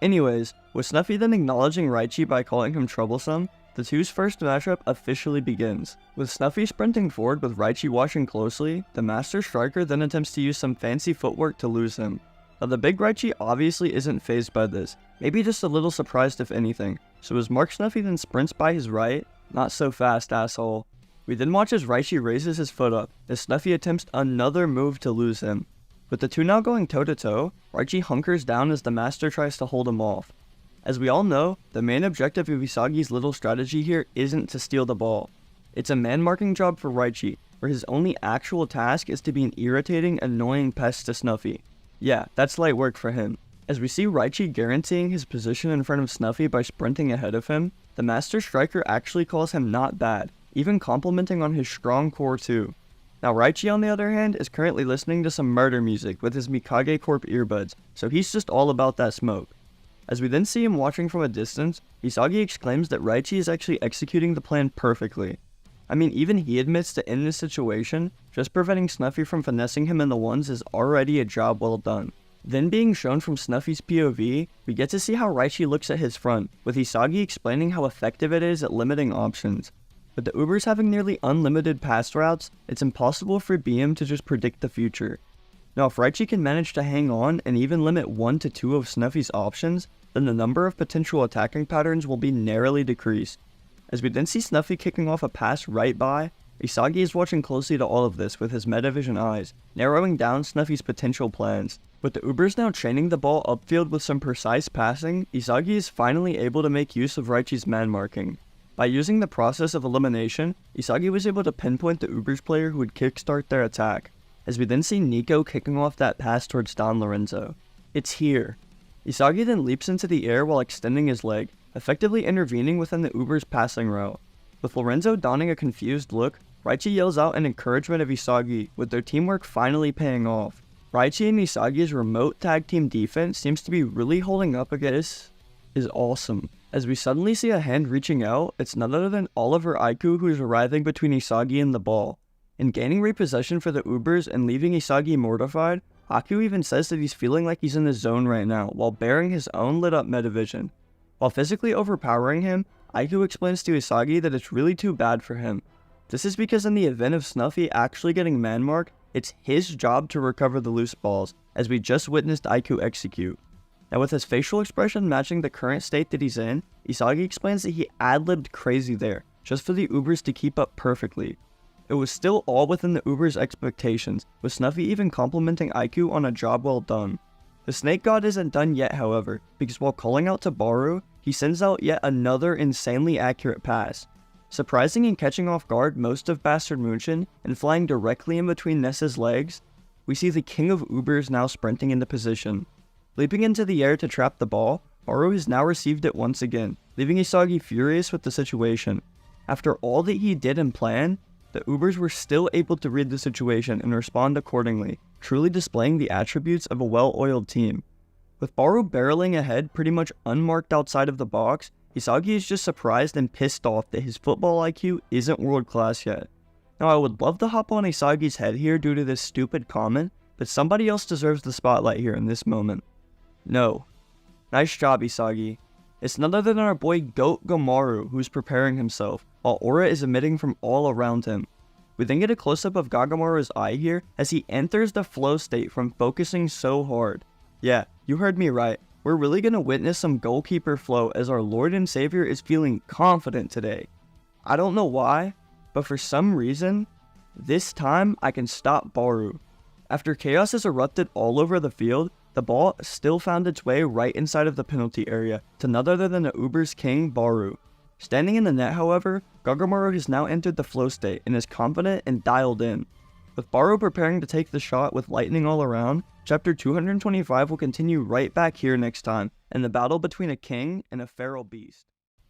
Anyways, with Snuffy then acknowledging Raichi by calling him troublesome, the two's first matchup officially begins. With Snuffy sprinting forward with Raichi watching closely, the Master Striker then attempts to use some fancy footwork to lose him. Now the big Raichi obviously isn't fazed by this, maybe just a little surprised if anything, so as Mark Snuffy then sprints by his right, not so fast asshole. We then watch as Raichi raises his foot up, as Snuffy attempts another move to lose him. With the two now going toe to toe, Raichi hunkers down as the Master tries to hold him off. As we all know, the main objective of Isagi's little strategy here isn't to steal the ball. It's a man-marking job for Raichi, where his only actual task is to be an irritating, annoying pest to Snuffy. Yeah, that's light work for him. As we see Raichi guaranteeing his position in front of Snuffy by sprinting ahead of him, the Master Striker actually calls him not bad, even complimenting on his strong core too. Now Raichi on the other hand is currently listening to some murder music with his Mikage Corp earbuds, so he's just all about that smoke. As we then see him watching from a distance, Isagi exclaims that Raichi is actually executing the plan perfectly. I mean, even he admits that in this situation, just preventing Snuffy from finessing him in the ones is already a job well done. Then being shown from Snuffy's POV, we get to see how Raichi looks at his front, with Isagi explaining how effective it is at limiting options. With the Ubers having nearly unlimited pass routes, it's impossible for BM to just predict the future. Now if Raichi can manage to hang on and even limit 1 to 2 of Snuffy's options, then the number of potential attacking patterns will be narrowly decreased. As we then see Snuffy kicking off a pass right by, Isagi is watching closely to all of this with his Metavision eyes, narrowing down Snuffy's potential plans. With the Ubers now chaining the ball upfield with some precise passing, Isagi is finally able to make use of Raichi's man marking. By using the process of elimination, Isagi was able to pinpoint the Ubers player who would kickstart their attack, as we then see Nico kicking off that pass towards Don Lorenzo. It's here. Isagi then leaps into the air while extending his leg, effectively intervening within the Uber's passing route. With Lorenzo donning a confused look, Raichi yells out an encouragement of Isagi, with their teamwork finally paying off. Raichi and Isagi's remote tag team defense seems to be really holding up against is awesome. As we suddenly see a hand reaching out, it's none other than Oliver Aiku who's arriving between Isagi and the ball. In gaining repossession for the Ubers and leaving Isagi mortified, Aiku even says that he's feeling like he's in the zone right now while bearing his own lit up Metavision. While physically overpowering him, Aiku explains to Isagi that it's really too bad for him. This is because in the event of Snuffy actually getting man-marked, it's his job to recover the loose balls, as we just witnessed Aiku execute. Now with his facial expression matching the current state that he's in, Isagi explains that he ad-libbed crazy there, just for the Ubers to keep up perfectly. It was still all within the Ubers' expectations, with Snuffy even complimenting Aiku on a job well done. The Snake God isn't done yet, however, because while calling out to Baru, he sends out yet another insanely accurate pass. Surprising and catching off guard most of Bastard München and flying directly in between Ness's legs, we see the King of Ubers now sprinting into position. Leaping into the air to trap the ball, Baru has now received it once again, leaving Isagi furious with the situation. After all that he did and planned, the Ubers were still able to read the situation and respond accordingly, truly displaying the attributes of a well-oiled team. With Baru barreling ahead pretty much unmarked outside of the box, Isagi is just surprised and pissed off that his football IQ isn't world class yet. Now I would love to hop on Isagi's head here due to this stupid comment, but somebody else deserves the spotlight here in this moment. No. Nice job, Isagi. It's none other than our boy Goat Gamaru who's preparing himself, while aura is emitting from all around him. We then get a close-up of Gagamaru's eye here as he enters the flow state from focusing so hard. Yeah, you heard me right. We're really gonna witness some goalkeeper flow as our Lord and Savior is feeling confident today. I don't know why, but for some reason, this time I can stop Baru. After chaos has erupted all over the field, the ball still found its way right inside of the penalty area to none other than the Uber's king, Baru. Standing in the net, however, Gagamaru has now entered the flow state and is confident and dialed in. With Baru preparing to take the shot with lightning all around, Chapter 225 will continue right back here next time, in the battle between a king and a feral beast.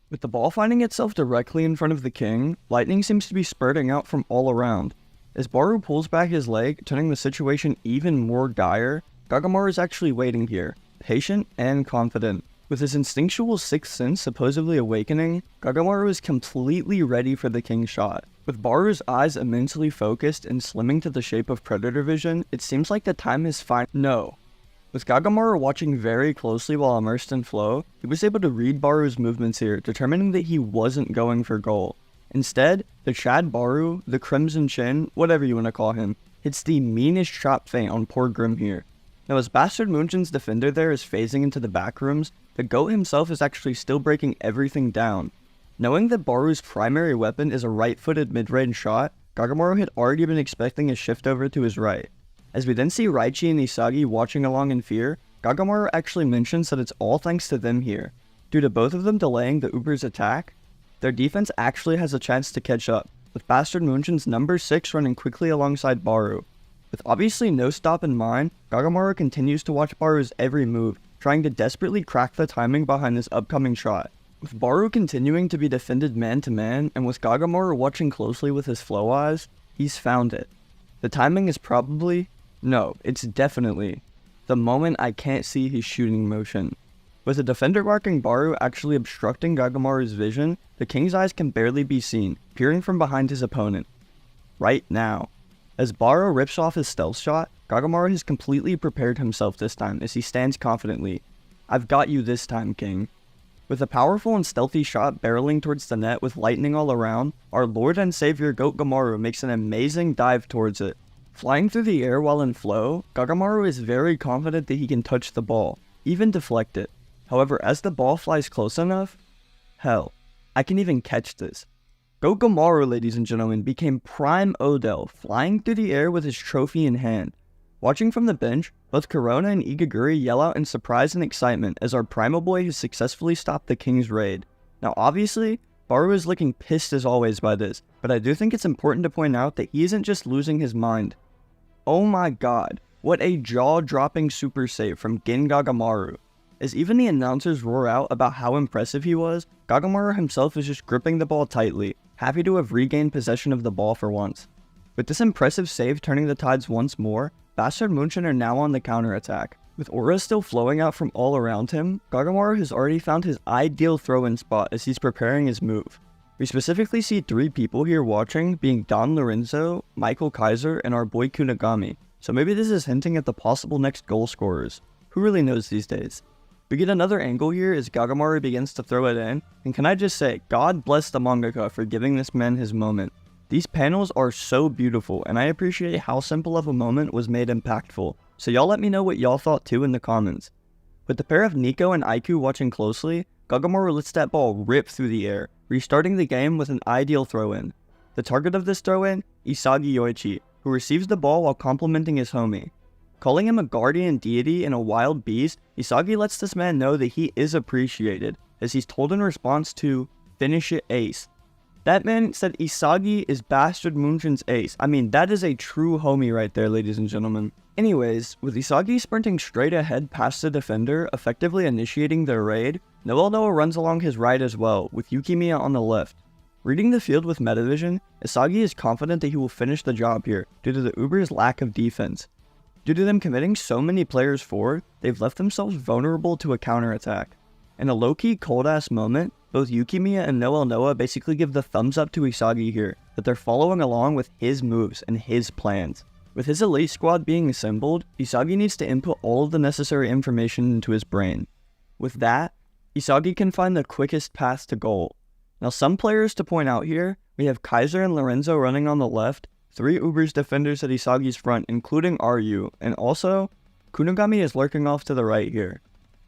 With the ball finding itself directly in front of the king, lightning seems to be spurting out from all around. As Baru pulls back his leg, turning the situation even more dire, Gagamaru is actually waiting here, patient and confident. With his instinctual sixth sense supposedly awakening, Gagamaru is completely ready for the king's shot. With Baru's eyes immensely focused and slimming to the shape of predator vision, it seems like the time is fine. No. With Gagamaru watching very closely while immersed in flow, he was able to read Baru's movements here, determining that he wasn't going for goal. Instead, the Chad Baru, the Crimson Chin, whatever you want to call him, hits the meanest chop feint on poor Grim here. Now as Bastard München's defender there is phasing into the back rooms, the GOAT himself is actually still breaking everything down. Knowing that Baru's primary weapon is a right-footed mid-range shot, Gagamaru had already been expecting a shift over to his right. As we then see Raichi and Isagi watching along in fear, Gagamaru actually mentions that it's all thanks to them here. Due to both of them delaying the Uber's attack, their defense actually has a chance to catch up, with Bastard München's number 6 running quickly alongside Baru. With obviously no stop in mind, Gagamaru continues to watch Baru's every move, trying to desperately crack the timing behind this upcoming shot. With Baru continuing to be defended man-to-man, and with Gagamaru watching closely with his flow eyes, he's found it. The timing is probably, no, it's definitely, the moment I can't see his shooting motion. With the defender marking Baru actually obstructing Gagamaru's vision, the king's eyes can barely be seen, peering from behind his opponent. Right now. As Baru rips off his stealth shot, Gagamaru has completely prepared himself this time as he stands confidently. I've got you this time, king. With a powerful and stealthy shot barreling towards the net with lightning all around, our Lord and Savior Goat Gamaru makes an amazing dive towards it. Flying through the air while in flow, Gagamaru is very confident that he can touch the ball, even deflect it. However, as the ball flies close enough, hell, I can even catch this. Goat Gamaru, ladies and gentlemen, became Prime Odell, flying through the air with his trophy in hand. Watching from the bench, both Corona and Igaguri yell out in surprise and excitement as our Primal Boy has successfully stopped the King's raid. Now obviously, Baru is looking pissed as always by this, but I do think it's important to point out that he isn't just losing his mind. Oh my god, what a jaw-dropping super save from Gin Gagamaru. As even the announcers roar out about how impressive he was, Gagamaru himself is just gripping the ball tightly, happy to have regained possession of the ball for once. With this impressive save turning the tides once more, Bastard München are now on the counterattack. With aura still flowing out from all around him, Gagamaru has already found his ideal throw-in spot as he's preparing his move. We specifically see 3 people here watching, being Don Lorenzo, Michael Kaiser, and our boy Kunigami, so maybe this is hinting at the possible next goal scorers. Who really knows these days? We get another angle here as Gagamaru begins to throw it in, and can I just say, God bless the mangaka for giving this man his moment. These panels are so beautiful, and I appreciate how simple of a moment was made impactful, so y'all let me know what y'all thought too in the comments. With the pair of Nico and Aiku watching closely, Gagamaru lets that ball rip through the air, restarting the game with an ideal throw-in. The target of this throw-in, Isagi Yoichi, who receives the ball while complimenting his homie. Calling him a guardian deity and a wild beast, Isagi lets this man know that he is appreciated, as he's told in response to, "Finish it, ace." That man said Isagi is Bastard München's ace. I mean, that is a true homie right there, ladies and gentlemen. Anyways, with Isagi sprinting straight ahead past the defender, effectively initiating their raid, Noah runs along his right as well, with Yukimiya on the left. Reading the field with metavision, Isagi is confident that he will finish the job here, due to the Uber's lack of defense. Due to them committing so many players forward, they've left themselves vulnerable to a counterattack. In a low-key cold-ass moment, both Yukimiya and Noah basically give the thumbs up to Isagi here, that they're following along with his moves and his plans. With his elite squad being assembled, Isagi needs to input all of the necessary information into his brain. With that, Isagi can find the quickest path to goal. Now, some players to point out here, we have Kaiser and Lorenzo running on the left, 3 Uber's defenders at Isagi's front, including Ryu, and also, Kunigami is lurking off to the right here.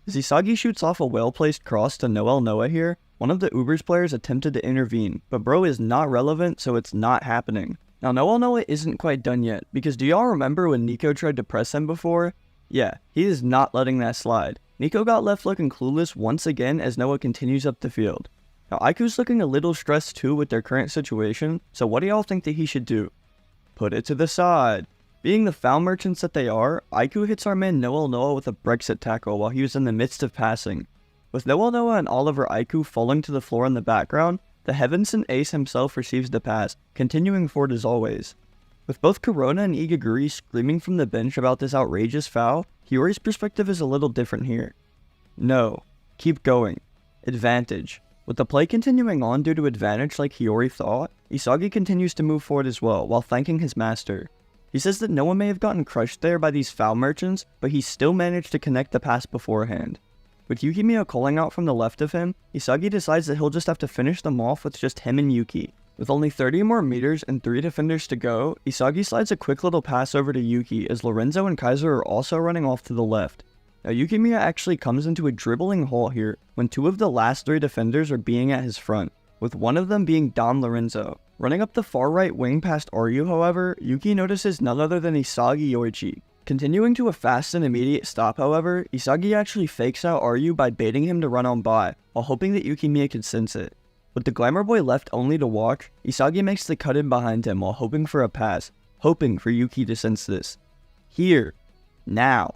As Isagi shoots off a well-placed cross to Noah here, one of the Uber's players attempted to intervene, but bro is not relevant, so it's not happening. Now, Noah isn't quite done yet, because do y'all remember when Nico tried to press him before? Yeah, he is not letting that slide. Nico got left looking clueless once again as Noah continues up the field. Now, Aiku's looking a little stressed too with their current situation, so what do y'all think that he should do? Put it to the side. Being the foul merchants that they are, Aiku hits our man Noah with a Brexit tackle while he was in the midst of passing. With Noah and Oliver Aiku falling to the floor in the background, the Heavenson ace himself receives the pass, continuing forward as always. With both Corona and Igaguri screaming from the bench about this outrageous foul, Hiyori's perspective is a little different here. No. Keep going. Advantage. With the play continuing on due to advantage like Hiyori thought, Isagi continues to move forward as well, while thanking his master. He says that Noah may have gotten crushed there by these foul merchants, but he still managed to connect the pass beforehand. With Yukimiya calling out from the left of him, Isagi decides that he'll just have to finish them off with just him and Yuki. With only 30 more meters and 3 defenders to go, Isagi slides a quick little pass over to Yuki as Lorenzo and Kaiser are also running off to the left. Now Yukimiya actually comes into a dribbling halt here when 2 of the last 3 defenders are being at his front, with one of them being Don Lorenzo. Running up the far right wing past Ryu, however, Yuki notices none other than Isagi Yoichi. Continuing to a fast and immediate stop, however, Isagi actually fakes out Ryu by baiting him to run on by, while hoping that Yukimiya could sense it. With the Glamour Boy left only to watch, Isagi makes the cut in behind him while hoping for a pass, hoping for Yuki to sense this. Here. Now.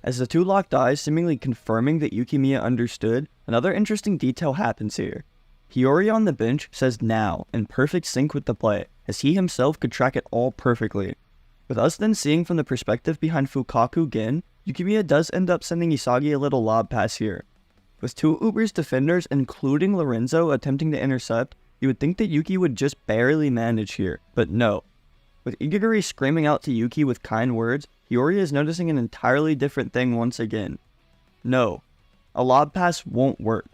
As the 2 locked eyes seemingly confirming that Yukimiya understood, another interesting detail happens here. Hiyori on the bench says now, in perfect sync with the play, as he himself could track it all perfectly. With us then seeing from the perspective behind Fukaku Gen, Yukimiya does end up sending Isagi a little lob pass here. With 2 Uber's defenders, including Lorenzo, attempting to intercept, you would think that Yuki would just barely manage here, but no. With Igaguri screaming out to Yuki with kind words, Hiyori is noticing an entirely different thing once again. No. A lob pass won't work.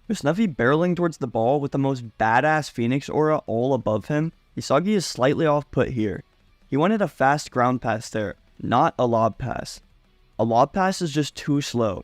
With Snuffy barreling towards the ball with the most badass Phoenix aura all above him, Isagi is slightly off put here. He wanted a fast ground pass there, not a lob pass. A lob pass is just too slow.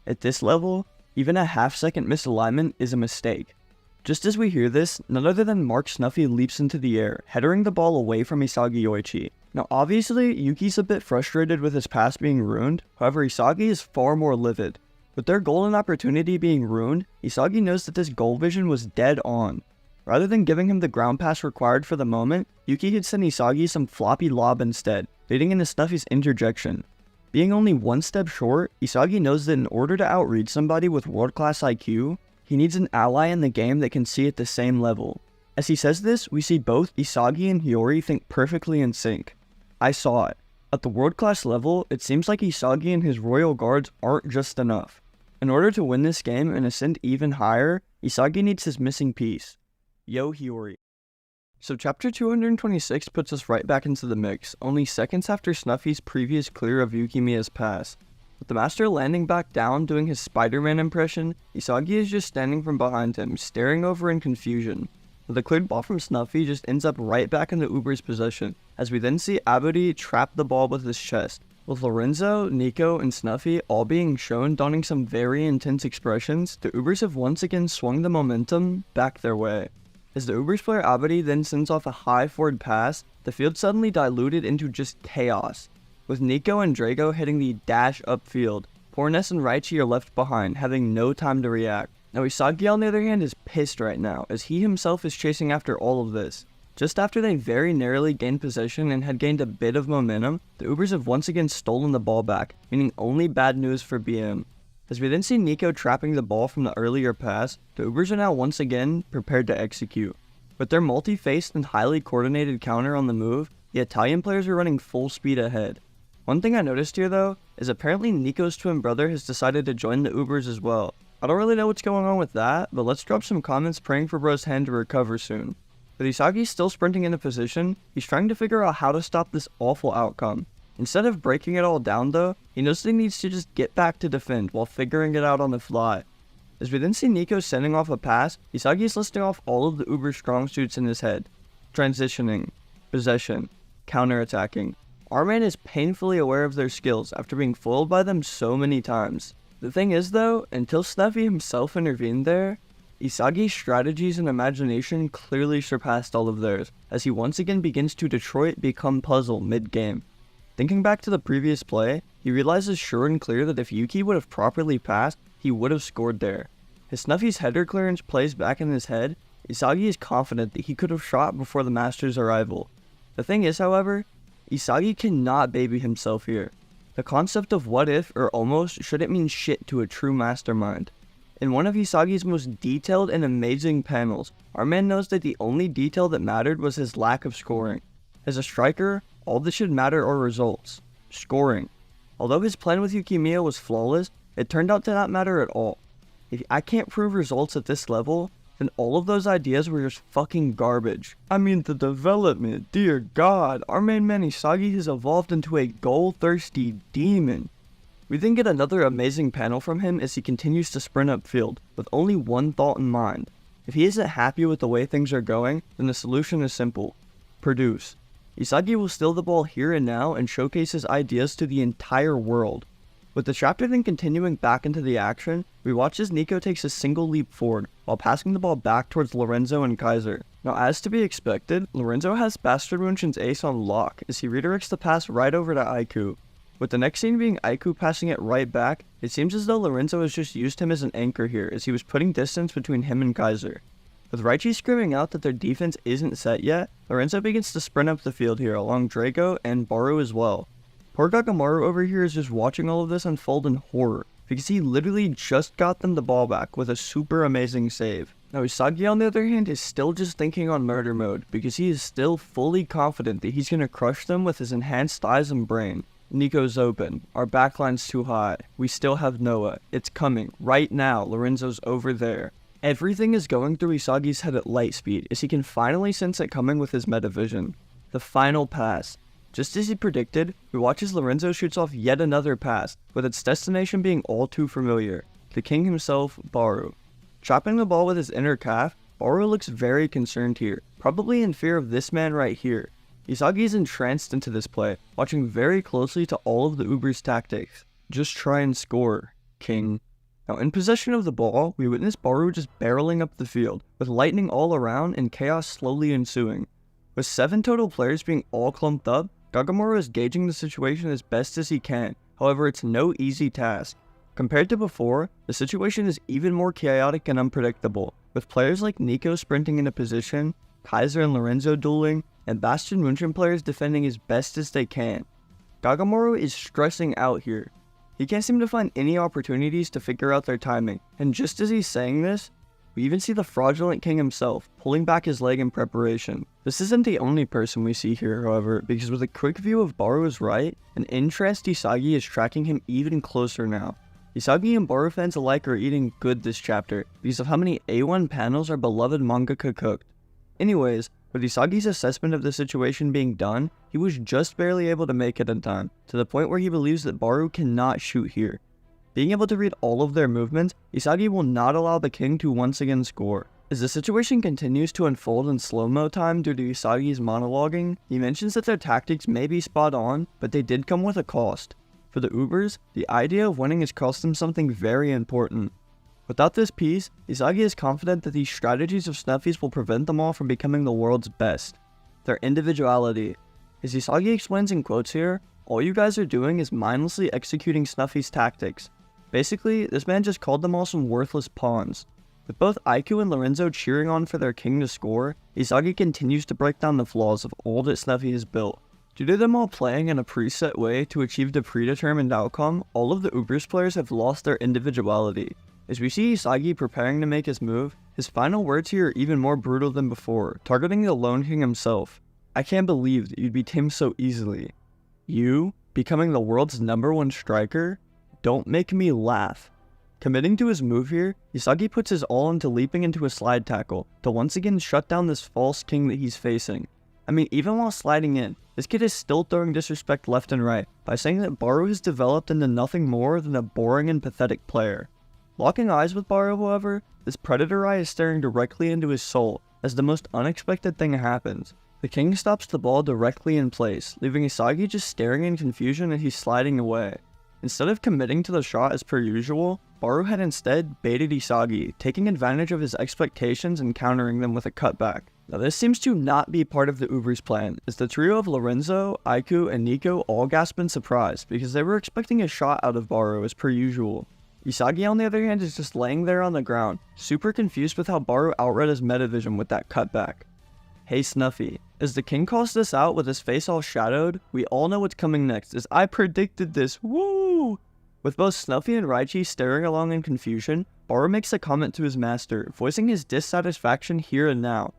At this level, even a half-second misalignment is a mistake. Just as we hear this, none other than Mark Snuffy leaps into the air, headering the ball away from Isagi Yoichi. Now obviously, Yuki's a bit frustrated with his pass being ruined, however Isagi is far more livid. With their golden opportunity being ruined, Isagi knows that this goal vision was dead on. Rather than giving him the ground pass required for the moment, Yuki had sent Isagi some floppy lob instead, leading into Snuffy's interjection. Being only 1 step short, Isagi knows that in order to outreach somebody with world-class IQ, he needs an ally in the game that can see at the same level. As he says this, we see both Isagi and Hiyori think perfectly in sync. I saw it. At the world-class level, it seems like Isagi and his royal guards aren't just enough. In order to win this game and ascend even higher, Isagi needs his missing piece. Yo Hiyori. So chapter 226 puts us right back into the mix, only seconds after Snuffy's previous clear of Yukimiya's pass. With the master landing back down doing his Spider-Man impression, Isagi is just standing from behind him, staring over in confusion. The cleared ball from Snuffy just ends up right back in the Uber's possession, as we then see Abudi trap the ball with his chest, with Lorenzo, Nico, and Snuffy all being shown donning some very intense expressions. The Ubers have once again swung the momentum back their way. As the Ubers player Abadi then sends off a high forward pass, the field suddenly diluted into just chaos. with Nico and Drago hitting the dash upfield. Poor Ness and Raichi are left behind, having no time to react. Now Isagi on the other hand is pissed right now, as he himself is chasing after all of this. Just after they very narrowly gained possession and had gained a bit of momentum, the Ubers have once again stolen the ball back, meaning only bad news for BM. As we then see Nico trapping the ball from the earlier pass, the Ubers are now once again prepared to execute. With their multi-faced and highly coordinated counter on the move, the Italian players are running full speed ahead. One thing I noticed here though, is apparently Nico's twin brother has decided to join the Ubers as well. I don't really know what's going on with that, but let's drop some comments praying for bro's hand to recover soon. With Isagi still sprinting into position, he's trying to figure out how to stop this awful outcome. Instead of breaking it all down though, he knows that he needs to just get back to defend while figuring it out on the fly. As we then see Nico sending off a pass, Isagi is listing off all of the Uber strong suits in his head. Transitioning, possession, counter-attacking. Our man is painfully aware of their skills after being foiled by them so many times. The thing is though, until Snuffy himself intervened there, Isagi's strategies and imagination clearly surpassed all of theirs, as he once again begins to Detroit become puzzle mid-game. Thinking back to the previous play, he realizes sure and clear that if Yuki would have properly passed, he would have scored there. As Snuffy's header clearance plays back in his head, Isagi is confident that he could have shot before the Master's arrival. The thing is, however, Isagi cannot baby himself here. The concept of what if or almost shouldn't mean shit to a true mastermind. In one of Isagi's most detailed and amazing panels, our man knows that the only detail that mattered was his lack of scoring. As a striker, all that should matter are results. Scoring. Although his plan with Yukimiya was flawless, it turned out to not matter at all. If I can't prove results at this level, then all of those ideas were just fucking garbage. I mean, the development, dear god, our main man Isagi has evolved into a goal-thirsty demon. We then get another amazing panel from him as he continues to sprint upfield, with only one thought in mind. If he isn't happy with the way things are going, then the solution is simple. Produce. Isagi will steal the ball here and now and showcase his ideas to the entire world. With the chapter then continuing back into the action, we watch as Nico takes a single leap forward, while passing the ball back towards Lorenzo and Kaiser. Now as to be expected, Lorenzo has Bastard München's ace on lock as he redirects the pass right over to Aiku. With the next scene being Aiku passing it right back, it seems as though Lorenzo has just used him as an anchor here as he was putting distance between him and Kaiser. With Raichi screaming out that their defense isn't set yet, Lorenzo begins to sprint up the field here along Drago and Baru as well. Poor Gagamaru over here is just watching all of this unfold in horror, because he literally just got them the ball back with a super amazing save. Now Isagi on the other hand is still just thinking on murder mode, because he is still fully confident that he's gonna crush them with his enhanced eyes and brain. Nico's open, our backline's too high, we still have Noah, it's coming, right now, Lorenzo's over there. Everything is going through Isagi's head at light speed as he can finally sense it coming with his metavision. The final pass. Just as he predicted, we watch as Lorenzo shoots off yet another pass, with its destination being all too familiar. The king himself, Baru. Chopping the ball with his inner calf, Baru looks very concerned here, probably in fear of this man right here. Isagi is entranced into this play, watching very closely to all of the Uber's tactics. Just try and score, king. Now in possession of the ball, we witness Baru just barreling up the field, with lightning all around and chaos slowly ensuing. With 7 total players being all clumped up, Gagamaru is gauging the situation as best as he can, however it's no easy task. Compared to before, the situation is even more chaotic and unpredictable, with players like Nico sprinting into position, Kaiser and Lorenzo dueling, and Bastard München players defending as best as they can. Gagamaru is stressing out here. He can't seem to find any opportunities to figure out their timing, and just as he's saying this, we even see the fraudulent king himself pulling back his leg in preparation. This isn't the only person we see here, however, because with a quick view of Baru's right, an entranced Isagi is tracking him even closer now. Isagi and Baru fans alike are eating good this chapter because of how many A1 panels our beloved mangaka cooked. Anyways, with Isagi's assessment of the situation being done, he was just barely able to make it in time, to the point where he believes that Baru cannot shoot here. Being able to read all of their movements, Isagi will not allow the king to once again score. As the situation continues to unfold in slow-mo time due to Isagi's monologuing, he mentions that their tactics may be spot on, but they did come with a cost. For the Ubers, the idea of winning has cost them something very important. Without this piece, Isagi is confident that these strategies of Snuffy's will prevent them all from becoming the world's best. Their individuality. As Isagi explains in quotes here, all you guys are doing is mindlessly executing Snuffy's tactics. Basically, this man just called them all some worthless pawns. With both Aiku and Lorenzo cheering on for their king to score, Isagi continues to break down the flaws of all that Snuffy has built. Due to them all playing in a preset way to achieve the predetermined outcome, all of the Ubers players have lost their individuality. As we see Isagi preparing to make his move, his final words here are even more brutal than before, targeting the Lone King himself. I can't believe that you'd be tamed so easily. You, becoming the world's #1 striker? Don't make me laugh. Committing to his move here, Isagi puts his all into leaping into a slide tackle to once again shut down this false king that he's facing. I mean, even while sliding in, this kid is still throwing disrespect left and right by saying that Baru has developed into nothing more than a boring and pathetic player. Locking eyes with Baru, however, this predator eye is staring directly into his soul as the most unexpected thing happens. The king stops the ball directly in place, leaving Isagi just staring in confusion as he's sliding away. Instead of committing to the shot as per usual, Baru had instead baited Isagi, taking advantage of his expectations and countering them with a cutback. Now this seems to not be part of the Uber's plan, as the trio of Lorenzo, Aiku, and Nico all gasp in surprise because they were expecting a shot out of Baru as per usual. Isagi on the other hand is just laying there on the ground, super confused with how Baru outread his metavision with that cutback. Hey Snuffy, as the king calls this out with his face all shadowed, we all know what's coming next, as I predicted this, woo! With both Snuffy and Raichi staring along in confusion, Baru makes a comment to his master, voicing his dissatisfaction here and now.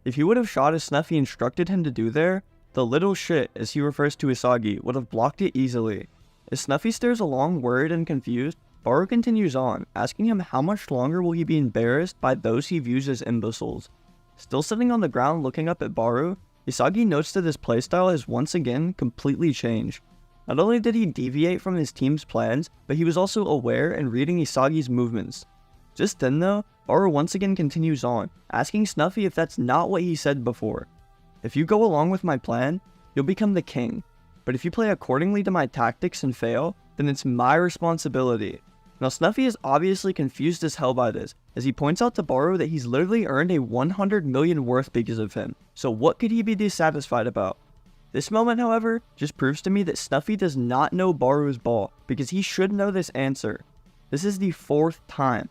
If he would have shot as Snuffy instructed him to do there, the little shit, as he refers to Isagi, would have blocked it easily. As Snuffy stares along worried and confused, Baru continues on, asking him how much longer will he be embarrassed by those he views as imbeciles. Still sitting on the ground looking up at Baru, Isagi notes that his playstyle has once again completely changed. Not only did he deviate from his team's plans, but he was also aware and reading Isagi's movements. Just then though, Baru once again continues on, asking Snuffy if that's not what he said before. If you go along with my plan, you'll become the king. But if you play accordingly to my tactics and fail, then it's my responsibility. Now Snuffy is obviously confused as hell by this, as he points out to Baru that he's literally earned a 100 million worth because of him, so what could he be dissatisfied about? This moment, however, just proves to me that Snuffy does not know Baru's ball, because he should know this answer. This is the 4th time.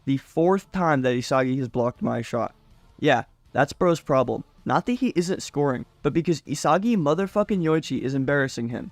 The 4th time that Isagi has blocked my shot. Yeah, that's bro's problem. Not that he isn't scoring, but because Isagi motherfucking Yoichi is embarrassing him.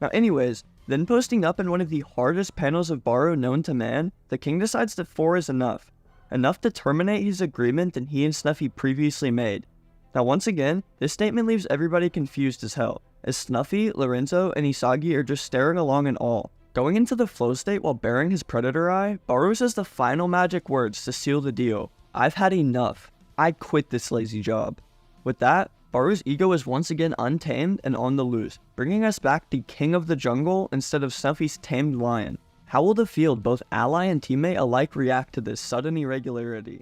Now anyways, then posting up in one of the hardest panels of Baru known to man, the king decides that 4 is enough. Enough to terminate his agreement that he and Snuffy previously made. Now once again, this statement leaves everybody confused as hell, as Snuffy, Lorenzo, and Isagi are just staring along in awe. Going into the flow state while bearing his predator eye, Baru says the final magic words to seal the deal. I've had enough. I quit this lazy job. With that, Baru's ego is once again untamed and on the loose, bringing us back to King of the Jungle instead of Snuffy's tamed lion. How will the field, both ally and teammate alike, react to this sudden irregularity?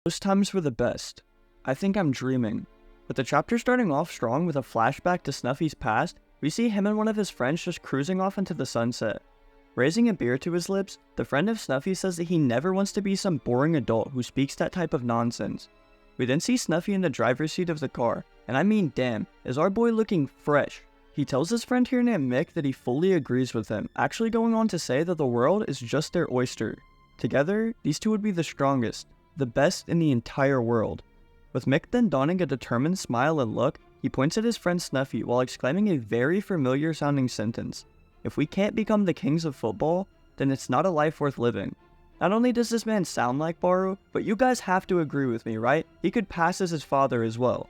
Most times for the best. I think I'm dreaming. With the chapter starting off strong with a flashback to Snuffy's past, we see him and one of his friends just cruising off into the sunset. Raising a beer to his lips, the friend of Snuffy says that he never wants to be some boring adult who speaks that type of nonsense. We then see Snuffy in the driver's seat of the car, and I mean damn, is our boy looking fresh. He tells his friend here named Mick that he fully agrees with him, actually going on to say that the world is just their oyster. Together, these two would be the strongest, the best in the entire world. With Mick then donning a determined smile and look, he points at his friend Snuffy while exclaiming a very familiar sounding sentence. If we can't become the kings of football, then it's not a life worth living. Not only does this man sound like Baru, but you guys have to agree with me, right? He could pass as his father as well.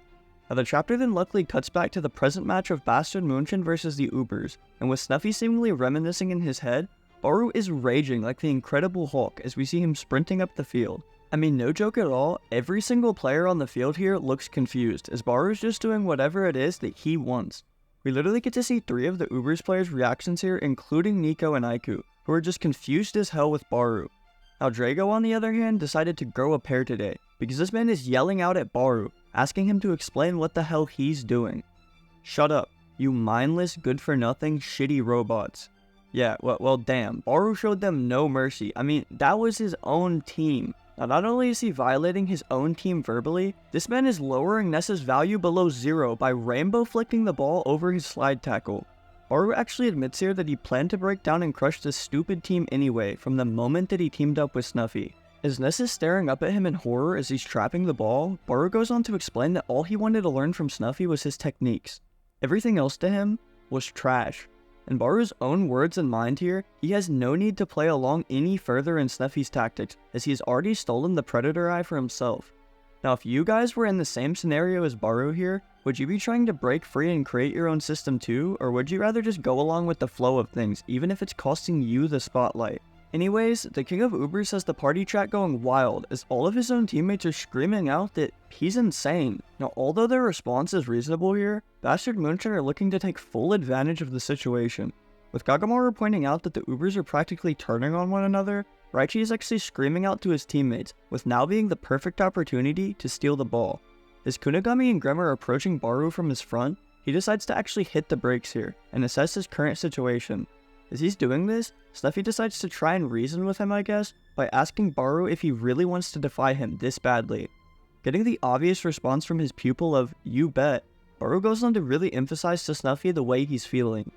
Now the chapter then luckily cuts back to the present match of Bastard München versus the Ubers, and with Snuffy seemingly reminiscing in his head, Baru is raging like the Incredible Hulk as we see him sprinting up the field. I mean, no joke at all, every single player on the field here looks confused, as Baru's just doing whatever it is that he wants. We literally get to see 3 of the Ubers players' reactions here, including Nico and Aiku, who are just confused as hell with Baru. Now Drago, on the other hand, decided to grow a pair today, because this man is yelling out at Baru, asking him to explain what the hell he's doing. Shut up, you mindless, good-for-nothing, shitty robots. Yeah, well damn, Baru showed them no mercy. I mean, that was his own team. Now not only is he violating his own team verbally, this man is lowering Nessa's value below 0 by rainbow flicking the ball over his slide tackle. Baru actually admits here that he planned to break down and crush this stupid team anyway from the moment that he teamed up with Snuffy. As Ness is staring up at him in horror as he's trapping the ball, Baru goes on to explain that all he wanted to learn from Snuffy was his techniques. Everything else to him was trash. In Baru's own words and mind here, he has no need to play along any further in Snuffy's tactics, as he has already stolen the Predator Eye for himself. Now if you guys were in the same scenario as Baru here, would you be trying to break free and create your own system too, or would you rather just go along with the flow of things, even if it's costing you the spotlight? Anyways, the King of Ubers has the party chat going wild as all of his own teammates are screaming out that he's insane. Now although their response is reasonable here, Bastard München are looking to take full advantage of the situation. With Kagamaru pointing out that the Ubers are practically turning on one another, Raichi is actually screaming out to his teammates, with now being the perfect opportunity to steal the ball. As Kunigami and Grim are approaching Baru from his front, he decides to actually hit the brakes here and assess his current situation. As he's doing this, Snuffy decides to try and reason with him, I guess, by asking Baru if he really wants to defy him this badly. Getting the obvious response from his pupil of, "You bet," Baru goes on to really emphasize to Snuffy the way he's feeling.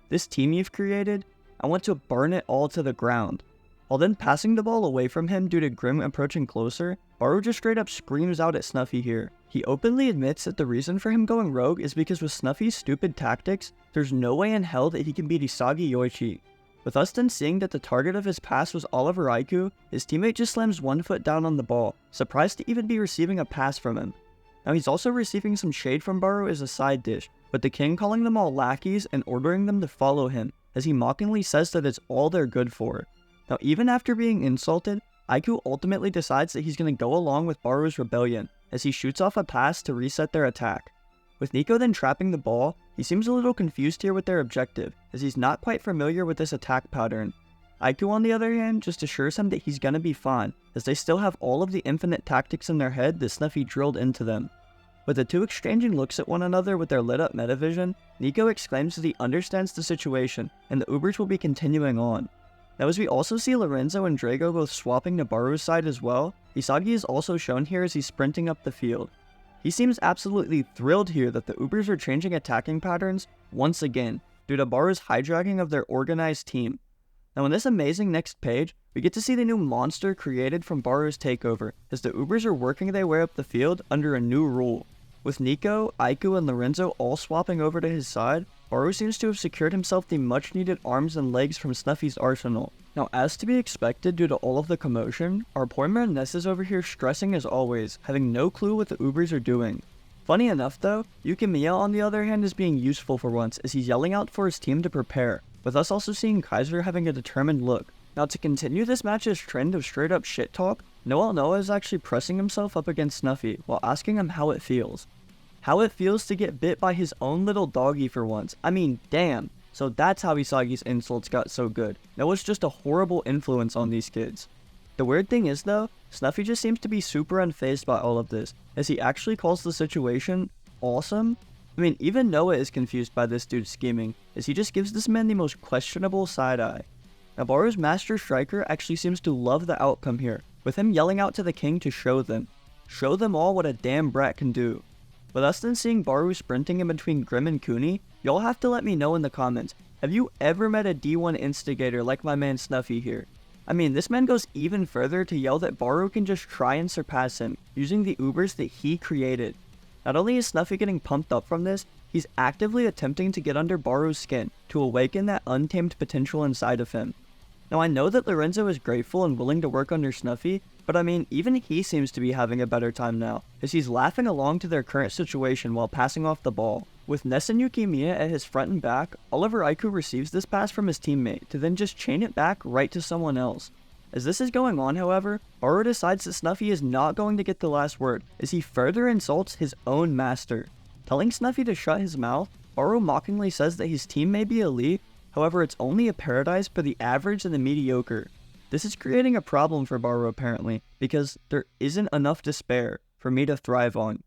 "This team you've created, I want to burn it all to the ground." While then passing the ball away from him due to Grim approaching closer, Baru just straight up screams out at Snuffy here. He openly admits that the reason for him going rogue is because with Snuffy's stupid tactics, there's no way in hell that he can beat Isagi Yoichi. With us then seeing that the target of his pass was Oliver Aiku, his teammate just slams one foot down on the ball, surprised to even be receiving a pass from him. Now he's also receiving some shade from Baru as a side dish, with the king calling them all lackeys and ordering them to follow him, as he mockingly says that it's all they're good for. Now even after being insulted, Aiku ultimately decides that he's going to go along with Baru's rebellion, as he shoots off a pass to reset their attack. With Nico then trapping the ball, he seems a little confused here with their objective, as he's not quite familiar with this attack pattern. Aiku on the other hand just assures him that he's gonna be fine, as they still have all of the infinite tactics in their head that Snuffy drilled into them. With the two exchanging looks at one another with their lit up metavision, Nico exclaims that he understands the situation, and the Ubers will be continuing on. Now as we also see Lorenzo and Drago both swapping to Baru's side as well, Isagi is also shown here as he's sprinting up the field. He seems absolutely thrilled here that the Ubers are changing attacking patterns once again, due to Baru's hijacking of their organized team. Now in this amazing next page, we get to see the new monster created from Baru's takeover, as the Ubers are working their way up the field under a new rule. With Nico, Aiku, and Lorenzo all swapping over to his side, Baru seems to have secured himself the much needed arms and legs from Snuffy's arsenal. Now as to be expected due to all of the commotion, our poor man Ness is over here stressing as always, having no clue what the Ubers are doing. Funny enough though, Yukimiya on the other hand is being useful for once as he's yelling out for his team to prepare, with us also seeing Kaiser having a determined look. Now to continue this match's trend of straight up shit talk, Noah is actually pressing himself up against Snuffy while asking him how it feels. How it feels to get bit by his own little doggy for once. I mean, damn. So that's how Isagi's insults got so good. Noah's just a horrible influence on these kids. The weird thing is though, Snuffy just seems to be super unfazed by all of this, as he actually calls the situation awesome. I mean, even Noah is confused by this dude's scheming, as he just gives this man the most questionable side eye. Now Baru's Master Striker actually seems to love the outcome here, with him yelling out to the king to show them all what a damn brat can do. With us then seeing Baru sprinting in between Grim and Kuni, y'all have to let me know in the comments, have you ever met a D1 instigator like my man Snuffy here? I mean, this man goes even further to yell that Baru can just try and surpass him, using the Ubers that he created. Not only is Snuffy getting pumped up from this, he's actively attempting to get under Baru's skin to awaken that untamed potential inside of him. Now I know that Lorenzo is grateful and willing to work under Snuffy, but I mean, even he seems to be having a better time now, as he's laughing along to their current situation while passing off the ball. With Ness and Yukimiya at his front and back, Oliver Aiku receives this pass from his teammate to then just chain it back right to someone else. As this is going on however, Baru decides that Snuffy is not going to get the last word, as he further insults his own master. Telling Snuffy to shut his mouth, Baru mockingly says that his team may be elite, however it's only a paradise for the average and the mediocre. This is creating a problem for Baru apparently, because there isn't enough to spare for me to thrive on.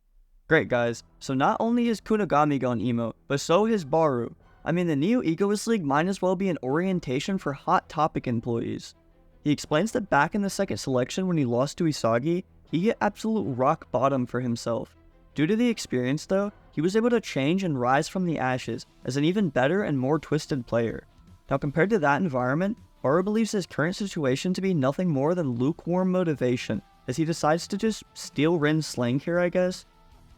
Great guys, so not only is Kunigami gone emo, but so has Baru. I mean, the Neo Egoist League might as well be an orientation for Hot Topic employees. He explains that back in the second selection when he lost to Isagi, he hit absolute rock bottom for himself. Due to the experience though, he was able to change and rise from the ashes as an even better and more twisted player. Now compared to that environment, Baro believes his current situation to be nothing more than lukewarm motivation, as he decides to just steal Rin's slang here, I guess.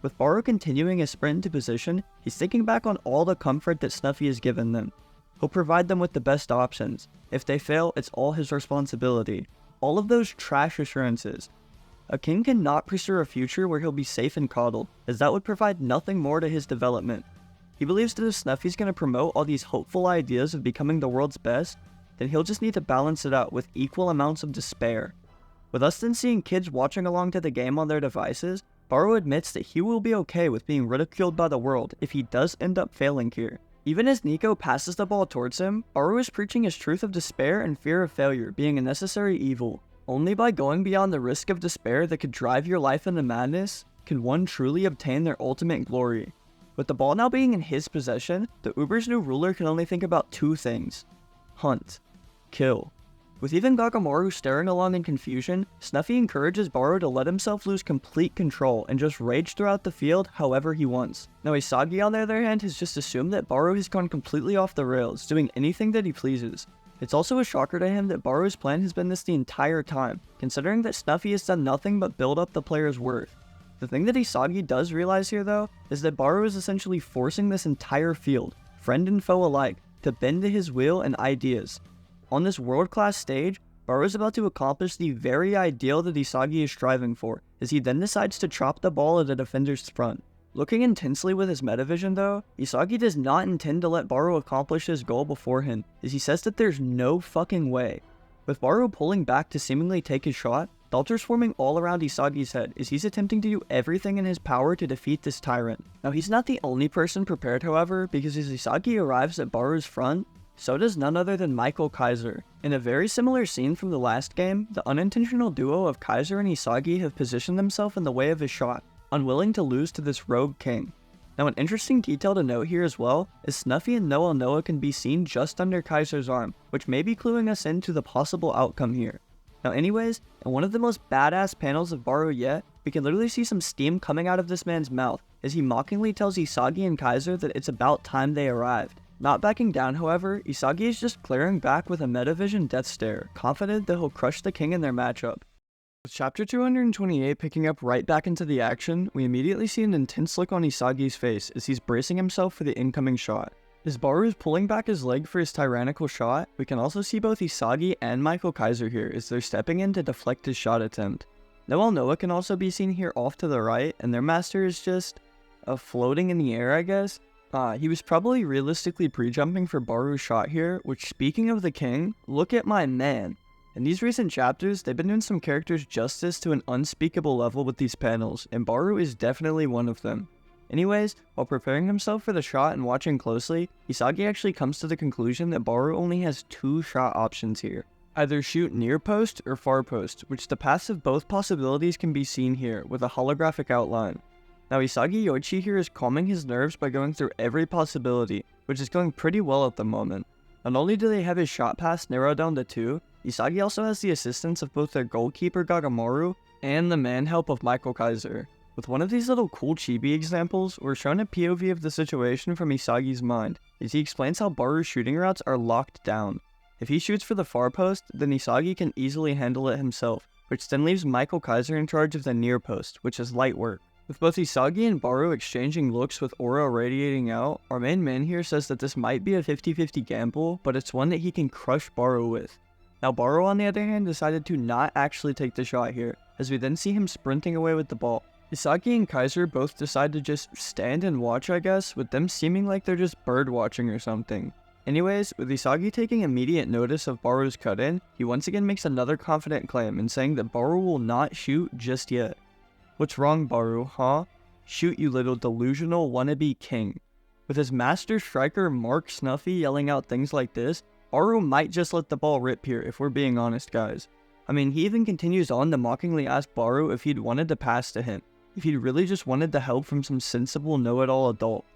With Baro continuing his sprint into position, he's thinking back on all the comfort that Snuffy has given them. He'll provide them with the best options. If they fail, it's all his responsibility. All of those trash assurances. A king cannot pursue a future where he'll be safe and coddled, as that would provide nothing more to his development. He believes that if Snuffy's going to promote all these hopeful ideas of becoming the world's best, then he'll just need to balance it out with equal amounts of despair. With us then seeing kids watching along to the game on their devices, Baro admits that he will be okay with being ridiculed by the world if he does end up failing here. Even as Nico passes the ball towards him, Baro is preaching his truth of despair and fear of failure being a necessary evil. Only by going beyond the risk of despair that could drive your life into madness can one truly obtain their ultimate glory. With the ball now being in his possession, the Uber's new ruler can only think about two things: hunt, kill. With even Gagamaru staring along in confusion, Snuffy encourages Baro to let himself lose complete control and just rage throughout the field however he wants. Now Isagi on the other hand has just assumed that Baro has gone completely off the rails, doing anything that he pleases. It's also a shocker to him that Baro's plan has been this the entire time, considering that Snuffy has done nothing but build up the player's worth. The thing that Isagi does realize here though, is that Baro is essentially forcing this entire field, friend and foe alike, to bend to his will and ideas. On this world-class stage, Baro is about to accomplish the very ideal that Isagi is striving for, as he then decides to chop the ball at a defender's front. Looking intensely with his metavision though, Isagi does not intend to let Baro accomplish his goal before him, as he says that there's no fucking way. With Baro pulling back to seemingly take his shot, thoughts are swarming all around Isagi's head as he's attempting to do everything in his power to defeat this tyrant. Now he's not the only person prepared however, because as Isagi arrives at Baro's front, so does none other than Michael Kaiser. In a very similar scene from the last game, the unintentional duo of Kaiser and Isagi have positioned themselves in the way of his shot, unwilling to lose to this rogue king. Now an interesting detail to note here as well is Snuffy and Noa can be seen just under Kaiser's arm, which may be cluing us into the possible outcome here. Now anyways, in one of the most badass panels of Baro yet, we can literally see some steam coming out of this man's mouth as he mockingly tells Isagi and Kaiser that it's about time they arrived. Not backing down however, Isagi is just glaring back with a metavision death stare, confident that he'll crush the king in their matchup. With chapter 228 picking up right back into the action, we immediately see an intense look on Isagi's face as he's bracing himself for the incoming shot. As Baro is pulling back his leg for his tyrannical shot, we can also see both Isagi and Michael Kaiser here as they're stepping in to deflect his shot attempt. Noa can also be seen here off to the right, and their master is just floating in the air, I guess. He was probably realistically pre-jumping for Baro's shot here, which speaking of the king, look at my man. In these recent chapters, they've been doing some characters justice to an unspeakable level with these panels, and Baro is definitely one of them. Anyways, while preparing himself for the shot and watching closely, Isagi actually comes to the conclusion that Baro only has two shot options here. Either shoot near post or far post, which the paths of both possibilities can be seen here with a holographic outline. Now Isagi Yoichi here is calming his nerves by going through every possibility, which is going pretty well at the moment. Not only do they have his shot pass narrowed down to 2, Isagi also has the assistance of both their goalkeeper Gagamaru and the man help of Michael Kaiser. With one of these little cool chibi examples, we're shown a POV of the situation from Isagi's mind, as he explains how Baru's shooting routes are locked down. If he shoots for the far post, then Isagi can easily handle it himself, which then leaves Michael Kaiser in charge of the near post, which is light work. With both Isagi and Baro exchanging looks with aura radiating out, our main man here says that this might be a 50-50 gamble, but it's one that he can crush Baro with. Now Baro on the other hand decided to not actually take the shot here, as we then see him sprinting away with the ball. Isagi and Kaiser both decide to just stand and watch, I guess, with them seeming like they're just bird watching or something. Anyways, with Isagi taking immediate notice of Baro's cut-in, he once again makes another confident claim in saying that Baro will not shoot just yet. What's wrong, Baro, huh? Shoot, you little delusional wannabe king. With his master striker Mark Snuffy yelling out things like this, Baro might just let the ball rip here if we're being honest, guys. I mean, he even continues on to mockingly ask Baro if he'd wanted to pass to him, if he'd really just wanted the help from some sensible know-it-all adult.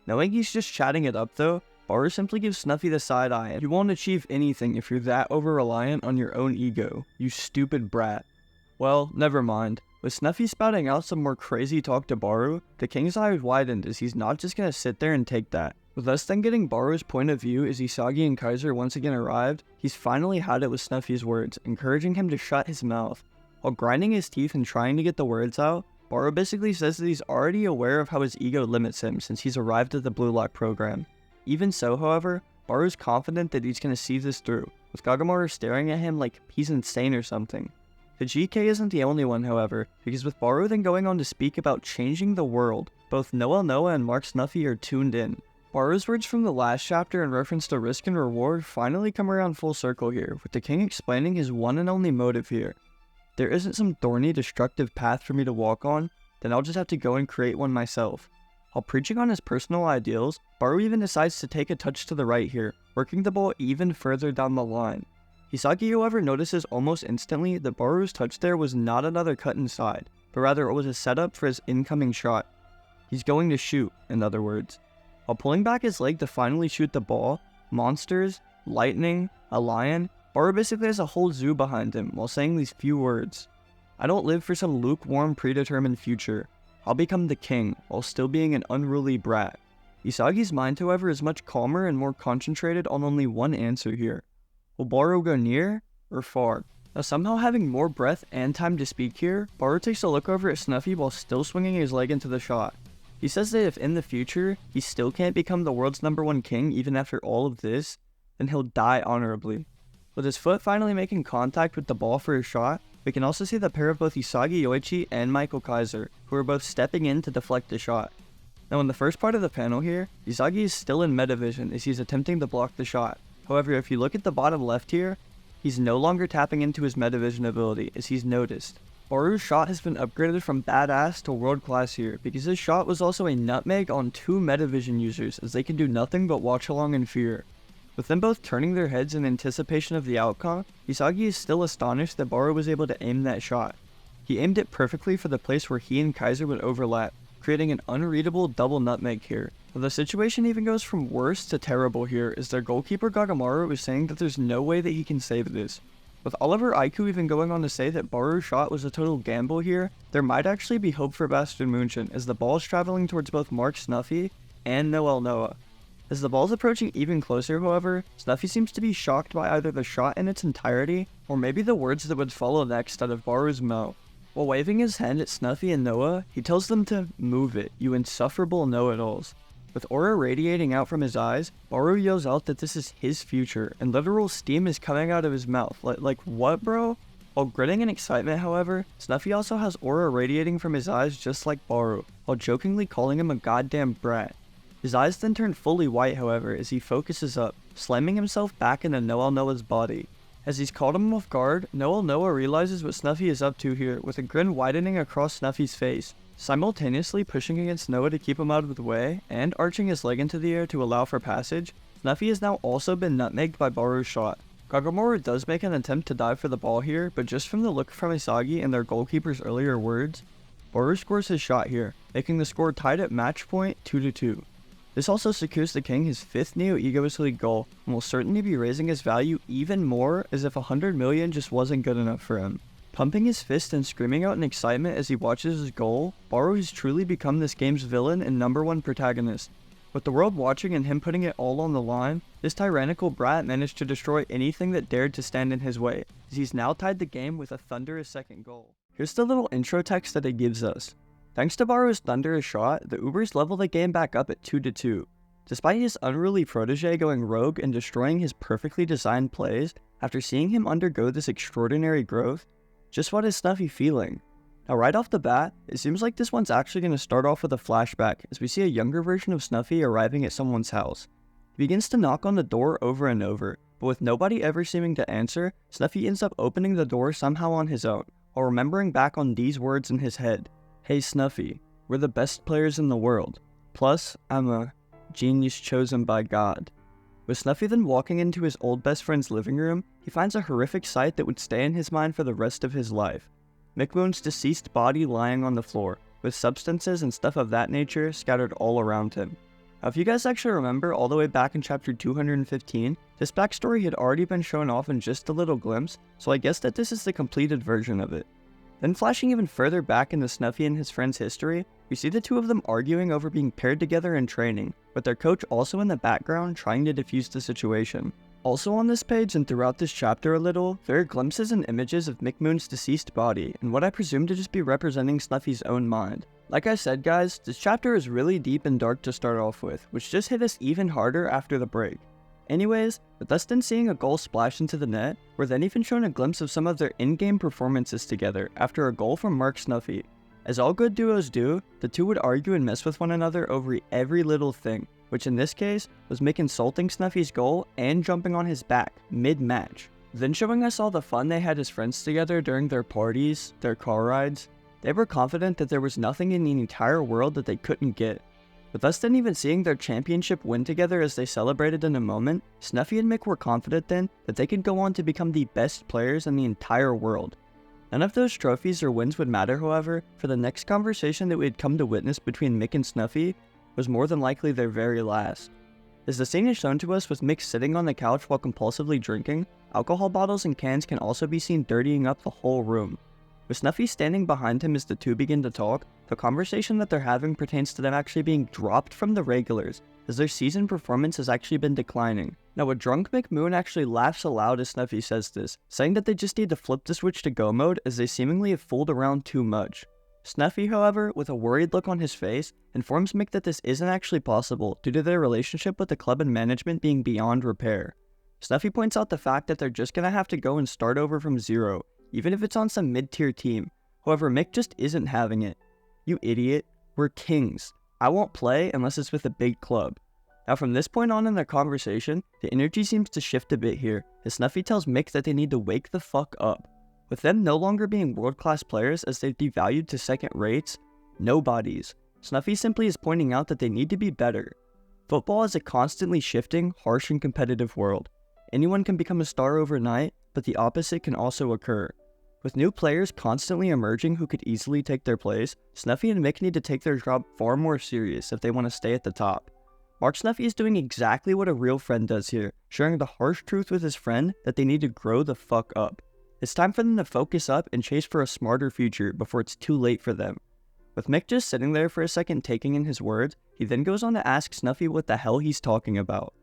Knowing he's just chatting it up though, Baro simply gives Snuffy the side eye and you won't achieve anything if you're that over-reliant on your own ego, you stupid brat. Well, never mind. With Snuffy spouting out some more crazy talk to Baru, the king's eyes widened as he's not just gonna sit there and take that. With less than getting Baru's point of view as Isagi and Kaiser once again arrived, he's finally had it with Snuffy's words, encouraging him to shut his mouth. While grinding his teeth and trying to get the words out, Baru basically says that he's already aware of how his ego limits him since he's arrived at the Blue Lock program. Even so, however, Baru's confident that he's gonna see this through, with Kagamaru staring at him like he's insane or something. The GK isn't the only one, however, because with Baru then going on to speak about changing the world, both Noah and Mark Snuffy are tuned in. Baru's words from the last chapter in reference to risk and reward finally come around full circle here, with the king explaining his one and only motive here. There isn't some thorny, destructive path for me to walk on, then I'll just have to go and create one myself. While preaching on his personal ideals, Baru even decides to take a touch to the right here, working the ball even further down the line. Hisagi, however, notices almost instantly that Baru's touch there was not another cut inside, but rather it was a setup for his incoming shot. He's going to shoot, in other words. While pulling back his leg to finally shoot the ball, monsters, lightning, a lion, Baru basically has a whole zoo behind him while saying these few words. I don't live for some lukewarm, predetermined future. I'll become the king, while still being an unruly brat. Isagi's mind, however, is much calmer and more concentrated on only one answer here. Will Baru go near or far? Now, somehow having more breath and time to speak here, Baru takes a look over at Snuffy while still swinging his leg into the shot. He says that if in the future, he still can't become the world's #1 king even after all of this, then he'll die honorably. With his foot finally making contact with the ball for his shot, we can also see the pair of both Isagi Yoichi and Michael Kaiser, who are both stepping in to deflect the shot. Now in the first part of the panel here, Isagi is still in metavision as he's attempting to block the shot. However, if you look at the bottom left here, he's no longer tapping into his metavision ability as he's noticed. Baru's shot has been upgraded from badass to world class here because his shot was also a nutmeg on 2 metavision users as they can do nothing but watch along in fear. With them both turning their heads in anticipation of the outcome, Isagi is still astonished that Baru was able to aim that shot. He aimed it perfectly for the place where he and Kaiser would overlap, creating an unreadable double nutmeg here. The situation even goes from worse to terrible here, as their goalkeeper Kagamaru is saying that there's no way that he can save this. With Oliver Aiku even going on to say that Baru's shot was a total gamble here, there might actually be hope for Bastard München, as the ball is traveling towards both Mark Snuffy and Noah. As the ball is approaching even closer, however, Snuffy seems to be shocked by either the shot in its entirety, or maybe the words that would follow next out of Baru's mouth. While waving his hand at Snuffy and Noah, he tells them to move it, you insufferable know-it-alls. With aura radiating out from his eyes, Baru yells out that this is his future, and literal steam is coming out of his mouth. Like what, bro? While grinning in excitement, however, Snuffy also has aura radiating from his eyes just like Baru, while jokingly calling him a goddamn brat. His eyes then turn fully white, however, as he focuses up, slamming himself back into Noah's body. As he's caught him off guard, Noah realizes what Snuffy is up to here, with a grin widening across Snuffy's face, simultaneously pushing against Noah to keep him out of the way, and arching his leg into the air to allow for passage. Snuffy has now also been nutmegged by Baru's shot. Kagamaru does make an attempt to dive for the ball here, but just from the look from Isagi and their goalkeeper's earlier words, Baru scores his shot here, making the score tied at match point 2-2. This also secures the king his 5th Neo Egoist League goal, and will certainly be raising his value even more as if 100 million just wasn't good enough for him. Pumping his fist and screaming out in excitement as he watches his goal, Baru has truly become this game's villain and #1 protagonist. With the world watching and him putting it all on the line, this tyrannical brat managed to destroy anything that dared to stand in his way, as he's now tied the game with a thunderous second goal. Here's the little intro text that it gives us. Thanks to Baru's thunderous shot, the Ubers level the game back up at 2-2. Despite his unruly protege going rogue and destroying his perfectly designed plays, after seeing him undergo this extraordinary growth, just what is Snuffy feeling? Now right off the bat, it seems like this one's actually going to start off with a flashback, as we see a younger version of Snuffy arriving at someone's house. He begins to knock on the door over and over, but with nobody ever seeming to answer, Snuffy ends up opening the door somehow on his own, while remembering back on these words in his head. Hey Snuffy, we're the best players in the world. Plus, I'm a genius chosen by God. With Snuffy then walking into his old best friend's living room, he finds a horrific sight that would stay in his mind for the rest of his life. Mikmoon's deceased body lying on the floor, with substances and stuff of that nature scattered all around him. Now if you guys actually remember all the way back in chapter 215, this backstory had already been shown off in just a little glimpse, so I guess that this is the completed version of it. Then flashing even further back into Snuffy and his friend's history, we see the two of them arguing over being paired together in training, with their coach also in the background trying to defuse the situation. Also on this page and throughout this chapter a little, there are glimpses and images of McMoon's deceased body, and what I presume to just be representing Snuffy's own mind. Like I said guys, this chapter is really deep and dark to start off with, which just hit us even harder after the break. Anyways, with us then seeing a goal splash into the net, we're then even shown a glimpse of some of their in-game performances together after a goal from Mark Snuffy. As all good duos do, the two would argue and mess with one another over every little thing, which in this case was Mick insulting Snuffy's goal and jumping on his back mid-match. Then showing us all the fun they had as friends together during their parties, their car rides. They were confident that there was nothing in the entire world that they couldn't get. With us then even seeing their championship win together as they celebrated in a moment, Snuffy and Mick were confident then that they could go on to become the best players in the entire world. None of those trophies or wins would matter, however, for the next conversation that we had come to witness between Mick and Snuffy was more than likely their very last. As the scene is shown to us with Mick sitting on the couch while compulsively drinking, alcohol bottles and cans can also be seen dirtying up the whole room. With Snuffy standing behind him as the two begin to talk, the conversation that they're having pertains to them actually being dropped from the regulars, as their season performance has actually been declining. Now a drunk McMoon actually laughs aloud as Snuffy says this, saying that they just need to flip the switch to go mode as they seemingly have fooled around too much. Snuffy, however, with a worried look on his face, informs Mick that this isn't actually possible due to their relationship with the club and management being beyond repair. Snuffy points out the fact that they're just gonna have to go and start over from zero, even if it's on some mid-tier team. However, Mick just isn't having it. You idiot, we're kings. I won't play unless it's with a big club. Now from this point on in their conversation, the energy seems to shift a bit here, as Snuffy tells Mick that they need to wake the fuck up. With them no longer being world-class players as they've devalued to second rates, nobodies, Snuffy simply is pointing out that they need to be better. Football is a constantly shifting, harsh and competitive world. Anyone can become a star overnight, but the opposite can also occur. With new players constantly emerging who could easily take their place, Snuffy and Mick need to take their job far more serious if they want to stay at the top. Mark Snuffy is doing exactly what a real friend does here, sharing the harsh truth with his friend that they need to grow the fuck up. It's time for them to focus up and chase for a smarter future before it's too late for them. With Mick just sitting there for a second taking in his words, he then goes on to ask Snuffy what the hell he's talking about.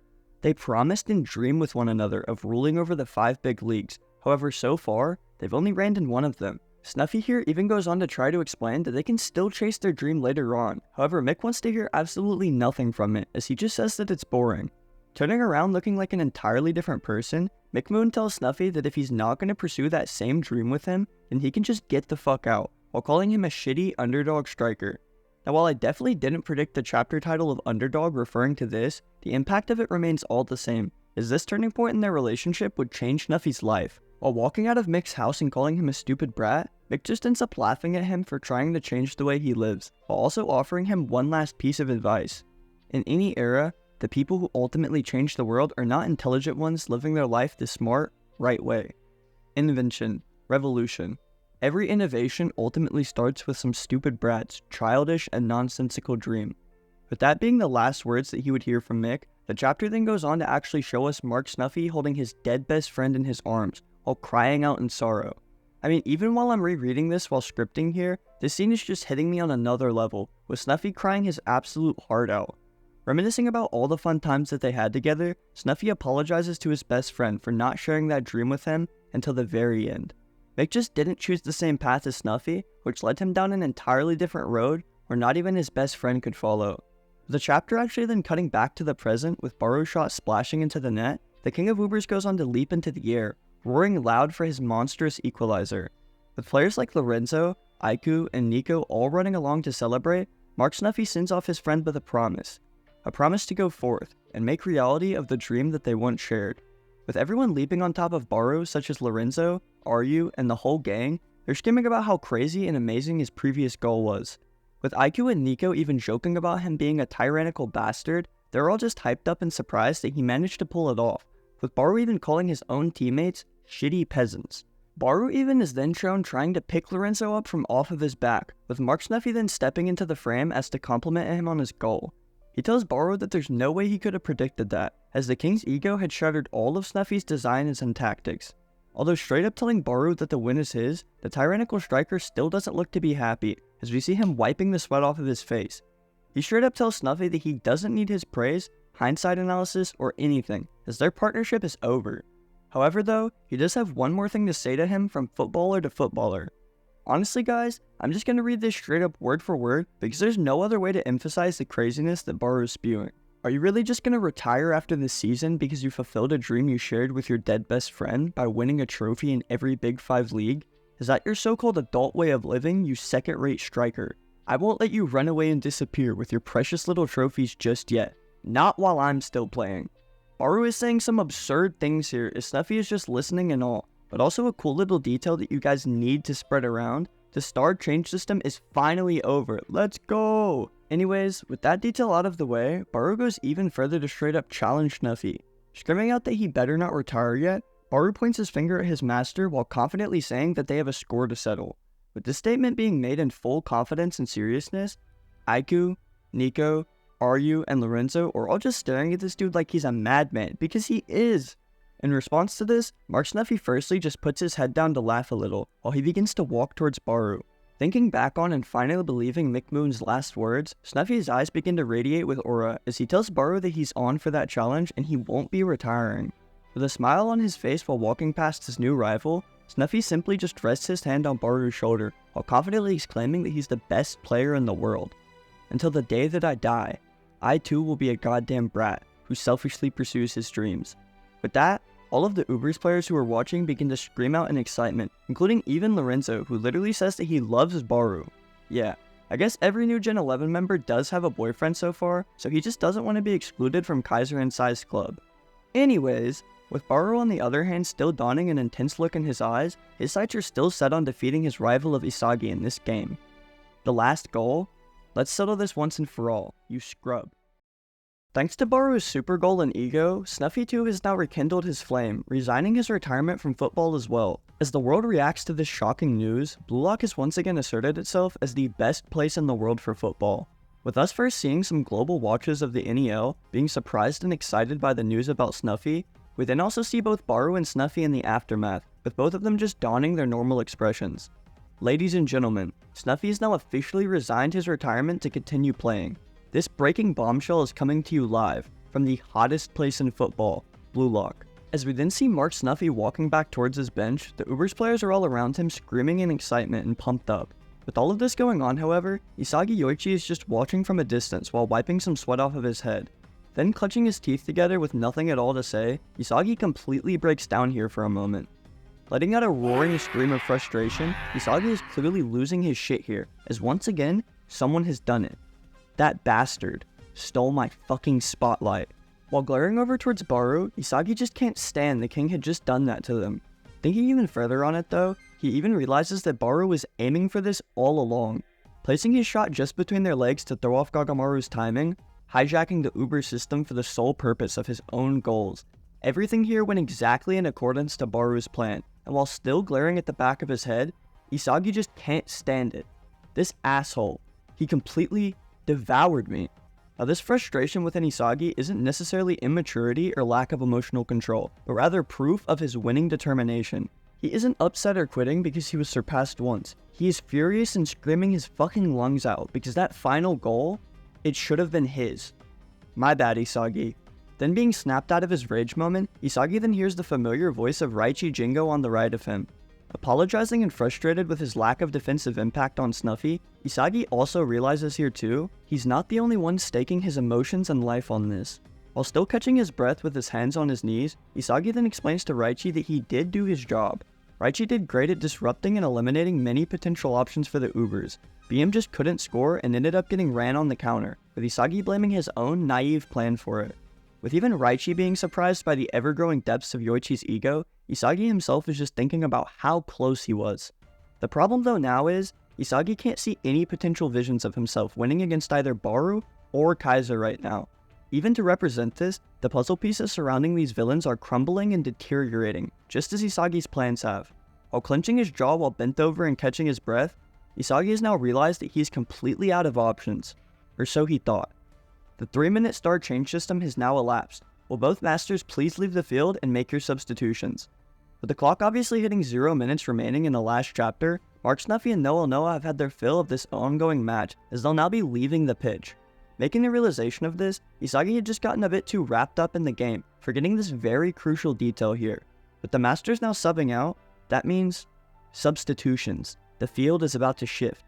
They promised and dreamed with one another of ruling over the 5 big leagues, however so far, they've only reigned in one of them. Snuffy here even goes on to try to explain that they can still chase their dream later on, however Mick wants to hear absolutely nothing from it as he just says that it's boring. Turning around looking like an entirely different person, McMoon tells Snuffy that if he's not going to pursue that same dream with him, then he can just get the fuck out, while calling him a shitty underdog striker. Now while I definitely didn't predict the chapter title of Underdog referring to this, the impact of it remains all the same, as this turning point in their relationship would change Snuffy's life. While walking out of Mick's house and calling him a stupid brat, Mick just ends up laughing at him for trying to change the way he lives, while also offering him one last piece of advice. In any era, the people who ultimately change the world are not intelligent ones living their life the smart, right way. Invention, revolution. Every innovation ultimately starts with some stupid brat's childish and nonsensical dream. With that being the last words that he would hear from Mick, the chapter then goes on to actually show us Mark Snuffy holding his dead best friend in his arms, while crying out in sorrow. I mean, even while I'm rereading this while scripting here, this scene is just hitting me on another level, with Snuffy crying his absolute heart out. Reminiscing about all the fun times that they had together, Snuffy apologizes to his best friend for not sharing that dream with him until the very end. Mick just didn't choose the same path as Snuffy, which led him down an entirely different road where not even his best friend could follow. The chapter actually then cutting back to the present with Barrow's shot splashing into the net, the King of Ubers goes on to leap into the air, roaring loud for his monstrous equalizer. With players like Lorenzo, Aiku, and Nico all running along to celebrate, Mark Snuffy sends off his friend with a promise to go forth and make reality of the dream that they once shared. With everyone leaping on top of Barrow such as Lorenzo, Ryu, and the whole gang, they're skimming about how crazy and amazing his previous goal was. With Aiku and Nico even joking about him being a tyrannical bastard, they're all just hyped up and surprised that he managed to pull it off, with Barrow even calling his own teammates shitty peasants. Barrow even is then shown trying to pick Lorenzo up from off of his back, with Mark Snuffy then stepping into the frame as to compliment him on his goal. He tells Barrow that there's no way he could have predicted that, as the King's ego had shattered all of Snuffy's designs and tactics. Although straight up telling Baru that the win is his, the tyrannical striker still doesn't look to be happy, as we see him wiping the sweat off of his face. He straight up tells Snuffy that he doesn't need his praise, hindsight analysis, or anything, as their partnership is over. However though, he does have one more thing to say to him from footballer to footballer. Honestly guys, I'm just gonna read this straight up word for word because there's no other way to emphasize the craziness that Baru is spewing. Are you really just gonna retire after this season because you fulfilled a dream you shared with your dead best friend by winning a trophy in every Big 5 league? Is that your so-called adult way of living, you second-rate striker? I won't let you run away and disappear with your precious little trophies just yet. Not while I'm still playing. Baru is saying some absurd things here as Snuffy is just listening and all, but also a cool little detail that you guys need to spread around. The star change system is finally over. Let's go! Anyways, with that detail out of the way, Baru goes even further to straight up challenge Snuffy. Screaming out that he better not retire yet, Baru points his finger at his master while confidently saying that they have a score to settle. With this statement being made in full confidence and seriousness, Aiku, Nico, Ryu, and Lorenzo are all just staring at this dude like he's a madman, because he is. In response to this, Mark Snuffy firstly just puts his head down to laugh a little, while he begins to walk towards Baru. Thinking back on and finally believing Mick Moon's last words, Snuffy's eyes begin to radiate with aura as he tells Baru that he's on for that challenge and he won't be retiring. With a smile on his face while walking past his new rival, Snuffy simply just rests his hand on Baru's shoulder, while confidently exclaiming that he's the best player in the world. Until the day that I die, I too will be a goddamn brat who selfishly pursues his dreams. With that, all of the Ubers players who are watching begin to scream out in excitement, including even Lorenzo, who literally says that he loves Baru. Yeah, I guess every new Gen 11 member does have a boyfriend so far, so he just doesn't want to be excluded from Kaiser and Sai's club. Anyways, with Baru on the other hand still donning an intense look in his eyes, his sights are still set on defeating his rival of Isagi in this game. The last goal? Let's settle this once and for all, you scrub. Thanks to Baru's super goal and ego, Snuffy too has now rekindled his flame, resigning his retirement from football as well. As the world reacts to this shocking news, Blue Lock has once again asserted itself as the best place in the world for football. With us first seeing some global watchers of the NEL being surprised and excited by the news about Snuffy, we then also see both Baru and Snuffy in the aftermath, with both of them just donning their normal expressions. Ladies and gentlemen, Snuffy has now officially resigned his retirement to continue playing. This breaking bombshell is coming to you live from the hottest place in football, Blue Lock. As we then see Mark Snuffy walking back towards his bench, the Ubers players are all around him screaming in excitement and pumped up. With all of this going on, however, Isagi Yoichi is just watching from a distance while wiping some sweat off of his head. Then clutching his teeth together with nothing at all to say, Isagi completely breaks down here for a moment. Letting out a roaring scream of frustration, Isagi is clearly losing his shit here, as once again, someone has done it. That bastard stole my fucking spotlight. While glaring over towards Baru, Isagi just can't stand the king had just done that to them. Thinking even further on it though, he even realizes that Baru was aiming for this all along, placing his shot just between their legs to throw off Gagamaru's timing, hijacking the Uber system for the sole purpose of his own goals. Everything here went exactly in accordance to Baru's plan, and while still glaring at the back of his head, Isagi just can't stand it. This asshole, he completely devoured me. Now this frustration within Isagi isn't necessarily immaturity or lack of emotional control, but rather proof of his winning determination. He isn't upset or quitting because he was surpassed once. He is furious and screaming his fucking lungs out because that final goal, it should have been his. My bad, Isagi. Then being snapped out of his rage moment, Isagi then hears the familiar voice of Raichi Jingo on the right of him. Apologizing and frustrated with his lack of defensive impact on Snuffy, Isagi also realizes here too, he's not the only one staking his emotions and life on this. While still catching his breath with his hands on his knees, Isagi then explains to Raichi that he did do his job. Raichi did great at disrupting and eliminating many potential options for the Ubers. BM just couldn't score and ended up getting ran on the counter, with Isagi blaming his own naive plan for it. With even Raichi being surprised by the ever-growing depths of Yoichi's ego, Isagi himself is just thinking about how close he was. The problem though now is, Isagi can't see any potential visions of himself winning against either Baru or Kaiser right now. Even to represent this, the puzzle pieces surrounding these villains are crumbling and deteriorating, just as Isagi's plans have. While clenching his jaw while bent over and catching his breath, Isagi has now realized that he's completely out of options. Or so he thought. The 3-minute star change system has now elapsed. Will both masters please leave the field and make your substitutions? With the clock obviously hitting 0 minutes remaining in the last chapter, Mark Snuffy and Noah have had their fill of this ongoing match, as they'll now be leaving the pitch. Making the realization of this, Isagi had just gotten a bit too wrapped up in the game, forgetting this very crucial detail here. With the Masters now subbing out, that means substitutions. The field is about to shift.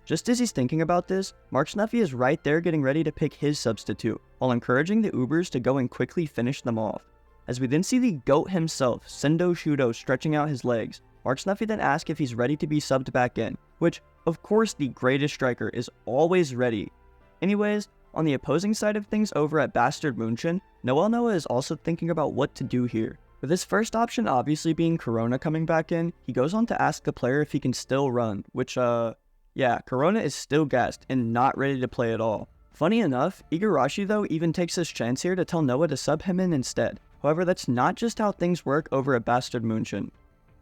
Just as he's thinking about this, Mark Snuffy is right there getting ready to pick his substitute, while encouraging the Ubers to go and quickly finish them off. As we then see the GOAT himself, Sendo Shudo, stretching out his legs, Mark Snuffy then asks if he's ready to be subbed back in, which, of course, the greatest striker is always ready. Anyways, on the opposing side of things over at Bastard München, Noah is also thinking about what to do here. With his first option obviously being Corona coming back in, he goes on to ask the player if he can still run, which, yeah, Corona is still gassed and not ready to play at all. Funny enough, Igarashi though even takes his chance here to tell Noah to sub him in instead. However, that's not just how things work over at Bastard München.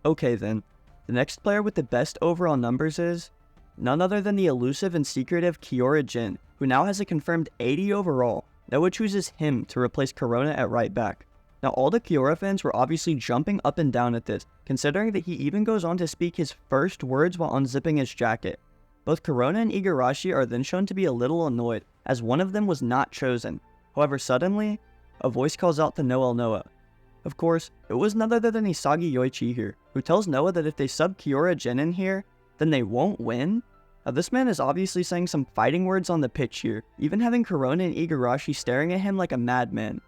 Okay then, the next player with the best overall numbers is none other than the elusive and secretive Kiora Jin, who now has a confirmed 80 overall. Noah chooses him to replace Corona at right back. Now all the Kiora fans were obviously jumping up and down at this, considering that he even goes on to speak his first words while unzipping his jacket. Both Corona and Igarashi are then shown to be a little annoyed, as one of them was not chosen. However, suddenly, a voice calls out to Noah. Of course, it was none other than Isagi Yoichi here, who tells Noah that if they sub Kiora Jin in here, then they won't win? Now this man is obviously saying some fighting words on the pitch here, even having Corona and Igarashi staring at him like a madman.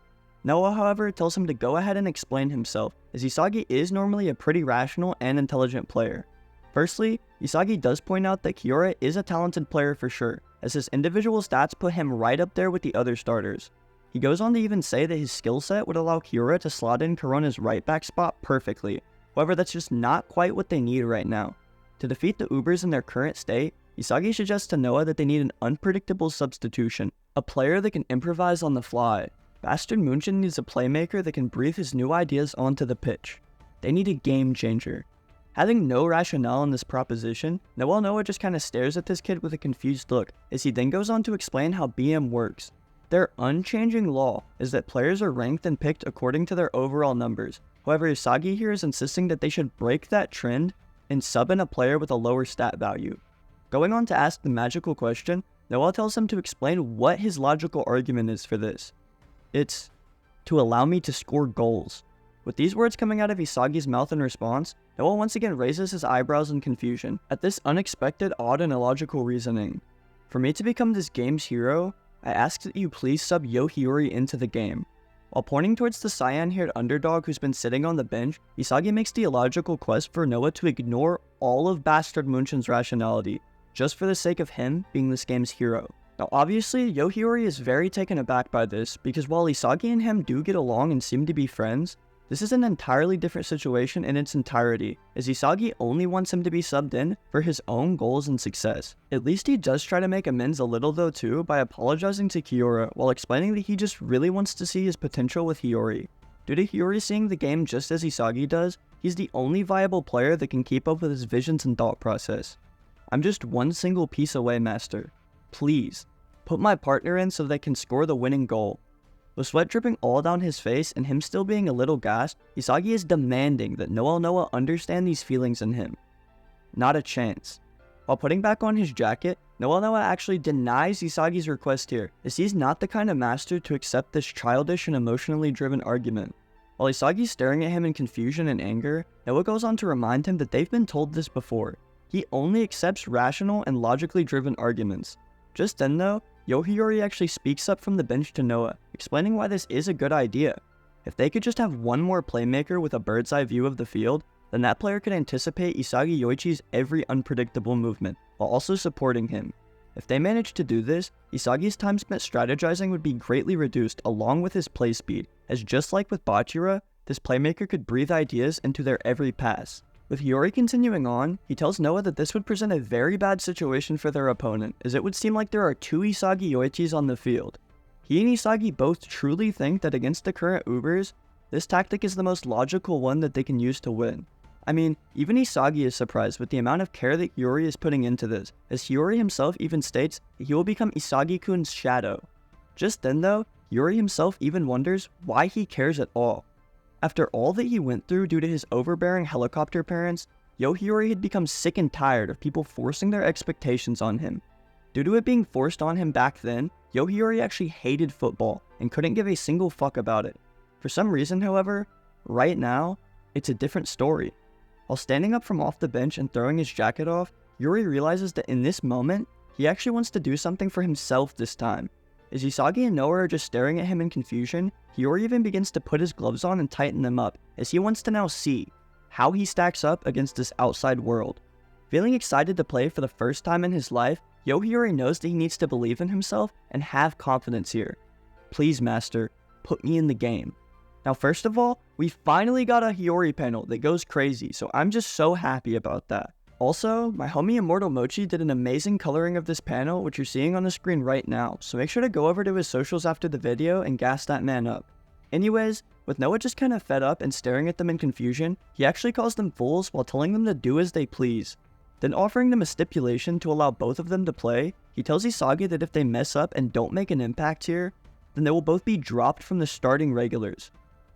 Noah, however, tells him to go ahead and explain himself, as Isagi is normally a pretty rational and intelligent player. Firstly, Isagi does point out that Kiora is a talented player for sure, as his individual stats put him right up there with the other starters. He goes on to even say that his skill set would allow Kiora to slot in Corona's right back spot perfectly. However, that's just not quite what they need right now. To defeat the Ubers in their current state, Isagi suggests to Noah that they need an unpredictable substitution, a player that can improvise on the fly. Bastard München needs a playmaker that can breathe his new ideas onto the pitch. They need a game changer. Having no rationale in this proposition, Noah just kinda stares at this kid with a confused look, as he then goes on to explain how BM works. Their unchanging law is that players are ranked and picked according to their overall numbers. However, Isagi here is insisting that they should break that trend and sub in a player with a lower stat value. Going on to ask the magical question, Noah tells him to explain what his logical argument is for this. It's to allow me to score goals. With these words coming out of Isagi's mouth in response, Noah once again raises his eyebrows in confusion at this unexpected, odd, and illogical reasoning. For me to become this game's hero, I ask that you please sub Yohiyori into the game. While pointing towards the cyan-haired underdog who's been sitting on the bench, Isagi makes the illogical quest for Noah to ignore all of Bastard München's rationality, just for the sake of him being this game's hero. Now obviously, Yohiyori is very taken aback by this, because while Isagi and him do get along and seem to be friends, this is an entirely different situation in its entirety, as Isagi only wants him to be subbed in for his own goals and success. At least he does try to make amends a little though too by apologizing to Kiora while explaining that he just really wants to see his potential with Hiyori. Due to Hiyori seeing the game just as Isagi does, he's the only viable player that can keep up with his visions and thought process. I'm just one single piece away, Master. Please, put my partner in so they can score the winning goal. With sweat dripping all down his face and him still being a little gassed, Isagi is demanding that Noah understand these feelings in him. Not a chance. While putting back on his jacket, Noah actually denies Isagi's request here, as he's not the kind of master to accept this childish and emotionally driven argument. While Isagi's staring at him in confusion and anger, Noah goes on to remind him that they've been told this before. He only accepts rational and logically driven arguments. Just then though, Yohiyori actually speaks up from the bench to Noah, explaining why this is a good idea. If they could just have one more playmaker with a bird's eye view of the field, then that player could anticipate Isagi Yoichi's every unpredictable movement, while also supporting him. If they managed to do this, Isagi's time spent strategizing would be greatly reduced along with his play speed, as just like with Bachira, this playmaker could breathe ideas into their every pass. With Hiyori continuing on, he tells Noah that this would present a very bad situation for their opponent, as it would seem like there are two Isagi Yoichis on the field. He and Isagi both truly think that against the current Ubers, this tactic is the most logical one that they can use to win. I mean, even Isagi is surprised with the amount of care that Hiyori is putting into this, as Hiyori himself even states that he will become Isagi-kun's shadow. Just then though, Hiyori himself even wonders why he cares at all. After all that he went through due to his overbearing helicopter parents, Hiyori had become sick and tired of people forcing their expectations on him. Due to it being forced on him back then, Hiyori actually hated football and couldn't give a single fuck about it. For some reason, however, right now, it's a different story. While standing up from off the bench and throwing his jacket off, Yuri realizes that in this moment, he actually wants to do something for himself this time. As Isagi and Noah are just staring at him in confusion, Hiyori even begins to put his gloves on and tighten them up, as he wants to now see how he stacks up against this outside world. Feeling excited to play for the first time in his life, Hiyori knows that he needs to believe in himself and have confidence here. Please, master, put me in the game. Now, first of all, we finally got a Hiyori panel that goes crazy, so I'm just so happy about that. Also, my homie Immortal Mochi did an amazing coloring of this panel, which you're seeing on the screen right now, so make sure to go over to his socials after the video and gas that man up. Anyways, with Noah just kinda fed up and staring at them in confusion, he actually calls them fools while telling them to do as they please. Then offering them a stipulation to allow both of them to play, he tells Isagi that if they mess up and don't make an impact here, then they will both be dropped from the starting regulars.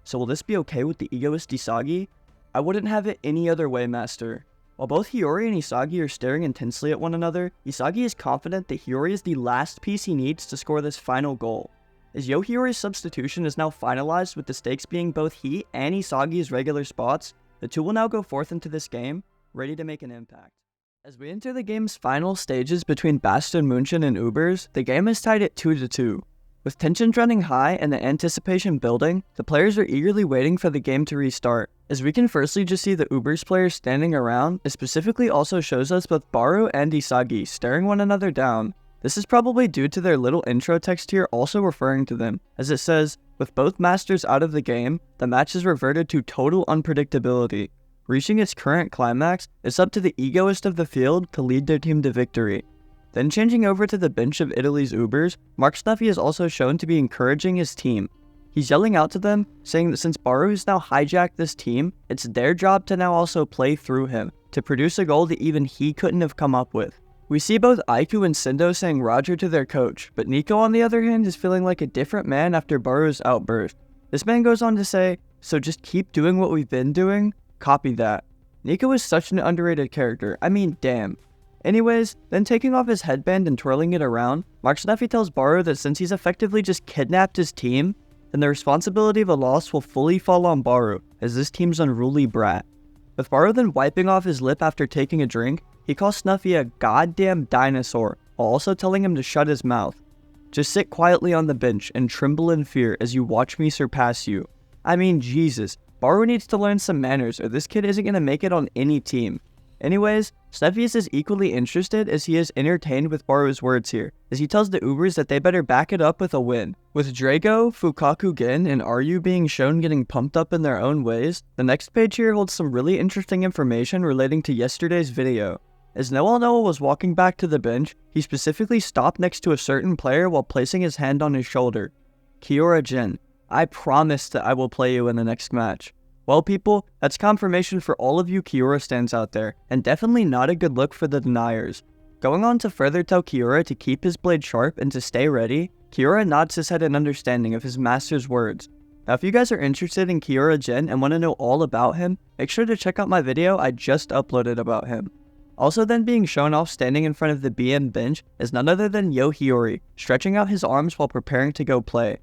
So will this be okay with the egoist Isagi? I wouldn't have it any other way, master. While both Hiyori and Isagi are staring intensely at one another, Isagi is confident that Hiyori is the last piece he needs to score this final goal. As Hiyori's substitution is now finalized with the stakes being both he and Isagi's regular spots, the two will now go forth into this game, ready to make an impact. As we enter the game's final stages between Bastard München and Ubers, the game is tied at 2-2. With tensions running high and the anticipation building, the players are eagerly waiting for the game to restart. As we can firstly just see the Ubers players standing around, it specifically also shows us both Baru and Isagi staring one another down. This is probably due to their little intro text here also referring to them, as it says, with both masters out of the game, the match is reverted to total unpredictability. Reaching its current climax, it's up to the egoist of the field to lead their team to victory. Then changing over to the bench of Italy's Ubers, Mark Snuffy is also shown to be encouraging his team. He's yelling out to them, saying that since Baru has now hijacked this team, it's their job to now also play through him, to produce a goal that even he couldn't have come up with. We see both Aiku and Sendo saying Roger to their coach, but Nico on the other hand is feeling like a different man after Baru's outburst. This man goes on to say, so just keep doing what we've been doing? Copy that. Nico is such an underrated character, I mean damn. Anyways, then taking off his headband and twirling it around, Mark Snuffy tells Baru that since he's effectively just kidnapped his team, then the responsibility of a loss will fully fall on Baru, as this team's unruly brat. With Baru then wiping off his lip after taking a drink, he calls Snuffy a goddamn dinosaur, while also telling him to shut his mouth. Just sit quietly on the bench and tremble in fear as you watch me surpass you. I mean, Jesus, Baru needs to learn some manners or this kid isn't gonna make it on any team. Anyways, Snuffy is as equally interested as he is entertained with Baru's words here, as he tells the Ubers that they better back it up with a win. With Drago, Fukaku Gen, and Ryu being shown getting pumped up in their own ways, the next page here holds some really interesting information relating to yesterday's video. As Noah was walking back to the bench, he specifically stopped next to a certain player while placing his hand on his shoulder. Kiora Gen, I promise that I will play you in the next match. Well people, that's confirmation for all of you Kiora stands out there, and definitely not a good look for the deniers. Going on to further tell Kiora to keep his blade sharp and to stay ready, Kiora nods his head in understanding of his master's words. Now if you guys are interested in Kiora Gen and want to know all about him, make sure to check out my video I just uploaded about him. Also then being shown off standing in front of the BM bench is none other than Hiyori, stretching out his arms while preparing to go play.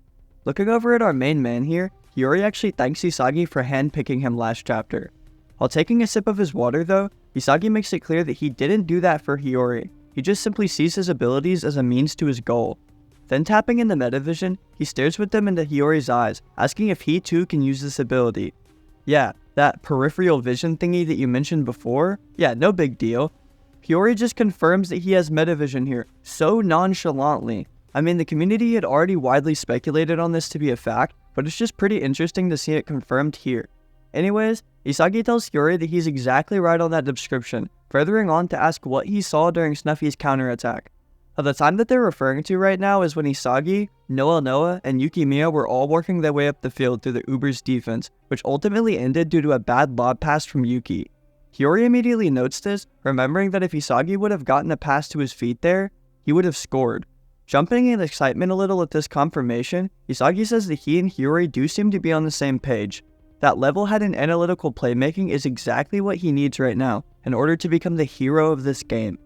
Looking over at our main man here, Hiyori actually thanks Isagi for handpicking him last chapter. While taking a sip of his water though, Isagi makes it clear that he didn't do that for Hiyori, he just simply sees his abilities as a means to his goal. Then tapping in the metavision, he stares with them into Hiyori's eyes, asking if he too can use this ability. Yeah, that peripheral vision thingy that you mentioned before? Yeah, no big deal. Hiyori just confirms that he has metavision here, so nonchalantly. I mean, the community had already widely speculated on this to be a fact, but it's just pretty interesting to see it confirmed here. Anyways, Isagi tells Hiyori that he's exactly right on that description, furthering on to ask what he saw during Snuffy's counterattack. Now, the time that they're referring to right now is when Isagi, Noah, and Yukimiya were all working their way up the field through the Uber's defense, which ultimately ended due to a bad lob pass from Yuki. Hiyori immediately notes this, remembering that if Isagi would have gotten a pass to his feet there, he would have scored. Jumping in excitement a little at this confirmation, Isagi says that he and Hiyori do seem to be on the same page. That level-headed analytical playmaking is exactly what he needs right now in order to become the hero of this game.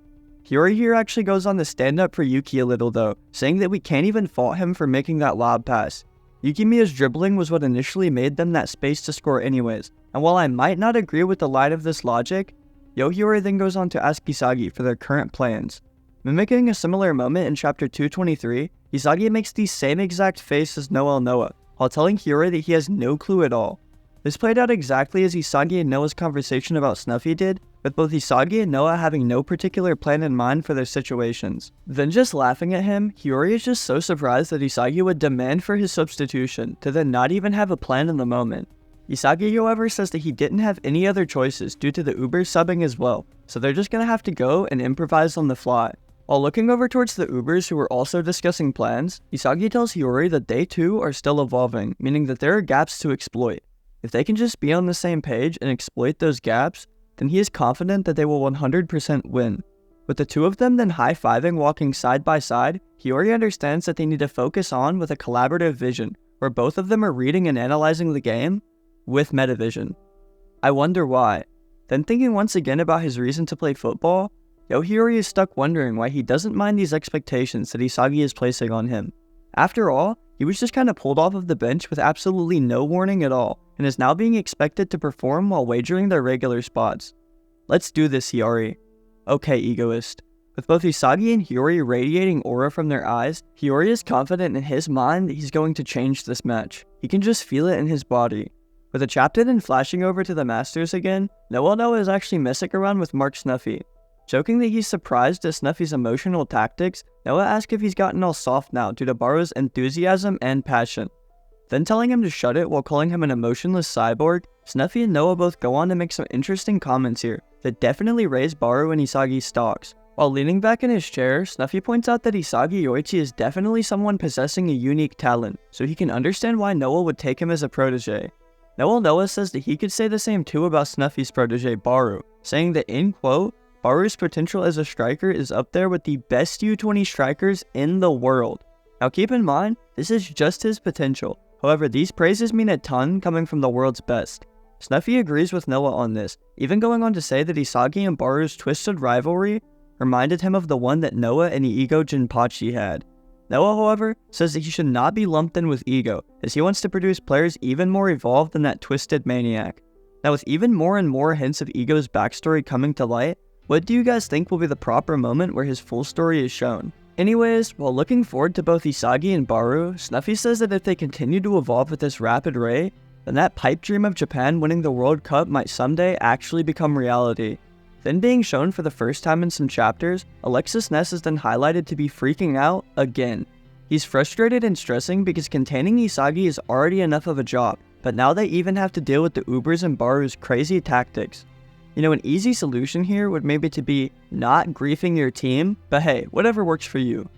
Hiyori here actually goes on to stand up for Yuki a little though, saying that we can't even fault him for making that lob pass. Yukimiya's dribbling was what initially made them that space to score anyways, and while I might not agree with the line of this logic, Hiyori then goes on to ask Isagi for their current plans. Mimicking a similar moment in chapter 223, Isagi makes the same exact face as Noah while telling Hiyori that he has no clue at all. This played out exactly as Isagi and Noah's conversation about Snuffy did, with both Isagi and Noah having no particular plan in mind for their situations. Then just laughing at him, Hiyori is just so surprised that Isagi would demand for his substitution, to then not even have a plan in the moment. Isagi, however, says that he didn't have any other choices due to the Uber subbing as well, so they're just gonna have to go and improvise on the fly. While looking over towards the Ubers who were also discussing plans, Isagi tells Hiyori that they too are still evolving, meaning that there are gaps to exploit. If they can just be on the same page and exploit those gaps, then he is confident that they will 100% win. With the two of them then high-fiving walking side by side, Hiyori understands that they need to focus on with a collaborative vision, where both of them are reading and analyzing the game with metavision. I wonder why. Then thinking once again about his reason to play football, Hiyori is stuck wondering why he doesn't mind these expectations that Isagi is placing on him. After all, he was just kinda pulled off of the bench with absolutely no warning at all, and is now being expected to perform while wagering their regular spots. Let's do this, Hiyori. Okay, egoist. With both Isagi and Hiyori radiating aura from their eyes, Hiyori is confident in his mind that he's going to change this match. He can just feel it in his body. With the chapter then flashing over to the Masters again, Noah is actually messing around with Mark Snuffy. Joking that he's surprised at Snuffy's emotional tactics, Noah asks if he's gotten all soft now due to Baru's enthusiasm and passion. Then telling him to shut it while calling him an emotionless cyborg, Snuffy and Noah both go on to make some interesting comments here that definitely raise Baru and Isagi's stocks. While leaning back in his chair, Snuffy points out that Isagi Yoichi is definitely someone possessing a unique talent, so he can understand why Noah would take him as a protege. Noah says that he could say the same too about Snuffy's protege Baru, saying that in quote, Baru's potential as a striker is up there with the best U20 strikers in the world. Now keep in mind, this is just his potential. However, these praises mean a ton coming from the world's best. Snuffy agrees with Noah on this, even going on to say that Isagi and Baru's twisted rivalry reminded him of the one that Noah and Iigo Jinpachi had. Noah, however, says that he should not be lumped in with Iigo, as he wants to produce players even more evolved than that twisted maniac. Now with even more and more hints of Iigo's backstory coming to light, what do you guys think will be the proper moment where his full story is shown? Anyways, while looking forward to both Isagi and Baru, Snuffy says that if they continue to evolve at this rapid rate, then that pipe dream of Japan winning the World Cup might someday actually become reality. Then being shown for the first time in some chapters, Alexis Ness is then highlighted to be freaking out again. He's frustrated and stressing because containing Isagi is already enough of a job, but now they even have to deal with the Ubers and Baru's crazy tactics. You know, an easy solution here would maybe to be not griefing your team, but hey, whatever works for you.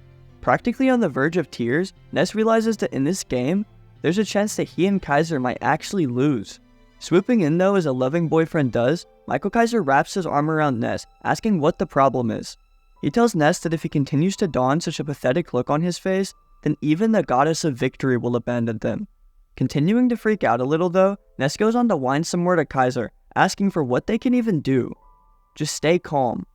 Practically on the verge of tears, Ness realizes that in this game, there's a chance that he and Kaiser might actually lose. Swooping in though as a loving boyfriend does, Michael Kaiser wraps his arm around Ness, asking what the problem is. He tells Ness that if he continues to don such a pathetic look on his face, then even the goddess of victory will abandon them. Continuing to freak out a little though, Ness goes on to whine some more to Kaiser, asking for what they can even do. Just stay calm.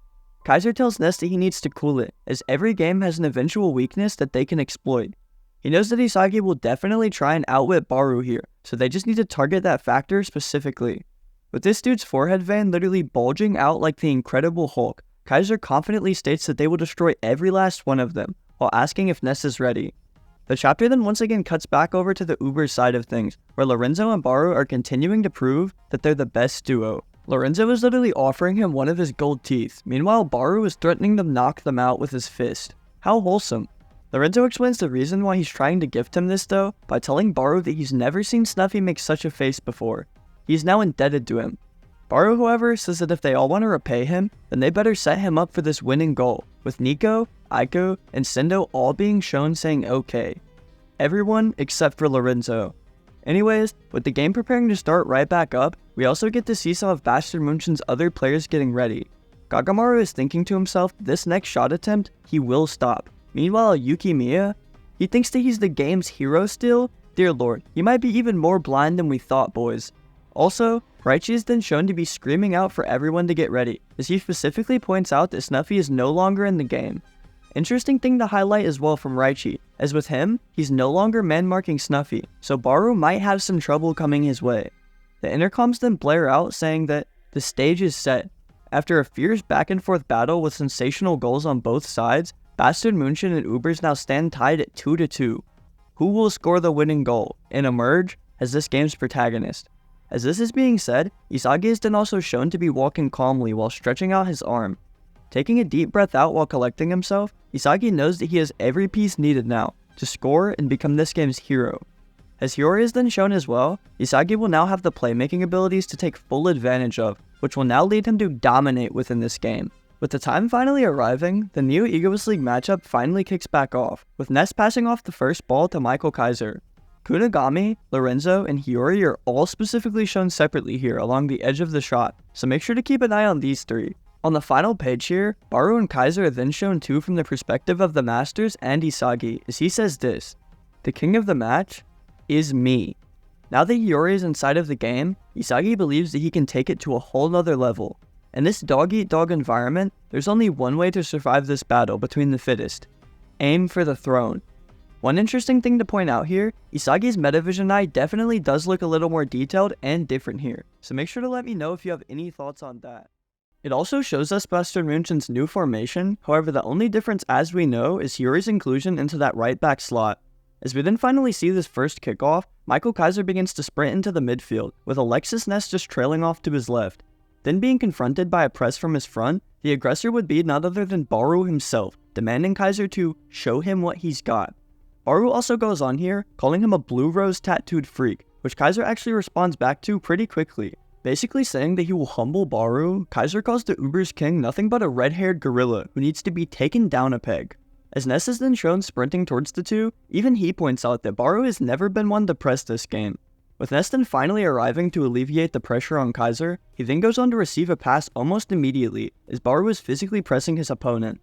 Kaiser tells Ness that he needs to cool it, as every game has an eventual weakness that they can exploit. He knows that Isagi will definitely try and outwit Baru here, so they just need to target that factor specifically. With this dude's forehead vein literally bulging out like the Incredible Hulk, Kaiser confidently states that they will destroy every last one of them, while asking if Ness is ready. The chapter then once again cuts back over to the Uber side of things, where Lorenzo and Baru are continuing to prove that they're the best duo. Lorenzo is literally offering him one of his gold teeth, meanwhile Baru is threatening to knock them out with his fist. How wholesome. Lorenzo explains the reason why he's trying to gift him this though, by telling Baru that he's never seen Snuffy make such a face before. He's now indebted to him. Baru, however, says that if they all want to repay him, then they better set him up for this winning goal, with Nico, Aiko, and Sendo all being shown saying okay. Everyone except for Lorenzo. Anyways, with the game preparing to start right back up, we also get to see some of Bastard München's other players getting ready. Gagamaru is thinking to himself this next shot attempt, he will stop. Meanwhile, Yukimiya, he thinks that he's the game's hero still? Dear lord, he might be even more blind than we thought, boys. Also, Raichi is then shown to be screaming out for everyone to get ready, as he specifically points out that Snuffy is no longer in the game. Interesting thing to highlight as well from Raichi, as with him, he's no longer man-marking Snuffy, so Baru might have some trouble coming his way. The intercoms then blare out saying that the stage is set. After a fierce back and forth battle with sensational goals on both sides, Bastard München and Ubers now stand tied at 2-2. Who will score the winning goal and emerge as this game's protagonist? As this is being said, Isagi is then also shown to be walking calmly while stretching out his arm. Taking a deep breath out while collecting himself, Isagi knows that he has every piece needed now to score and become this game's hero. As Hiyori is then shown as well, Isagi will now have the playmaking abilities to take full advantage of, which will now lead him to dominate within this game. With the time finally arriving, the new Egoist League matchup finally kicks back off, with Ness passing off the first ball to Michael Kaiser. Kunigami, Lorenzo, and Hiyori are all specifically shown separately here along the edge of the shot, so make sure to keep an eye on these three. On the final page here, Baru and Kaiser are then shown too from the perspective of the Masters and Isagi, as he says this: "The king of the match is me." Now that Hiyori is inside of the game, Isagi believes that he can take it to a whole nother level. In this dog-eat-dog environment, there's only one way to survive this battle between the fittest: aim for the throne. One interesting thing to point out here, Isagi's Metavision eye definitely does look a little more detailed and different here, so make sure to let me know if you have any thoughts on that. It also shows us Bastard München's new formation, however the only difference as we know is Hiyori's inclusion into that right back slot. As we then finally see this first kickoff, Michael Kaiser begins to sprint into the midfield, with Alexis Ness just trailing off to his left. Then being confronted by a press from his front, the aggressor would be none other than Baru himself, demanding Kaiser to show him what he's got. Baru also goes on here, calling him a blue rose tattooed freak, which Kaiser actually responds back to pretty quickly. Basically saying that he will humble Baru, Kaiser calls the Uber's king nothing but a red-haired gorilla who needs to be taken down a peg. As Ness is then shown sprinting towards the two, even he points out that Baru has never been one to press this game. With Ness then finally arriving to alleviate the pressure on Kaiser, he then goes on to receive a pass almost immediately, as Baru is physically pressing his opponent.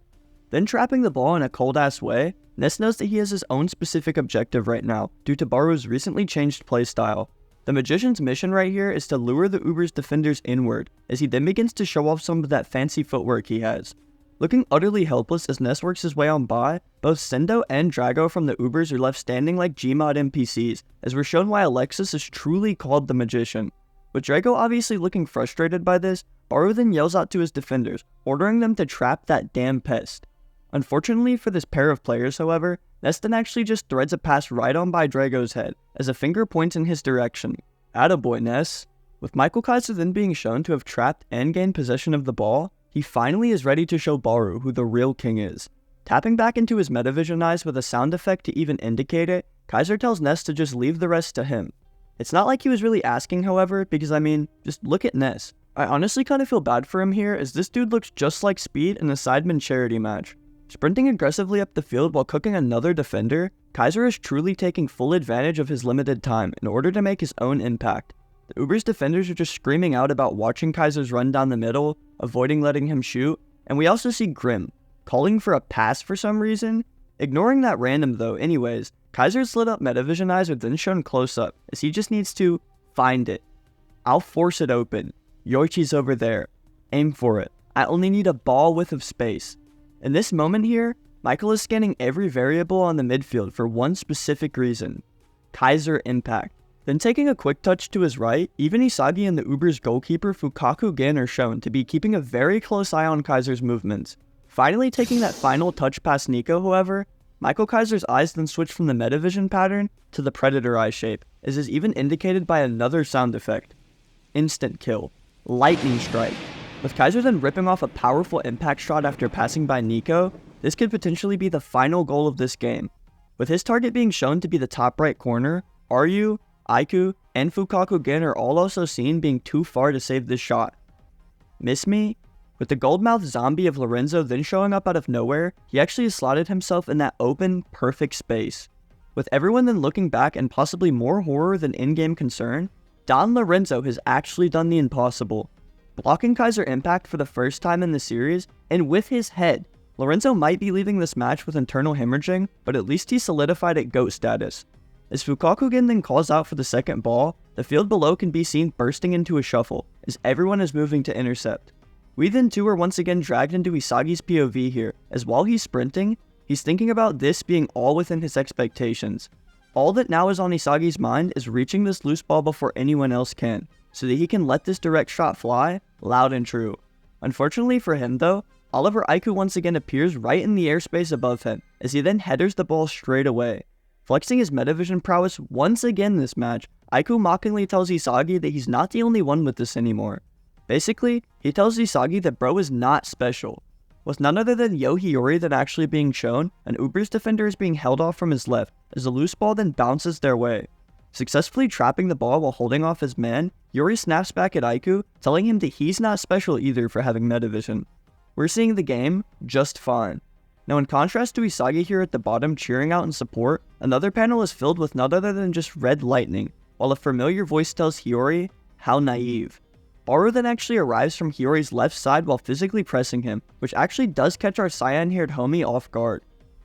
Then trapping the ball in a cold-ass way, Ness knows that he has his own specific objective right now, due to Baru's recently changed playstyle. The Magician's mission right here is to lure the Uber's defenders inward, as he then begins to show off some of that fancy footwork he has. Looking utterly helpless as Ness works his way on by, both Sendo and Drago from the Ubers are left standing like Gmod NPCs, as we're shown why Alexis is truly called the Magician. With Drago obviously looking frustrated by this, Baru then yells out to his defenders, ordering them to trap that damn pest. Unfortunately for this pair of players, however, Ness then actually just threads a pass right on by Drago's head, as a finger points in his direction. Attaboy, Ness. With Michael Kaiser then being shown to have trapped and gained possession of the ball, he finally is ready to show Baru who the real king is. Tapping back into his Metavision eyes with a sound effect to even indicate it, Kaiser tells Ness to just leave the rest to him. It's not like he was really asking, however, because I mean, just look at Ness. I honestly kind of feel bad for him here, as this dude looks just like Speed in a Sidemen charity match. Sprinting aggressively up the field while cooking another defender, Kaiser is truly taking full advantage of his limited time in order to make his own impact. The Uber's defenders are just screaming out about watching Kaiser's run down the middle, avoiding letting him shoot, and we also see Grim calling for a pass for some reason. Ignoring that random though anyways, Kaiser's lit up Metavision eyes are then shown close up, as he just needs to find it. I'll force it open. Yoichi's over there. Aim for it. I only need a ball width of space. In this moment here, Michael is scanning every variable on the midfield for one specific reason: Kaiser impact. Then taking a quick touch to his right, even Isagi and the Uber's goalkeeper Fukaku Gen are shown to be keeping a very close eye on Kaiser's movements. Finally taking that final touch past Nico, however, Michael Kaiser's eyes then switch from the Metavision pattern to the Predator eye shape, as is even indicated by another sound effect. Instant kill. Lightning strike. With Kaiser then ripping off a powerful impact shot after passing by Nico, this could potentially be the final goal of this game. With his target being shown to be the top right corner, Ryu, Aiku, and Fukaku Gen are all also seen being too far to save this shot. Miss me? With the gold-mouthed zombie of Lorenzo then showing up out of nowhere, he actually has slotted himself in that open, perfect space. With everyone then looking back and possibly more horror than in-game concern, Don Lorenzo has actually done the impossible. Blocking Kaiser impact for the first time in the series, and with his head, Lorenzo might be leaving this match with internal hemorrhaging, but at least he solidified at GOAT status. As Fukaku Gen then calls out for the second ball, The field below can be seen bursting into a shuffle, as everyone is moving to intercept. We then too are once again dragged into Isagi's POV here, as while he's sprinting, he's thinking about this being all within his expectations. All that now is on Isagi's mind is reaching this loose ball before anyone else can, so that he can let this direct shot fly, loud and true. Unfortunately for him though, Oliver Aiku once again appears right in the airspace above him, as he then headers the ball straight away. Flexing his metavision prowess once again this match, Aiku mockingly tells Isagi that he's not the only one with this anymore. Basically, he tells Isagi that bro is not special. With none other than Yo Hiyori then actually being shown, an Uber's defender is being held off from his left, as the loose ball then bounces their way. Successfully trapping the ball while holding off his man, Yuri snaps back at Aiku, telling him that he's not special either for having metavision. We're seeing the game just fine. Now in contrast to Isagi here at the bottom cheering out in support, another panel is filled with none other than just red lightning, while a familiar voice tells Hiyori, how naive. Baru then actually arrives from Hiyori's left side while physically pressing him, which actually does catch our cyan-haired homie off guard.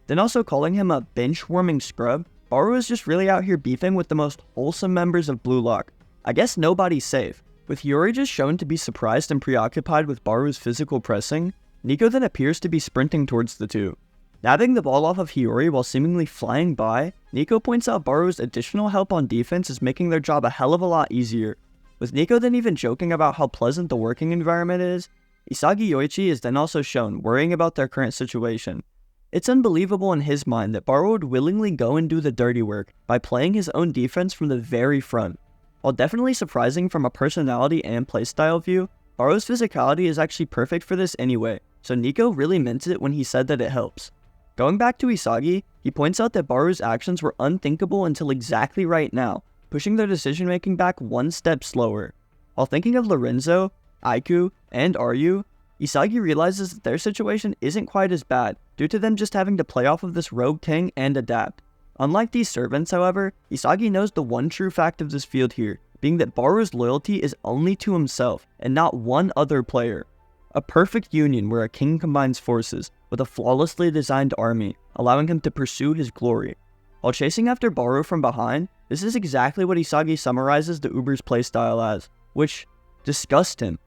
Then also calling him a bench-warming scrub, Baru is just really out here beefing with the most wholesome members of Blue Lock. I guess nobody's safe. With Hiyori just shown to be surprised and preoccupied with Baru's physical pressing, Nico then appears to be sprinting towards the two. Nabbing the ball off of Hiyori while seemingly flying by, Nico points out Baru's additional help on defense is making their job a hell of a lot easier. With Nico then even joking about how pleasant the working environment is, Isagi Yoichi is then also shown worrying about their current situation. It's unbelievable in his mind that Baru would willingly go and do the dirty work by playing his own defense from the very front. While definitely surprising from a personality and playstyle view, Baru's physicality is actually perfect for this anyway, so Nico really meant it when he said that it helps. Going back to Isagi, he points out that Baru's actions were unthinkable until exactly right now, pushing their decision-making back one step slower. While thinking of Lorenzo, Aiku, and Ryu, Isagi realizes that their situation isn't quite as bad, due to them just having to play off of this rogue king and adapt. Unlike these servants, however, Isagi knows the one true fact of this field here, being that Baru's loyalty is only to himself, and not one other player. A perfect union where a king combines forces, with a flawlessly designed army, allowing him to pursue his glory. While chasing after Baru from behind, this is exactly what Isagi summarizes the Uber's playstyle as, which disgusts him.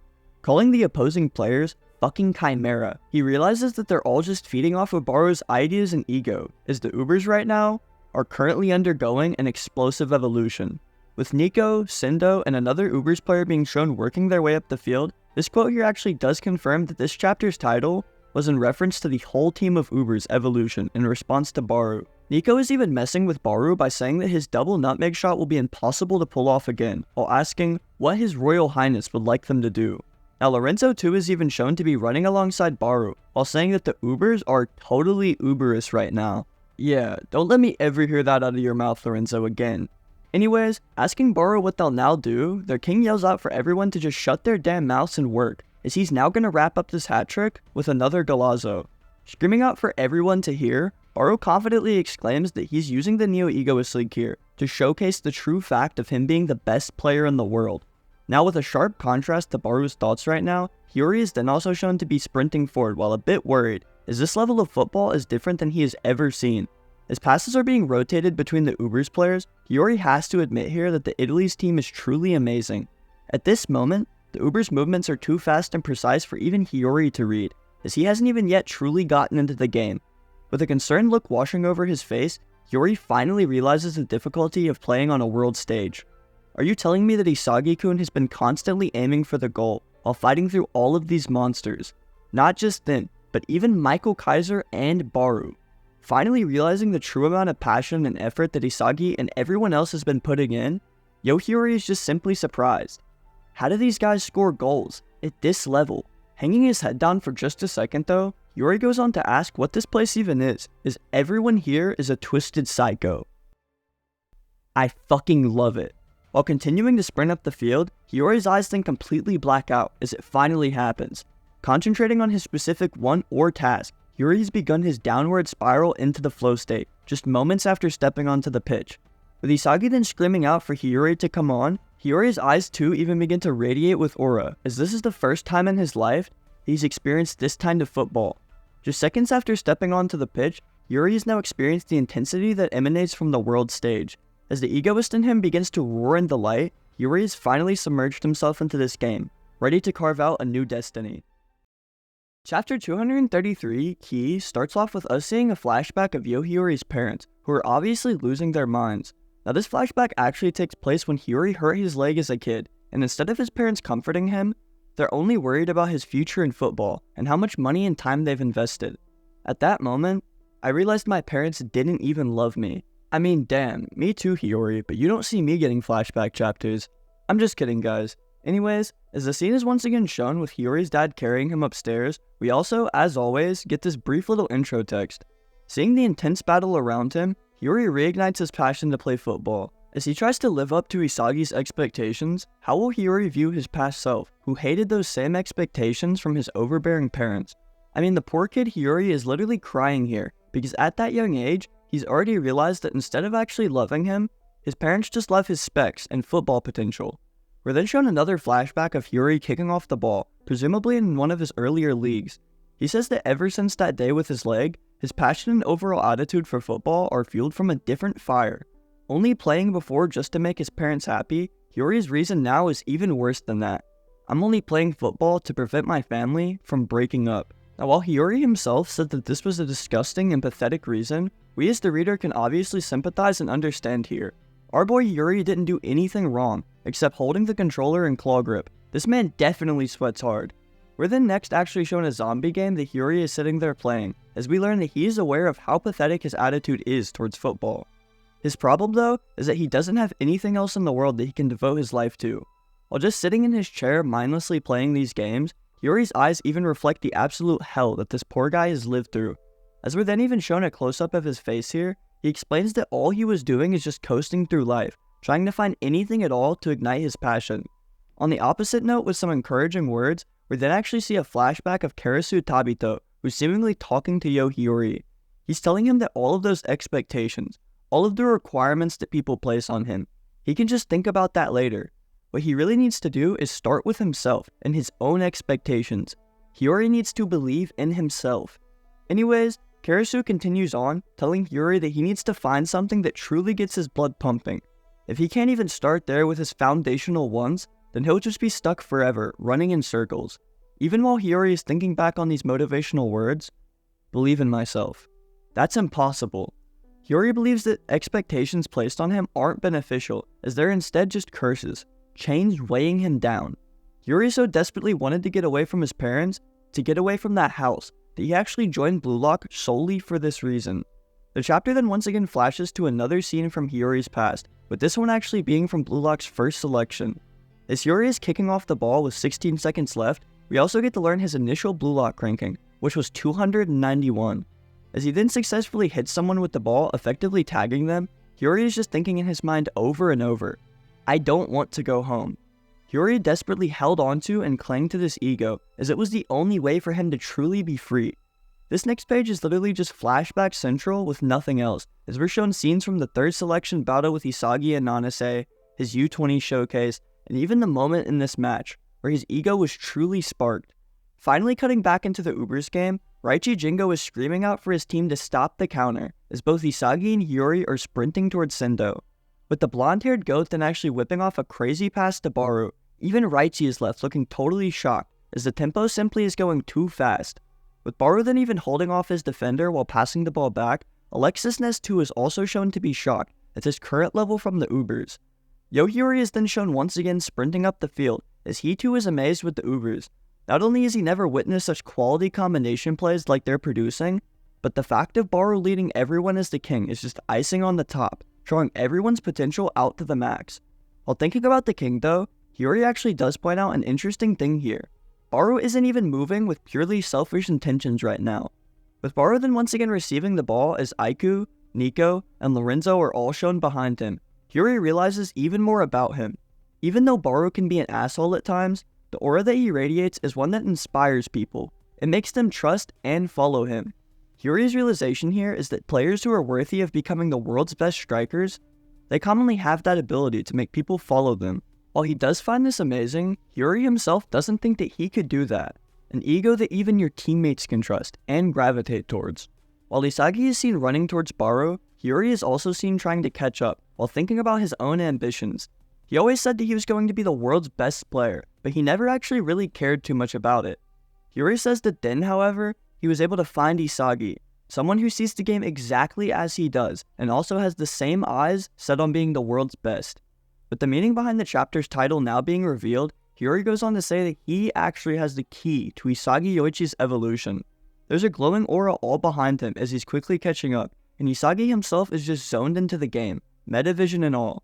Calling the opposing players fucking chimera, he realizes that they're all just feeding off of Baru's ideas and ego, as the Ubers right now are currently undergoing an explosive evolution. With Nico, Sendo, and another Ubers player being shown working their way up the field, this quote here actually does confirm that this chapter's title was in reference to the whole team of Ubers' evolution in response to Baru. Nico is even messing with Baru by saying that his double nutmeg shot will be impossible to pull off again, while asking what his Royal Highness would like them to do. Now Lorenzo too is even shown to be running alongside Baru, while saying that the Ubers are totally Uberous right now. Yeah, don't let me ever hear that out of your mouth, Lorenzo, again. Anyways, asking Baru what they'll now do, their king yells out for everyone to just shut their damn mouths and work, as he's now gonna wrap up this hat trick with another Galazo. Screaming out for everyone to hear, Baru confidently exclaims that he's using the Neo Egoist League here to showcase the true fact of him being the best player in the world. Now with a sharp contrast to Baru's thoughts right now, Hiyori is then also shown to be sprinting forward while a bit worried, as this level of football is different than he has ever seen. As passes are being rotated between the Ubers players, Hiyori has to admit here that the Italy's team is truly amazing. At this moment, the Ubers movements are too fast and precise for even Hiyori to read, as he hasn't even yet truly gotten into the game. With a concerned look washing over his face, Hiyori finally realizes the difficulty of playing on a world stage. Are you telling me that Isagi-kun has been constantly aiming for the goal while fighting through all of these monsters? Not just them, but even Michael Kaiser and Baru. Finally realizing the true amount of passion and effort that Isagi and everyone else has been putting in, Yo Hiyori is just simply surprised. How do these guys score goals at this level? Hanging his head down for just a second though, Hiyori goes on to ask what this place even is, as everyone here is a twisted psycho. I fucking love it. While continuing to sprint up the field, Hiyori's eyes then completely black out as it finally happens. Concentrating on his specific one or task, Hiyori has begun his downward spiral into the flow state, just moments after stepping onto the pitch. With Isagi then screaming out for Hiyori to come on, Hiyori's eyes too even begin to radiate with aura, as this is the first time in his life he's experienced this kind of football. Just seconds after stepping onto the pitch, Hiyori has now experienced the intensity that emanates from the world stage. As the egoist in him begins to roar in delight, Hiyori's finally submerged himself into this game, ready to carve out a new destiny. Chapter 233, Key, starts off with us seeing a flashback of Hiyori's parents, who are obviously losing their minds. Now this flashback actually takes place when Hiyori hurt his leg as a kid, and instead of his parents comforting him, they're only worried about his future in football and how much money and time they've invested. At that moment, I realized my parents didn't even love me. I mean, damn, me too, Hiyori, but you don't see me getting flashback chapters. I'm just kidding, guys. Anyways, as the scene is once again shown with Hiyori's dad carrying him upstairs, we also, as always, get this brief little intro text. Seeing the intense battle around him, Hiyori reignites his passion to play football. As he tries to live up to Isagi's expectations, how will Hiyori view his past self, who hated those same expectations from his overbearing parents? I mean, the poor kid Hiyori is literally crying here, because at that young age, he's already realized that instead of actually loving him, his parents just love his specs and football potential. We're then shown another flashback of Hiyori kicking off the ball, presumably in one of his earlier leagues. He says that ever since that day with his leg, his passion and overall attitude for football are fueled from a different fire. Only playing before just to make his parents happy, Hiyori's reason now is even worse than that. I'm only playing football to prevent my family from breaking up. Now while Hiyori himself said that this was a disgusting and pathetic reason, we as the reader can obviously sympathize and understand here. Our boy Hiyori didn't do anything wrong, except holding the controller in claw grip. This man definitely sweats hard. We're then next actually shown a zombie game that Hiyori is sitting there playing, as we learn that he is aware of how pathetic his attitude is towards football. His problem though, is that he doesn't have anything else in the world that he can devote his life to. While just sitting in his chair mindlessly playing these games, Hiyori's eyes even reflect the absolute hell that this poor guy has lived through. As we're then even shown a close-up of his face here, he explains that all he was doing is just coasting through life, trying to find anything at all to ignite his passion. On the opposite note, with some encouraging words, we then actually see a flashback of Karasu Tabito, who's seemingly talking to Hiyori. He's telling him that all of those expectations, all of the requirements that people place on him, he can just think about that later. What he really needs to do is start with himself and his own expectations. Hiyori needs to believe in himself. Anyways, Karasu continues on, telling Hiyori that he needs to find something that truly gets his blood pumping. If he can't even start there with his foundational ones, then he'll just be stuck forever, running in circles. Even while Hiyori is thinking back on these motivational words, believe in myself. That's impossible. Hiyori believes that expectations placed on him aren't beneficial, as they're instead just curses, chains weighing him down. Hiyori so desperately wanted to get away from his parents, to get away from that house, that he actually joined Blue Lock solely for this reason. The chapter then once again flashes to another scene from Hiyori's past, with this one actually being from Blue Lock's first selection. As Hiyori is kicking off the ball with 16 seconds left, we also get to learn his initial Blue Lock ranking, which was 291. As he then successfully hits someone with the ball, effectively tagging them, Hiyori is just thinking in his mind over and over, I don't want to go home. Hiyori desperately held onto and clung to this ego, as it was the only way for him to truly be free. This next page is literally just flashback central with nothing else, as we're shown scenes from the third selection battle with Isagi and Nanase, his U20 showcase, and even the moment in this match, where his ego was truly sparked. Finally cutting back into the Ubers game, Raichi Jingo is screaming out for his team to stop the counter, as both Isagi and Hiyori are sprinting towards Sendo. With the blonde-haired goat then actually whipping off a crazy pass to Baru, even Raichi is left looking totally shocked, as the tempo simply is going too fast. With Baru then even holding off his defender while passing the ball back, Alexis Ness 2 is also shown to be shocked at his current level from the Ubers. Hiyori is then shown once again sprinting up the field, as he too is amazed with the Ubers. Not only has he never witnessed such quality combination plays like they're producing, but the fact of Baru leading everyone as the king is just icing on the top, showing everyone's potential out to the max. While thinking about the king though, Hiyori actually does point out an interesting thing here. Baru isn't even moving with purely selfish intentions right now. With Baru then once again receiving the ball as Aiku, Nico, and Lorenzo are all shown behind him, Hiyori realizes even more about him. Even though Baru can be an asshole at times, the aura that he radiates is one that inspires people. It makes them trust and follow him. Hiyori's realization here is that players who are worthy of becoming the world's best strikers, they commonly have that ability to make people follow them. While he does find this amazing, Hiyori himself doesn't think that he could do that. An ego that even your teammates can trust and gravitate towards. While Isagi is seen running towards Baru, Hiyori is also seen trying to catch up while thinking about his own ambitions. He always said that he was going to be the world's best player, but he never actually really cared too much about it. Hiyori says that then, however, he was able to find Isagi, someone who sees the game exactly as he does, and also has the same eyes set on being the world's best. With the meaning behind the chapter's title now being revealed, Hiyori goes on to say that he actually has the key to Isagi Yoichi's evolution. There's a glowing aura all behind him as he's quickly catching up, and Isagi himself is just zoned into the game, metavision and all.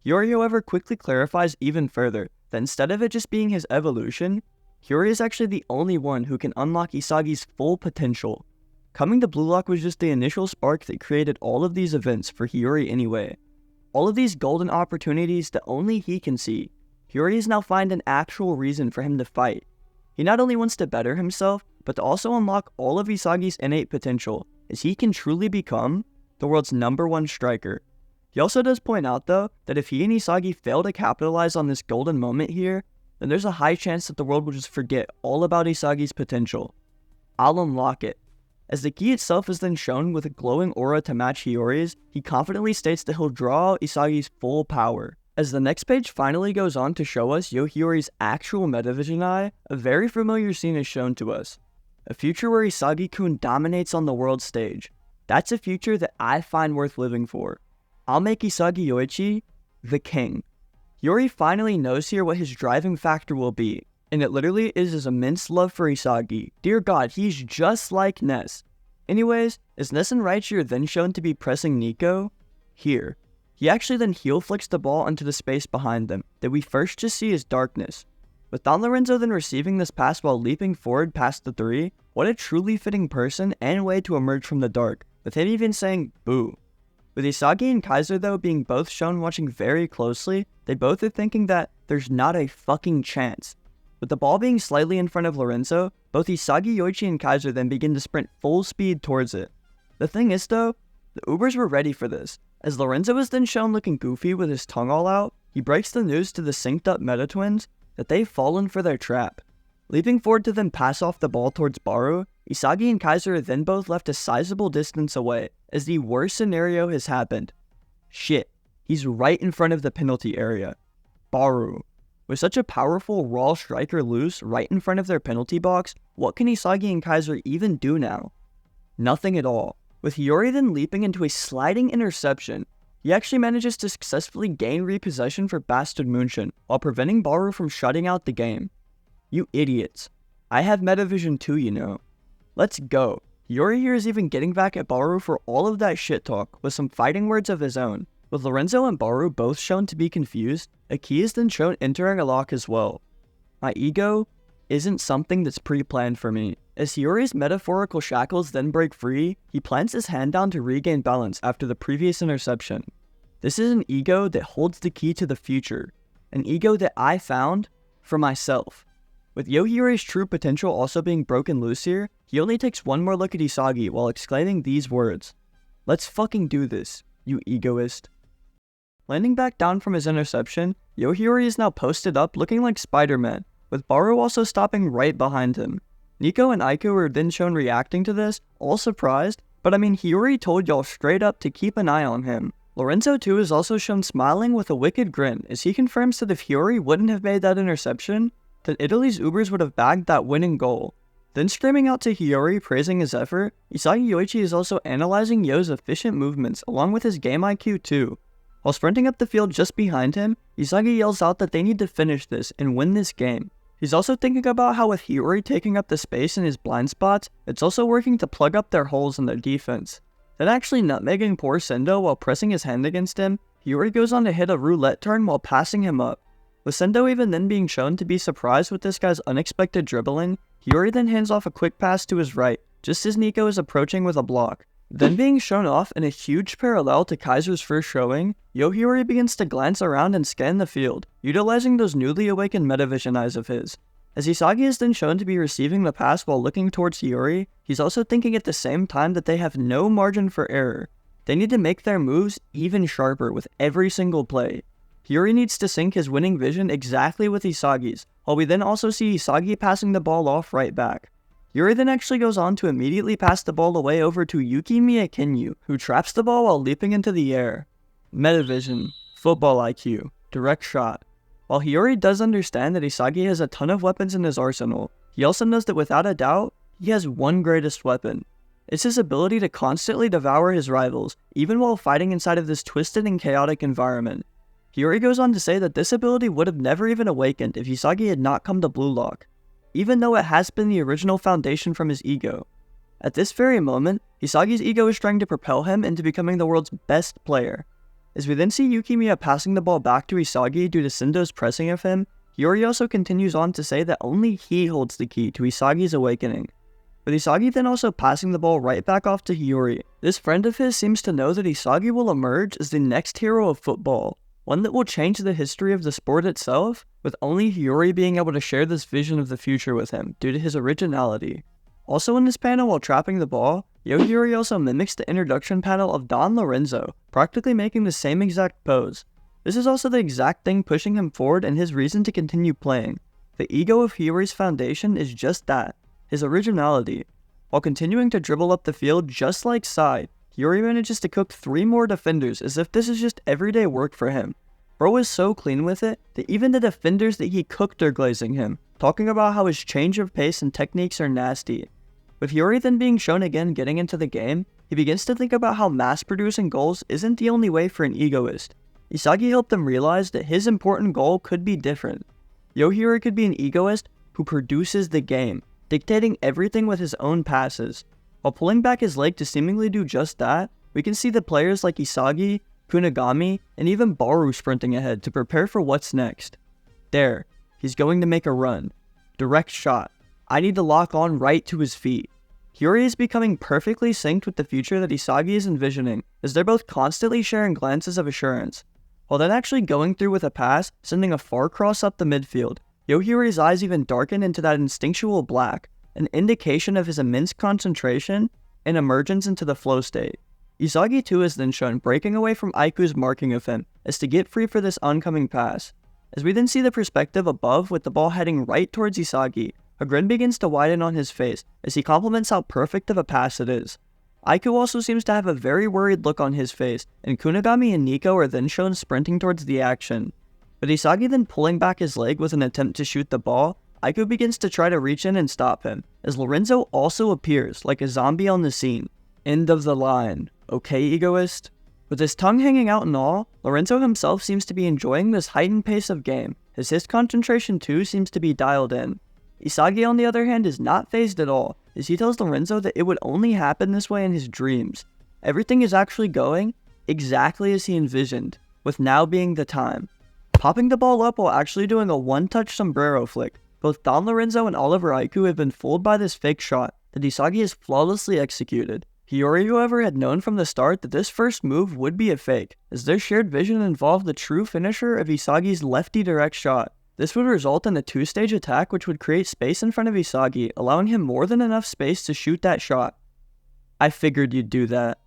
Hiyori, however, quickly clarifies even further that instead of it just being his evolution, Hiyori is actually the only one who can unlock Isagi's full potential. Coming to Blue Lock was just the initial spark that created all of these events for Hiyori anyway. All of these golden opportunities that only he can see. Hiyori has now found an actual reason for him to fight. He not only wants to better himself, but to also unlock all of Isagi's innate potential, as he can truly become the world's #1 striker. He also does point out though, that if he and Isagi fail to capitalize on this golden moment here, then there's a high chance that the world will just forget all about Isagi's potential. I'll unlock it. As the key itself is then shown with a glowing aura to match Hiyori's, he confidently states that he'll draw out Isagi's full power. As the next page finally goes on to show us Hiyori's actual metavision eye, a very familiar scene is shown to us. A future where Isagi-kun dominates on the world stage. That's a future that I find worth living for. I'll make Isagi Yoichi the king. Hiyori finally knows here what his driving factor will be, and it literally is his immense love for Isagi. Dear God, he's just like Ness. Anyways, as Ness and Raichi are then shown to be pressing Nico, here. He actually then heel flicks the ball into the space behind them, that we first just see as darkness. With Don Lorenzo then receiving this pass while leaping forward past the 3, what a truly fitting person and way to emerge from the dark, with him even saying boo. With Isagi and Kaiser though being both shown watching very closely, they both are thinking that there's not a fucking chance. With the ball being slightly in front of Lorenzo, both Isagi, Yoichi, and Kaiser then begin to sprint full speed towards it. The thing is though, the Ubers were ready for this. As Lorenzo is then shown looking goofy with his tongue all out, he breaks the news to the synced up Meta Twins that they've fallen for their trap. Leaping forward to then pass off the ball towards Baru, Isagi and Kaiser are then both left a sizable distance away, as the worst scenario has happened. Shit, he's right in front of the penalty area. Baru. With such a powerful raw striker loose right in front of their penalty box, what can Isagi and Kaiser even do now? Nothing at all. With Hiyori then leaping into a sliding interception, he actually manages to successfully gain repossession for Bastard München while preventing Baru from shutting out the game. You idiots. I have Metavision too, you know. Let's go. Hiyori here is even getting back at Baru for all of that shit talk with some fighting words of his own. With Lorenzo and Baru both shown to be confused, a key is then shown entering a lock as well. My ego isn't something that's pre-planned for me. As Hiyori's metaphorical shackles then break free, he plants his hand down to regain balance after the previous interception. This is an ego that holds the key to the future. An ego that I found for myself. With Hiyori's true potential also being broken loose here, he only takes one more look at Isagi while exclaiming these words. Let's fucking do this, you egoist. Landing back down from his interception, Hiyori is now posted up looking like Spider-Man, with Baru also stopping right behind him. Nico and Aiko are then shown reacting to this, all surprised, but I mean Hiyori told y'all straight up to keep an eye on him. Lorenzo too is also shown smiling with a wicked grin as he confirms that if Hiyori wouldn't have made that interception, then Italy's Ubers would have bagged that winning goal. Then screaming out to Hiyori praising his effort, Isagi Yoichi is also analyzing Yo's efficient movements along with his game IQ too. While sprinting up the field just behind him, Isagi yells out that they need to finish this and win this game. He's also thinking about how with Hiyori taking up the space in his blind spots, it's also working to plug up their holes in their defense. Then actually nutmegging poor Sendo while pressing his hand against him, Hiyori goes on to hit a roulette turn while passing him up. With Sendo even then being shown to be surprised with this guy's unexpected dribbling, Hiyori then hands off a quick pass to his right, just as Nico is approaching with a block. Then being shown off in a huge parallel to Kaiser's first showing, Hiyori begins to glance around and scan the field, utilizing those newly awakened metavision eyes of his. As Isagi is then shown to be receiving the pass while looking towards Hiyori, he's also thinking at the same time that they have no margin for error. They need to make their moves even sharper with every single play. Hiyori needs to sync his winning vision exactly with Isagi's, while we then also see Isagi passing the ball off right back. Hiyori then actually goes on to immediately pass the ball away over to Yukimiya Kinyu, who traps the ball while leaping into the air. Metavision, football IQ. direct shot. While Hiyori does understand that Isagi has a ton of weapons in his arsenal, he also knows that without a doubt, he has one greatest weapon. It's his ability to constantly devour his rivals, even while fighting inside of this twisted and chaotic environment. Hiyori goes on to say that this ability would have never even awakened if Isagi had not come to Blue Lock, even though it has been the original foundation from his ego. At this very moment, Isagi's ego is trying to propel him into becoming the world's best player. As we then see Yukimiya passing the ball back to Isagi due to Sendo's pressing of him, Hiyori also continues on to say that only he holds the key to Isagi's awakening. With Isagi then also passing the ball right back off to Hiyori, this friend of his seems to know that Isagi will emerge as the next hero of football, one that will change the history of the sport itself, with only Hiyori being able to share this vision of the future with him due to his originality. Also in this panel while trapping the ball, Hiyori also mimics the introduction panel of Don Lorenzo, practically making the same exact pose. This is also the exact thing pushing him forward and his reason to continue playing. The ego of Hiyori's foundation is just that, his originality. While continuing to dribble up the field just like Sai, Hiyori manages to cook 3 more defenders as if this is just everyday work for him. Bro is so clean with it that even the defenders that he cooked are glazing him, talking about how his change of pace and techniques are nasty. With Hiyori then being shown again getting into the game, he begins to think about how mass-producing goals isn't the only way for an egoist. Isagi helped him realize that his important goal could be different. Hiyori could be an egoist who produces the game, dictating everything with his own passes. While pulling back his leg to seemingly do just that, we can see the players like Isagi, Kunigami, and even Baru sprinting ahead to prepare for what's next. There, he's going to make a run. Direct shot. I need to lock on right to his feet. Hiyori is becoming perfectly synced with the future that Isagi is envisioning, as they're both constantly sharing glances of assurance. While then actually going through with a pass, sending a far cross up the midfield, Hiyori's eyes even darken into that instinctual black, an indication of his immense concentration and emergence into the flow state. Isagi too is then shown breaking away from Aiku's marking of him, as to get free for this oncoming pass. As we then see the perspective above with the ball heading right towards Isagi, a grin begins to widen on his face as he compliments how perfect of a pass it is. Aiku also seems to have a very worried look on his face, and Kunigami and Nico are then shown sprinting towards the action. With Isagi then pulling back his leg with an attempt to shoot the ball, Aiku begins to try to reach in and stop him, as Lorenzo also appears like a zombie on the scene. End of the line. Okay, egoist? With his tongue hanging out and all, Lorenzo himself seems to be enjoying this heightened pace of game, as his concentration too seems to be dialed in. Isagi on the other hand is not fazed at all, as he tells Lorenzo that it would only happen this way in his dreams. Everything is actually going exactly as he envisioned, with now being the time. Popping the ball up while actually doing a one-touch sombrero flick, both Don Lorenzo and Oliver Aiku have been fooled by this fake shot that Isagi has flawlessly executed. Hiyori, however, had known from the start that this first move would be a fake, as their shared vision involved the true finisher of Isagi's lefty direct shot. This would result in a 2-stage attack which would create space in front of Isagi, allowing him more than enough space to shoot that shot. I figured you'd do that.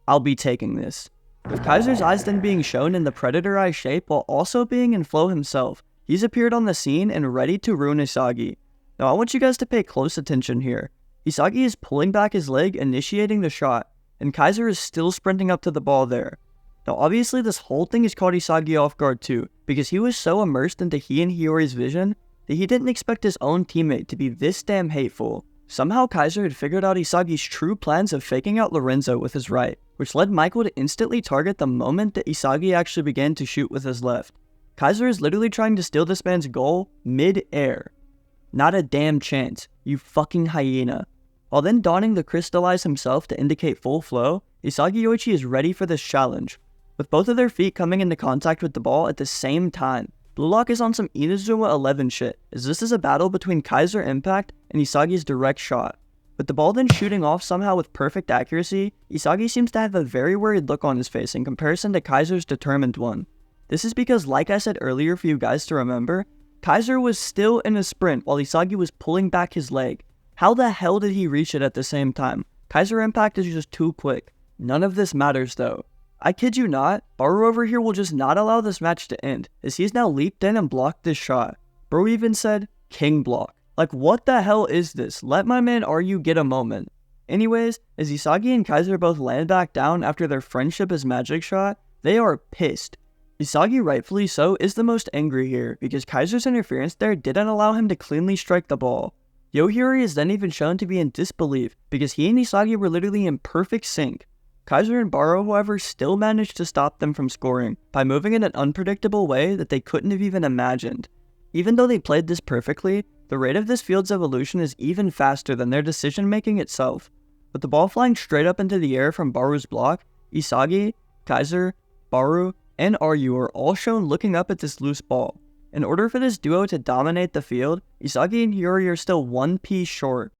I'll be taking this. With Kaiser's eyes then being shown in the Predator Eye shape while also being in flow himself, he's appeared on the scene and ready to ruin Isagi. Now I want you guys to pay close attention here. Isagi is pulling back his leg, initiating the shot, and Kaiser is still sprinting up to the ball there. Now obviously this whole thing has caught Isagi off guard too, because he was so immersed into he and Hiyori's vision that he didn't expect his own teammate to be this damn hateful. Somehow Kaiser had figured out Isagi's true plans of faking out Lorenzo with his right, which led Michael to instantly target the moment that Isagi actually began to shoot with his left. Kaiser is literally trying to steal this man's goal mid-air. Not a damn chance, you fucking hyena. While then donning the Crystallize himself to indicate full flow, Isagi Yoichi is ready for this challenge. With both of their feet coming into contact with the ball at the same time, Blue Lock is on some Inazuma 11 shit, as this is a battle between Kaiser Impact and Isagi's direct shot. With the ball then shooting off somehow with perfect accuracy, Isagi seems to have a very worried look on his face in comparison to Kaiser's determined one. This is because, like I said earlier for you guys to remember, Kaiser was still in a sprint while Isagi was pulling back his leg. How the hell did he reach it at the same time? Kaiser Impact is just too quick. None of this matters though. I kid you not, Baru over here will just not allow this match to end, as he's now leaped in and blocked this shot. Bro even said, King block. Like what the hell is this? Let my man Aryu get a moment. Anyways, as Isagi and Kaiser both land back down after their friendship as magic shot, they are pissed. Isagi, rightfully so, is the most angry here, because Kaiser's interference there didn't allow him to cleanly strike the ball. Yohiri is then even shown to be in disbelief, because he and Isagi were literally in perfect sync. Kaiser and Baro, however, still managed to stop them from scoring, by moving in an unpredictable way that they couldn't have even imagined. Even though they played this perfectly, the rate of this field's evolution is even faster than their decision-making itself. With the ball flying straight up into the air from Baru's block, Isagi, Kaiser, Baru, and Ryu are all shown looking up at this loose ball. In order for this duo to dominate the field, Isagi and Hiyori are still one piece short.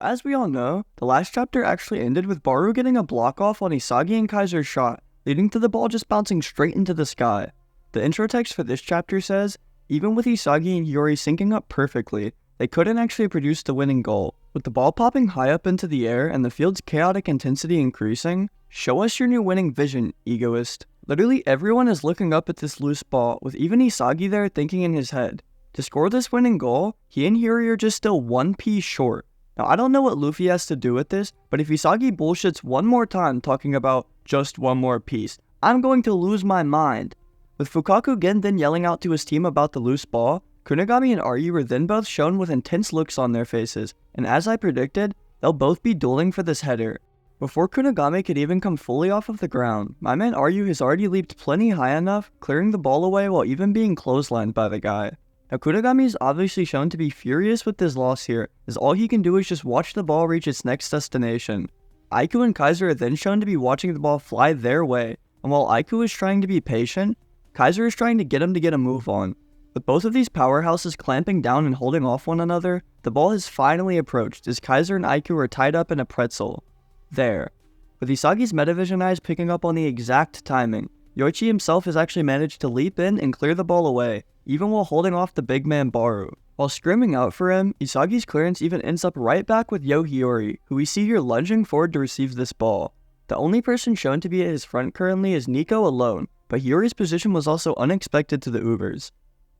As we all know, the last chapter actually ended with Baru getting a block off on Isagi and Kaiser's shot, leading to the ball just bouncing straight into the sky. The intro text for this chapter says, even with Isagi and Hiyori syncing up perfectly, they couldn't actually produce the winning goal. With the ball popping high up into the air and the field's chaotic intensity increasing, show us your new winning vision, egoist. Literally everyone is looking up at this loose ball, with even Isagi there thinking in his head. To score this winning goal, he and Hiyori are just still one piece short. Now I don't know what Luffy has to do with this, but if Isagi bullshits one more time talking about just one more piece, I'm going to lose my mind. With Fukaku Gen then yelling out to his team about the loose ball, Kunigami and Ryu were then both shown with intense looks on their faces, and as I predicted, they'll both be dueling for this header. Before Kunigami could even come fully off of the ground, my man Ryu has already leaped plenty high enough, clearing the ball away while even being clotheslined by the guy. Now Kunigami is obviously shown to be furious with this loss here, as all he can do is just watch the ball reach its next destination. Aiku and Kaiser are then shown to be watching the ball fly their way, and while Aiku is trying to be patient, Kaiser is trying to get him to get a move on. With both of these powerhouses clamping down and holding off one another, the ball has finally approached as Kaiser and Aiku are tied up in a pretzel. There. With Isagi's Metavision eyes picking up on the exact timing, Yoichi himself has actually managed to leap in and clear the ball away, even while holding off the big man Baru. While screaming out for him, Isagi's clearance even ends up right back with Yohiyori, who we see here lunging forward to receive this ball. The only person shown to be at his front currently is Nico alone, but Hiyori's position was also unexpected to the Ubers.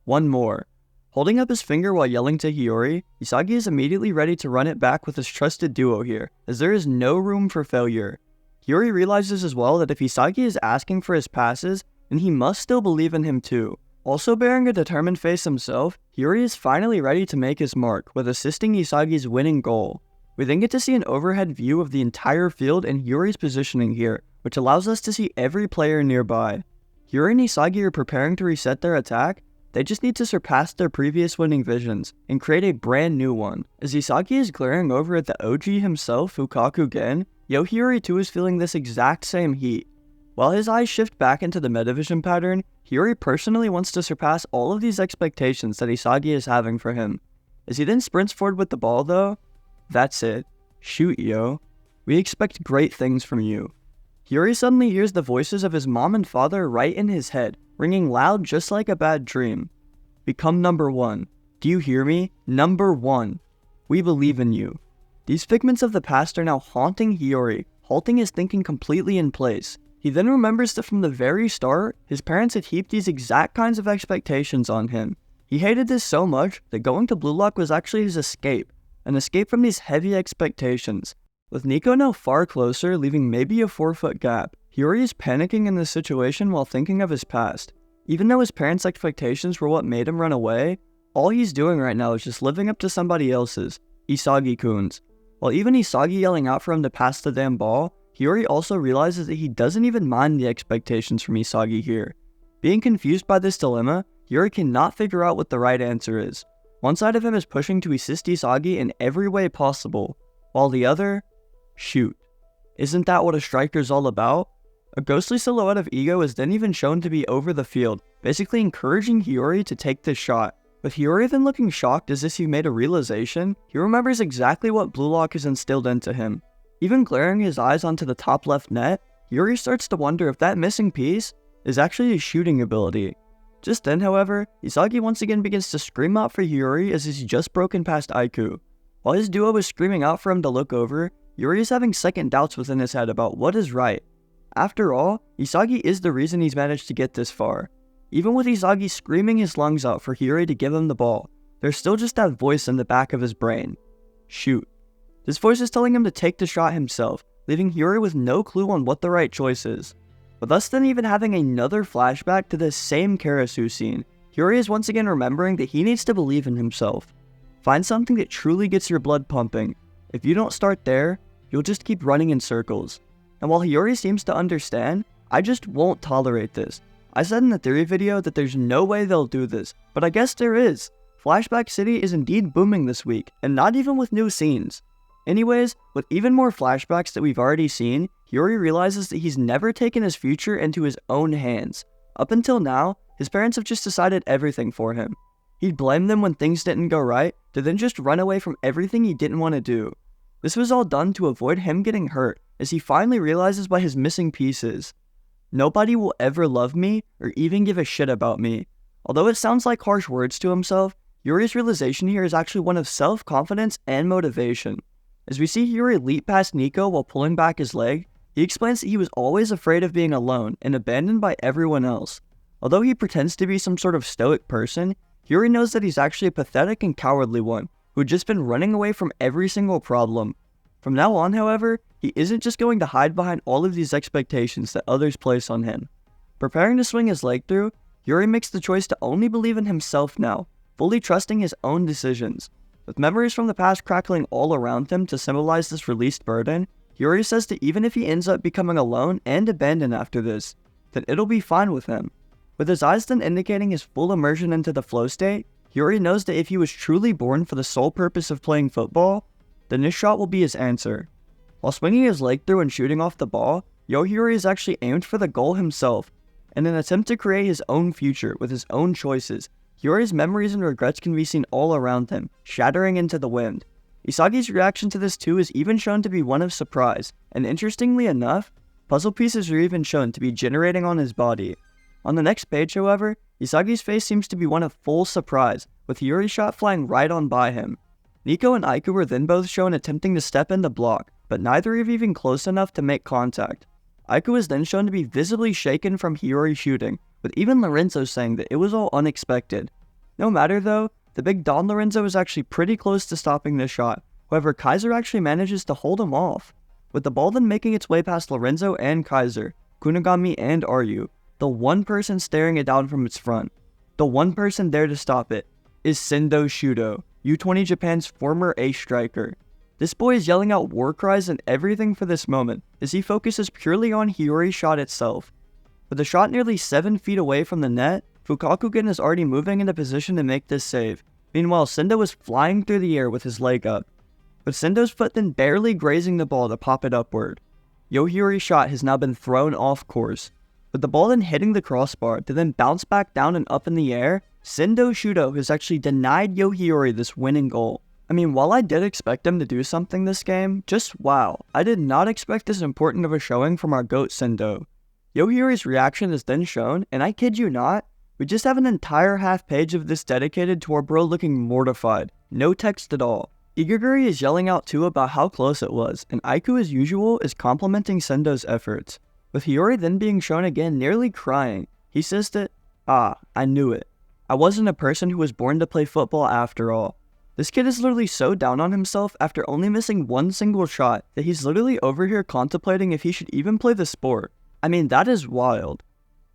One more. Holding up his finger while yelling to Hiyori, Isagi is immediately ready to run it back with his trusted duo here, as there is no room for failure. Hiyori realizes as well that if Isagi is asking for his passes, then he must still believe in him too. Also bearing a determined face himself, Hiyori is finally ready to make his mark, with assisting Isagi's winning goal. We then get to see an overhead view of the entire field and Hiyori's positioning here, which allows us to see every player nearby. Hiyori and Isagi are preparing to reset their attack. They just need to surpass their previous winning visions, and create a brand new one. As Isagi is glaring over at the OG himself, Fukaku Gen, Yohiyori too is feeling this exact same heat. While his eyes shift back into the Metavision pattern, Hiyori personally wants to surpass all of these expectations that Isagi is having for him. As he then sprints forward with the ball though, that's it. Shoot, yo. We expect great things from you. Hiyori suddenly hears the voices of his mom and father right in his head, ringing loud just like a bad dream. Become number one. Do you hear me? Number one. We believe in you. These figments of the past are now haunting Hiyori, halting his thinking completely in place. He then remembers that from the very start, his parents had heaped these exact kinds of expectations on him. He hated this so much that going to Blue Lock was actually his escape, an escape from these heavy expectations. With Nico now far closer, leaving maybe a 4-foot gap, Hiyori is panicking in this situation while thinking of his past. Even though his parents' expectations were what made him run away, all he's doing right now is just living up to somebody else's, Isagi-kun's. While even Isagi yelling out for him to pass the damn ball, Hiyori also realizes that he doesn't even mind the expectations from Isagi here. Being confused by this dilemma, Hiyori cannot figure out what the right answer is. One side of him is pushing to assist Isagi in every way possible, while the other, shoot. Isn't that what a striker's all about? A ghostly silhouette of Ego is then even shown to be over the field, basically encouraging Hiyori to take this shot. With Hiyori then looking shocked as if he made a realization, he remembers exactly what Blue Lock has instilled into him. Even glaring his eyes onto the top left net, Hiyori starts to wonder if that missing piece is actually his shooting ability. Just then, however, Isagi once again begins to scream out for Hiyori as he's just broken past Aiku. While his duo is screaming out for him to look over, Hiyori is having second doubts within his head about what is right. After all, Isagi is the reason he's managed to get this far. Even with Isagi screaming his lungs out for Hiyori to give him the ball, there's still just that voice in the back of his brain. Shoot. This voice is telling him to take the shot himself, leaving Hiyori with no clue on what the right choice is. with us then even having another flashback to this same Karasu scene. Hiyori is once again remembering that he needs to believe in himself. Find something that truly gets your blood pumping. If you don't start there, you'll just keep running in circles. And while Hiyori seems to understand, I just won't tolerate this. I said in the theory video that there's no way they'll do this, but I guess there is. Flashback City is indeed booming this week, and not even with new scenes. Anyways, with even more flashbacks that we've already seen, Hiyori realizes that he's never taken his future into his own hands. Up until now, his parents have just decided everything for him. He'd blame them when things didn't go right, to then just run away from everything he didn't want to do. This was all done to avoid him getting hurt, as he finally realizes by his missing pieces. Nobody will ever love me, or even give a shit about me. Although it sounds like harsh words to himself, Yuri's realization here is actually one of self-confidence and motivation. As we see Hiyori leap past Nico while pulling back his leg, he explains that he was always afraid of being alone and abandoned by everyone else. Although he pretends to be some sort of stoic person, Hiyori knows that he's actually a pathetic and cowardly one, who had just been running away from every single problem. From now on, however, he isn't just going to hide behind all of these expectations that others place on him. Preparing to swing his leg through, Hiyori makes the choice to only believe in himself now, fully trusting his own decisions. With memories from the past crackling all around him to symbolize this released burden, Hiyori says that even if he ends up becoming alone and abandoned after this, then it'll be fine with him. With his eyes then indicating his full immersion into the flow state, Hiyori knows that if he was truly born for the sole purpose of playing football, then this shot will be his answer. While swinging his leg through and shooting off the ball, Hiyori is actually aimed for the goal himself. In an attempt to create his own future with his own choices, Hiyori's memories and regrets can be seen all around him, shattering into the wind. Isagi's reaction to this too is even shown to be one of surprise, and interestingly enough, puzzle pieces are even shown to be generating on his body. On the next page, however, Isagi's face seems to be one of full surprise, with Hiyori's shot flying right on by him. Nico and Aiku were then both shown attempting to step in the block, but neither are even close enough to make contact. Aiku is then shown to be visibly shaken from Hiyori shooting, with even Lorenzo saying that it was all unexpected. No matter though, the big Don Lorenzo is actually pretty close to stopping this shot, however Kaiser actually manages to hold him off. With the ball then making its way past Lorenzo and Kaiser, Kunigami and Ryu, the one person staring it down from its front, the one person there to stop it, is Sendo Shudo, U20 Japan's former ace striker. This boy is yelling out war cries and everything for this moment, as he focuses purely on Hiyori's shot itself. With the shot nearly 7 feet away from the net, Fukakugen is already moving into position to make this save. Meanwhile, Sendo is flying through the air with his leg up, with Sendo's foot then barely grazing the ball to pop it upward. Hiyori's shot has now been thrown off course. With the ball then hitting the crossbar to then bounce back down and up in the air, Sendo Shudo has actually denied Hiyori this winning goal. I mean, while I did expect him to do something this game, just wow, I did not expect this important of a showing from our GOAT Sendo. Hiyori's reaction is then shown, and I kid you not, we just have an entire half page of this dedicated to our bro looking mortified, no text at all. Igaguri is yelling out too about how close it was, and Aiku as usual is complimenting Sendo's efforts. With Hiyori then being shown again nearly crying, he says that, I knew it. I wasn't a person who was born to play football after all. This kid is literally so down on himself after only missing one single shot that he's literally over here contemplating if he should even play the sport. I mean, that is wild.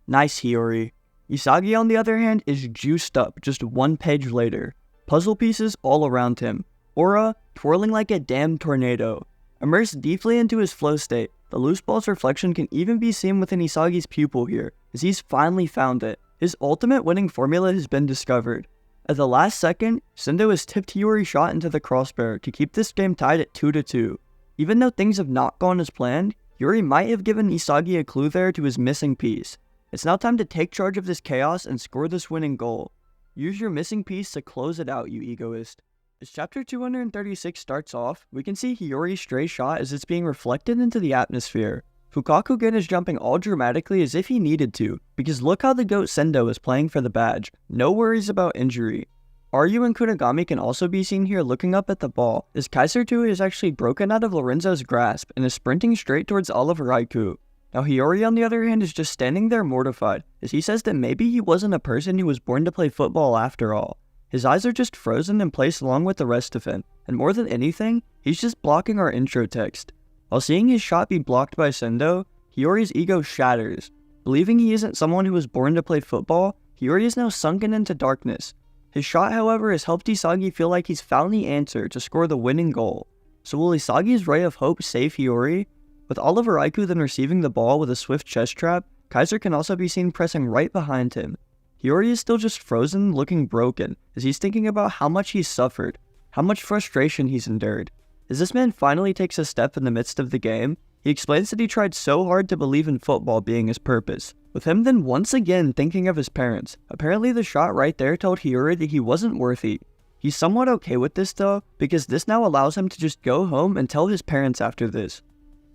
Nice, Hiyori. Isagi, on the other hand, is juiced up just one page later. Puzzle pieces all around him. Aura twirling like a damn tornado. Immersed deeply into his flow state, the loose ball's reflection can even be seen within Isagi's pupil here, as he's finally found it. His ultimate winning formula has been discovered. At the last second, Sendo has tipped Hiyori's shot into the crossbar to keep this game tied at 2-2. Even though things have not gone as planned, Hiyori might have given Isagi a clue there to his missing piece. It's now time to take charge of this chaos and score this winning goal. Use your missing piece to close it out, you egoist. As chapter 236 starts off, we can see Hiyori's stray shot as it's being reflected into the atmosphere. Fukakugen is jumping all dramatically as if he needed to, because look how the GOAT Sendo is playing for the badge. No worries about injury. Ryu and Kunigami can also be seen here looking up at the ball, as Kaiser 2 is actually broken out of Lorenzo's grasp and is sprinting straight towards Oliver Raikou. Now Hiyori on the other hand is just standing there mortified, as he says that maybe he wasn't a person who was born to play football after all. His eyes are just frozen in place along with the rest of him, and more than anything, he's just blocking our intro text. While seeing his shot be blocked by Sendo, Hiyori's ego shatters, Believing he isn't someone who was born to play football, Hiyori is now sunken into darkness. His shot, however, has helped Isagi feel like he's found the answer to score the winning goal. So will Isagi's ray of hope save Hiyori? With Oliver Aiku then receiving the ball with a swift chest trap, Kaiser can also be seen pressing right behind him. Hiyori is still just frozen, looking broken, as he's thinking about how much he's suffered, how much frustration he's endured. As this man finally takes a step in the midst of the game, he explains that he tried so hard to believe in football being his purpose, with him then once again thinking of his parents. Apparently the shot right there told Hiyori that he wasn't worthy. He's somewhat okay with this though, because this now allows him to just go home and tell his parents after this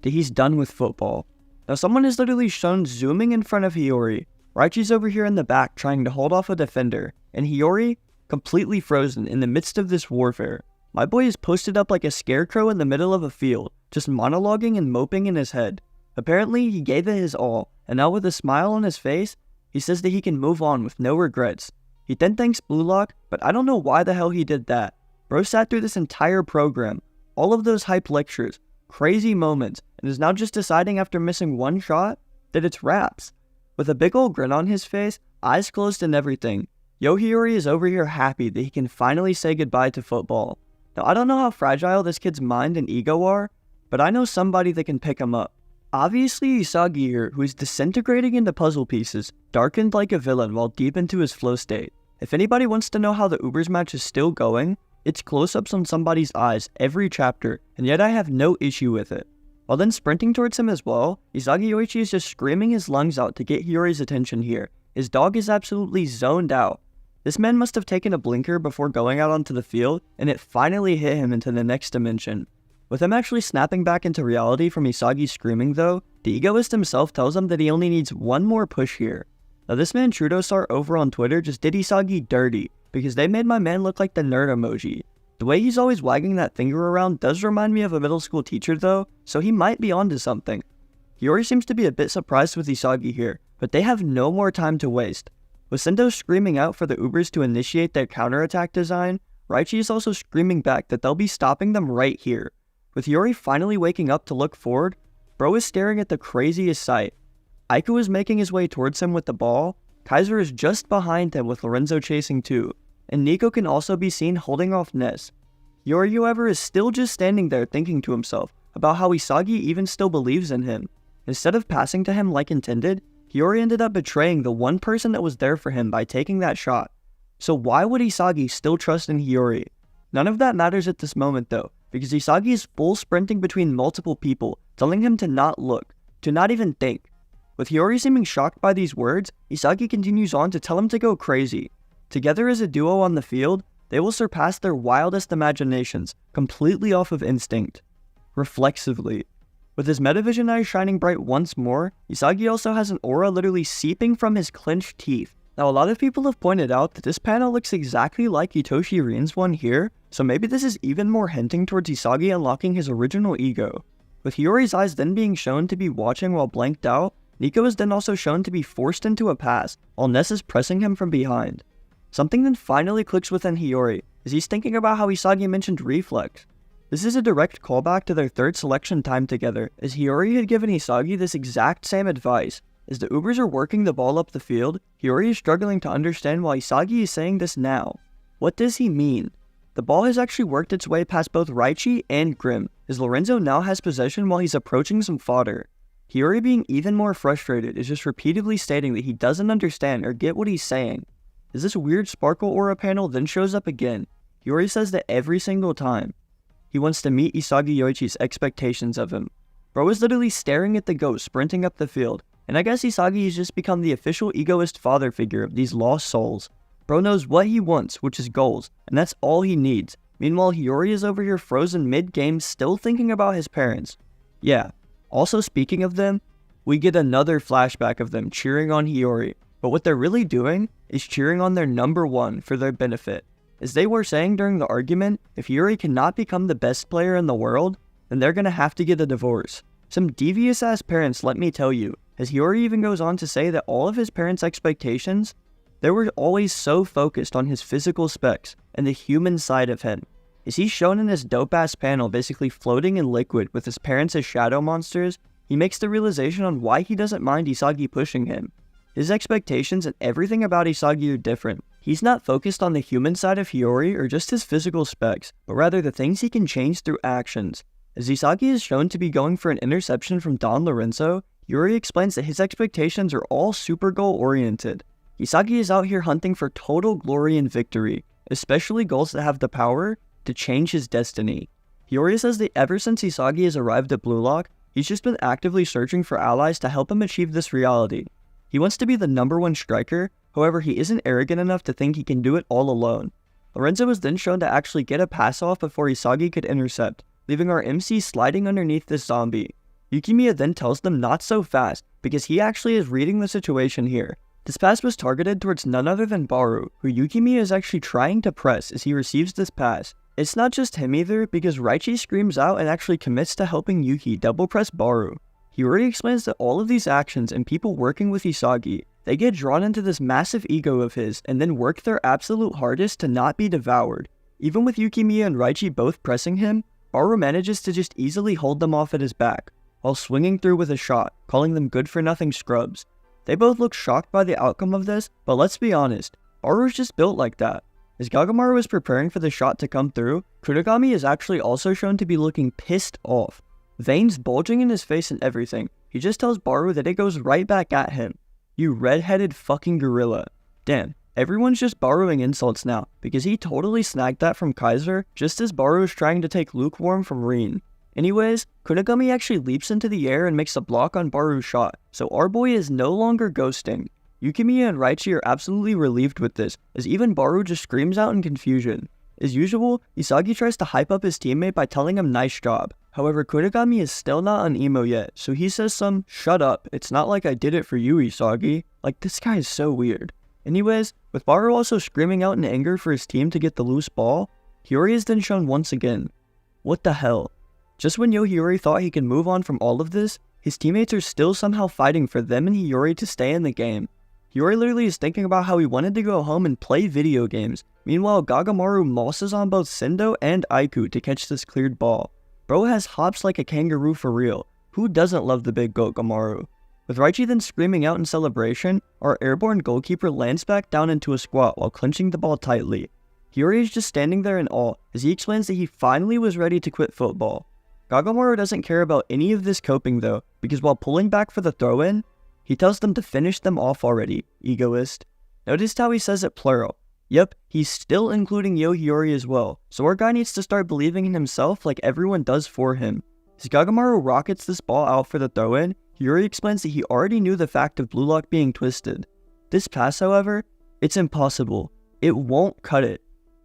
that he's done with football. Now someone is literally shown zooming in front of Hiyori. Raichi's over here in the back trying to hold off a defender, and Hiyori completely frozen in the midst of this warfare. My boy is posted up like a scarecrow in the middle of a field, just monologuing and moping in his head. Apparently, he gave it his all, and now with a smile on his face, he says that he can move on with no regrets. He then thanks Blue Lock, but I don't know why the hell he did that. Bro sat through this entire program, all of those hype lectures, crazy moments, and is now just deciding after missing one shot that it's raps. With a big ol' grin on his face, eyes closed and everything, Yo Hiyori is over here happy that he can finally say goodbye to football. Now I don't know how fragile this kid's mind and ego are, but I know somebody that can pick him up. Obviously Isagi here, who is disintegrating into puzzle pieces, darkened like a villain while deep into his flow state. If anybody wants to know how the Ubers match is still going, it's close-ups on somebody's eyes every chapter, and yet I have no issue with it. While then sprinting towards him as well, Isagi Yoichi is just screaming his lungs out to get Hiyori's attention here. His dog is absolutely zoned out. This man must have taken a blinker before going out onto the field, and it finally hit him into the next dimension. With him actually snapping back into reality from Isagi's screaming though, the egoist himself tells him that he only needs one more push here. Now this man Trudosar over on Twitter just did Isagi dirty, because they made my man look like the nerd emoji. The way he's always wagging that finger around does remind me of a middle school teacher though, so he might be onto something. Hiyori seems to be a bit surprised with Isagi here, but they have no more time to waste. With Sendo screaming out for the Ubers to initiate their counterattack design, Raichi is also screaming back that they'll be stopping them right here. With Hiyori finally waking up to look forward, Bro is staring at the craziest sight. Aiku is making his way towards him with the ball, Kaiser is just behind him with Lorenzo chasing too, and Nico can also be seen holding off Ness. Hiyori, however, is still just standing there thinking to himself about how Isagi even still believes in him. Instead of passing to him like intended, Hiyori ended up betraying the one person that was there for him by taking that shot. So why would Isagi still trust in Hiyori? None of that matters at this moment though, because Isagi is full sprinting between multiple people, telling him to not look, to not even think. With Hiyori seeming shocked by these words, Isagi continues on to tell him to go crazy. Together as a duo on the field, they will surpass their wildest imaginations, completely off of instinct. Reflexively. With his Metavision eyes shining bright once more, Isagi also has an aura literally seeping from his clenched teeth. Now a lot of people have pointed out that this panel looks exactly like Itoshi Rin's one here, so maybe this is even more hinting towards Isagi unlocking his original ego. With Hiyori's eyes then being shown to be watching while blanked out, Nico is then also shown to be forced into a pass, while Ness is pressing him from behind. Something then finally clicks within Hiyori, as he's thinking about how Isagi mentioned reflex. This is a direct callback to their third selection time together, as Hiyori had given Isagi this exact same advice. As the Ubers are working the ball up the field, Hiyori is struggling to understand why Isagi is saying this now. What does he mean? The ball has actually worked its way past both Raichi and Grim, as Lorenzo now has possession while he's approaching some fodder. Hiyori, being even more frustrated, is just repeatedly stating that he doesn't understand or get what he's saying. As this weird sparkle aura panel then shows up again, Hiyori says that every single time, he wants to meet Isagi Yoichi's expectations of him. Bro is literally staring at the ghost sprinting up the field, and I guess Isagi has just become the official egoist father figure of these lost souls. Bro knows what he wants, which is goals, and that's all he needs. Meanwhile, Hiyori is over here frozen mid-game still thinking about his parents. Yeah, also speaking of them, we get another flashback of them cheering on Hiyori, but what they're really doing is cheering on their number one for their benefit. As they were saying during the argument, if Hiyori cannot become the best player in the world, then they're gonna have to get a divorce. Some devious ass parents, let me tell you, as Hiyori even goes on to say that all of his parents' expectations, they were always so focused on his physical specs and the human side of him. As he's shown in this dope ass panel basically floating in liquid with his parents as shadow monsters, he makes the realization on why he doesn't mind Isagi pushing him. His expectations and everything about Isagi are different. He's not focused on the human side of Hiyori or just his physical specs, but rather the things he can change through actions. As Isagi is shown to be going for an interception from Don Lorenzo, Hiyori explains that his expectations are all super goal oriented. Isagi is out here hunting for total glory and victory, especially goals that have the power to change his destiny. Hiyori says that ever since Isagi has arrived at Blue Lock, he's just been actively searching for allies to help him achieve this reality. He wants to be the #1 striker, however he isn't arrogant enough to think he can do it all alone. Lorenzo was then shown to actually get a pass off before Isagi could intercept, leaving our MC sliding underneath this zombie. Yukimiya then tells them not so fast, because he actually is reading the situation here. This pass was targeted towards none other than Baru, who Yukimiya is actually trying to press as he receives this pass. It's not just him either, because Raichi screams out and actually commits to helping Yuki double press Baru. Hiyori explains that all of these actions and people working with Isagi, they get drawn into this massive ego of his and then work their absolute hardest to not be devoured. Even with Yukimiya and Raichi both pressing him, Baru manages to just easily hold them off at his back, while swinging through with a shot, calling them good-for-nothing scrubs. They both look shocked by the outcome of this, but let's be honest, Baru's just built like that. As Gagamaru is preparing for the shot to come through, Kunigami is actually also shown to be looking pissed off. Veins bulging in his face and everything, he just tells Baru that it goes right back at him. You red-headed fucking gorilla. Damn, everyone's just borrowing insults now, because he totally snagged that from Kaiser, just as Baru is trying to take Lukewarm from Rin. Anyways, Kunigami actually leaps into the air and makes a block on Baru's shot, so our boy is no longer ghosting. Yukimiya and Raichi are absolutely relieved with this, as even Baru just screams out in confusion. As usual, Isagi tries to hype up his teammate by telling him nice job. However, Kunigami is still not on emo yet, so he says some, "Shut up, it's not like I did it for you, Isagi." Like, this guy is so weird. Anyways, with Baru also screaming out in anger for his team to get the loose ball, Hiyori is then shown once again. What the hell? Just when Hiyori thought he could move on from all of this, his teammates are still somehow fighting for them and Hiyori to stay in the game. Hiyori literally is thinking about how he wanted to go home and play video games. Meanwhile, Gagamaru mosses on both Sendo and Aiku to catch this cleared ball. Bro has hops like a kangaroo for real. Who doesn't love the big goat Gamaru? With Raichi then screaming out in celebration, our airborne goalkeeper lands back down into a squat while clinching the ball tightly. Hiyori is just standing there in awe as he explains that he finally was ready to quit football. Gagamaru doesn't care about any of this coping though, because while pulling back for the throw-in, he tells them to finish them off already, egoist. Notice how he says it plural. Yep, he's still including Hiyori as well, so our guy needs to start believing in himself like everyone does for him. As Gagamaru rockets this ball out for the throw-in, Hiyori explains that he already knew the fact of Blue Lock being twisted. This pass, however, it's impossible. It won't cut it.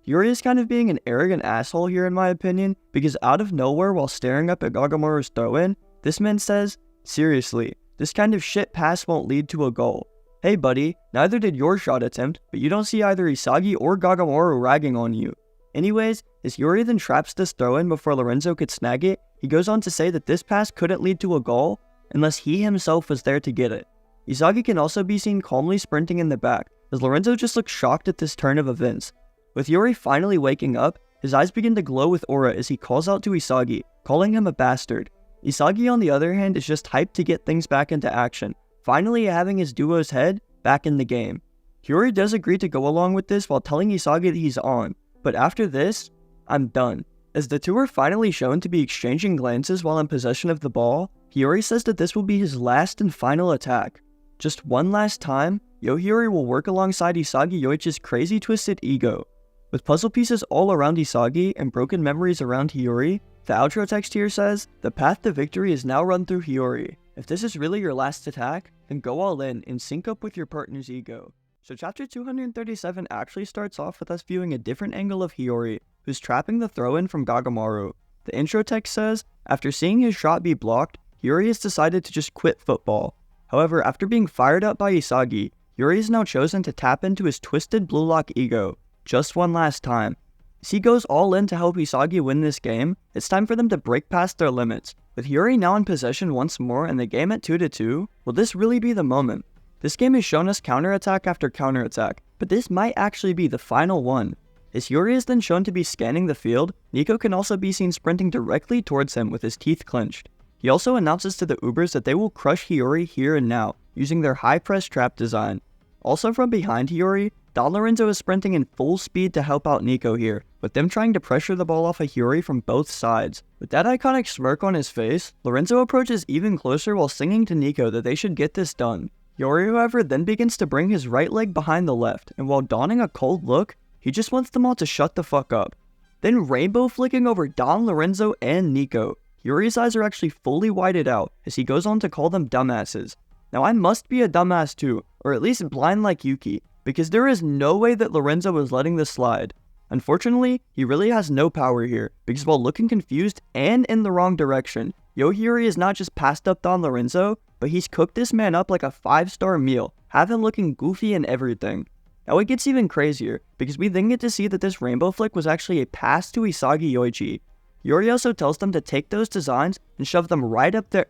Hiyori is kind of being an arrogant asshole here in my opinion, because out of nowhere while staring up at Gagamaru's throw-in, this man says, "Seriously, this kind of shit pass won't lead to a goal. Hey buddy, neither did your shot attempt, but you don't see either Isagi or Gagamaru ragging on you." Anyways, as Hiyori then traps this throw-in before Lorenzo could snag it, he goes on to say that this pass couldn't lead to a goal unless he himself was there to get it. Isagi can also be seen calmly sprinting in the back, as Lorenzo just looks shocked at this turn of events. With Hiyori finally waking up, his eyes begin to glow with aura as he calls out to Isagi, calling him a bastard. Isagi on the other hand is just hyped to get things back into action, finally having his duo's head back in the game. Hiyori does agree to go along with this while telling Isagi that he's on, but after this, I'm done. As the two are finally shown to be exchanging glances while in possession of the ball, Hiyori says that this will be his last and final attack. Just one last time, Hiyori will work alongside Isagi Yoichi's crazy twisted ego. With puzzle pieces all around Isagi and broken memories around Hiyori, the outro text here says, "The path to victory is now run through Hiyori. If this is really your last attack, then go all in and sync up with your partner's ego." So chapter 237 actually starts off with us viewing a different angle of Hiyori, who's trapping the throw-in from Gagamaru. The intro text says, after seeing his shot be blocked, Hiyori has decided to just quit football. However, after being fired up by Isagi, Hiyori has now chosen to tap into his twisted Blue Lock ego, just one last time. As he goes all in to help Isagi win this game, it's time for them to break past their limits. With Hiyori now in possession once more and the game at 2-2, will this really be the moment? This game has shown us counterattack after counterattack, but this might actually be the final one. As Hiyori is then shown to be scanning the field, Nico can also be seen sprinting directly towards him with his teeth clenched. He also announces to the Ubers that they will crush Hiyori here and now, using their high-press trap design. Also from behind Hiyori, Don Lorenzo is sprinting in full speed to help out Nico here, with them trying to pressure the ball off of Hiyori from both sides. With that iconic smirk on his face, Lorenzo approaches even closer while singing to Nico that they should get this done. Hiyori, however, then begins to bring his right leg behind the left, and while donning a cold look, he just wants them all to shut the fuck up. Then rainbow flicking over Don Lorenzo and Nico. Hiyori's eyes are actually fully whited out as he goes on to call them dumbasses. Now I must be a dumbass too, or at least blind like Yuki, because there is no way that Lorenzo is letting this slide. Unfortunately, he really has no power here, because while looking confused and in the wrong direction, Hiyori is not just passed up Don Lorenzo, but he's cooked this man up like a 5-star meal, have him looking goofy and everything. Now it gets even crazier, because we then get to see that this rainbow flick was actually a pass to Isagi Yoichi. Hiyori also tells them to take those designs and shove them right up their...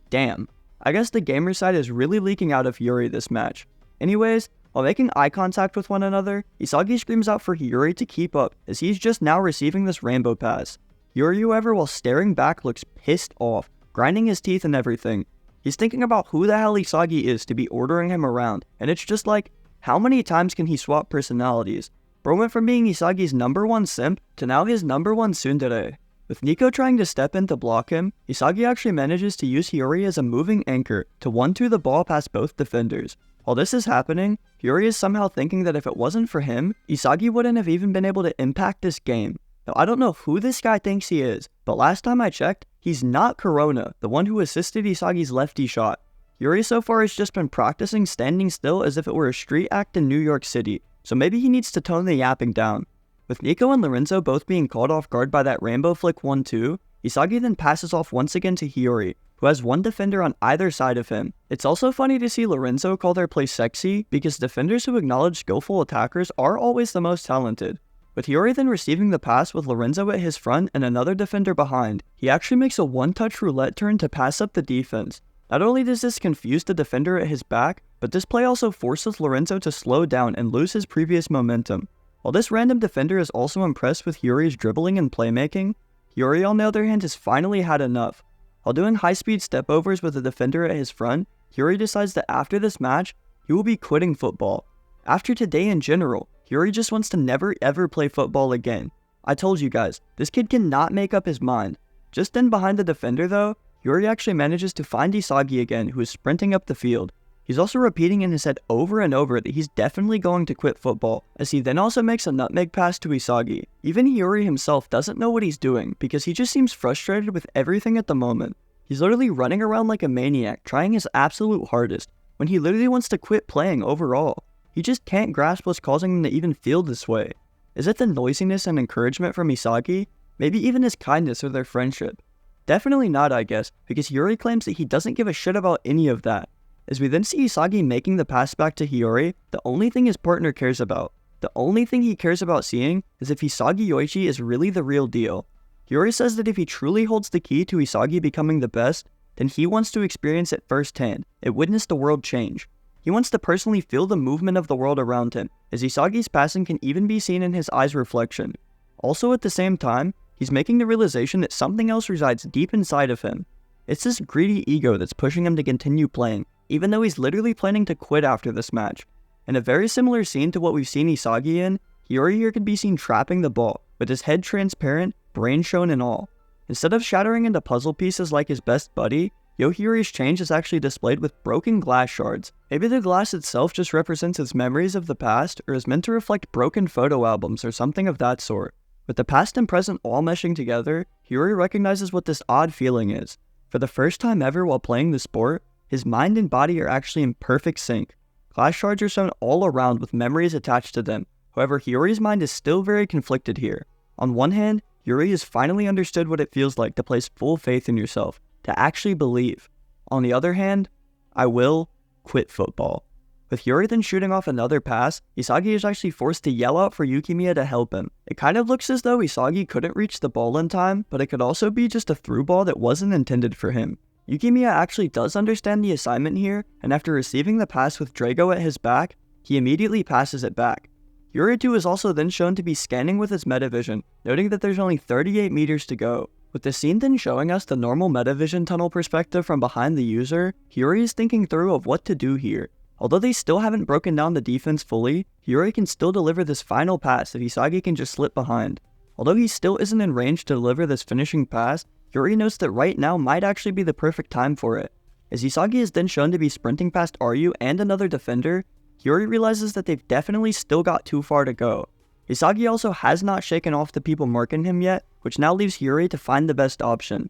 Damn. I guess the gamer side is really leaking out of Hiyori this match. Anyways, while making eye contact with one another, Isagi screams out for Hiyori to keep up, as he's just now receiving this rainbow pass. Hiyori, however, while staring back, looks pissed off, grinding his teeth and everything. He's thinking about who the hell Isagi is to be ordering him around, and it's just like, how many times can he swap personalities? Bro went from being Isagi's #1 simp to now his #1 tsundere. With Nico trying to step in to block him, Isagi actually manages to use Hiyori as a moving anchor to 1-2 the ball past both defenders. While this is happening, Hiyori is somehow thinking that if it wasn't for him, Isagi wouldn't have even been able to impact this game. Now I don't know who this guy thinks he is, but last time I checked, he's not Corona, the one who assisted Isagi's lefty shot. Hiyori so far has just been practicing standing still as if it were a street act in New York City, so maybe he needs to tone the yapping down. With Nico and Lorenzo both being caught off guard by that rainbow flick 1-2, Isagi then passes off once again to Hiyori, who has one defender on either side of him. It's also funny to see Lorenzo call their play sexy, because defenders who acknowledge skillful attackers are always the most talented. With Hiyori then receiving the pass with Lorenzo at his front and another defender behind, he actually makes a one-touch roulette turn to pass up the defense. Not only does this confuse the defender at his back, but this play also forces Lorenzo to slow down and lose his previous momentum. While this random defender is also impressed with Hiyori's dribbling and playmaking, Hiyori on the other hand has finally had enough. While doing high-speed stepovers with the defender at his front, Hiyori decides that after this match, he will be quitting football. After today in general, Hiyori just wants to never ever play football again. I told you guys, this kid cannot make up his mind. Just then behind the defender though, Hiyori actually manages to find Isagi again, who is sprinting up the field. He's also repeating in his head over and over that he's definitely going to quit football, as he then also makes a nutmeg pass to Isagi. Even Hiyori himself doesn't know what he's doing, because he just seems frustrated with everything at the moment. He's literally running around like a maniac, trying his absolute hardest, when he literally wants to quit playing overall. He just can't grasp what's causing him to even feel this way. Is it the noisiness and encouragement from Isagi? Maybe even his kindness or their friendship? Definitely not, I guess, because Hiyori claims that he doesn't give a shit about any of that. As we then see Isagi making the pass back to Hiyori, the only thing his partner cares about. The only thing he cares about seeing is if Isagi Yoichi is really the real deal. Hiyori says that if he truly holds the key to Isagi becoming the best, then he wants to experience it firsthand and witness the world change. He wants to personally feel the movement of the world around him, as Isagi's passing can even be seen in his eyes' reflection. Also at the same time, he's making the realization that something else resides deep inside of him. It's this greedy ego that's pushing him to continue playing, even though he's literally planning to quit after this match. In a very similar scene to what we've seen Isagi in, Hiyori here can be seen trapping the ball, with his head transparent, brain shown and all. Instead of shattering into puzzle pieces like his best buddy, Hiyori's change is actually displayed with broken glass shards. Maybe the glass itself just represents his memories of the past, or is meant to reflect broken photo albums or something of that sort. With the past and present all meshing together, Hiyori recognizes what this odd feeling is. For the first time ever while playing the sport, his mind and body are actually in perfect sync. Glass shards are shown all around with memories attached to them. However, Hiyori's mind is still very conflicted here. On one hand, Hiyori has finally understood what it feels like to place full faith in yourself, to actually believe. On the other hand, I will quit football. With Hiyori then shooting off another pass, Isagi is actually forced to yell out for Yukimiya to help him. It kind of looks as though Isagi couldn't reach the ball in time, but it could also be just a through ball that wasn't intended for him. Yukimiya actually does understand the assignment here, and after receiving the pass with Drago at his back, he immediately passes it back. Hiyori is also then shown to be scanning with his metavision, noting that there's only 38 meters to go. With the scene then showing us the normal metavision tunnel perspective from behind the user, Hiyori is thinking through of what to do here. Although they still haven't broken down the defense fully, Hiyori can still deliver this final pass if Isagi can just slip behind. Although he still isn't in range to deliver this finishing pass, Hiyori notes that right now might actually be the perfect time for it. As Isagi is then shown to be sprinting past Ryu and another defender, Hiyori realizes that they've definitely still got too far to go. Isagi also has not shaken off the people marking him yet, which now leaves Hiyori to find the best option.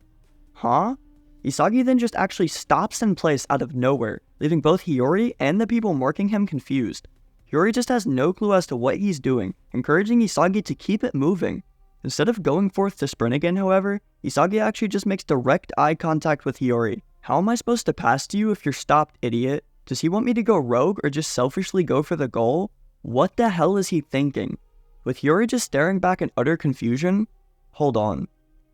Huh? Isagi then just actually stops in place out of nowhere, leaving both Hiyori and the people marking him confused. Hiyori just has no clue as to what he's doing, encouraging Isagi to keep it moving. Instead of going forth to sprint again, however, Isagi actually just makes direct eye contact with Hiyori. How am I supposed to pass to you if you're stopped, idiot? Does he want me to go rogue or just selfishly go for the goal? What the hell is he thinking? With Hiyori just staring back in utter confusion? Hold on.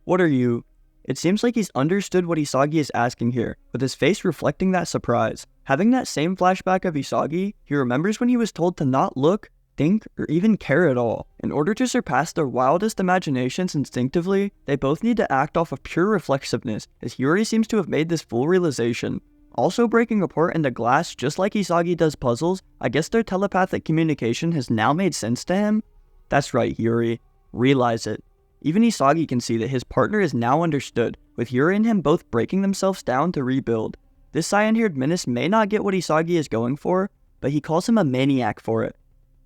What are you? It seems like he's understood what Isagi is asking here, with his face reflecting that surprise. Having that same flashback of Isagi, he remembers when he was told to not look, think, or even care at all. In order to surpass their wildest imaginations instinctively, they both need to act off of pure reflexiveness, as Hiyori seems to have made this full realization. Also breaking apart into glass just like Isagi does puzzles, I guess their telepathic communication has now made sense to him? That's right, Hiyori. Realize it. Even Isagi can see that his partner is now understood, with Hiyori and him both breaking themselves down to rebuild. This cyan-haired menace may not get what Isagi is going for, but he calls him a maniac for it.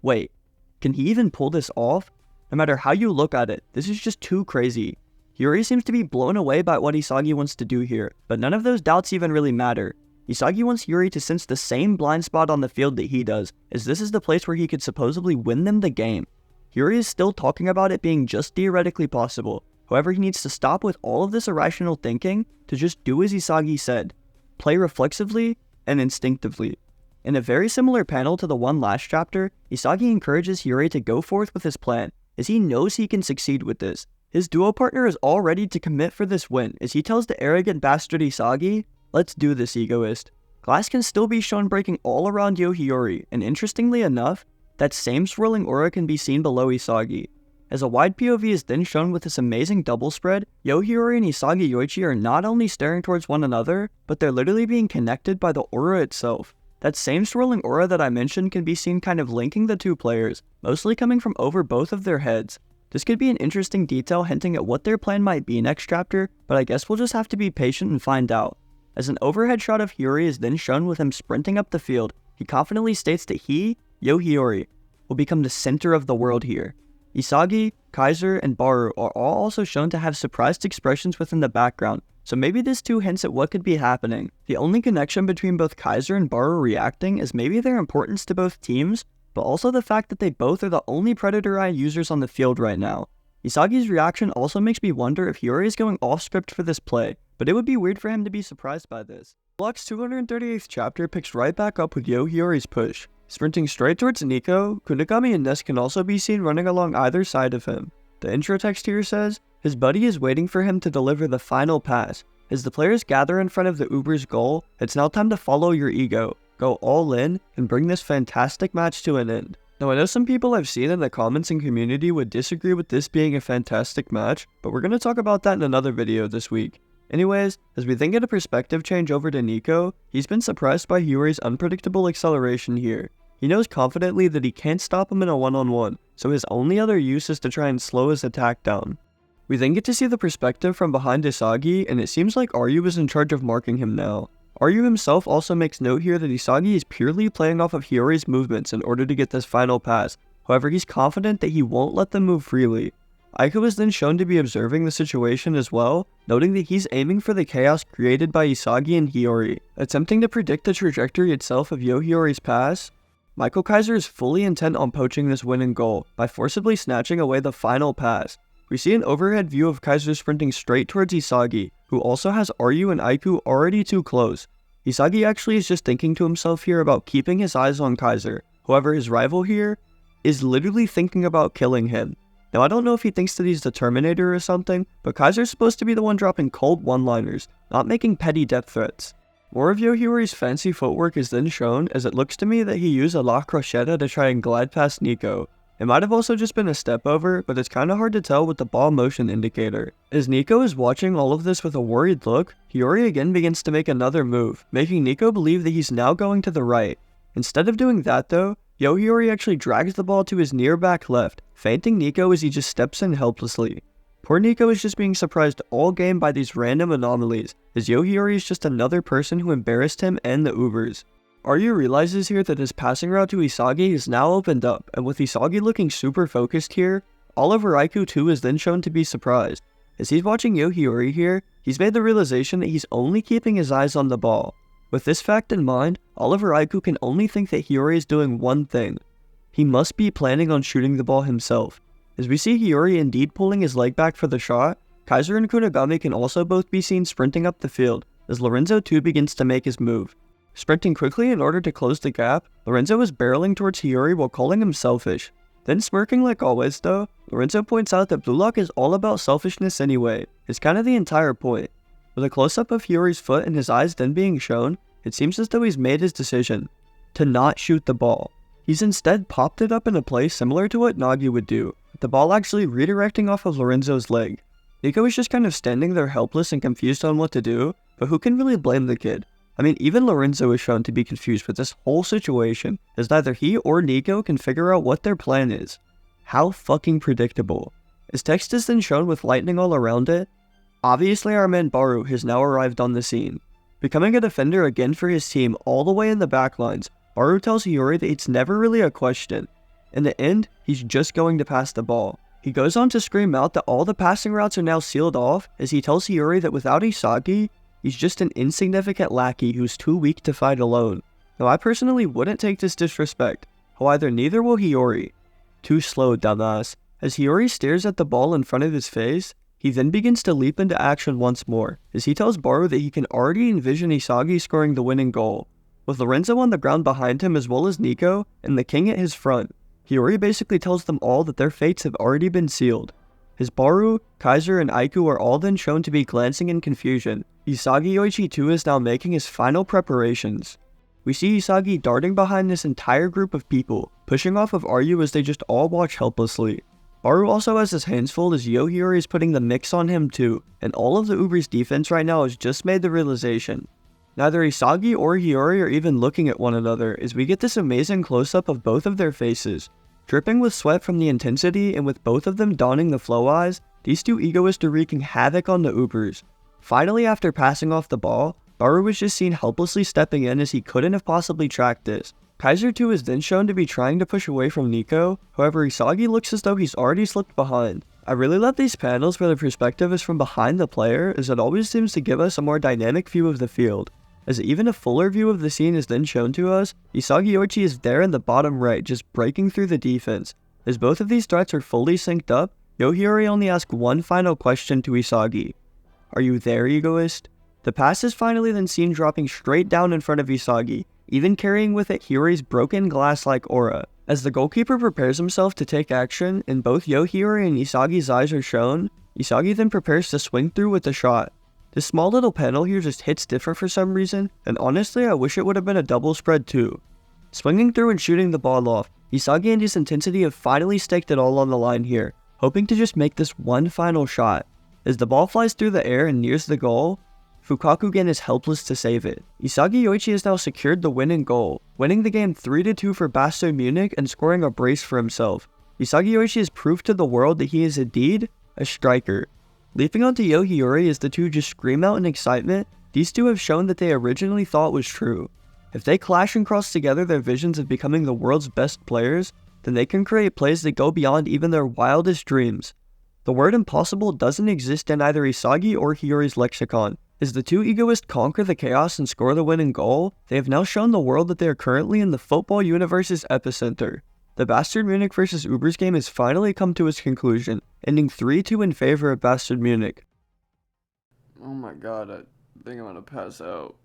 Wait, can he even pull this off? No matter how you look at it, this is just too crazy. Hiyori seems to be blown away by what Isagi wants to do here, but none of those doubts even really matter. Isagi wants Hiyori to sense the same blind spot on the field that he does, as this is the place where he could supposedly win them the game. Hiyori is still talking about it being just theoretically possible, however he needs to stop with all of this irrational thinking to just do as Isagi said, play reflexively and instinctively. In a very similar panel to the one last chapter, Isagi encourages Hiyori to go forth with his plan, as he knows he can succeed with this. His duo partner is all ready to commit for this win, as he tells the arrogant bastard Isagi, "Let's do this, egoist." Glass can still be shown breaking all around Yo Hiyori, and interestingly enough, that same swirling aura can be seen below Isagi. As a wide POV is then shown with this amazing double spread, Yo Hiyori and Isagi Yoichi are not only staring towards one another, but they're literally being connected by the aura itself. That same swirling aura that I mentioned can be seen kind of linking the two players, mostly coming from over both of their heads. This could be an interesting detail hinting at what their plan might be next chapter, but I guess we'll just have to be patient and find out. As an overhead shot of Hiyori is then shown with him sprinting up the field, he confidently states that he, Yo Hiyori, will become the center of the world here. Isagi, Kaiser, and Baru are all also shown to have surprised expressions within the background, so maybe this too hints at what could be happening. The only connection between both Kaiser and Baru reacting is maybe their importance to both teams, but also the fact that they both are the only Predator Eye users on the field right now. Isagi's reaction also makes me wonder if Hiyori is going off script for this play, but it would be weird for him to be surprised by this. Block's 238th chapter picks right back up with Yo Hiyori's push. Sprinting straight towards Nico, Kunigami and Ness can also be seen running along either side of him. The intro text here says, his buddy is waiting for him to deliver the final pass. As the players gather in front of the Uber's goal, it's now time to follow your ego, go all in, and bring this fantastic match to an end. Now I know some people I've seen in the comments and community would disagree with this being a fantastic match, but we're going to talk about that in another video this week. Anyways, as we then get a perspective change over to Nico, he's been surprised by Hiyori's unpredictable acceleration here. He knows confidently that he can't stop him in a one-on-one, so his only other use is to try and slow his attack down. We then get to see the perspective from behind Isagi, and it seems like Ryu is in charge of marking him now. Ryu himself also makes note here that Isagi is purely playing off of Hiyori's movements in order to get this final pass, however he's confident that he won't let them move freely. Aiko is then shown to be observing the situation as well, noting that he's aiming for the chaos created by Isagi and Hiyori. Attempting to predict the trajectory itself of Yo Hiyori's pass, Michael Kaiser is fully intent on poaching this winning goal by forcibly snatching away the final pass. We see an overhead view of Kaiser sprinting straight towards Isagi, who also has Ryu and Aiku already too close. Isagi actually is just thinking to himself here about keeping his eyes on Kaiser, however his rival here is literally thinking about killing him. Now I don't know if he thinks that he's the Terminator or something, but Kaiser's supposed to be the one dropping cold one-liners, not making petty death threats. More of Yo Hiyori's fancy footwork is then shown, as it looks to me that he used a La Crocheta to try and glide past Nico. It might have also just been a step over, but it's kinda hard to tell with the ball motion indicator. As Nico is watching all of this with a worried look, Hiyori again begins to make another move, making Nico believe that he's now going to the right. Instead of doing that though, Hiyori actually drags the ball to his near back left, feinting Nico as he just steps in helplessly. Poor Nico is just being surprised all game by these random anomalies, as Hiyori is just another person who embarrassed him and the Ubers. Aryu realizes here that his passing route to Isagi is now opened up, and with Isagi looking super focused here, Oliver Aiku too is then shown to be surprised. As he's watching Hiyori here, he's made the realization that he's only keeping his eyes on the ball. With this fact in mind, Oliver Aiku can only think that Hiyori is doing one thing. He must be planning on shooting the ball himself. As we see Hiyori indeed pulling his leg back for the shot, Kaiser and Kunigami can also both be seen sprinting up the field, as Lorenzo too begins to make his move. Sprinting quickly in order to close the gap, Lorenzo is barreling towards Hiyori while calling him selfish. Then smirking like always though, Lorenzo points out that Blue Lock is all about selfishness anyway. It's kinda the entire point. With a close-up of Hiyori's foot and his eyes then being shown, it seems as though he's made his decision to not shoot the ball. He's instead popped it up in a play similar to what Nagi would do, with the ball actually redirecting off of Lorenzo's leg. Nico is just kind of standing there helpless and confused on what to do, but who can really blame the kid? I mean, even Lorenzo is shown to be confused with this whole situation, as neither he or Nico can figure out what their plan is. How fucking predictable. As text is then shown with lightning all around it, obviously our man Baru has now arrived on the scene. Becoming a defender again for his team all the way in the backlines, Baru tells Hiyori that it's never really a question. In the end, he's just going to pass the ball. He goes on to scream out that all the passing routes are now sealed off, as he tells Hiyori that without Isagi, he's just an insignificant lackey who's too weak to fight alone. Now I personally wouldn't take this disrespect, however neither will Hiyori. Too slow, dumbass. As Hiyori stares at the ball in front of his face, he then begins to leap into action once more, as he tells Baru that he can already envision Isagi scoring the winning goal. With Lorenzo on the ground behind him as well as Nico, and the king at his front, Hiyori basically tells them all that their fates have already been sealed. As Baru, Kaiser, and Aiku are all then shown to be glancing in confusion, Isagi Yoichi too is now making his final preparations. We see Isagi darting behind this entire group of people, pushing off of Aryu as they just all watch helplessly. Baru also has his hands full as Hiyori is putting the mix on him too, and all of the Uber's defense right now has just made the realization. Neither Isagi or Hiyori are even looking at one another as we get this amazing close-up of both of their faces. Dripping with sweat from the intensity and with both of them donning the flow eyes, these two egoists are wreaking havoc on the Ubers. Finally, after passing off the ball, Baru was just seen helplessly stepping in as he couldn't have possibly tracked this. Kaiser too is then shown to be trying to push away from Nico, however Isagi looks as though he's already slipped behind. I really love these panels where the perspective is from behind the player, as it always seems to give us a more dynamic view of the field. As even a fuller view of the scene is then shown to us, Isagi Yoichi is there in the bottom right just breaking through the defense. As both of these threats are fully synced up, Hiyori only asks one final question to Isagi. Are you there, egoist? The pass is finally then seen dropping straight down in front of Isagi, even carrying with it Hiyori's broken glass-like aura. As the goalkeeper prepares himself to take action, and both Hiyori and Isagi's eyes are shown, Isagi then prepares to swing through with the shot. This small little panel here just hits different for some reason, and honestly I wish it would have been a double spread too. Swinging through and shooting the ball off, Isagi and his intensity have finally staked it all on the line here, hoping to just make this one final shot. As the ball flies through the air and nears the goal, Fukakugen is helpless to save it. Isagi Yoichi has now secured the winning goal, winning the game 3-2 for Bastard Munich and scoring a brace for himself. Isagi Yoichi has proved to the world that he is indeed a striker. Leaping onto Hiyori as the two just scream out in excitement, these two have shown that they originally thought was true. If they clash and cross together their visions of becoming the world's best players, then they can create plays that go beyond even their wildest dreams. The word impossible doesn't exist in either Isagi or Hiyori's lexicon. As the two egoists conquer the chaos and score the winning goal, they have now shown the world that they are currently in the football universe's epicenter. The Bastard Munich vs Ubers game has finally come to its conclusion, ending 3-2 in favor of Bastard Munich. Oh my god, I think I'm gonna pass out.